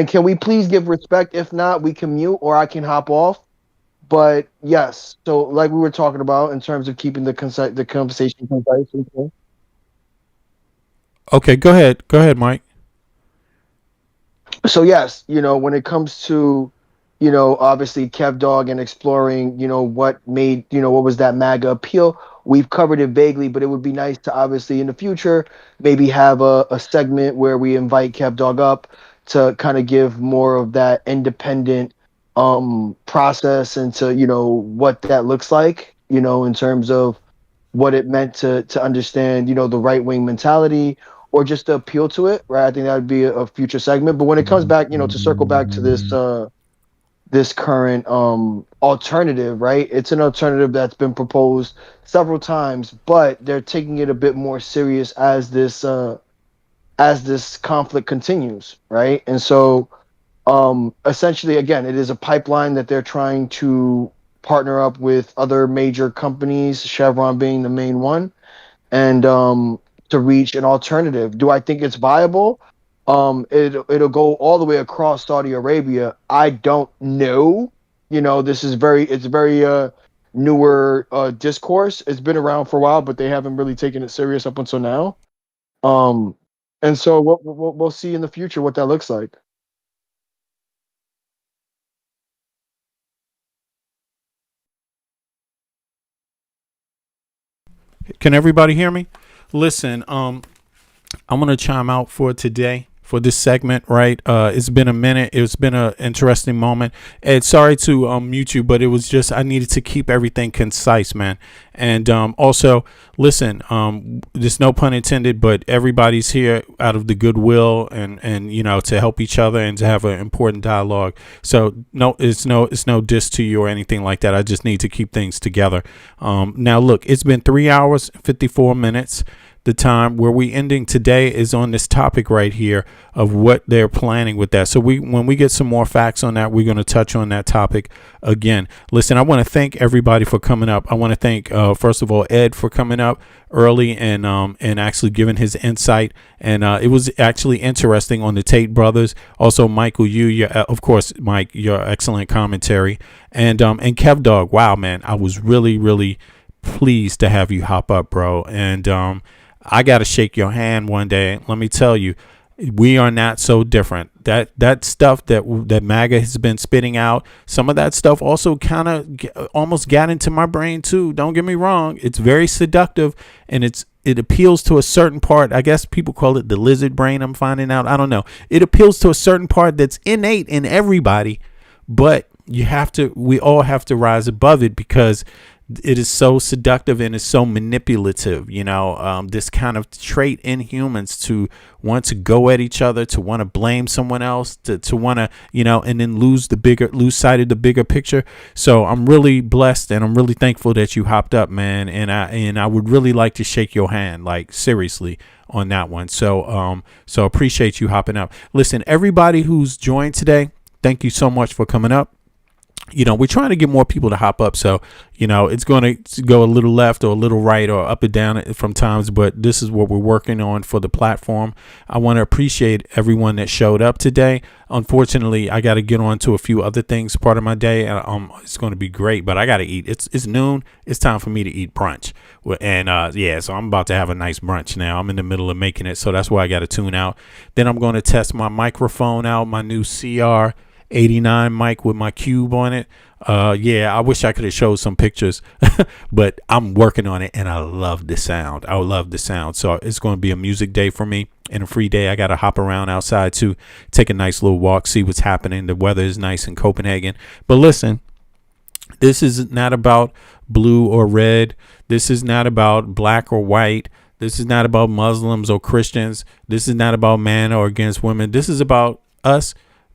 can we please give respect? If not, we can mute or I can hop off. But yes, so like we were talking about in terms of keeping the conversation concise. Okay, go ahead, Mike. So yes, when it comes to obviously Kev Dog and exploring, what made, what was that MAGA appeal? We've covered it vaguely, but it would be nice to obviously in the future maybe have a segment where we invite Kev Dog up to kind of give more of that independent process into, what that looks like, in terms of what it meant to understand, the right wing mentality or just to appeal to it, right? I think that would be a future segment. But when it comes back, to circle back to this current alternative, right? It's an alternative that's been proposed several times, but they're taking it a bit more serious as this conflict continues, right? And so essentially, again, it is a pipeline that they're trying to partner up with other major companies, Chevron being the main one, and to reach an alternative. Do I think it's viable? It'll go all the way across Saudi Arabia. I don't know. This is very newer discourse. It's been around for a while, but they haven't really taken it serious up until now. And so we'll see in the future what that looks like. Can everybody hear me? Listen, I'm gonna chime out for today for this segment, right? It's been a minute. It's been an interesting moment. Ed, sorry to mute you, but it was just I needed to keep everything concise, man. And also, listen, there's no pun intended, but everybody's here out of the goodwill and you know, to help each other and to have an important dialogue. So no, it's no diss to you or anything like that. I just need to keep things together. Now look, it's been 3 hours 54 minutes. The time where we ending today is on this topic right here of what they're planning with that. So when we get some more facts on that, we're going to touch on that topic again. Listen, I want to thank everybody for coming up. I want to thank first of all Ed for coming up early and actually giving his insight. And it was actually interesting on the Tate brothers. Also, Michael, of course, Mike, your excellent commentary, and Kev Dog. Wow, man, I was really pleased to have you hop up, bro. And I got to shake your hand one day. Let me tell you, we are not so different. That stuff that MAGA has been spitting out, some of that stuff also kind of almost got into my brain too. Don't get me wrong. It's very seductive and it appeals to a certain part. I guess people call it the lizard brain. I'm finding out. I don't know. It appeals to a certain part that's innate in everybody, but we all have to rise above it because it is so seductive and it's so manipulative, you know, this kind of trait in humans to want to go at each other, to want to blame someone else, to want to, you know, and then lose sight of the bigger picture. So I'm really blessed and I'm really thankful that you hopped up, man. And I would really like to shake your hand, like seriously, on that one. So appreciate you hopping up. Listen, everybody who's joined today, thank you so much for coming up. You know, we're trying to get more people to hop up. So, you know, it's going to go a little left or a little right or up and down from times. But this is what we're working on for the platform. I want to appreciate everyone that showed up today. Unfortunately, I got to get on to a few other things part of my day. It's going to be great, but I got to eat. It's noon. It's time for me to eat brunch. And so I'm about to have a nice brunch now. I'm in the middle of making it. So that's why I got to tune out. Then I'm going to test my microphone out, my new CR 89 mic with my cube on it. I wish I could have showed some pictures, but I'm working on it and I love the sound. So it's going to be a music day for me and a free day. I got to hop around outside to take a nice little walk, see what's happening. The weather is nice in Copenhagen. But listen, this is not about blue or red. This is not about black or white. This is not about Muslims or Christians. This is not about man or against women. This is about us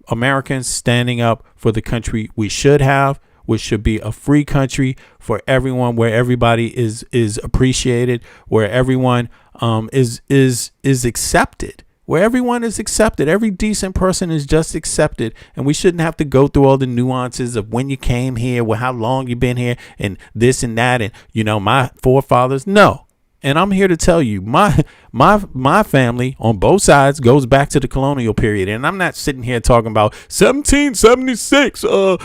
Americans standing up for the country we should have, which should be a free country for everyone, where everybody is appreciated, where everyone is accepted, where everyone is accepted. Every decent person is just accepted, and we shouldn't have to go through all the nuances of when you came here, well, how long you've been here, and this and that, and you know, my forefathers. No. And I'm here to tell you, my family on both sides goes back to the colonial period. And I'm not sitting here talking about 1776. Our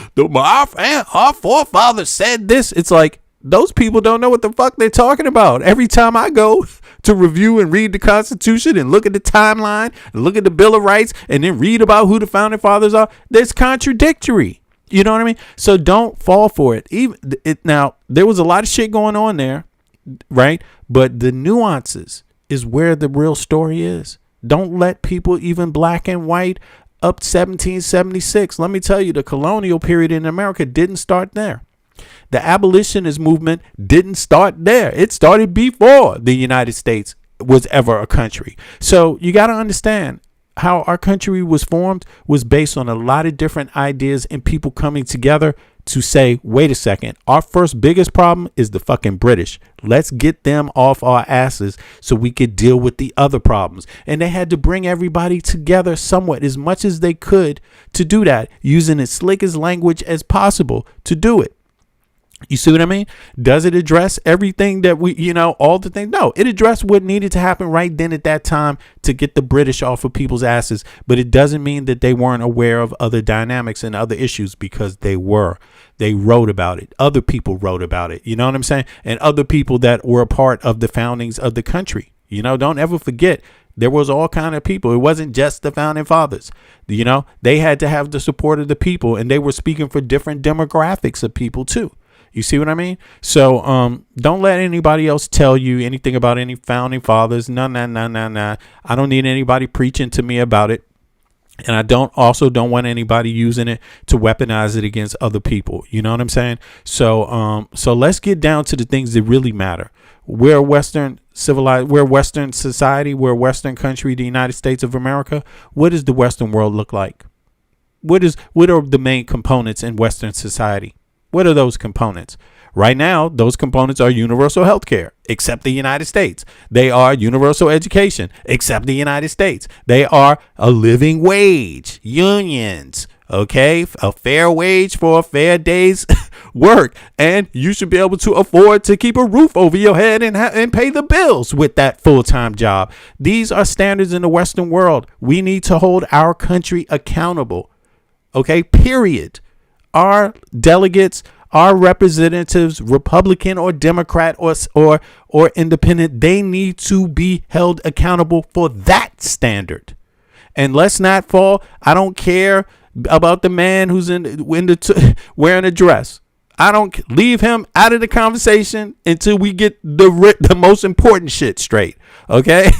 forefathers said this. It's like those people don't know what the fuck they're talking about. Every time I go to review and read the Constitution and look at the timeline and look at the Bill of Rights and then read about who the founding fathers are, that's contradictory. You know what I mean? So don't fall for it. Now, there was a lot of shit going on there. Right. But the nuances is where the real story is. Don't let people, even black and white, up 1776. Let me tell you, the colonial period in America didn't start there. The abolitionist movement didn't start there. It started before the United States was ever a country. So you got to understand how our country was formed was based on a lot of different ideas and people coming together to say, wait a second, our first biggest problem is the fucking British. Let's get them off our asses so we could deal with the other problems. And they had to bring everybody together somewhat as much as they could to do that, using as slick as language as possible to do it. You see what I mean? Does it address everything that all the things? No, it addressed what needed to happen right then at that time to get the British off of people's asses. But it doesn't mean that they weren't aware of other dynamics and other issues, because they were. They wrote about it. Other people wrote about it. You know what I'm saying? And other people that were a part of the foundings of the country. Don't ever forget, there was all kind of people. It wasn't just the founding fathers. They had to have the support of the people, and they were speaking for different demographics of people too. You see what I mean? So don't let anybody else tell you anything about any founding fathers. No. I don't need anybody preaching to me about it. And I don't want anybody using it to weaponize it against other people. You know what I'm saying? So let's get down to the things that really matter. We're a Western society. We're a Western country, the United States of America. What does the Western world look like? What are the main components in Western society? What are those components? Right now, those components are universal health care, except the United States. They are universal education, except the United States. They are a living wage, unions, okay? A fair wage for a fair day's work. And you should be able to afford to keep a roof over your head and pay the bills with that full-time job. These are standards in the Western world. We need to hold our country accountable, okay? Period. Our delegates, our representatives, Republican or Democrat or independent, they need to be held accountable for that standard. And let's not fall. I don't care about the man who's wearing a dress. I don't leave him out of the conversation until we get the most important shit straight. Okay.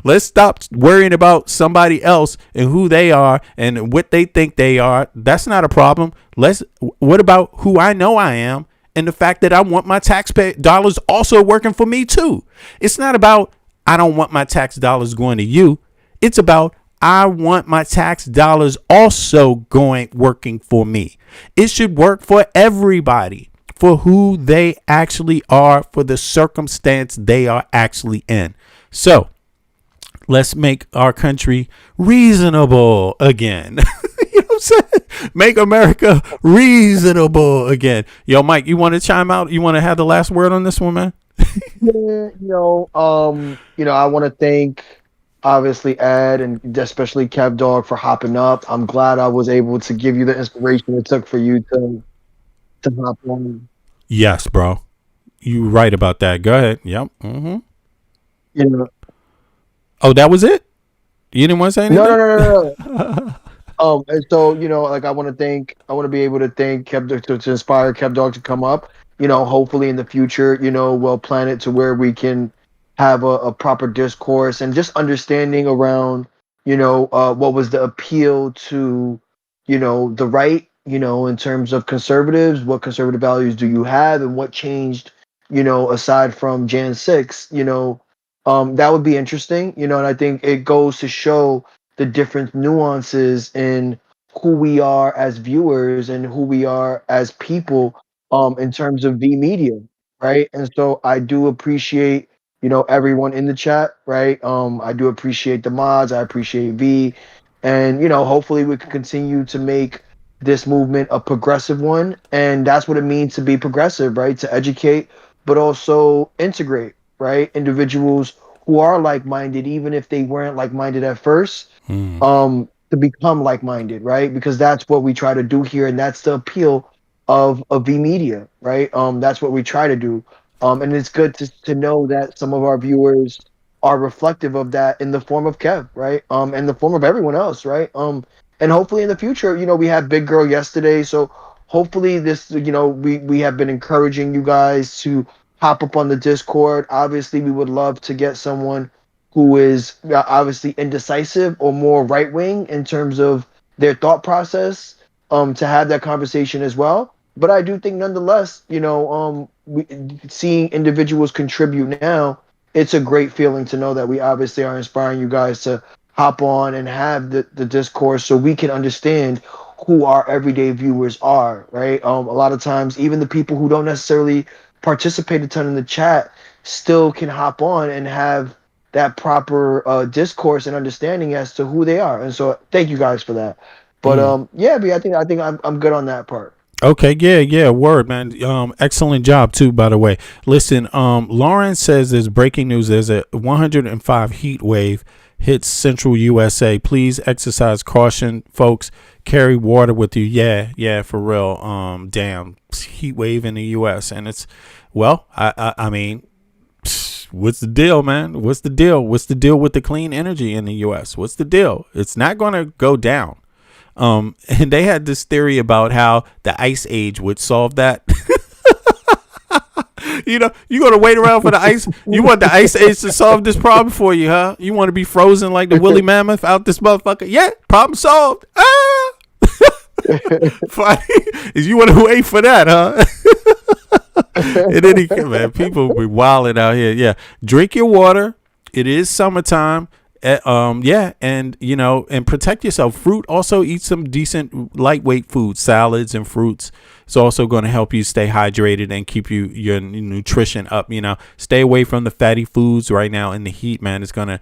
Let's stop worrying about somebody else and who they are and what they think they are. That's not a problem. What about who I know I am and the fact that I want my taxpayer dollars also working for me too? It's not about I don't want my tax dollars going to you. It's about I want my tax dollars also working for me. It should work for everybody, for who they actually are, for the circumstance they are actually in. So let's make our country reasonable again. You know what I'm saying? Make America reasonable again. Yo, Mike, you want to chime out? You want to have the last word on this one, man? Yeah, I want to thank obviously Ed and especially Kev Dog for hopping up. I'm glad I was able to give you the inspiration it took for you to hop on. Yes, bro. You right about that. Go ahead. Yep. Mm-hmm. Oh, that was it? You didn't want to say anything? No. And so, I want to be able to thank Kev Dog to inspire Kev Dog to come up. Hopefully in the future, we'll plan it to where we can have a proper discourse and just understanding around, what was the appeal to, the right, in terms of conservatives, what conservative values do you have and what changed, aside from Jan 6, that would be interesting, and I think it goes to show the different nuances in who we are as viewers and who we are as people, in terms of the media, right? And so I do appreciate, everyone in the chat, right? I do appreciate the mods. I appreciate V, and hopefully we can continue to make this movement a progressive one, and that's what it means to be progressive, right? To educate, but also integrate, right? Individuals who are like-minded, even if they weren't like-minded at first, to become like-minded, right? Because that's what we try to do here, and that's the appeal of V Media, right? That's what we try to do. And it's good to know that some of our viewers are reflective of that in the form of Kev, right? And the form of everyone else, right? And hopefully in the future, we had Big Girl yesterday, so hopefully this, we have been encouraging you guys to hop up on the Discord. Obviously, we would love to get someone who is obviously indecisive or more right wing in terms of their thought process, to have that conversation as well. But I do think, nonetheless, seeing individuals contribute now, it's a great feeling to know that we obviously are inspiring you guys to hop on and have the discourse so we can understand who our everyday viewers are, right? A lot of times, even the people who don't necessarily participate a ton in the chat still can hop on and have that proper discourse and understanding as to who they are. And so thank you guys for that. But yeah, B, I think I'm good on that part. Okay, yeah, word, man. Excellent job too, by the way. Listen, Lauren says there's breaking news. There's a 105 heat wave hits central USA. Please exercise caution, folks. Carry water with you. Yeah, for real. Damn, heat wave in the US, and it's, well, I mean, what's the deal, man? What's the deal? What's the deal with the clean energy in the US? What's the deal? It's not going to go down. And they had this theory about how the ice age would solve that. You know, you gonna wait around for the ice. You want the ice age to solve this problem for you, huh? You want to be frozen like the woolly mammoth out this motherfucker? Yeah, problem solved. Funny is you want to wait for that, huh? In any case, man, people be wilding out here. Yeah, drink your water. It is summertime. And you know, and protect yourself. Fruit, also eat some decent lightweight food, salads and fruits. It's also going to help you stay hydrated and keep your nutrition up. You know, stay away from the fatty foods right now in the heat, man. It's gonna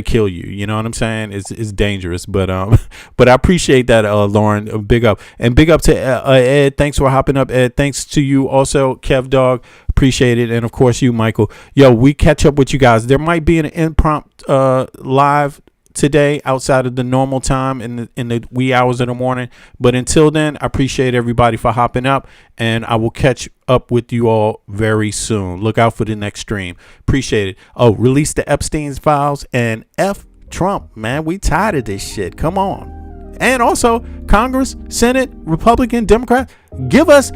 kill you. You know what I'm saying? It's dangerous. But I appreciate that, Lauren. Big up to Ed. Thanks for hopping up, Ed. Thanks to you also, Kev Dog. Appreciate it. And of course you, Michael. Yo, we catch up with you guys. There might be an impromptu live today outside of the normal time in the wee hours of the morning. But until then, I appreciate everybody for hopping up, and I will catch up with you all very soon. Look out for the next stream. Appreciate it. Oh, release the Epstein's files and F Trump, man. We tired of this shit. Come on. And also Congress, Senate, Republican, Democrat, give us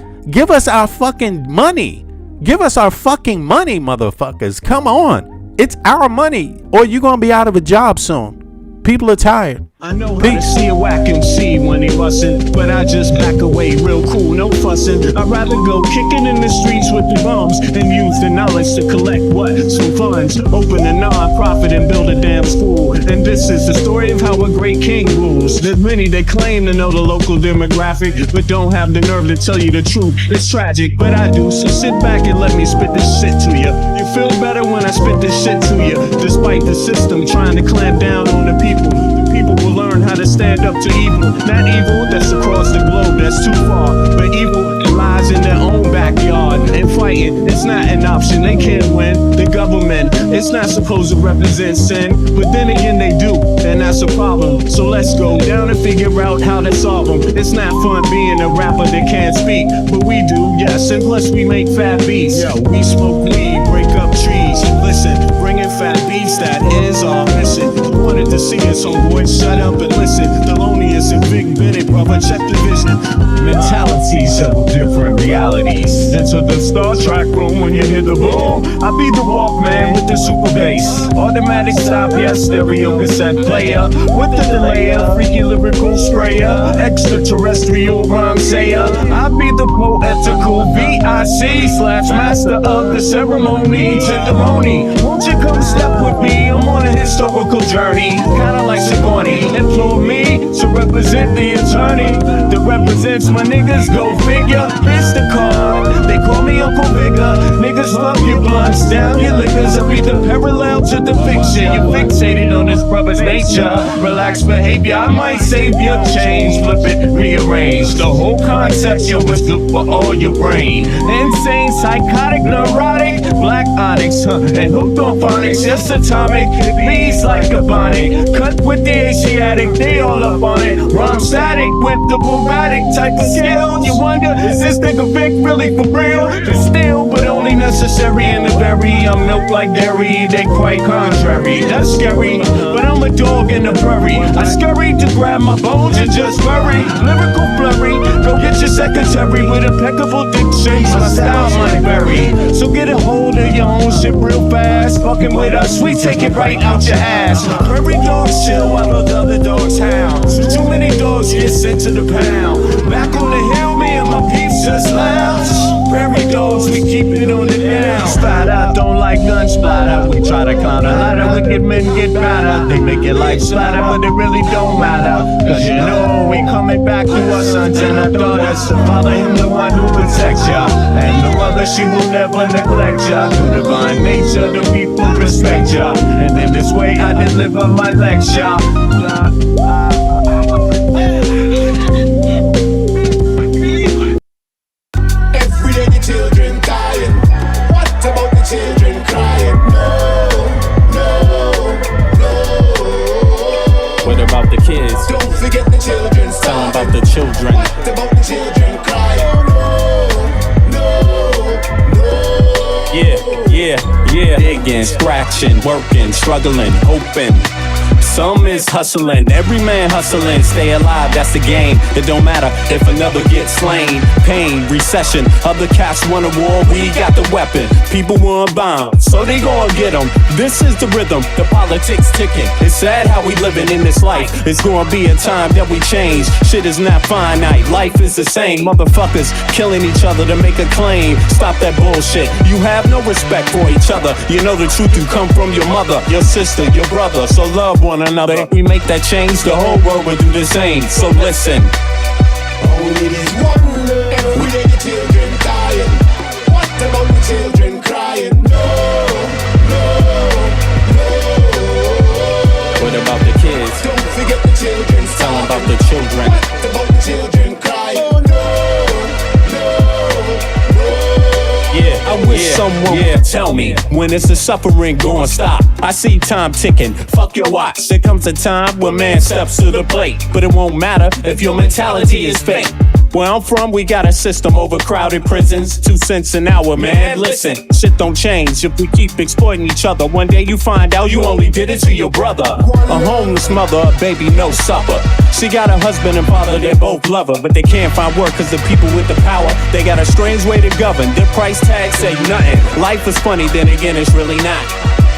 our fucking money. Give us our fucking money, motherfuckers. Come on. It's our money, or you're going to be out of a job soon. People are tired. I know how to see a whack MC when he bustin', but I just back away real cool, no fussin'. I'd rather go kicking in the streets with the bums and use the knowledge to collect what? Some funds. Open a non-profit and build a damn school. And this is the story of how a great king rules. There's many that claim to know the local demographic, but don't have the nerve to tell you the truth. It's tragic, but I do, so sit back and let me spit this shit to you. You feel better when I spit this shit to you, despite the system trying to clamp down on the people. People will learn how to stand up to evil. Not evil that's across the globe, that's too far, but evil that lies in their own backyard. And fighting, it's not an option, they can't win. The government, it's not supposed to represent sin, but then again they do, and that's a problem. So let's go down and figure out how to solve them. It's not fun being a rapper that can't speak, but we do, yes, and plus we make fat beats. Yo, we smoke weed, break up trees. Listen, bringing fat beats, that is our mission. You wanted to see us, so boy, shut up and listen. Thelonious and Big Benny, brother, check the vision. Mentalities of different realities. Enter the Star Trek room when you hear the boom. I be the Walkman with the super bass. Automatic stop, yes, stereo cassette player. With the delayer, freaky lyrical sprayer. Extraterrestrial rhyme sayer. I be the poetical VIC/master of the ceremony. Tenderoni, won't you come step with me? I'm on a historical journey, kinda like Sigourney. Implore me to represent the attorney that represents my niggas. Go figure, it's the card. They call me Uncle Bigger. Niggas love your blunts, down your liquors. I read the parallel to the fiction. You're fixated on this brother's nature. Relaxed behavior, I might save your change. Flip it, rearrange the whole concept. You was good for all your brain. Insane, psychotic, neurotic, black onyx, and hooked on phonics. Just atomic, bees like a bonnet. Cut with the Asiatic, they all up on it. Rhyme static with the bombastic type of skill. You wonder, is this nigga Vic really for real? It's still, but only necessary in the berry. I'm milk like dairy, they quite contrary. That's scary, but I'm a dog in the prairie. I scurry to grab my bones and just bury. Lyrical flurry, go get your secretary with impeccable diction. My style's like berry, so get a hold of your own shit real fast. Fucking with us, we take it right out your ass. Prairie dogs chill while the other dogs howl. So too many dogs get sent to the pound. Back on the hill, me and my peeps just lounge. Prairie dogs, we keep it on the down. Splatter, don't like gun splatter. We try to climb the ladder, wicked men get better. They make it like splatter, but it really don't matter. Cause you know we coming back to our sons and our daughters. So father him, the one who protects ya, and the mother, she will never neglect ya. Through divine nature, the people respect ya, and in this way I deliver my lecture. children cry. Yeah. Digging, scratching, working, struggling, hoping. Some is hustling, every man hustling. Stay alive, that's the game. It don't matter if another gets slain. Pain, recession, other cats want a war. We got the weapon, people want bomb, so they gon' get them. This is the rhythm, the politics ticking. It's sad how we living in this life. It's gonna be a time that we change. Shit is not finite, life is the same. Motherfuckers killing each other to make a claim. Stop that bullshit, you have no respect for each other. You know the truth, you come from your mother, your sister, your brother. So love one another. If we make that change, the whole world will do the same. So listen. Only this one love. Every day the children dying. What about the children crying? No. What about the kids? Don't forget the children. Tell them about the children. What about the children crying? I wish someone would tell me when is the suffering gonna stop. I see time ticking, fuck your watch. There comes a time when man steps to the plate, but it won't matter if your mentality is fake. Where I'm from, we got a system, overcrowded prisons, 2 cents an hour, man. Listen, shit don't change if we keep exploiting each other. One day you find out you only did it to your brother. A homeless mother, a baby, no supper. She got a husband and father, they both love her, but they can't find work cause the people with the power, they got a strange way to govern. Their price tags say nothing. Life is funny, then again it's really not.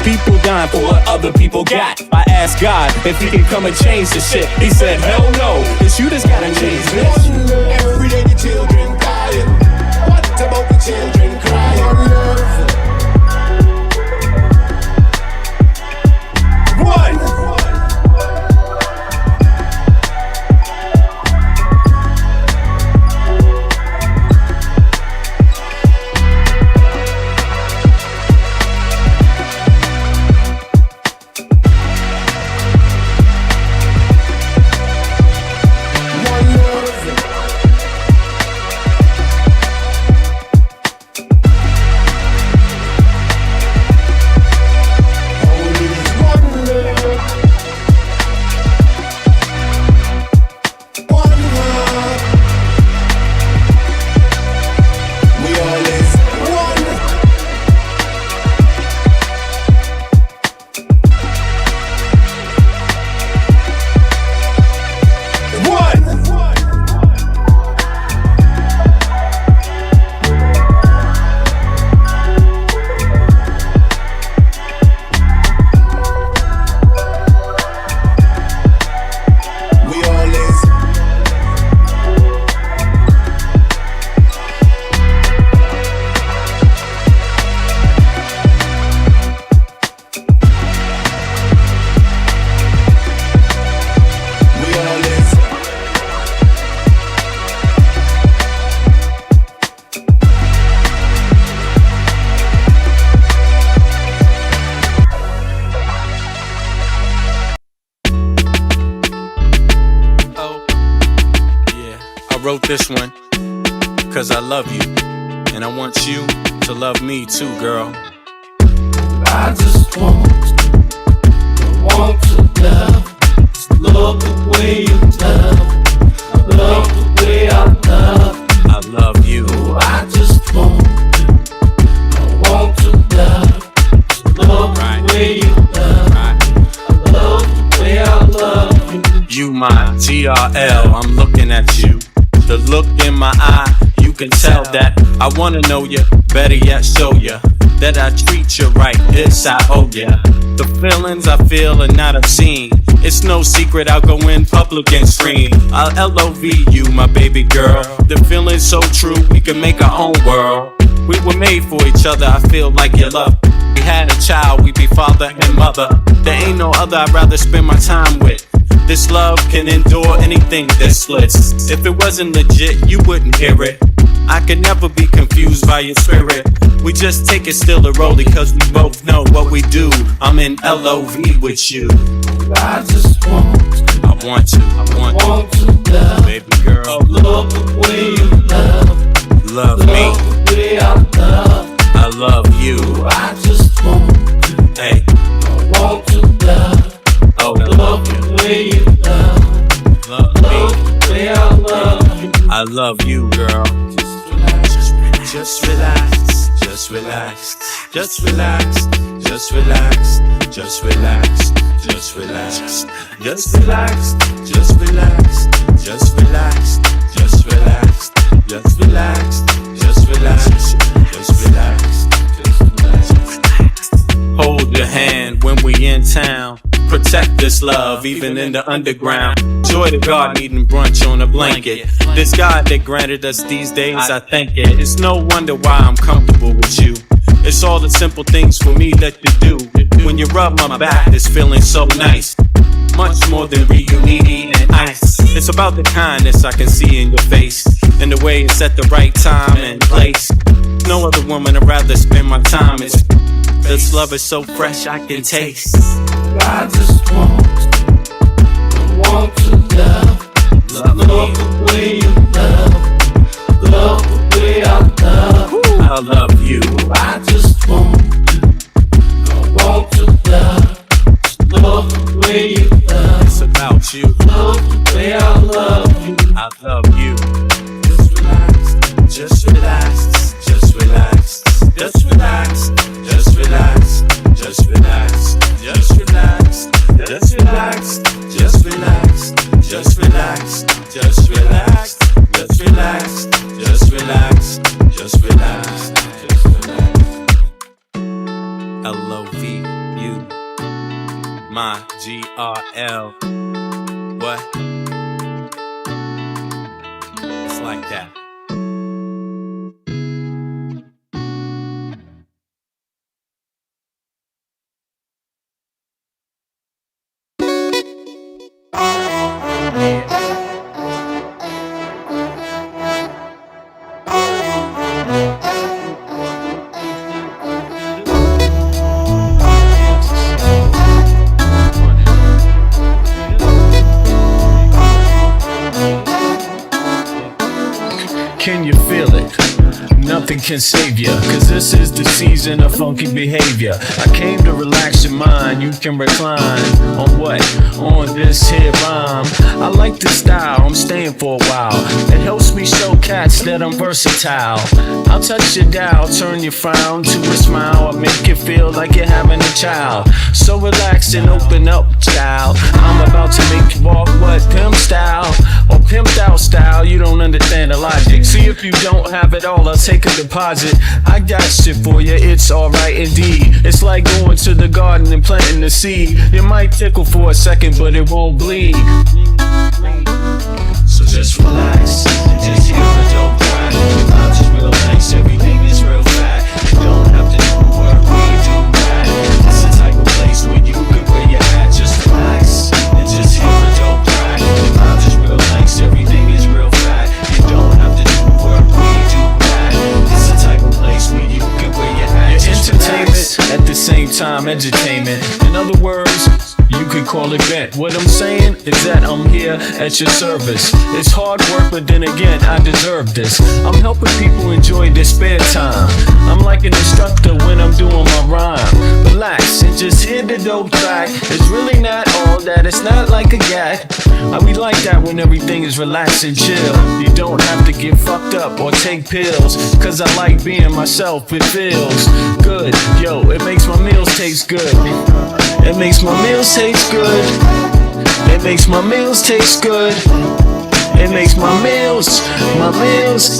People dying for what other people got. I asked God if he can come and change the shit. He said, hell no, it's you that's gotta change this. Every day the children dying. What about the children crying? One. wrote this one because I love you, and I want you to love me too, girl. I just want to love. Just love the way you love. I love the way I love. I love you. Oh, I just want to love. Just love the way you love. I love the way I love you. You my TRL, I'm looking at you. The look in my eye, you can tell that I wanna know you, better yet show you that I treat you right, this I owe ya. The feelings I feel are not obscene. It's no secret I'll go in public and scream. I'll LOV you, my baby girl. The feeling's so true, we can make our own world. We were made for each other, I feel like you love. We had a child, we be father and mother. There ain't no other I'd rather spend my time with. This love can endure anything that splits. If it wasn't legit, you wouldn't hear it. I could never be confused by your spirit. We just take it still and roll it, cause we both know what we do. I'm in LOV with you. I just want to love. Baby girl, love the way you love. Love me. Love the way I love. I love you. I just want to. Hey. I want to love. Oh, love the way you love. Love me. Love the way I love you. I love you, girl. Just relax, just relax, just relax, just relax, just relax, just relax, just relax, just relax, just relax, just relax, just relax, just relax, just relax, hold your hand when we in town. Protect this love, even in the underground. Joy to God, eating brunch on a blanket. This God that granted us these days, I thank it. It's no wonder why I'm comfortable with you. It's all the simple things for me that you do. When you rub my back, it's feeling so nice. Much more than reunion and ice. It's about the kindness I can see in your face, and the way it's at the right time and place. No other woman I'd rather spend my time with. This love is so fresh I can taste. I just want to love the way you love the way I love you. I just want to love the way you love. It's about you. Love the way I love you. I love you. Just relax, just relax, just relax, just relax, just relax, just relax, just relax, just relax, just relax, just relax, just relax, just relax, just relax, just relax. L-O-V-U, my G-R-L. What? It's like that. Can you feel it? Nothing can save ya, cause this is the season of funky behavior. I came to relax your mind, you can recline. On what? On this here rhyme. I like the style, I'm staying for a while. It helps me show cats that I'm versatile. I'll touch your dial, turn your frown to a smile. I'll make you feel like you're having a child. So relax and open up, child. I'm about to make you walk what? Pimp style or pimped out style. You don't understand the logic. See, if you don't have it all, I'll take a deposit. I got shit for you, it's alright indeed. It's like going to the garden and planting the seed. It might tickle for a second, but it won't bleed. So just relax, just hear a dope cry. I'm just real nice, everything is real fat. You don't have to do work, we do that. It's the type of place where you can wear your hat. Just relax, and just hear a dope cry. I'm just real nice, everything is real fat. You don't have to do work, we do that. It's the type of place where you can wear your hat. Your entertainment, at the same time edutainment. In other words, you could call it bent. What I'm saying is that I'm here at your service. It's hard work, but then again, I deserve this. I'm helping people enjoy their spare time. I'm like an instructor when I'm doing my rhyme. Relax and just hear the dope track. It's really not all that, it's not like a gag. We like that when everything is relaxed and chill. You don't have to get fucked up or take pills, cause I like being myself, it feels good. Yo, it makes my meals taste good. It makes my meals taste good. It makes my meals taste good. It makes my meals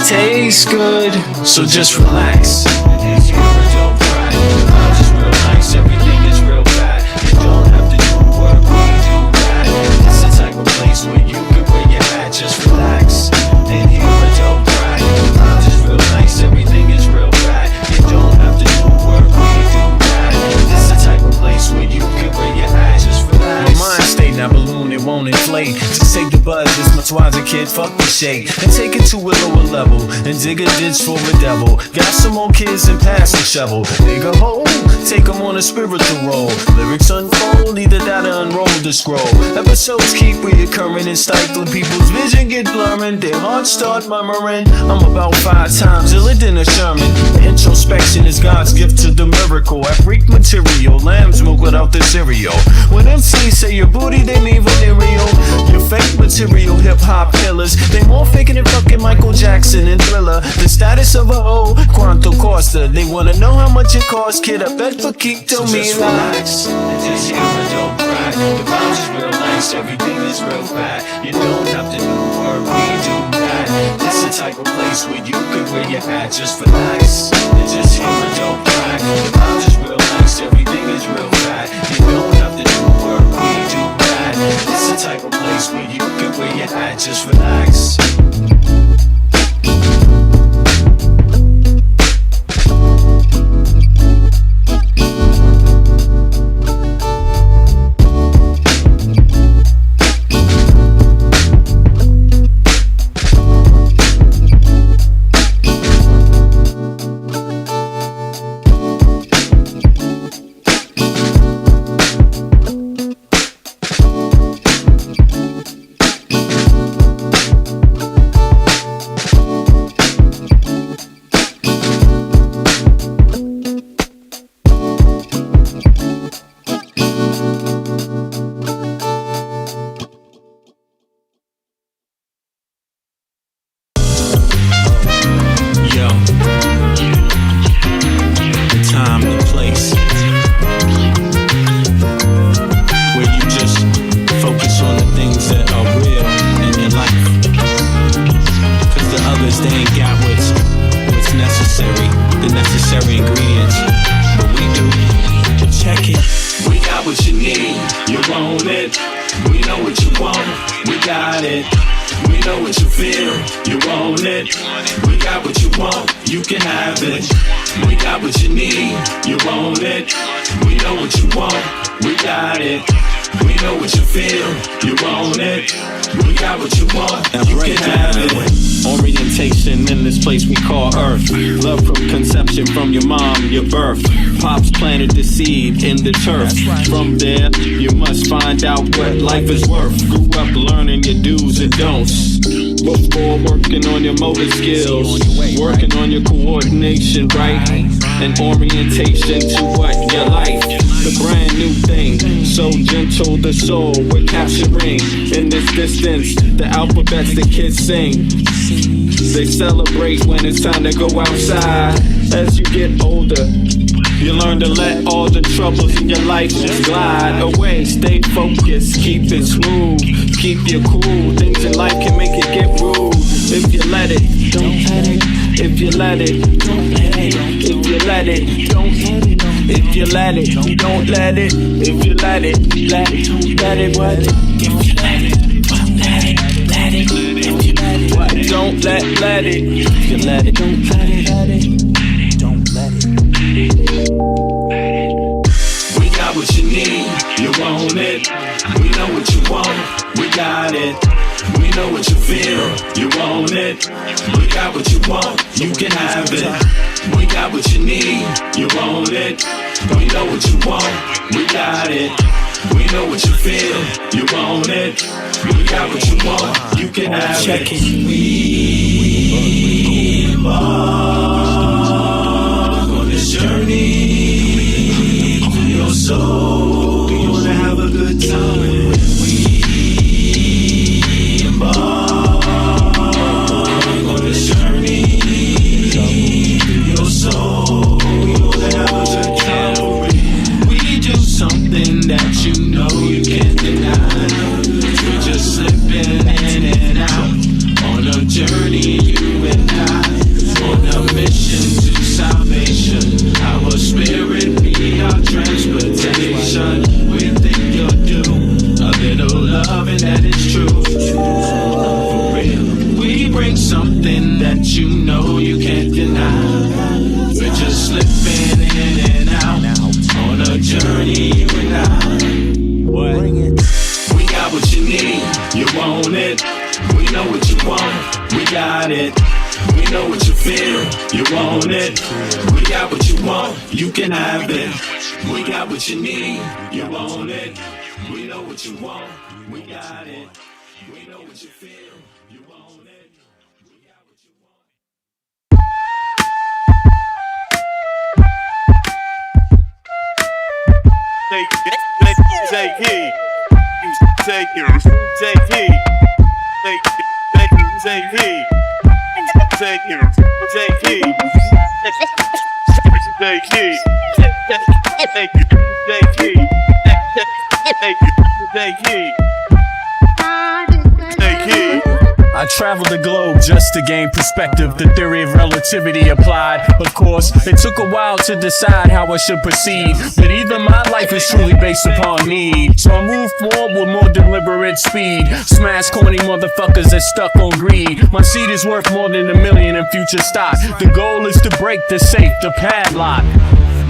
taste good. So just relax. It's your dope track. I'm just real nice, everything is real bad. You don't have to do work, we do that. It's the type of place where you can wear your hat. Just relax and hear a dope track. I'm just real nice, everything is real bad. You don't have to do work, we do that. It's the type of place where you can wear your hat. Just relax. My mind state, not balloon, it won't inflate. To save the buzz, this much wiser kid, fuck the shade. And take it to a lower level, and dig a ditch for a devil. Got some more kids and pass the shovel. Dig a hole, take them on a spiritual roll. Lyrics unfold, either that or unroll the scroll. Episodes keep reoccurring and stifling. People's vision get blurring, their hearts start murmuring. I'm about 5 times iller than a Sherman. The introspection is God's gift to the miracle. I freak material, lamb's milk without the cereal. When MCs say your booty, they mean venereal. Your face material hip-hop killers. They more faking than fucking Michael Jackson and Thriller. The status of a hoe, Quanto Costa. They wanna know how much it costs, kid, I bet for keep to me Just relax, and just hear my don't cry. The vibes is real nice, everything is real fat. You don't have to do work, we do that. It's the type of place where you could wear your hat. Just relax, and just hear my don't cry. The vibes is real nice, everything is real fat. You don't have to do work, we do that. It's the type of place where you could wear your hat. Just relax. In the turf. From there, you must find out what life is worth. Grew up learning your do's and don'ts before working on your motor skills, working on your coordination, right? And orientation to what your life. The brand new thing, so gentle the soul. We're capturing in this distance the alphabets the kids sing. They celebrate when it's time to go outside. As you get older, you learn to let all the troubles in your life just glide away. Stay focused, keep it smooth, keep you cool. Things in life can make it get rude. If you let it, don't let it. If you let it, don't let it. If you let it, don't let it. If you let it, don't let it. If you let it, let it. Don't let it, what? If you let it, don't let it, let it. If you let it, what? Don't let it. If you let it, don't let it, let it. Don't let it. We got what you need, you want it. We know what you want, we got it. We know what you feel, you want it. We got what you want, you can have it. We got what you need, you want it. We know what you want, we got it. We know what you feel, you want it. We got what you want, you can have it. Check it. We embark on this journey to your soul. We wanna have a good time. We embark on this journey to your soul. We wanna have a good time. We do something that you know you can't deny. We're just slipping in and out on a journey, you and I, on a mission to salvation. Our spirit be our transportation. We think you'll do a little love and that is true. For real, we bring something that you know you can't deny. We're just slipping in and out on a journey, you and I. Bring it. We got what you need, you want it. We know what you want, we got it. We know what you feel, you want it. We got what you want, you can have it. We got what you need, you want it. We know what you want, we got it. We know what you feel, you want it. We got what you want. Say, Take heed. Take heed. Take heed. Take heed. Take heed. Take heed. Take heed. Take heed. Take heed. Take heed. I traveled the globe just to gain perspective. The theory of relativity applied. Of course, it took a while to decide how I should proceed, but either my life is truly based upon need. So I move forward with more deliberate speed. Smash corny motherfuckers that stuck on greed. My seed is worth more than $1 million in future stock. The goal is to break the safe, the padlock.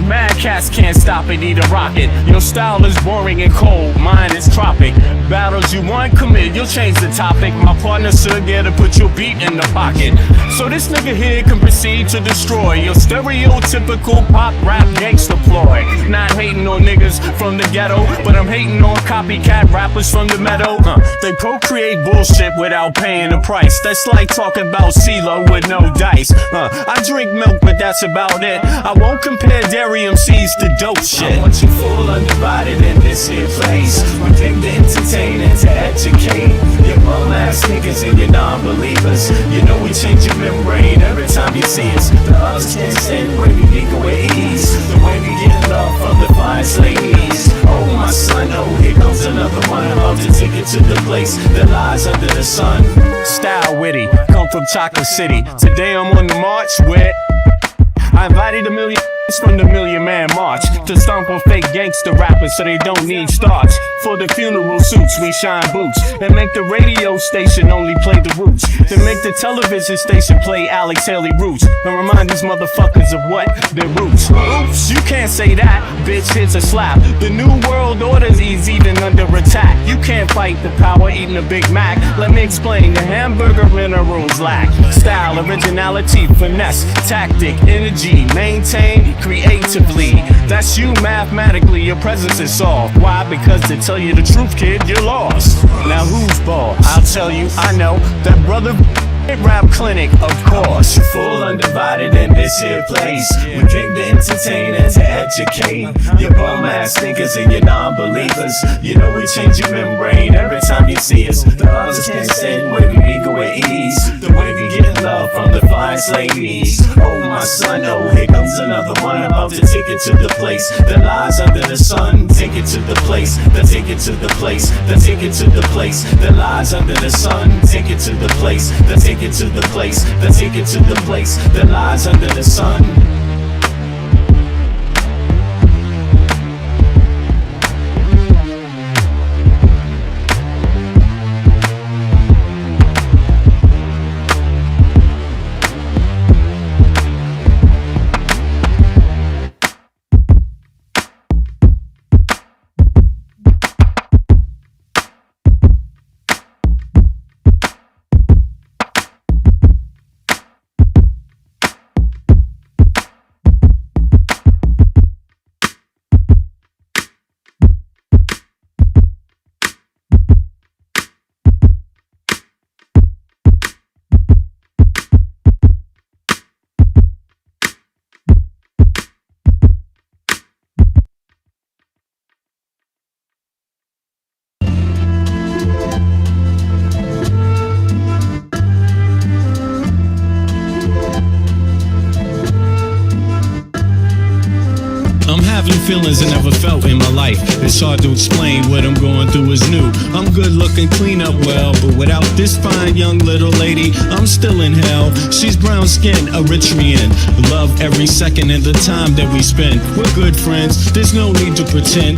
Mad cats can't stop it, need a rocket. Your style is boring and cold, mine is tropic. Battles you want, commit, you'll change the topic. My partner stood there to put your beat in the pocket. So this nigga here can proceed to destroy your stereotypical pop rap gangsta ploy. Not hating on niggas from the ghetto, but I'm hating on copycat rappers from the meadow. They procreate bullshit without paying a price. That's like talking about CeeLo with no dice. I drink milk, but that's about it. I won't compare dairy MCs to dope shit. I want you full undivided in this here place. We came to entertain and to educate your bum ass niggas and your non-believers. You know we change your membrane every time you see us. The others can't stand the way we make away ease. The way we get love from the finest ladies. Oh my son, oh here comes another one. I'm about to take it to the place that lies under the sun. Style witty, come from Chocolate City. Today I'm on the march with I invited 1 million from the Million Man March to stomp on fake gangster rappers so they don't need starch. For the funeral suits, we shine boots and make the radio station only play the roots. Then make the television station play Alex Haley Roots and remind these motherfuckers of what? Their roots. Oops, you can't say that, bitch, it's a slap. The new world order is even under attack. You can't fight the power eating a Big Mac. Let me explain, the hamburger minerals lack style, originality, finesse, tactic, energy, maintain creatively. That's you mathematically, your presence is solved. Why? Because to tell you the truth, kid, you're lost. Now who's ball? I'll tell you, I know that brother rap clinic, of course. You're full undivided in this here place. We came to entertain and to educate your bum ass niggas and your non-believers. You know we change your membrane every time you see us. The others can't stand the way we make away ease. The way we get love from the finest ladies. Oh my son, oh here comes another one. I'm about to take it to the place that lies under the sun. Take it to the place, then take it to the place, then take it to the place that lies under the sun. Take it to the place, then take it to the place, then take it to the place that lies under the sun. Feelings I never felt in my life. It's hard to explain what I'm going through is new. I'm good looking, clean up well, but without this fine young little lady, I'm still in hell. She's brown skinned, Eritrean. Love every second and the time that we spend. We're good friends, there's no need to pretend.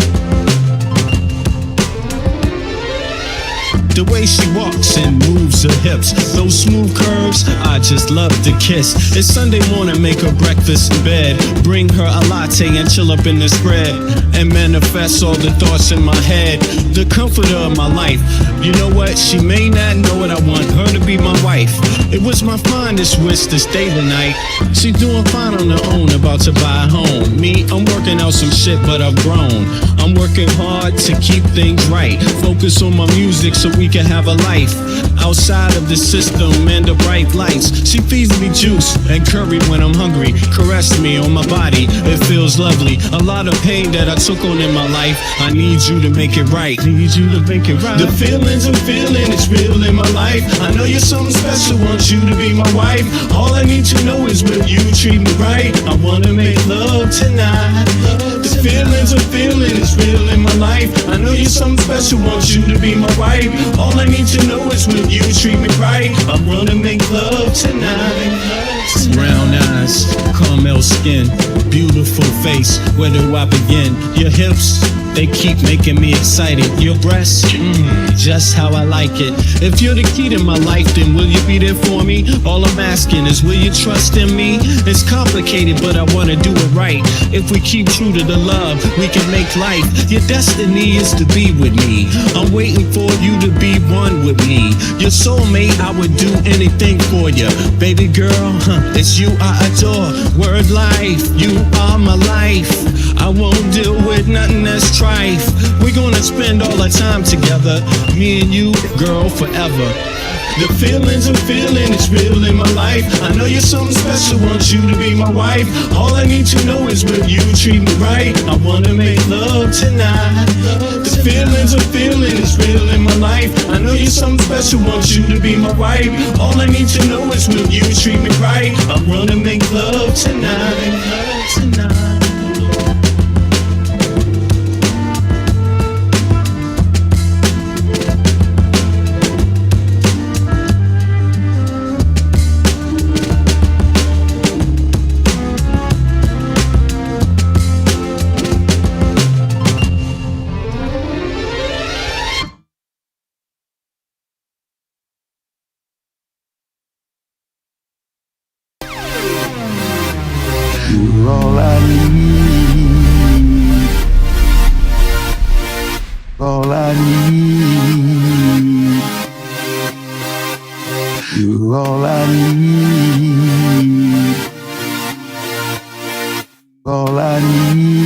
The way she walks and moves her hips, those smooth curves, I just love to kiss. It's Sunday morning, make her breakfast in bed, bring her a latte and chill up in the spread, and manifest all the thoughts in my head. The comforter of my life. You know what? She may not know it, I want her to be my wife. It was my fondest wish to stay the night. She's doing fine on her own, about to buy a home. Me, I'm working out some shit, but I've grown. I'm working hard to keep things right. Focus on my music so we we can have a life outside of the system and the bright lights. She feeds me juice and curry when I'm hungry, caress me on my body, it feels lovely. A lot of pain that I took on in my life, I need you to make it right. Need you to make it right. The feelings I'm feeling, it's real in my life. I know you're something special, want you to be my wife. All I need to know is will you treat me right? I wanna make love tonight. The feelings I'm feeling, it's real in my life. I know you're something special, want you to be my wife. All I need to know is will you treat me right? I wanna make love tonight. Brown eyes, caramel skin, beautiful face, where do I begin? Your hips, they keep making me excited. Your breasts, just how I like it. If you're the key to my life, then will you be there for me? All I'm asking is will you trust in me? It's complicated, but I wanna do it right. If we keep true to the love, we can make life. Your destiny is to be with me. I'm waiting for you to be one with me. Your soulmate, I would do anything for you. Baby girl, it's you I adore. Word life, you are my life. I won't deal with nothing that's strife. We're gonna spend all our time together, me and you, girl, forever. The feelings I'm feeling, it's real in my life. I know you're something special, want you to be my wife. All I need to know is will you treat me right? I wanna make love tonight. The feelings I'm feeling, it's real in my life. I know you're something special, want you to be my wife. All I need to know is will you treat me right? I wanna make love tonight. You're all I need. All I need. You're all I need. All I need.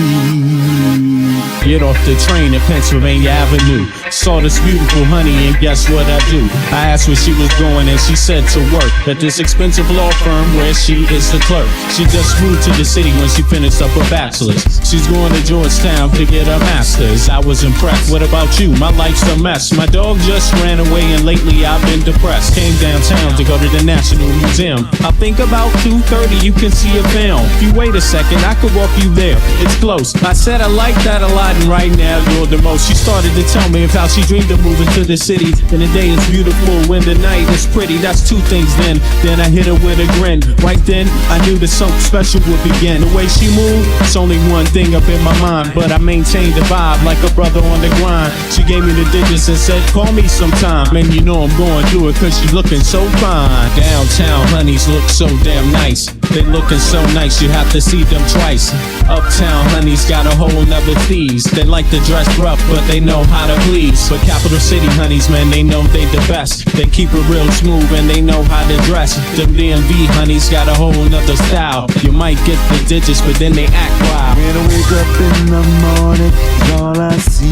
Get off the train at Pennsylvania Avenue. Saw this beautiful honey and guess what I do? I asked where she was going and she said to work at this expensive law firm where she is the clerk. She just moved to the city when she finished up her bachelor's. She's going to Georgetown to get her master's. I was impressed. What about you? My life's a mess. My dog just ran away and lately I've been depressed. Came downtown to go to the National Museum. I think about 2:30 you can see a film. If you wait a second, I could walk you there. It's close. I said I like that a lot and right now you're the most. She started to tell me of how she dreamed of moving to the city. And the day is beautiful when the night is pretty. That's two things then. Then I hit her with a grin. Right then, I knew that something special would begin. The way she moved, it's only one thing up in my mind. But I maintained the vibe like a brother on the grind. She gave me the digits and said, call me sometime. And you know I'm going through it cause she's looking so fine. Downtown honeys look so damn nice. They looking so nice, you have to see them twice. Uptown honeys got a whole nother thieves. They like to dress rough, but they know how to please. But capital city honeys, man, they know they the best. They keep it real smooth and they know how to dress. Them DMV honeys got a whole nother style. You might get the digits, but then they act wild. When I wake up in the morning, it's all I see.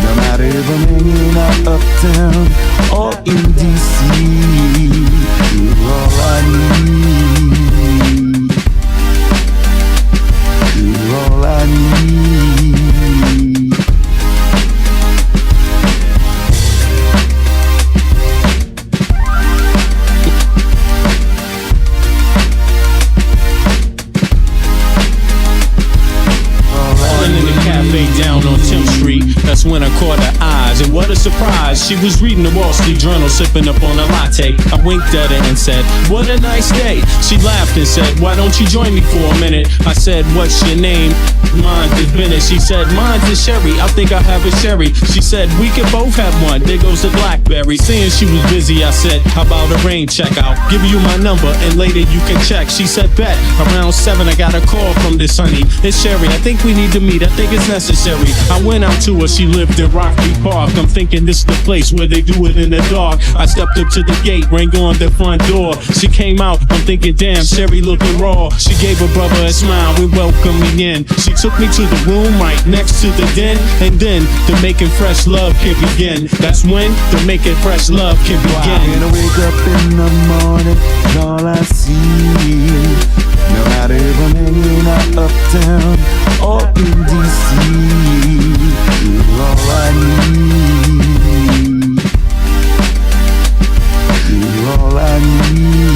No matter if I'm hanging out uptown or in DC, you're all I need. You're all I need. Down on 10th Street, that's when I caught her eyes. And what a surprise, she was reading the Wall Street Journal, sipping up on a latte. I winked at her and said, what a nice day. She laughed and said, why don't you join me for a minute? I said, what's your name? Mine is Bennett. She said, mine's is Sherry, I think I'll have a Sherry. She said, we can both have one, there goes the Blackberry. Seeing she was busy, I said, how about a rain check? I'll give you my number and later you can check. She said, bet. Around 7 I got a call from this honey. It's Sherry, I think we need to meet, I think it's necessary. I went out to her, she lived in Rocky Park. I'm thinking this is the place where they do it in the dark. I stepped up to the gate, rang on the front door. She came out, I'm thinking, damn, Sherry looking raw. She gave her brother a smile, we welcomed me in. She took me to the room right next to the den, and then the making fresh love can begin. That's when the making fresh love can begin. When I wake up in the morning, all I see, no matter if I'm hanging out uptown or in DC, you're all I need. You're all I need.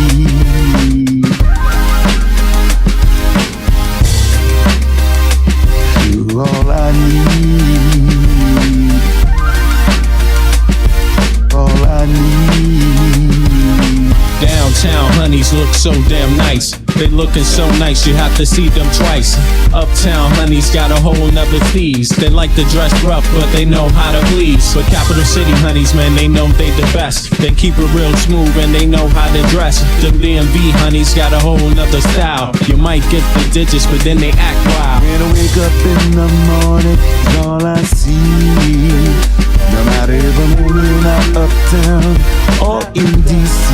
You're all I need. All I need. Downtown honeys look so damn nice. They looking so nice, you have to see them twice. Uptown honeys got a whole nother thieves. They like to dress rough, but they know how to please. But capital city honeys, man, they know they the best. They keep it real smooth and they know how to dress. Them DMV honeys got a whole nother style. You might get the digits, but then they act wild. When I wake up in the morning, all I see, no matter if I'm hanging out uptown or in DC,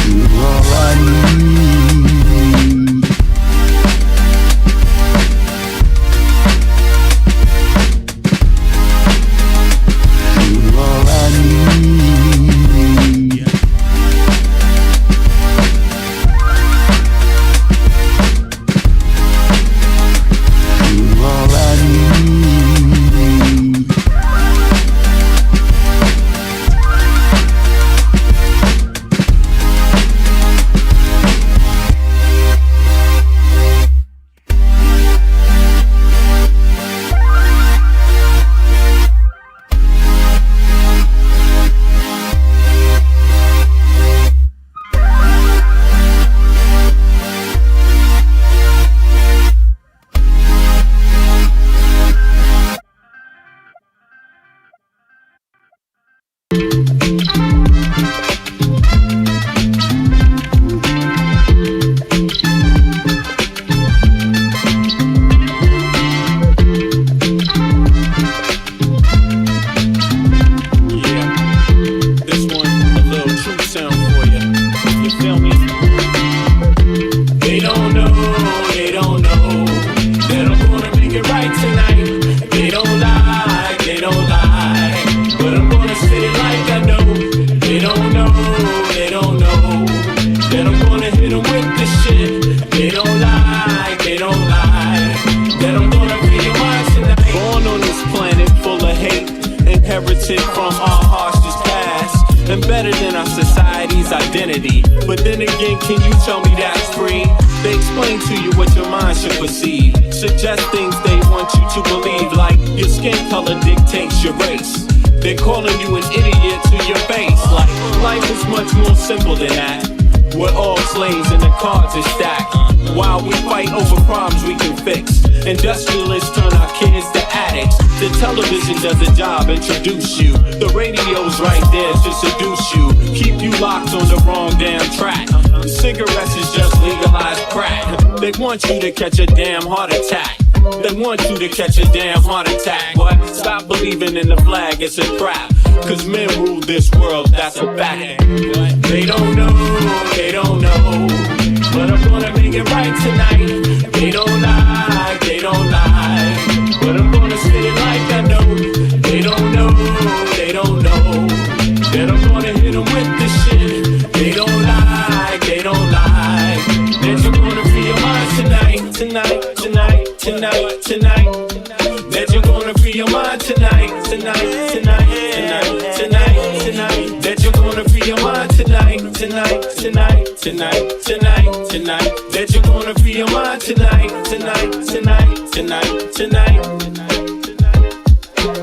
you're all I need. You're all I need. You're all I need. Inherited from our harshest past, embedded in our society's identity. But then again, can you tell me that's free? They explain to you what your mind should perceive, suggest things they want you to believe, like your skin color dictates your race. They're calling you an idiot to your face, like life is much more simple than that. We're all slaves and the cards are stacked, while we fight over problems we can fix. Industrialists turn our kids to addicts. The television does a job, introduce you. The radio's right there to seduce you, keep you locked on the wrong damn track. Cigarettes is just legalized crack. They want you to catch a damn heart attack. They want you to catch a damn heart attack. What? Stop believing in the flag, it's a trap. Cause men rule this world, that's a fact. They don't know, but I'm gonna make it right tonight. They don't lie, but I'm gonna say it like I know. They don't know, that I'm gonna hit them with this shit. They don't lie, that you're gonna free your mind tonight. That you're gonna free your mind tonight. That you're gonna free your mind tonight. That you're gonna free your mind tonight.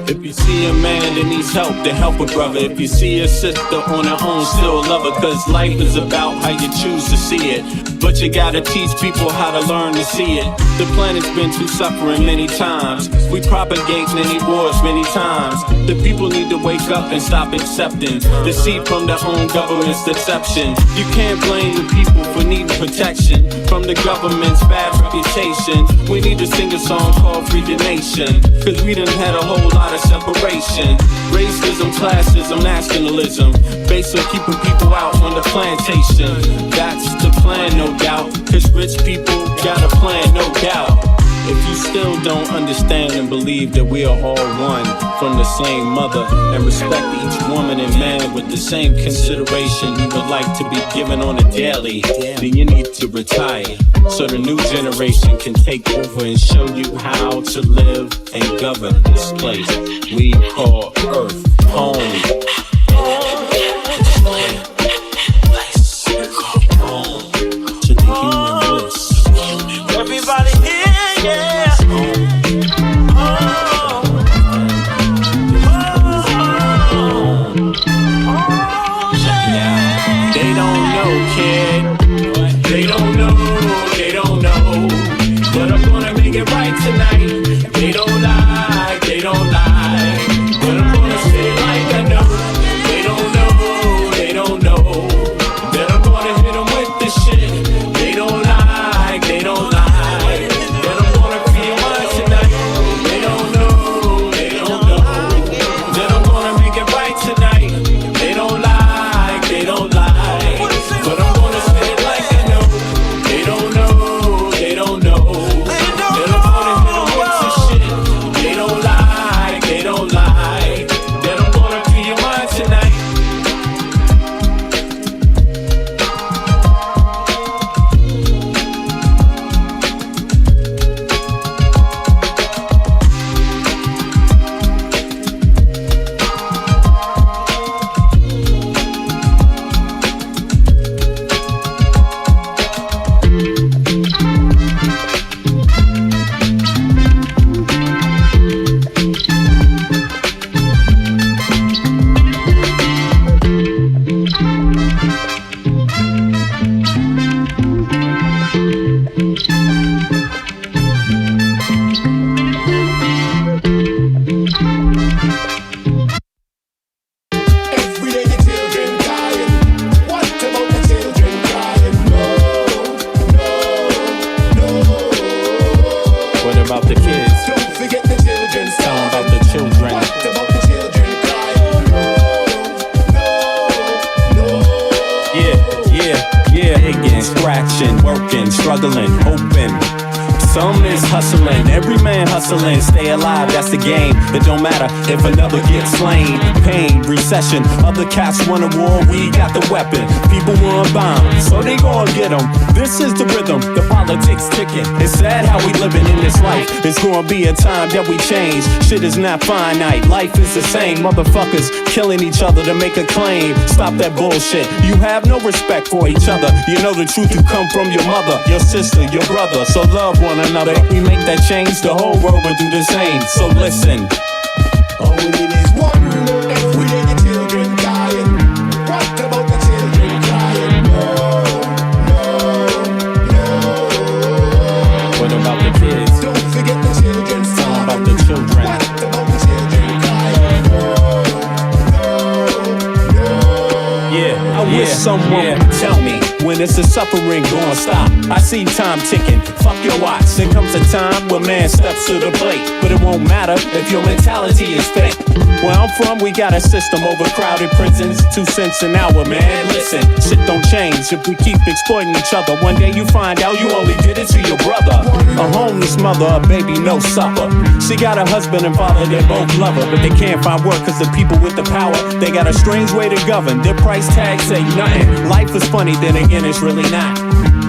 If you see a man that needs help, then help a brother. If you see a sister on her own, still love her. Cause life is about how you choose to see it. but you gotta teach people how to learn to see it. The planet's been through suffering many times. We propagate many wars many times. The people need to wake up and stop accepting deceit from their own government's deception. You can't blame the people for needing protection from the government's bad reputation. We need to sing a song called Free the Nation, cause we done had a whole lot of separation. Racism, classism, nationalism, based on keeping people out on the plantation. That's the plan, no doubt, cause rich people got a plan, no doubt. If you still don't understand and believe that we are all one from the same mother, and respect each woman and man with the same consideration you would like to be given on a daily, then you need to retire so the new generation can take over and show you how to live and govern this place we call Earth home. To the human bliss. Everybody here, yeah. They don't know, kid. They don't know. But I'm gonna make it right tonight. They don't lie, but I'm gonna say it like I know. They don't know. That I'm gonna hit them with the shit. They don't lie, that I'm gonna be mine tonight. They don't know. That I'm gonna make it right tonight. They don't lie, but I'm gonna say it like I know. They don't know. That I'm gonna hit them with the shit. They don't lie, that I'm gonna be mine tonight. What about the kids? Don't forget the children. Tell them about the children. What about the children crying? Yeah. Digging, scratching, working, struggling, hoping. Some is hustling, every man hustling. Stay alive, that's the game. It don't matter if another gets slain. Pain, recession, other cats want a war. We got the weapon. People want bombs, so they gon' get them. This is the rhythm, the politics ticking. It's sad how we living in this life. It's gonna be a time that we change. Shit is not finite, life is the same. Motherfuckers killing each other to make a claim. Stop that bullshit. You have no respect for each other. You know the truth, you come from your mother, your sister, your brother. So love one another. If we make that change, the whole world will do the same. So listen. All we need is one. Every day the children dying. What about the children crying? What about the kids? Don't forget the children. Tell them about the children. What about the children crying? Yeah, I wish someone would tell me when is the suffering gonna stop. I see time ticking, fuck your watch. There comes a time when man steps to the plate, but it won't matter if your mentality is fake. Where I'm from, we got a system, overcrowded prisons, 2 cents an hour, man. Listen, shit don't change if we keep exploiting each other. One day you find out you only did it to your brother. A homeless mother, a baby, no supper. She got a husband and father, they both love her, but they can't find work cause the people with the power, they got a strange way to govern. Their price tags say nothing. Life is funny, then again it's really not.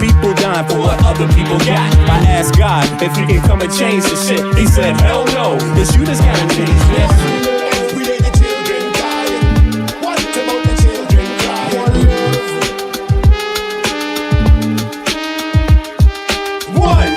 People dying for what other people got. I asked God if he can come and change the shit. He said, hell no, it's you that's gotta change this. Every day the children dying. What about the children crying? One.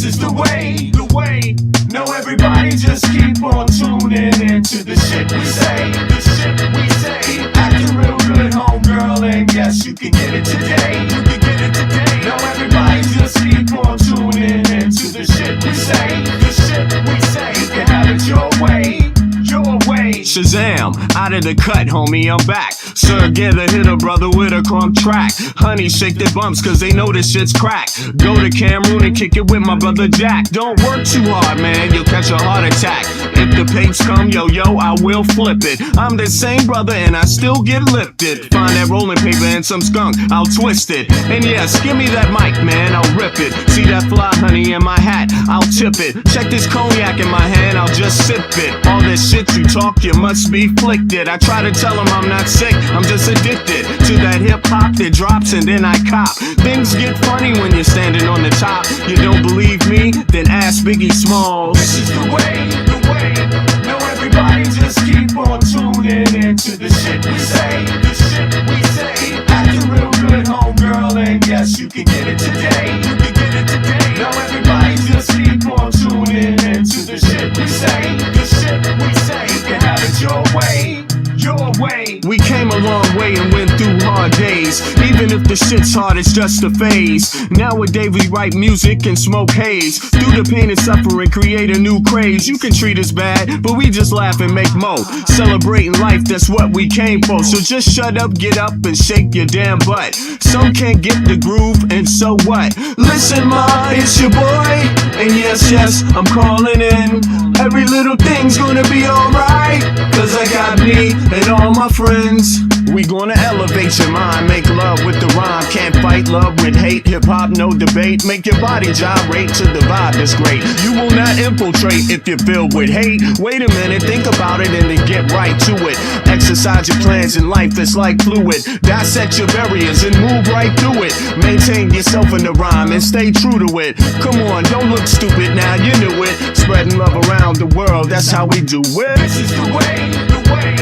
is the way, the way. No, everybody just keep on tuning into the shit we say, the shit we say. Keep acting real good, homegirl, and yes, you can get it today, you can get it today. No, everybody just keep on tuning into the shit we say, the shit we say. You can have it your way, your way. Shazam, out of the cut, homie, I'm back. Sir, get a hit a brother with a crunk track. Honey, shake their bumps, cause they know this shit's crack. Go to Cameroon and kick it with my brother Jack. Don't work too hard, man, you'll catch a heart attack. If the papes come, yo, I will flip it. I'm the same brother and I still get lifted. Find that rolling paper and some skunk, I'll twist it. And yes, give me that mic, man, I'll rip it. See that fly honey in my hat, I'll tip it. Check this cognac in my hand, I'll just sip it. All this shit you talk, you must be flicked it. I try to tell them I'm not sick, I'm just addicted to that hip hop that drops and then I cop. Things get funny when you're standing on the top. You don't believe me? Then ask Biggie Smalls. This is the way, the way. No, everybody just keep on tuning into the shit we say, the shit we say. Keep acting real good, homegirl, and yes, you can get it today, you can get it today. No, everybody just keep on tuning into the shit we say, the shit we say. You can have it your way, your way. We came a long way and went through hard days. Even if the shit's hard, it's just a phase. Nowadays we write music and smoke haze. Through the pain and suffering, create a new craze. You can treat us bad, but we just laugh and make mo. Celebrating life, that's what we came for. So just shut up, get up, and shake your damn butt. Some can't get the groove, and so what? Listen, ma, it's your boy. And yes, I'm calling in. Every little thing's gonna be alright, cause I got me and all my friends. We gonna elevate your mind, make love with the rhyme. Can't fight love with hate, hip-hop, no debate. Make your body gyrate to the vibe that's great. You will not infiltrate if you're filled with hate. Wait a minute, think about it and then get right to it. Exercise your plans in life, it's like fluid. Dissect your barriers and move right through it. Maintain yourself in the rhyme and stay true to it. Come on, don't look stupid now, you knew it. Spreading love around the world, that's how we do it. This is the way, the way.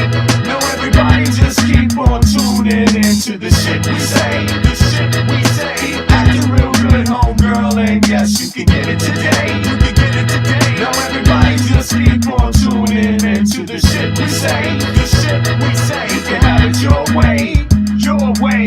No, everybody just keep on tuning into the shit we say, the shit we say. Keep acting real good, homegirl, and yes, you can get it today, you can get it today. No, everybody just keep on tuning into the shit we say, the shit we say. You can have it your way, your way.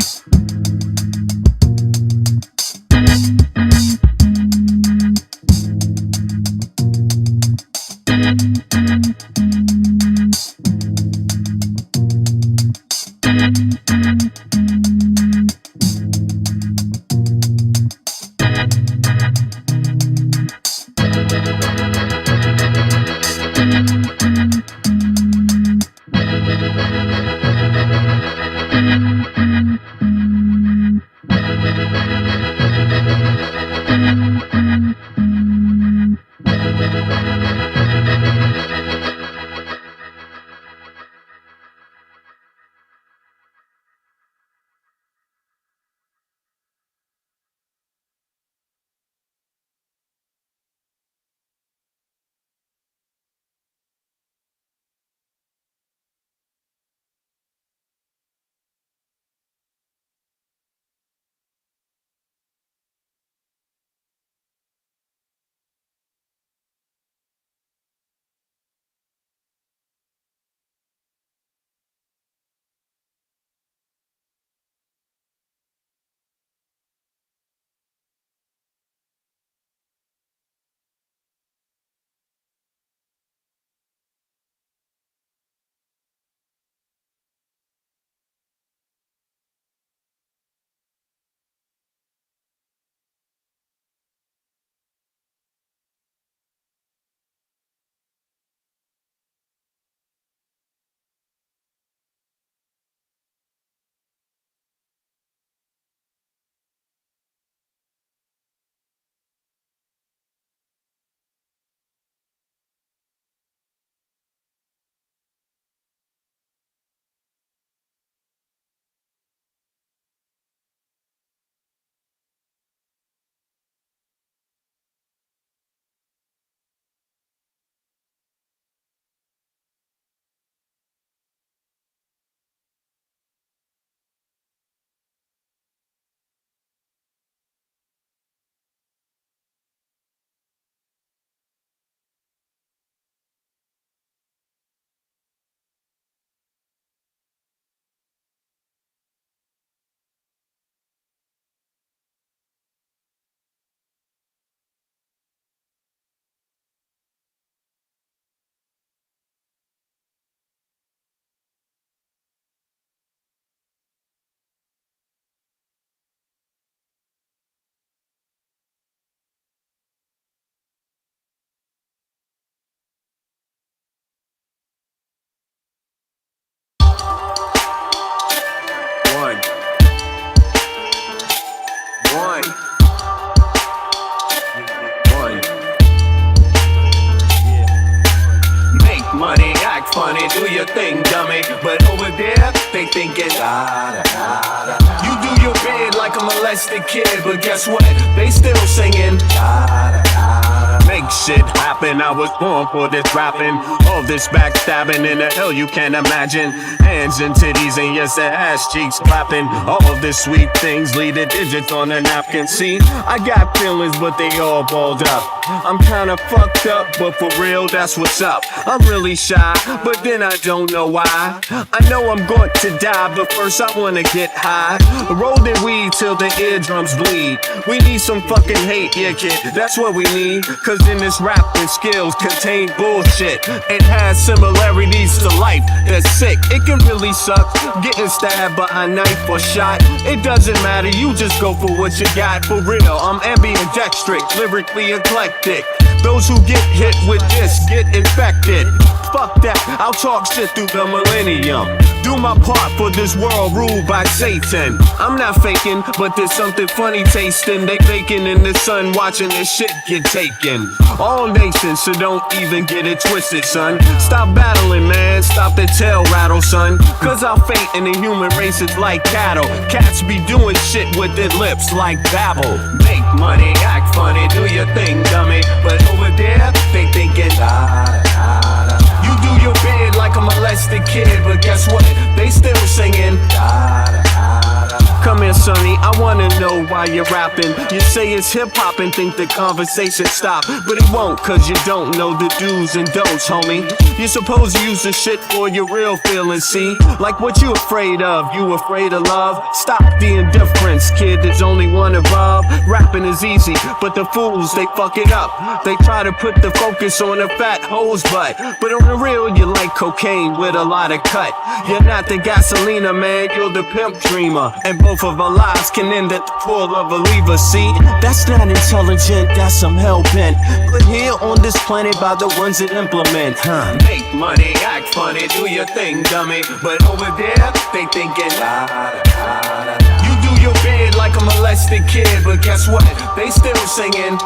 funny, do your thing, dummy. But over there, they thinking, you do your bid like a molested kid, but guess what? They still singing, make shit happen. I was born for this rapping, all this backstabbing in the hell you can't imagine. Hands and titties and yes, the ass cheeks clapping. All of this sweet things lead to digits on a napkin. See, I got feelings, but they all balled up. I'm kinda fucked up, but for real, that's what's up. I'm really shy, but then I don't know why. I know I'm going to die, but first I wanna get high. Roll the weed till the eardrums bleed. We need some fucking hate, yeah kid, that's what we need. Cause in this rapping skills contain bullshit. It has similarities to life that's sick. It can really suck, getting stabbed by a knife or shot. It doesn't matter, you just go for what you got. For real, I'm ambidextric, lyrically eclectic. Those who get hit with this get infected. Fuck that, I'll talk shit through the millennium. Do my part for this world ruled by Satan. I'm not faking, but there's something funny tasting. They baking in the sun, watching this shit get taken. All nations, so don't even get it twisted, son. Stop battling, man, stop the tail rattle, son. Cause our fate in the human race is like cattle. Cats be doing shit with their lips like babble. Make money, act funny, do your thing, dummy. But over there, they thinking, you do your bid like a molested kid, but guess what? They still singing, come here, Sonny, I wanna know why you're rapping. You say it's hip-hop and think the conversation stop, but it won't, cause you don't know the do's and don'ts, homie. You're supposed to use the shit for your real feelings, see? Like what you afraid of, you afraid of love? Stop the indifference, kid, there's only one above. Rapping is easy, but the fools, they fuck it up. They try to put the focus on a fat hoe's butt, but on the real, you're like cocaine with a lot of cut. You're not the gasolina, man, you're the pimp dreamer. And both of our lives can end at the pull of a lever. See, that's not intelligent, that's some hell-bent. But here on this planet by the ones that implement, make money, act funny, do your thing, dummy. But over there, they thinking, you do your bid like a molested kid, but guess what? They still singing,